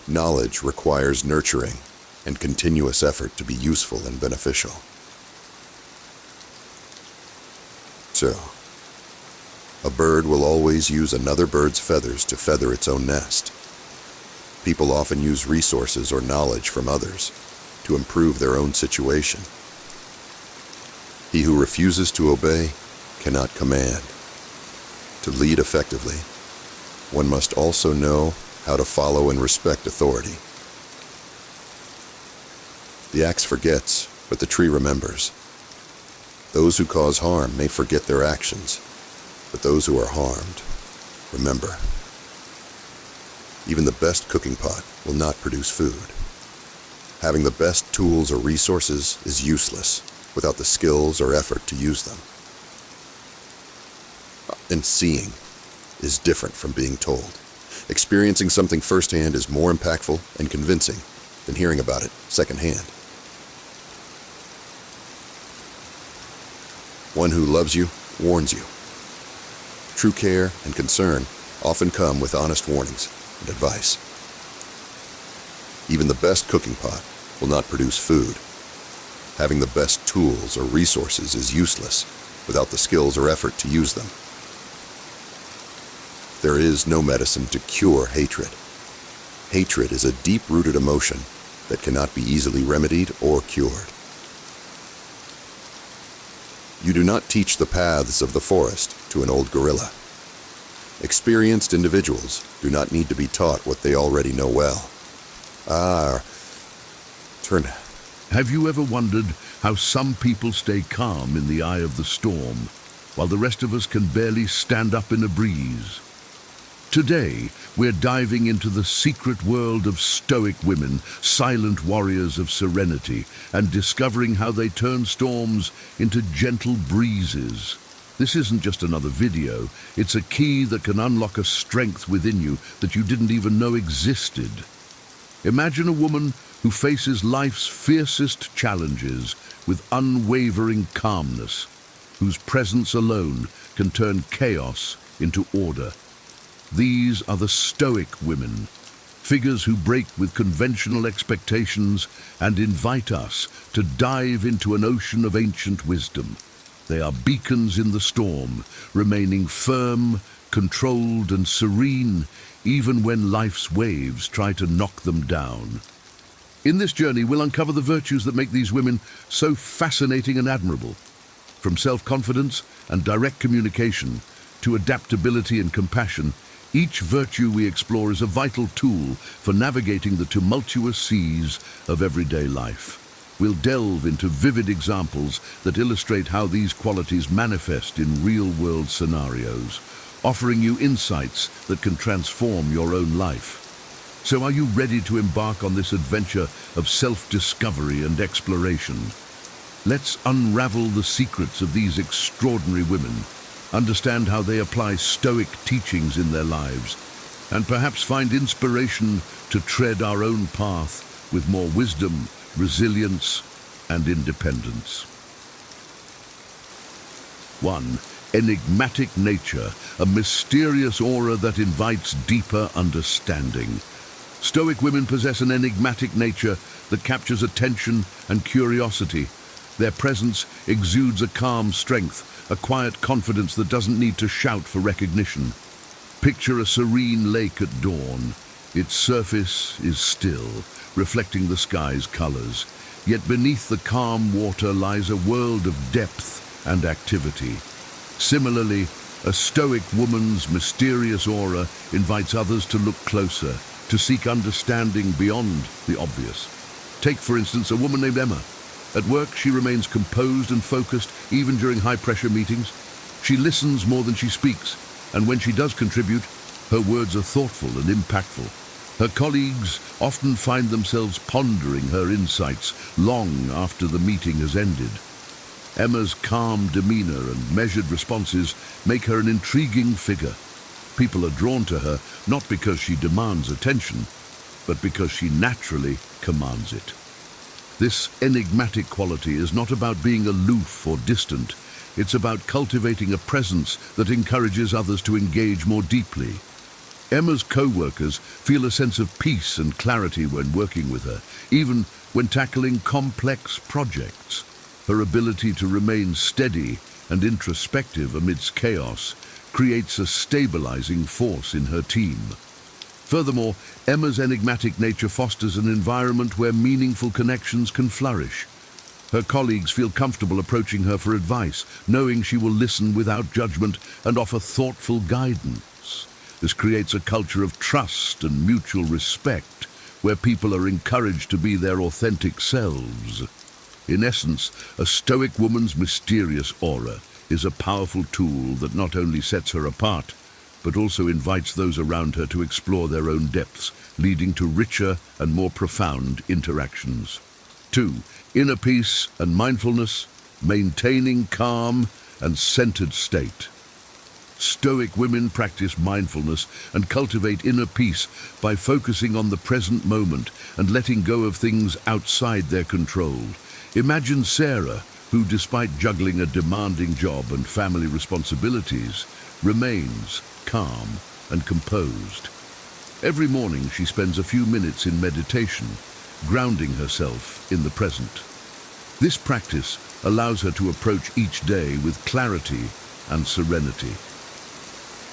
Knowledge requires nurturing and continuous effort to be useful and beneficial. So, a bird will always use another bird's feathers to feather its own nest. People often use resources or knowledge from others to improve their own situation. He who refuses to obey cannot command. To lead effectively, one must also know how to follow and respect authority. The axe forgets, but the tree remembers. Those who cause harm may forget their actions, but those who are harmed remember. Even the best cooking pot will not produce food. Having the best tools or resources is useless without the skills or effort to use them. And seeing is different from being told. Experiencing something firsthand is more impactful and convincing than hearing about it secondhand. One who loves you warns you. True care and concern often come with honest warnings and advice. Even the best cooking pot will not produce food. Having the best tools or resources is useless without the skills or effort to use them. There is no medicine to cure hatred. Hatred is a deep-rooted emotion that cannot be easily remedied or cured. You do not teach the paths of the forest to an old gorilla. Experienced individuals do not need to be taught what they already know well. Have you ever wondered how some people stay calm in the eye of the storm, while the rest of us can barely stand up in a breeze? Today, we're diving into the secret world of Stoic women, silent warriors of serenity, and discovering how they turn storms into gentle breezes. This isn't just another video, it's a key that can unlock a strength within you that you didn't even know existed. Imagine a woman who faces life's fiercest challenges with unwavering calmness, whose presence alone can turn chaos into order. These are the Stoic women, figures who break with conventional expectations and invite us to dive into an ocean of ancient wisdom. They are beacons in the storm, remaining firm, controlled and serene, even when life's waves try to knock them down. In this journey, we'll uncover the virtues that make these women so fascinating and admirable. From self-confidence and direct communication to adaptability and compassion, each virtue we explore is a vital tool for navigating the tumultuous seas of everyday life. We'll delve into vivid examples that illustrate how these qualities manifest in real-world scenarios, offering you insights that can transform your own life. So are you ready to embark on this adventure of self-discovery and exploration? Let's unravel the secrets of these extraordinary women, understand how they apply Stoic teachings in their lives, and perhaps find inspiration to tread our own path with more wisdom, resilience, and independence. 1. Enigmatic nature, a mysterious aura that invites deeper understanding. Stoic women possess an enigmatic nature that captures attention and curiosity. Their presence exudes a calm strength, a quiet confidence that doesn't need to shout for recognition. Picture a serene lake at dawn. Its surface is still, reflecting the sky's colors. Yet beneath the calm water lies a world of depth and activity. Similarly, a Stoic woman's mysterious aura invites others to look closer, to seek understanding beyond the obvious. Take, for instance, a woman named Emma. At work, she remains composed and focused, even during high-pressure meetings. She listens more than she speaks, and when she does contribute, her words are thoughtful and impactful. Her colleagues often find themselves pondering her insights long after the meeting has ended. Emma's calm demeanor and measured responses make her an intriguing figure. People are drawn to her not because she demands attention, but because she naturally commands it. This enigmatic quality is not about being aloof or distant. It's about cultivating a presence that encourages others to engage more deeply. Emma's co-workers feel a sense of peace and clarity when working with her, even when tackling complex projects. Her ability to remain steady and introspective amidst chaos creates a stabilizing force in her team. Furthermore, Emma's enigmatic nature fosters an environment where meaningful connections can flourish. Her colleagues feel comfortable approaching her for advice, knowing she will listen without judgment and offer thoughtful guidance. This creates a culture of trust and mutual respect, where people are encouraged to be their authentic selves. In essence, a Stoic woman's mysterious aura is a powerful tool that not only sets her apart, but also invites those around her to explore their own depths, leading to richer and more profound interactions. 2. Inner peace and mindfulness, maintaining calm and centered state. Stoic women practice mindfulness and cultivate inner peace by focusing on the present moment and letting go of things outside their control. Imagine Sarah, who, despite juggling a demanding job and family responsibilities, remains calm and composed. Every morning she spends a few minutes in meditation, grounding herself in the present. This practice allows her to approach each day with clarity and serenity.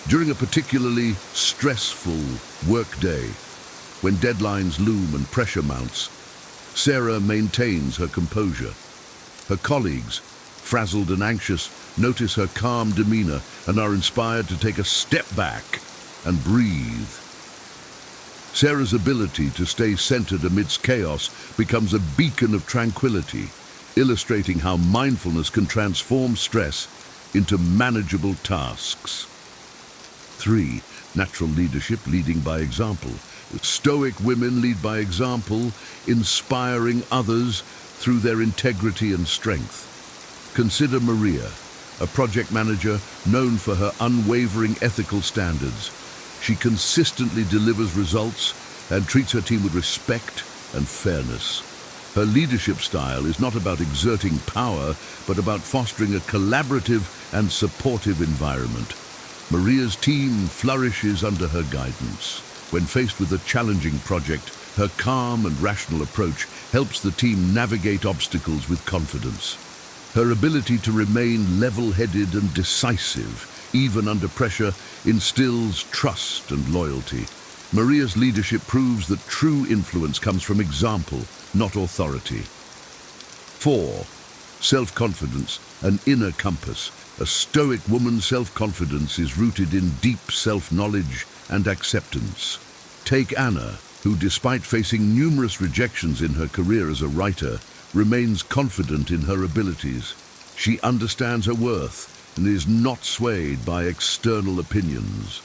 During a particularly stressful workday, when deadlines loom and pressure mounts, Sarah maintains her composure. Her colleagues, frazzled and anxious, notice her calm demeanor and are inspired to take a step back and breathe. Sarah's ability to stay centered amidst chaos becomes a beacon of tranquility, illustrating how mindfulness can transform stress into manageable tasks. 3. Natural leadership, leading by example. Stoic women lead by example, inspiring others through their integrity and strength. Consider Maria, a project manager known for her unwavering ethical standards. She consistently delivers results, and treats her team with respect and fairness. Her leadership style is not about exerting power, but about fostering a collaborative and supportive environment. Maria's team flourishes under her guidance. When faced with a challenging project, her calm and rational approach helps the team navigate obstacles with confidence. Her ability to remain level-headed and decisive, even under pressure, instills trust and loyalty. Maria's leadership proves that true influence comes from example, not authority. 4. Self-confidence, an inner compass. A Stoic woman's self-confidence is rooted in deep self-knowledge and acceptance. Take Anna, who, despite facing numerous rejections in her career as a writer, remains confident in her abilities. She understands her worth and is not swayed by external opinions.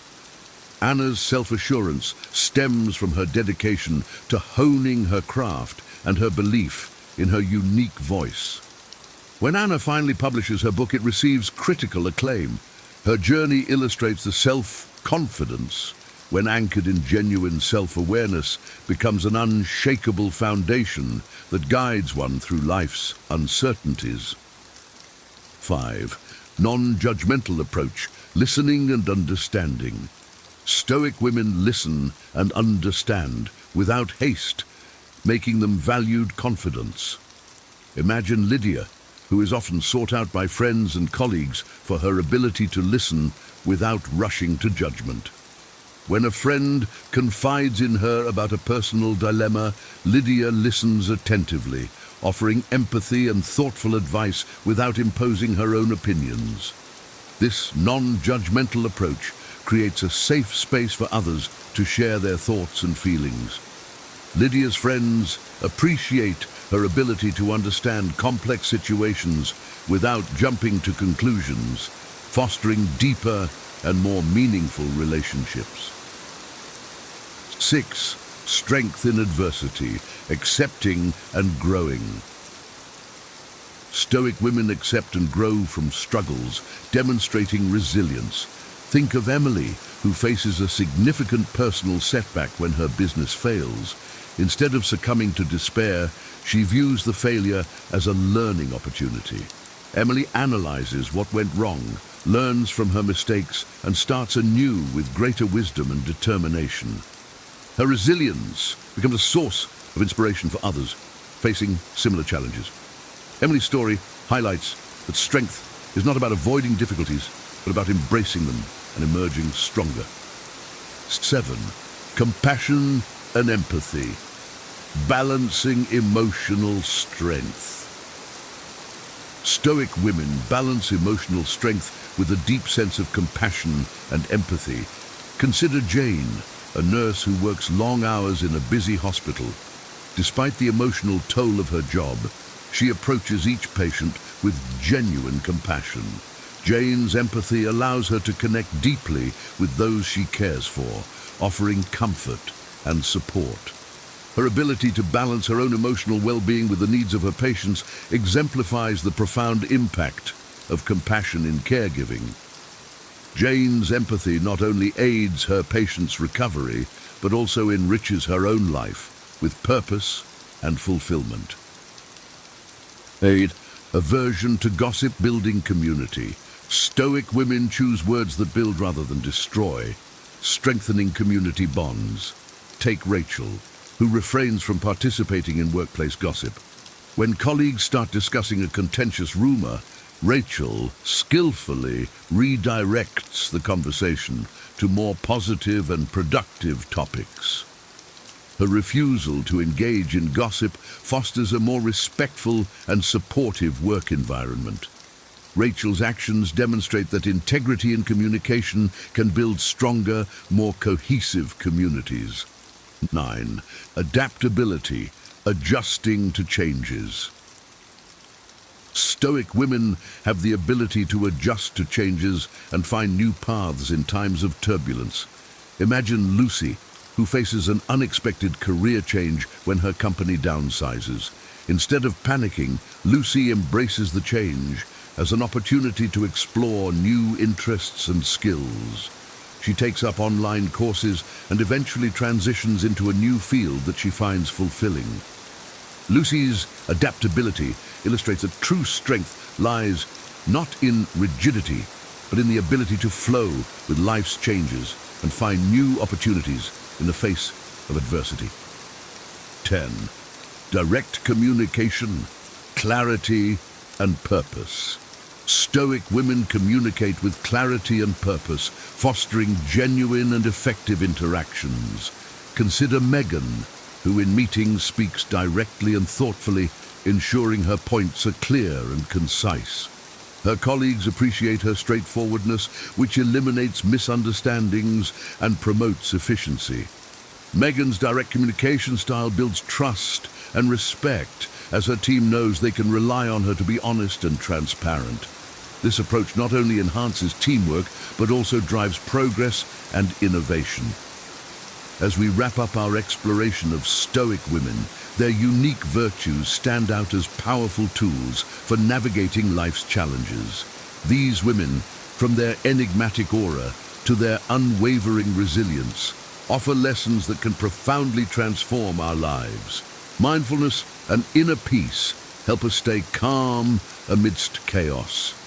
Anna's self-assurance stems from her dedication to honing her craft and her belief in her unique voice. When Anna finally publishes her book, it receives critical acclaim. Her journey illustrates the self-confidence, when anchored in genuine self-awareness, becomes an unshakable foundation that guides one through life's uncertainties. 5. Non-judgmental approach, listening and understanding. Stoic women listen and understand without haste, making them valued confidence. Imagine Lydia, who is often sought out by friends and colleagues for her ability to listen without rushing to judgment. When a friend confides in her about a personal dilemma, Lydia listens attentively, offering empathy and thoughtful advice without imposing her own opinions. This non-judgmental approach creates a safe space for others to share their thoughts and feelings. Lydia's friends appreciate her ability to understand complex situations without jumping to conclusions, fostering deeper and more meaningful relationships. 6. Strength in adversity, accepting and growing. Stoic women accept and grow from struggles, demonstrating resilience. Think of Emily, who faces a significant personal setback when her business fails. Instead of succumbing to despair, she views the failure as a learning opportunity. Emily analyzes what went wrong, learns from her mistakes, and starts anew with greater wisdom and determination. Her resilience becomes a source of inspiration for others facing similar challenges. Emily's story highlights that strength is not about avoiding difficulties, but about embracing them and emerging stronger. 7. Compassion and empathy, balancing emotional strength. Stoic women balance emotional strength with a deep sense of compassion and empathy. Consider Jane, a nurse who works long hours in a busy hospital. Despite the emotional toll of her job, she approaches each patient with genuine compassion. Jane's empathy allows her to connect deeply with those she cares for, offering comfort and support. Her ability to balance her own emotional well-being with the needs of her patients exemplifies the profound impact of compassion in caregiving. Jane's empathy not only aids her patient's recovery, but also enriches her own life with purpose and fulfillment. 8. Aversion to gossip, building community. Stoic women choose words that build rather than destroy, strengthening community bonds. Take Rachel, who refrains from participating in workplace gossip. When colleagues start discussing a contentious rumor, Rachel skillfully redirects the conversation to more positive and productive topics. Her refusal to engage in gossip fosters a more respectful and supportive work environment. Rachel's actions demonstrate that integrity in communication can build stronger, more cohesive communities. 9. Adaptability, adjusting to changes. Stoic women have the ability to adjust to changes and find new paths in times of turbulence. Imagine Lucy, who faces an unexpected career change when her company downsizes. Instead of panicking, Lucy embraces the change as an opportunity to explore new interests and skills. She takes up online courses and eventually transitions into a new field that she finds fulfilling. Lucy's adaptability illustrates that true strength lies not in rigidity, but in the ability to flow with life's changes and find new opportunities in the face of adversity. 10. Direct communication, clarity, and purpose. Stoic women communicate with clarity and purpose, fostering genuine and effective interactions. Consider Megan, who in meetings speaks directly and thoughtfully, ensuring her points are clear and concise. Her colleagues appreciate her straightforwardness, which eliminates misunderstandings and promotes efficiency. Megan's direct communication style builds trust and respect, as her team knows they can rely on her to be honest and transparent. This approach not only enhances teamwork, but also drives progress and innovation. As we wrap up our exploration of Stoic women, their unique virtues stand out as powerful tools for navigating life's challenges. These women, from their enigmatic aura to their unwavering resilience, offer lessons that can profoundly transform our lives. Mindfulness and inner peace help us stay calm amidst chaos.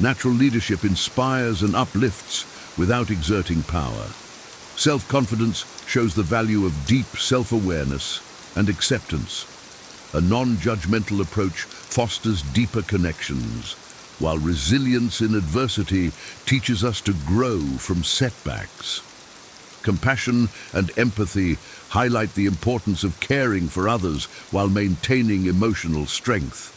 Natural leadership inspires and uplifts without exerting power. Self-confidence shows the value of deep self-awareness and acceptance. A non-judgmental approach fosters deeper connections, while resilience in adversity teaches us to grow from setbacks. Compassion and empathy highlight the importance of caring for others while maintaining emotional strength.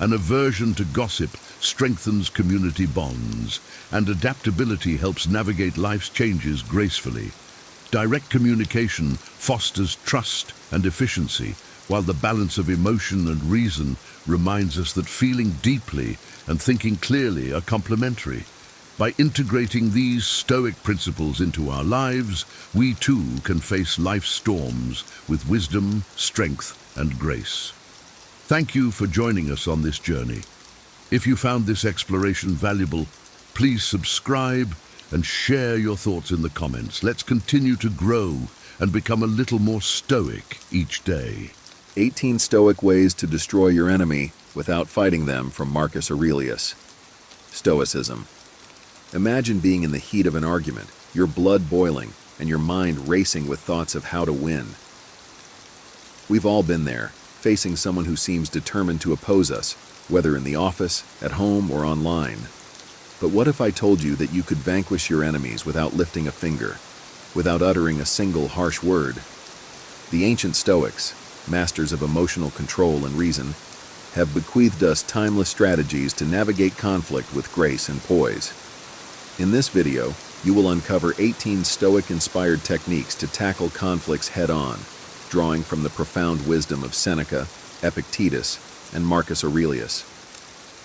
An aversion to gossip strengthens community bonds, and adaptability helps navigate life's changes gracefully. Direct communication fosters trust and efficiency, while the balance of emotion and reason reminds us that feeling deeply and thinking clearly are complementary. By integrating these Stoic principles into our lives, we too can face life's storms with wisdom, strength, and grace. Thank you for joining us on this journey. If you found this exploration valuable, please subscribe and share your thoughts in the comments. Let's continue to grow and become a little more Stoic each day. 18 Stoic Ways to Destroy Your Enemy Without Fighting Them, from Marcus Aurelius. Stoicism. Imagine being in the heat of an argument, your blood boiling, and your mind racing with thoughts of how to win. We've all been there, facing someone who seems determined to oppose us, whether in the office, at home, or online. But what if I told you that you could vanquish your enemies without lifting a finger, without uttering a single harsh word? The ancient Stoics, masters of emotional control and reason, have bequeathed us timeless strategies to navigate conflict with grace and poise. In this video, you will uncover 18 Stoic-inspired techniques to tackle conflicts head-on, drawing from the profound wisdom of Seneca, Epictetus, and Marcus Aurelius.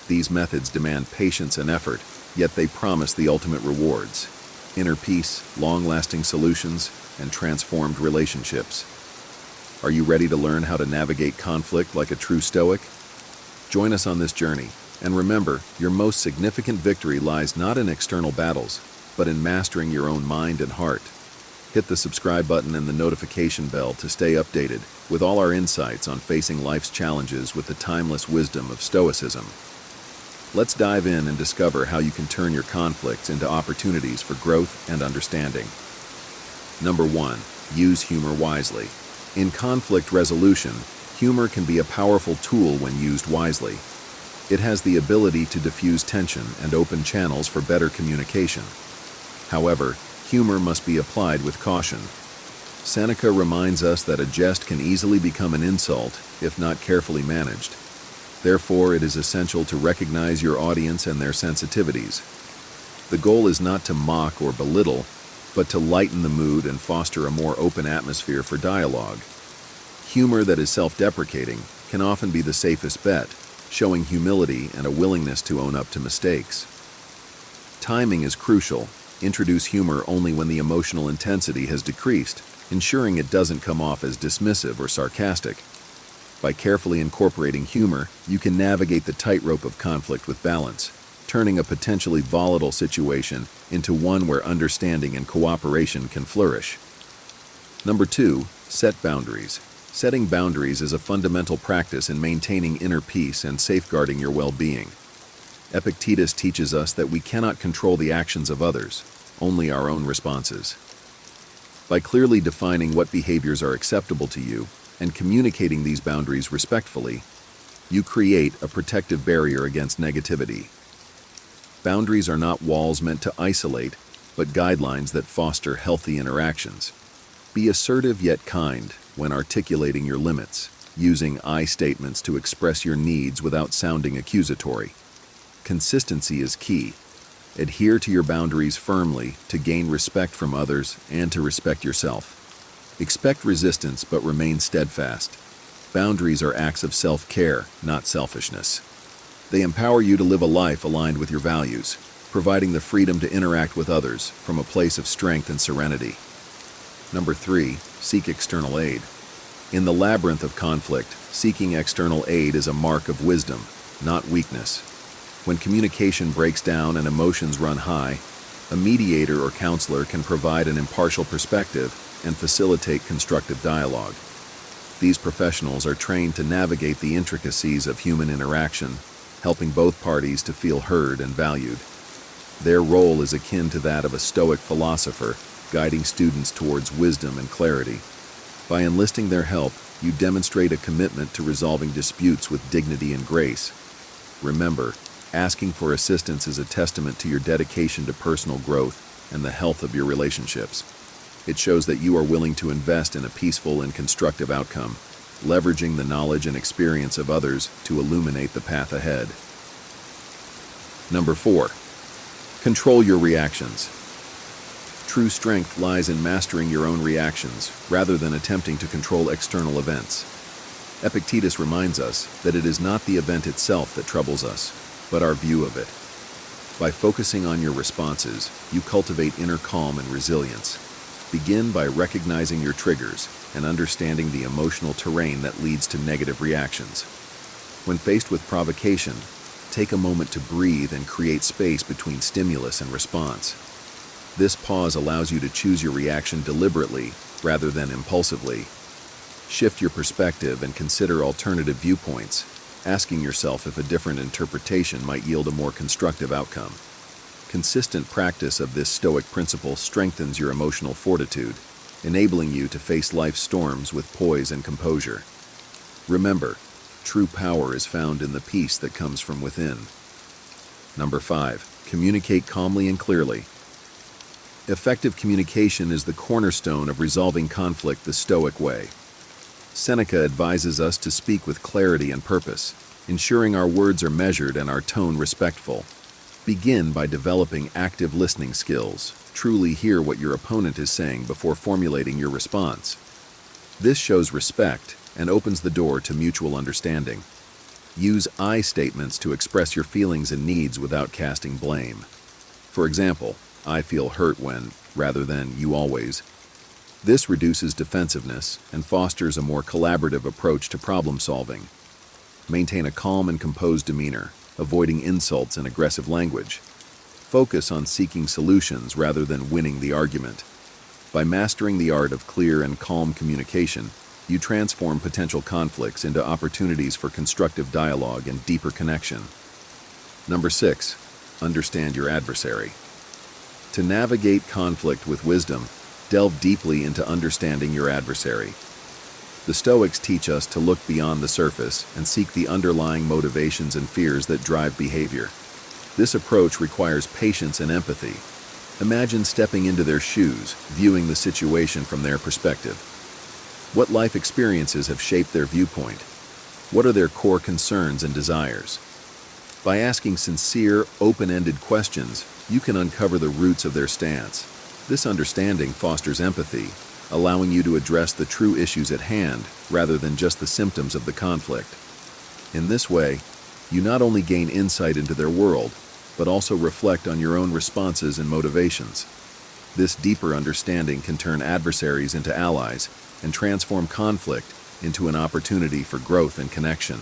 These methods demand patience and effort, yet they promise the ultimate rewards: inner peace, long-lasting solutions, and transformed relationships. Are you ready to learn how to navigate conflict like a true Stoic? Join us on this journey, and remember, your most significant victory lies not in external battles, but in mastering your own mind and heart. Hit the subscribe button and the notification bell to stay updated with all our insights on facing life's challenges with the timeless wisdom of Stoicism. Let's dive in and discover how you can turn your conflicts into opportunities for growth and understanding. Number 1. Use humor wisely. In conflict resolution, humor can be a powerful tool when used wisely. It has the ability to diffuse tension and open channels for better communication. However, humor must be applied with caution. Seneca reminds us that a jest can easily become an insult if not carefully managed. Therefore, it is essential to recognize your audience and their sensitivities. The goal is not to mock or belittle, but to lighten the mood and foster a more open atmosphere for dialogue. Humor that is self-deprecating can often be the safest bet, showing humility and a willingness to own up to mistakes. Timing is crucial. Introduce humor only when the emotional intensity has decreased, ensuring it doesn't come off as dismissive or sarcastic. By carefully incorporating humor, you can navigate the tightrope of conflict with balance. turning a potentially volatile situation into one where understanding and cooperation can flourish. Number 2, set boundaries. Setting boundaries is a fundamental practice in maintaining inner peace and safeguarding your well-being. Epictetus teaches us that we cannot control the actions of others, only our own responses. By clearly defining what behaviors are acceptable to you and communicating these boundaries respectfully, you create a protective barrier against negativity. Boundaries are not walls meant to isolate, but guidelines that foster healthy interactions. Be assertive yet kind when articulating your limits, using I statements to express your needs without sounding accusatory. Consistency is key. Adhere to your boundaries firmly to gain respect from others and to respect yourself. Expect resistance but remain steadfast. Boundaries are acts of self-care, not selfishness. They empower you to live a life aligned with your values, providing the freedom to interact with others from a place of strength and serenity. Number 3, seek external aid. In the labyrinth of conflict, seeking external aid is a mark of wisdom, not weakness. When communication breaks down and emotions run high, a mediator or counselor can provide an impartial perspective and facilitate constructive dialogue. These professionals are trained to navigate the intricacies of human interaction, helping both parties to feel heard and valued. Their role is akin to that of a Stoic philosopher, guiding students towards wisdom and clarity. By enlisting their help, you demonstrate a commitment to resolving disputes with dignity and grace. Remember, asking for assistance is a testament to your dedication to personal growth and the health of your relationships. It shows that you are willing to invest in a peaceful and constructive outcome, leveraging the knowledge and experience of others to illuminate the path ahead. Number 4, control your reactions. True strength lies in mastering your own reactions rather than attempting to control external events. Epictetus reminds us that it is not the event itself that troubles us, but our view of it. By focusing on your responses, you cultivate inner calm and resilience. Begin by recognizing your triggers and understanding the emotional terrain that leads to negative reactions. When faced with provocation, take a moment to breathe and create space between stimulus and response. This pause allows you to choose your reaction deliberately rather than impulsively. Shift your perspective and consider alternative viewpoints, asking yourself if a different interpretation might yield a more constructive outcome. Consistent practice of this Stoic principle strengthens your emotional fortitude, enabling you to face life's storms with poise and composure. Remember, true power is found in the peace that comes from within. Number 5, communicate calmly and clearly. Effective communication is the cornerstone of resolving conflict the Stoic way. Seneca advises us to speak with clarity and purpose, ensuring our words are measured and our tone respectful. Begin by developing active listening skills. Truly hear what your opponent is saying before formulating your response. This shows respect and opens the door to mutual understanding. Use I statements to express your feelings and needs without casting blame. For example, I feel hurt when, rather than you always. This reduces defensiveness and fosters a more collaborative approach to problem solving. Maintain a calm and composed demeanor, avoiding insults and aggressive language. Focus on seeking solutions rather than winning the argument. By mastering the art of clear and calm communication, you transform potential conflicts into opportunities for constructive dialogue and deeper connection. Number 6, understand your adversary. To navigate conflict with wisdom, delve deeply into understanding your adversary. The Stoics teach us to look beyond the surface and seek the underlying motivations and fears that drive behavior. This approach requires patience and empathy. Imagine stepping into their shoes, viewing the situation from their perspective. What life experiences have shaped their viewpoint? What are their core concerns and desires? By asking sincere, open-ended questions, you can uncover the roots of their stance. This understanding fosters empathy, allowing you to address the true issues at hand rather than just the symptoms of the conflict. In this way, you not only gain insight into their world, but also reflect on your own responses and motivations. This deeper understanding can turn adversaries into allies and transform conflict into an opportunity for growth and connection.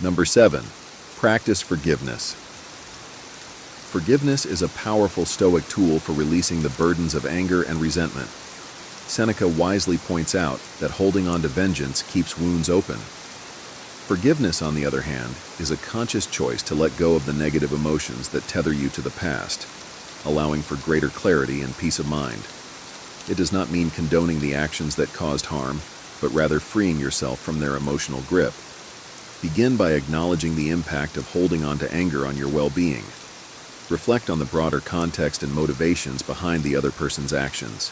Number 7, practice forgiveness. Forgiveness is a powerful Stoic tool for releasing the burdens of anger and resentment. Seneca wisely points out that holding on to vengeance keeps wounds open. Forgiveness, on the other hand, is a conscious choice to let go of the negative emotions that tether you to the past, allowing for greater clarity and peace of mind. It does not mean condoning the actions that caused harm, but rather freeing yourself from their emotional grip. Begin by acknowledging the impact of holding on to anger on your well-being. Reflect on the broader context and motivations behind the other person's actions.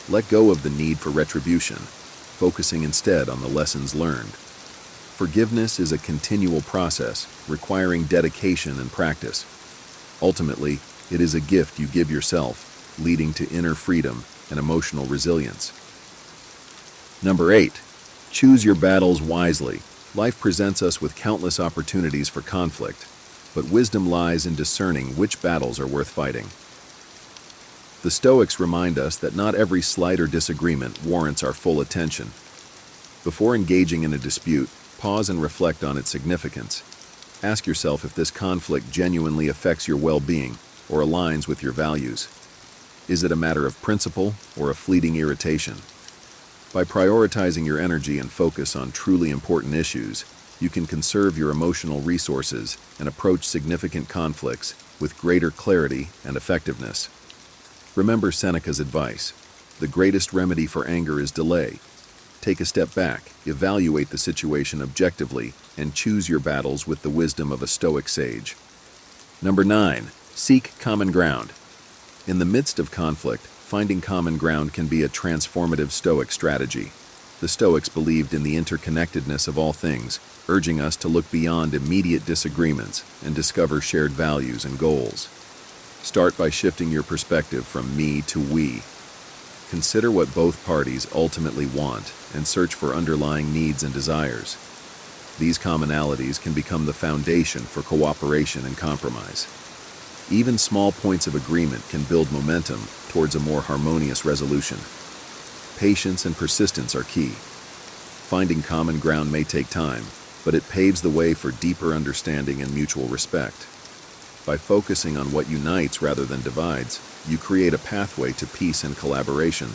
Let go of the need for retribution, focusing instead on the lessons learned. Forgiveness is a continual process, requiring dedication and practice. Ultimately, it is a gift you give yourself, leading to inner freedom and emotional resilience. Number 8. Choose your battles wisely. Life presents us with countless opportunities for conflict, but wisdom lies in discerning which battles are worth fighting. The Stoics remind us that not every slight or disagreement warrants our full attention. Before engaging in a dispute, pause and reflect on its significance. Ask yourself if this conflict genuinely affects your well-being or aligns with your values. Is it a matter of principle or a fleeting irritation? By prioritizing your energy and focus on truly important issues, you can conserve your emotional resources and approach significant conflicts with greater clarity and effectiveness. Remember Seneca's advice: the greatest remedy for anger is delay. Take a step back, evaluate the situation objectively, and choose your battles with the wisdom of a Stoic sage. Number 9. Seek common ground. In the midst of conflict, finding common ground can be a transformative Stoic strategy. The Stoics believed in the interconnectedness of all things, urging us to look beyond immediate disagreements and discover shared values and goals. Start by shifting your perspective from me to we. Consider what both parties ultimately want and search for underlying needs and desires. These commonalities can become the foundation for cooperation and compromise. Even small points of agreement can build momentum towards a more harmonious resolution. Patience and persistence are key. Finding common ground may take time, but it paves the way for deeper understanding and mutual respect. By focusing on what unites rather than divides, you create a pathway to peace and collaboration.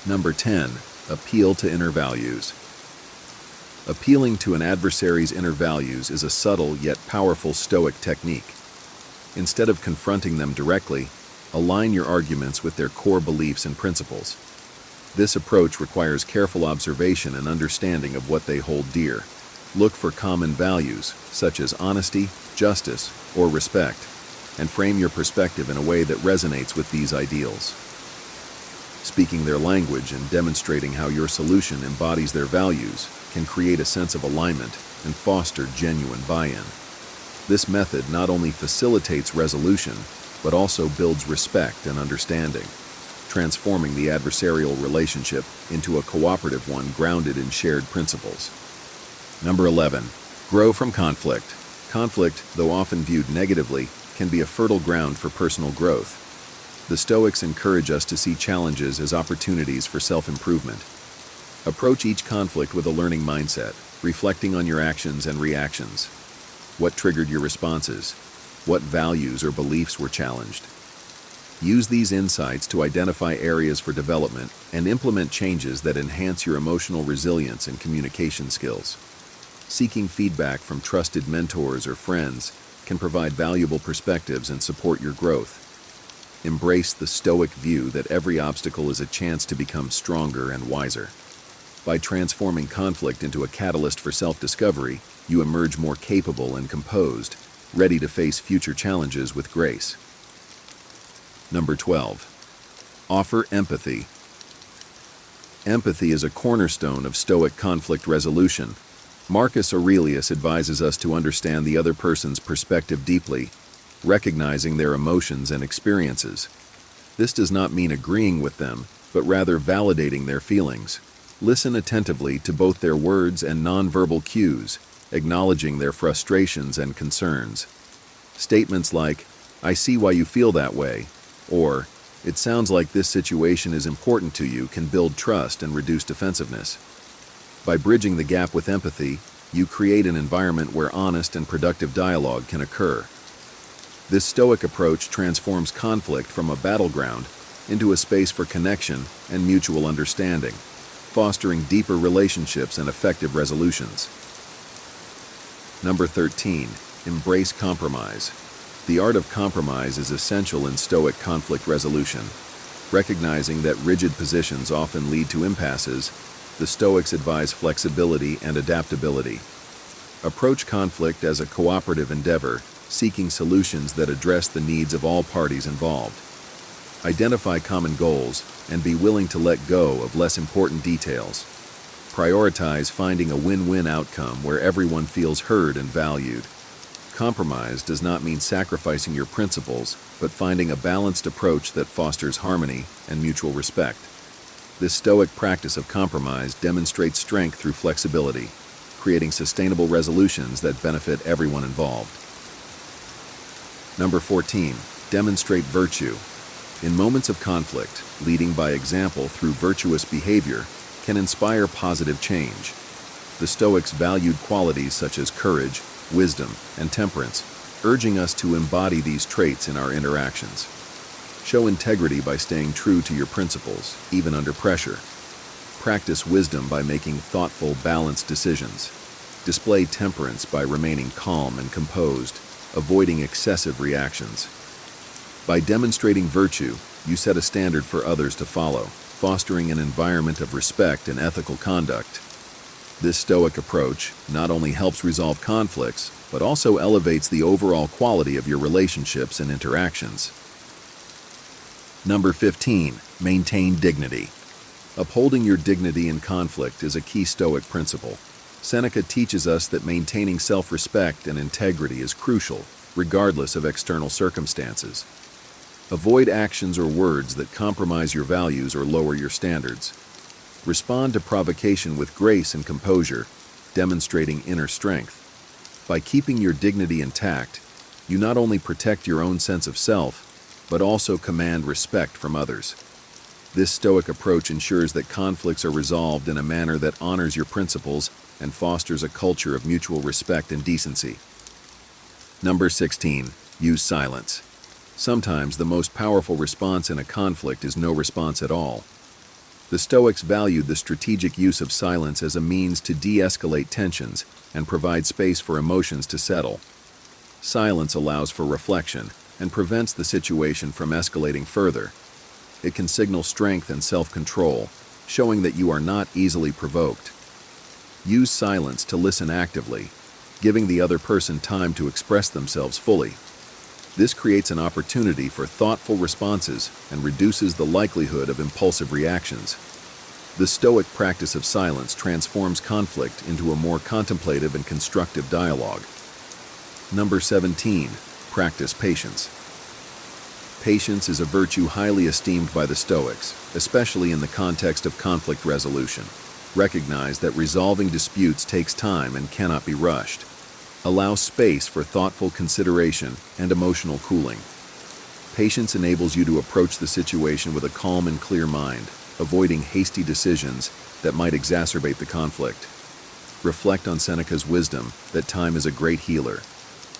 Number 10. Appeal to inner values. Appealing to an adversary's inner values is a subtle yet powerful Stoic technique. Instead of confronting them directly, align your arguments with their core beliefs and principles. This approach requires careful observation and understanding of what they hold dear. Look for common values, such as honesty, justice, or respect, and frame your perspective in a way that resonates with these ideals. Speaking their language and demonstrating how your solution embodies their values can create a sense of alignment and foster genuine buy-in. This method not only facilitates resolution, but also builds respect and understanding, transforming the adversarial relationship into a cooperative one grounded in shared principles. Number 11. Grow from conflict. Conflict, though often viewed negatively, can be a fertile ground for personal growth. The Stoics encourage us to see challenges as opportunities for self-improvement. Approach each conflict with a learning mindset, reflecting on your actions and reactions. What triggered your responses? What values or beliefs were challenged? Use these insights to identify areas for development and implement changes that enhance your emotional resilience and communication skills. Seeking feedback from trusted mentors or friends can provide valuable perspectives and support your growth. Embrace the Stoic view that every obstacle is a chance to become stronger and wiser. By transforming conflict into a catalyst for self-discovery, you emerge more capable and composed, ready to face future challenges with grace. Number 12. Offer empathy. Empathy is a cornerstone of Stoic conflict resolution. Marcus Aurelius advises us to understand the other person's perspective deeply, recognizing their emotions and experiences. This does not mean agreeing with them, but rather validating their feelings. Listen attentively to both their words and nonverbal cues, acknowledging their frustrations and concerns. Statements like, "I see why you feel that way," or, "It sounds like this situation is important to you," can build trust and reduce defensiveness. By bridging the gap with empathy, you create an environment where honest and productive dialogue can occur. This Stoic approach transforms conflict from a battleground into a space for connection and mutual understanding, fostering deeper relationships and effective resolutions. Number 13, embrace compromise. The art of compromise is essential in Stoic conflict resolution. Recognizing that rigid positions often lead to impasses, the Stoics advise flexibility and adaptability. Approach conflict as a cooperative endeavor, seeking solutions that address the needs of all parties involved. Identify common goals and be willing to let go of less important details. Prioritize finding a win-win outcome where everyone feels heard and valued. Compromise does not mean sacrificing your principles, but finding a balanced approach that fosters harmony and mutual respect. This Stoic practice of compromise demonstrates strength through flexibility, creating sustainable resolutions that benefit everyone involved. Number 14, demonstrate virtue. In moments of conflict, leading by example through virtuous behavior can inspire positive change. The Stoics valued qualities such as courage, wisdom, and temperance, urging us to embody these traits in our interactions. Show integrity by staying true to your principles, even under pressure. Practice wisdom by making thoughtful, balanced decisions. Display temperance by remaining calm and composed, avoiding excessive reactions. By demonstrating virtue, you set a standard for others to follow, fostering an environment of respect and ethical conduct. This Stoic approach not only helps resolve conflicts, but also elevates the overall quality of your relationships and interactions. Number 15, maintain dignity. Upholding your dignity in conflict is a key Stoic principle. Seneca teaches us that maintaining self-respect and integrity is crucial, regardless of external circumstances. Avoid actions or words that compromise your values or lower your standards. Respond to provocation with grace and composure, demonstrating inner strength. By keeping your dignity intact, you not only protect your own sense of self, but also command respect from others. This Stoic approach ensures that conflicts are resolved in a manner that honors your principles and fosters a culture of mutual respect and decency. Number 16, use silence. Sometimes the most powerful response in a conflict is no response at all. The Stoics valued the strategic use of silence as a means to de-escalate tensions and provide space for emotions to settle. Silence allows for reflection and prevents the situation from escalating further. It can signal strength and self-control, showing that you are not easily provoked. Use silence to listen actively, giving the other person time to express themselves fully. This creates an opportunity for thoughtful responses and reduces the likelihood of impulsive reactions. The Stoic practice of silence transforms conflict into a more contemplative and constructive dialogue. Number 17, practice patience. Patience is a virtue highly esteemed by the Stoics, especially in the context of conflict resolution. Recognize that resolving disputes takes time and cannot be rushed. Allow space for thoughtful consideration and emotional cooling. Patience enables you to approach the situation with a calm and clear mind, avoiding hasty decisions that might exacerbate the conflict. Reflect on Seneca's wisdom that time is a great healer.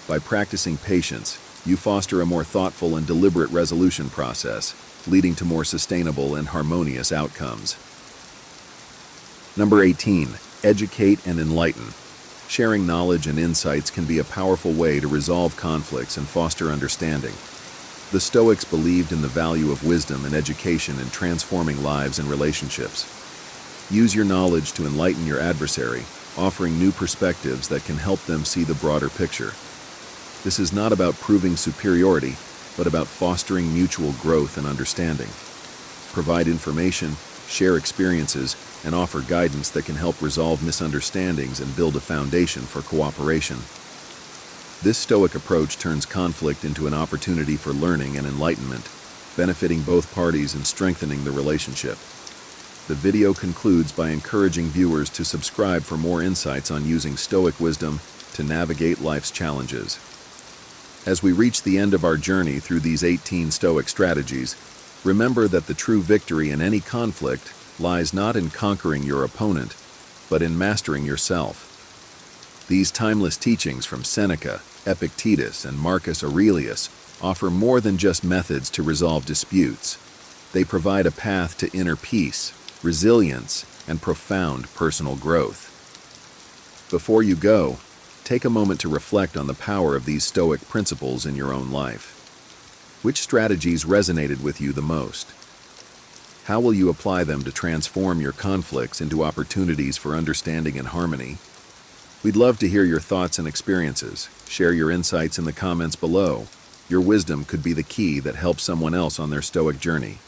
By practicing patience, you foster a more thoughtful and deliberate resolution process, leading to more sustainable and harmonious outcomes. Number 18, educate and enlighten. Sharing knowledge and insights can be a powerful way to resolve conflicts and foster understanding. The Stoics believed in the value of wisdom and education in transforming lives and relationships. Use your knowledge to enlighten your adversary, offering new perspectives that can help them see the broader picture. This is not about proving superiority, but about fostering mutual growth and understanding. Provide information, share experiences, and offer guidance that can help resolve misunderstandings and build a foundation for cooperation. This Stoic approach turns conflict into an opportunity for learning and enlightenment, benefiting both parties and strengthening the relationship. The video concludes by encouraging viewers to subscribe for more insights on using Stoic wisdom to navigate life's challenges. As we reach the end of our journey through these 18 Stoic strategies, remember that the true victory in any conflict lies not in conquering your opponent, but in mastering yourself. These timeless teachings from Seneca, Epictetus and Marcus Aurelius offer more than just methods to resolve disputes. They provide a path to inner peace, resilience, and profound personal growth. Before you go, take a moment to reflect on the power of these Stoic principles in your own life. Which strategies resonated with you the most? How will you apply them to transform your conflicts into opportunities for understanding and harmony? We'd love to hear your thoughts and experiences. Share your insights in the comments below. Your wisdom could be the key that helps someone else on their Stoic journey.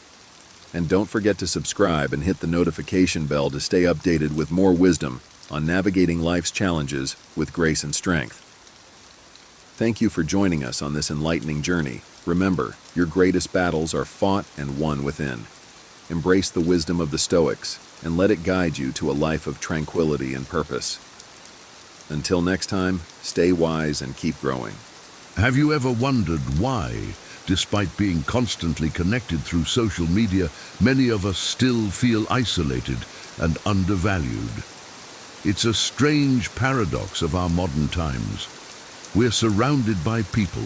And don't forget to subscribe and hit the notification bell to stay updated with more wisdom on navigating life's challenges with grace and strength. Thank you for joining us on this enlightening journey. Remember, your greatest battles are fought and won within. Embrace the wisdom of the Stoics and let it guide you to a life of tranquility and purpose. Until next time, stay wise and keep growing. Have you ever wondered why, despite being constantly connected through social media, many of us still feel isolated and undervalued? It's a strange paradox of our modern times. We're surrounded by people,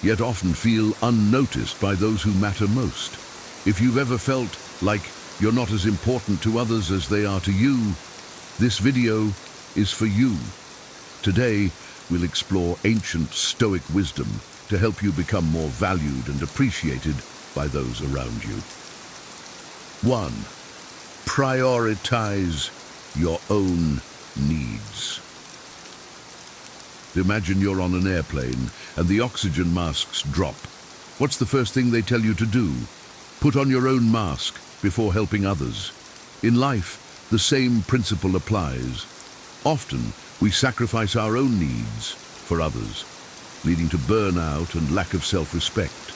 yet often feel unnoticed by those who matter most. If you've ever felt like you're not as important to others as they are to you, this video is for you. Today, we'll explore ancient Stoic wisdom to help you become more valued and appreciated by those around you. 1. Prioritize your own needs. Imagine you're on an airplane and the oxygen masks drop. What's the first thing they tell you to do? Put on your own mask before helping others. In life, the same principle applies. Often, we sacrifice our own needs for others, leading to burnout and lack of self-respect.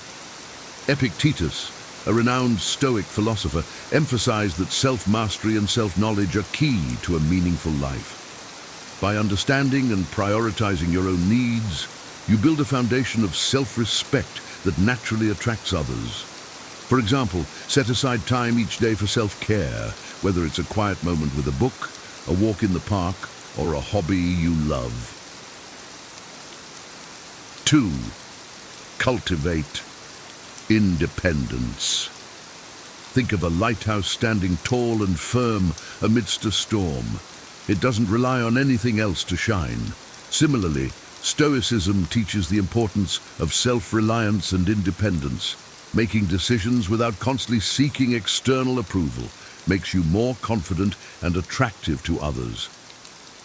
Epictetus, a renowned Stoic philosopher, emphasized that self-mastery and self-knowledge are key to a meaningful life. By understanding and prioritizing your own needs, you build a foundation of self-respect that naturally attracts others. For example, set aside time each day for self-care, whether it's a quiet moment with a book, a walk in the park, or a hobby you love. 2. Cultivate independence. Think of a lighthouse standing tall and firm amidst a storm. It doesn't rely on anything else to shine. Similarly, Stoicism teaches the importance of self-reliance and independence. Making decisions without constantly seeking external approval makes you more confident and attractive to others.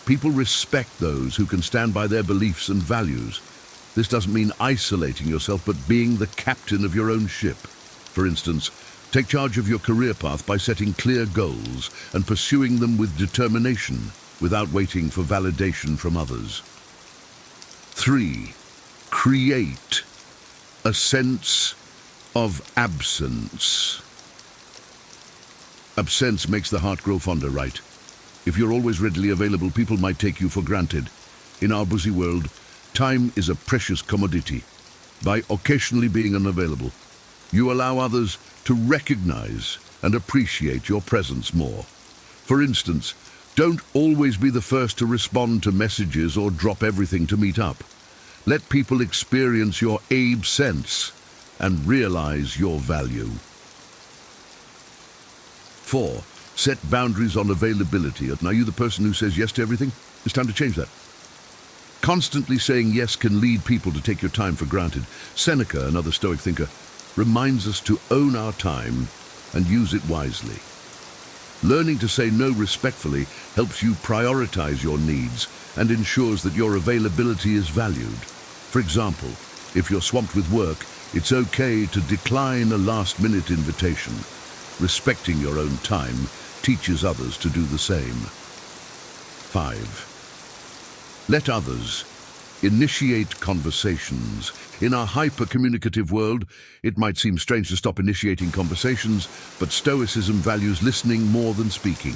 People respect those who can stand by their beliefs and values. This doesn't mean isolating yourself, but being the captain of your own ship. For instance, take charge of your career path by setting clear goals and pursuing them with determination without waiting for validation from others. 3. Create a sense of absence. Absence makes the heart grow fonder, right? If you're always readily available, people might take you for granted. In our busy world, time is a precious commodity. By occasionally being unavailable, you allow others to recognize and appreciate your presence more. For instance, don't always be the first to respond to messages or drop everything to meet up. Let people experience your absence and realize your value. 4. Set boundaries on availability. Are you the person who says yes to everything? It's time to change that. Constantly saying yes can lead people to take your time for granted. Seneca, another Stoic thinker, reminds us to own our time and use it wisely. Learning to say no respectfully helps you prioritize your needs and ensures that your availability is valued. For example, if you're swamped with work, it's okay to decline a last-minute invitation. Respecting your own time teaches others to do the same. 5. Let others initiate conversations. In our hyper-communicative world, it might seem strange to stop initiating conversations, but Stoicism values listening more than speaking.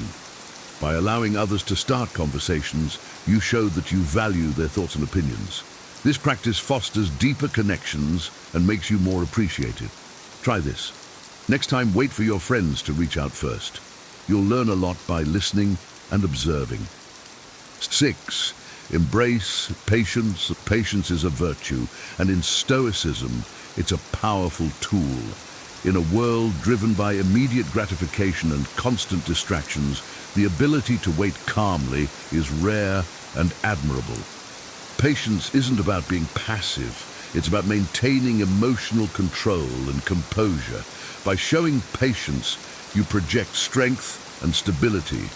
By allowing others to start conversations, you show that you value their thoughts and opinions. This practice fosters deeper connections and makes you more appreciated. Try this. Next time, wait for your friends to reach out first. You'll learn a lot by listening and observing. 6. Embrace patience. Patience is a virtue, and in Stoicism, it's a powerful tool. In a world driven by immediate gratification and constant distractions, the ability to wait calmly is rare and admirable. Patience isn't about being passive. It's about maintaining emotional control and composure. By showing patience, you project strength and stability,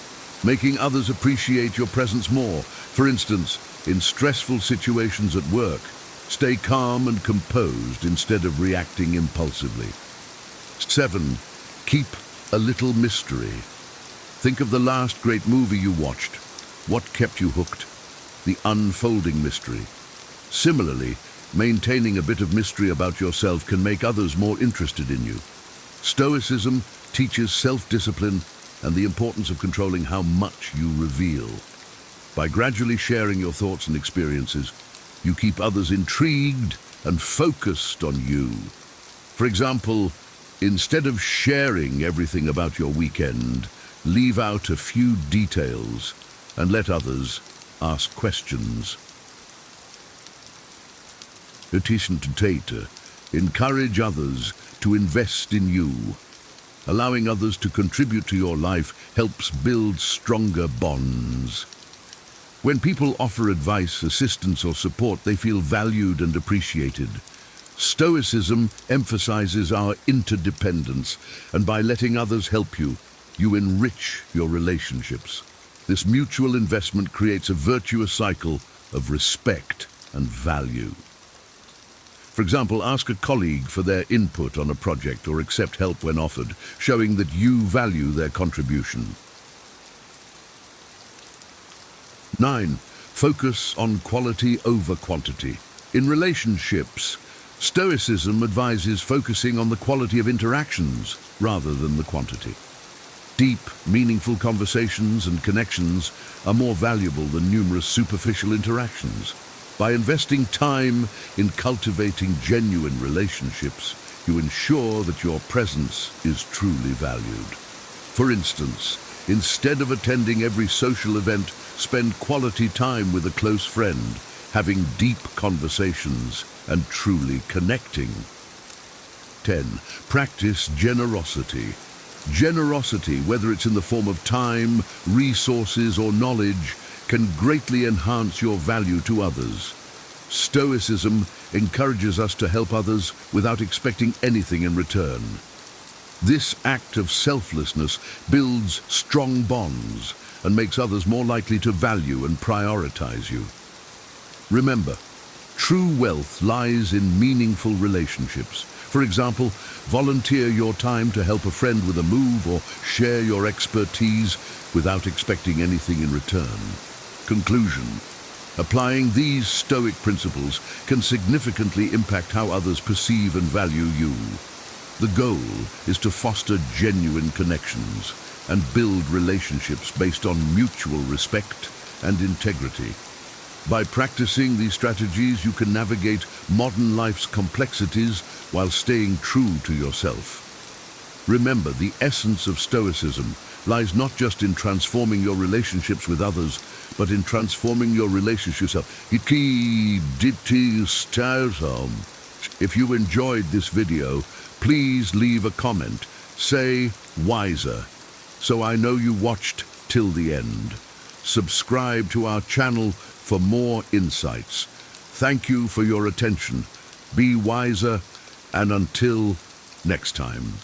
making others appreciate your presence more. For instance, in stressful situations at work, stay calm and composed instead of reacting impulsively. 7. Keep a little mystery. Think of the last great movie you watched. What kept you hooked? The unfolding mystery. Similarly, maintaining a bit of mystery about yourself can make others more interested in you. Stoicism teaches self-discipline and the importance of controlling how much you reveal. By gradually sharing your thoughts and experiences, you keep others intrigued and focused on you. For example, instead of sharing everything about your weekend, leave out a few details and let others ask questions. Encourage others to invest in you. Allowing others to contribute to your life helps build stronger bonds. When people offer advice, assistance, or support, they feel valued and appreciated. Stoicism emphasizes our interdependence, and by letting others help you, you enrich your relationships. This mutual investment creates a virtuous cycle of respect and value. For example, ask a colleague for their input on a project or accept help when offered, showing that you value their contribution. 9. Focus on quality over quantity. In relationships, Stoicism advises focusing on the quality of interactions rather than the quantity. Deep, meaningful conversations and connections are more valuable than numerous superficial interactions. By investing time in cultivating genuine relationships, you ensure that your presence is truly valued. For instance, instead of attending every social event, spend quality time with a close friend, having deep conversations and truly connecting. 10. Practice generosity. Generosity, whether it's in the form of time, resources, or knowledge, can greatly enhance your value to others. Stoicism encourages us to help others without expecting anything in return. This act of selflessness builds strong bonds and makes others more likely to value and prioritize you. Remember, true wealth lies in meaningful relationships. For example, volunteer your time to help a friend with a move or share your expertise without expecting anything in return. Conclusion: applying these Stoic principles can significantly impact how others perceive and value you. The goal is to foster genuine connections and build relationships based on mutual respect and integrity. By practicing these strategies, you can navigate modern life's complexities while staying true to yourself. Remember, the essence of Stoicism lies not just in transforming your relationships with others, but in transforming your relationship yourself. If you enjoyed this video, please leave a comment. Say wiser, so I know you watched till the end. Subscribe to our channel for more insights. Thank you for your attention. Be wiser, and until next time.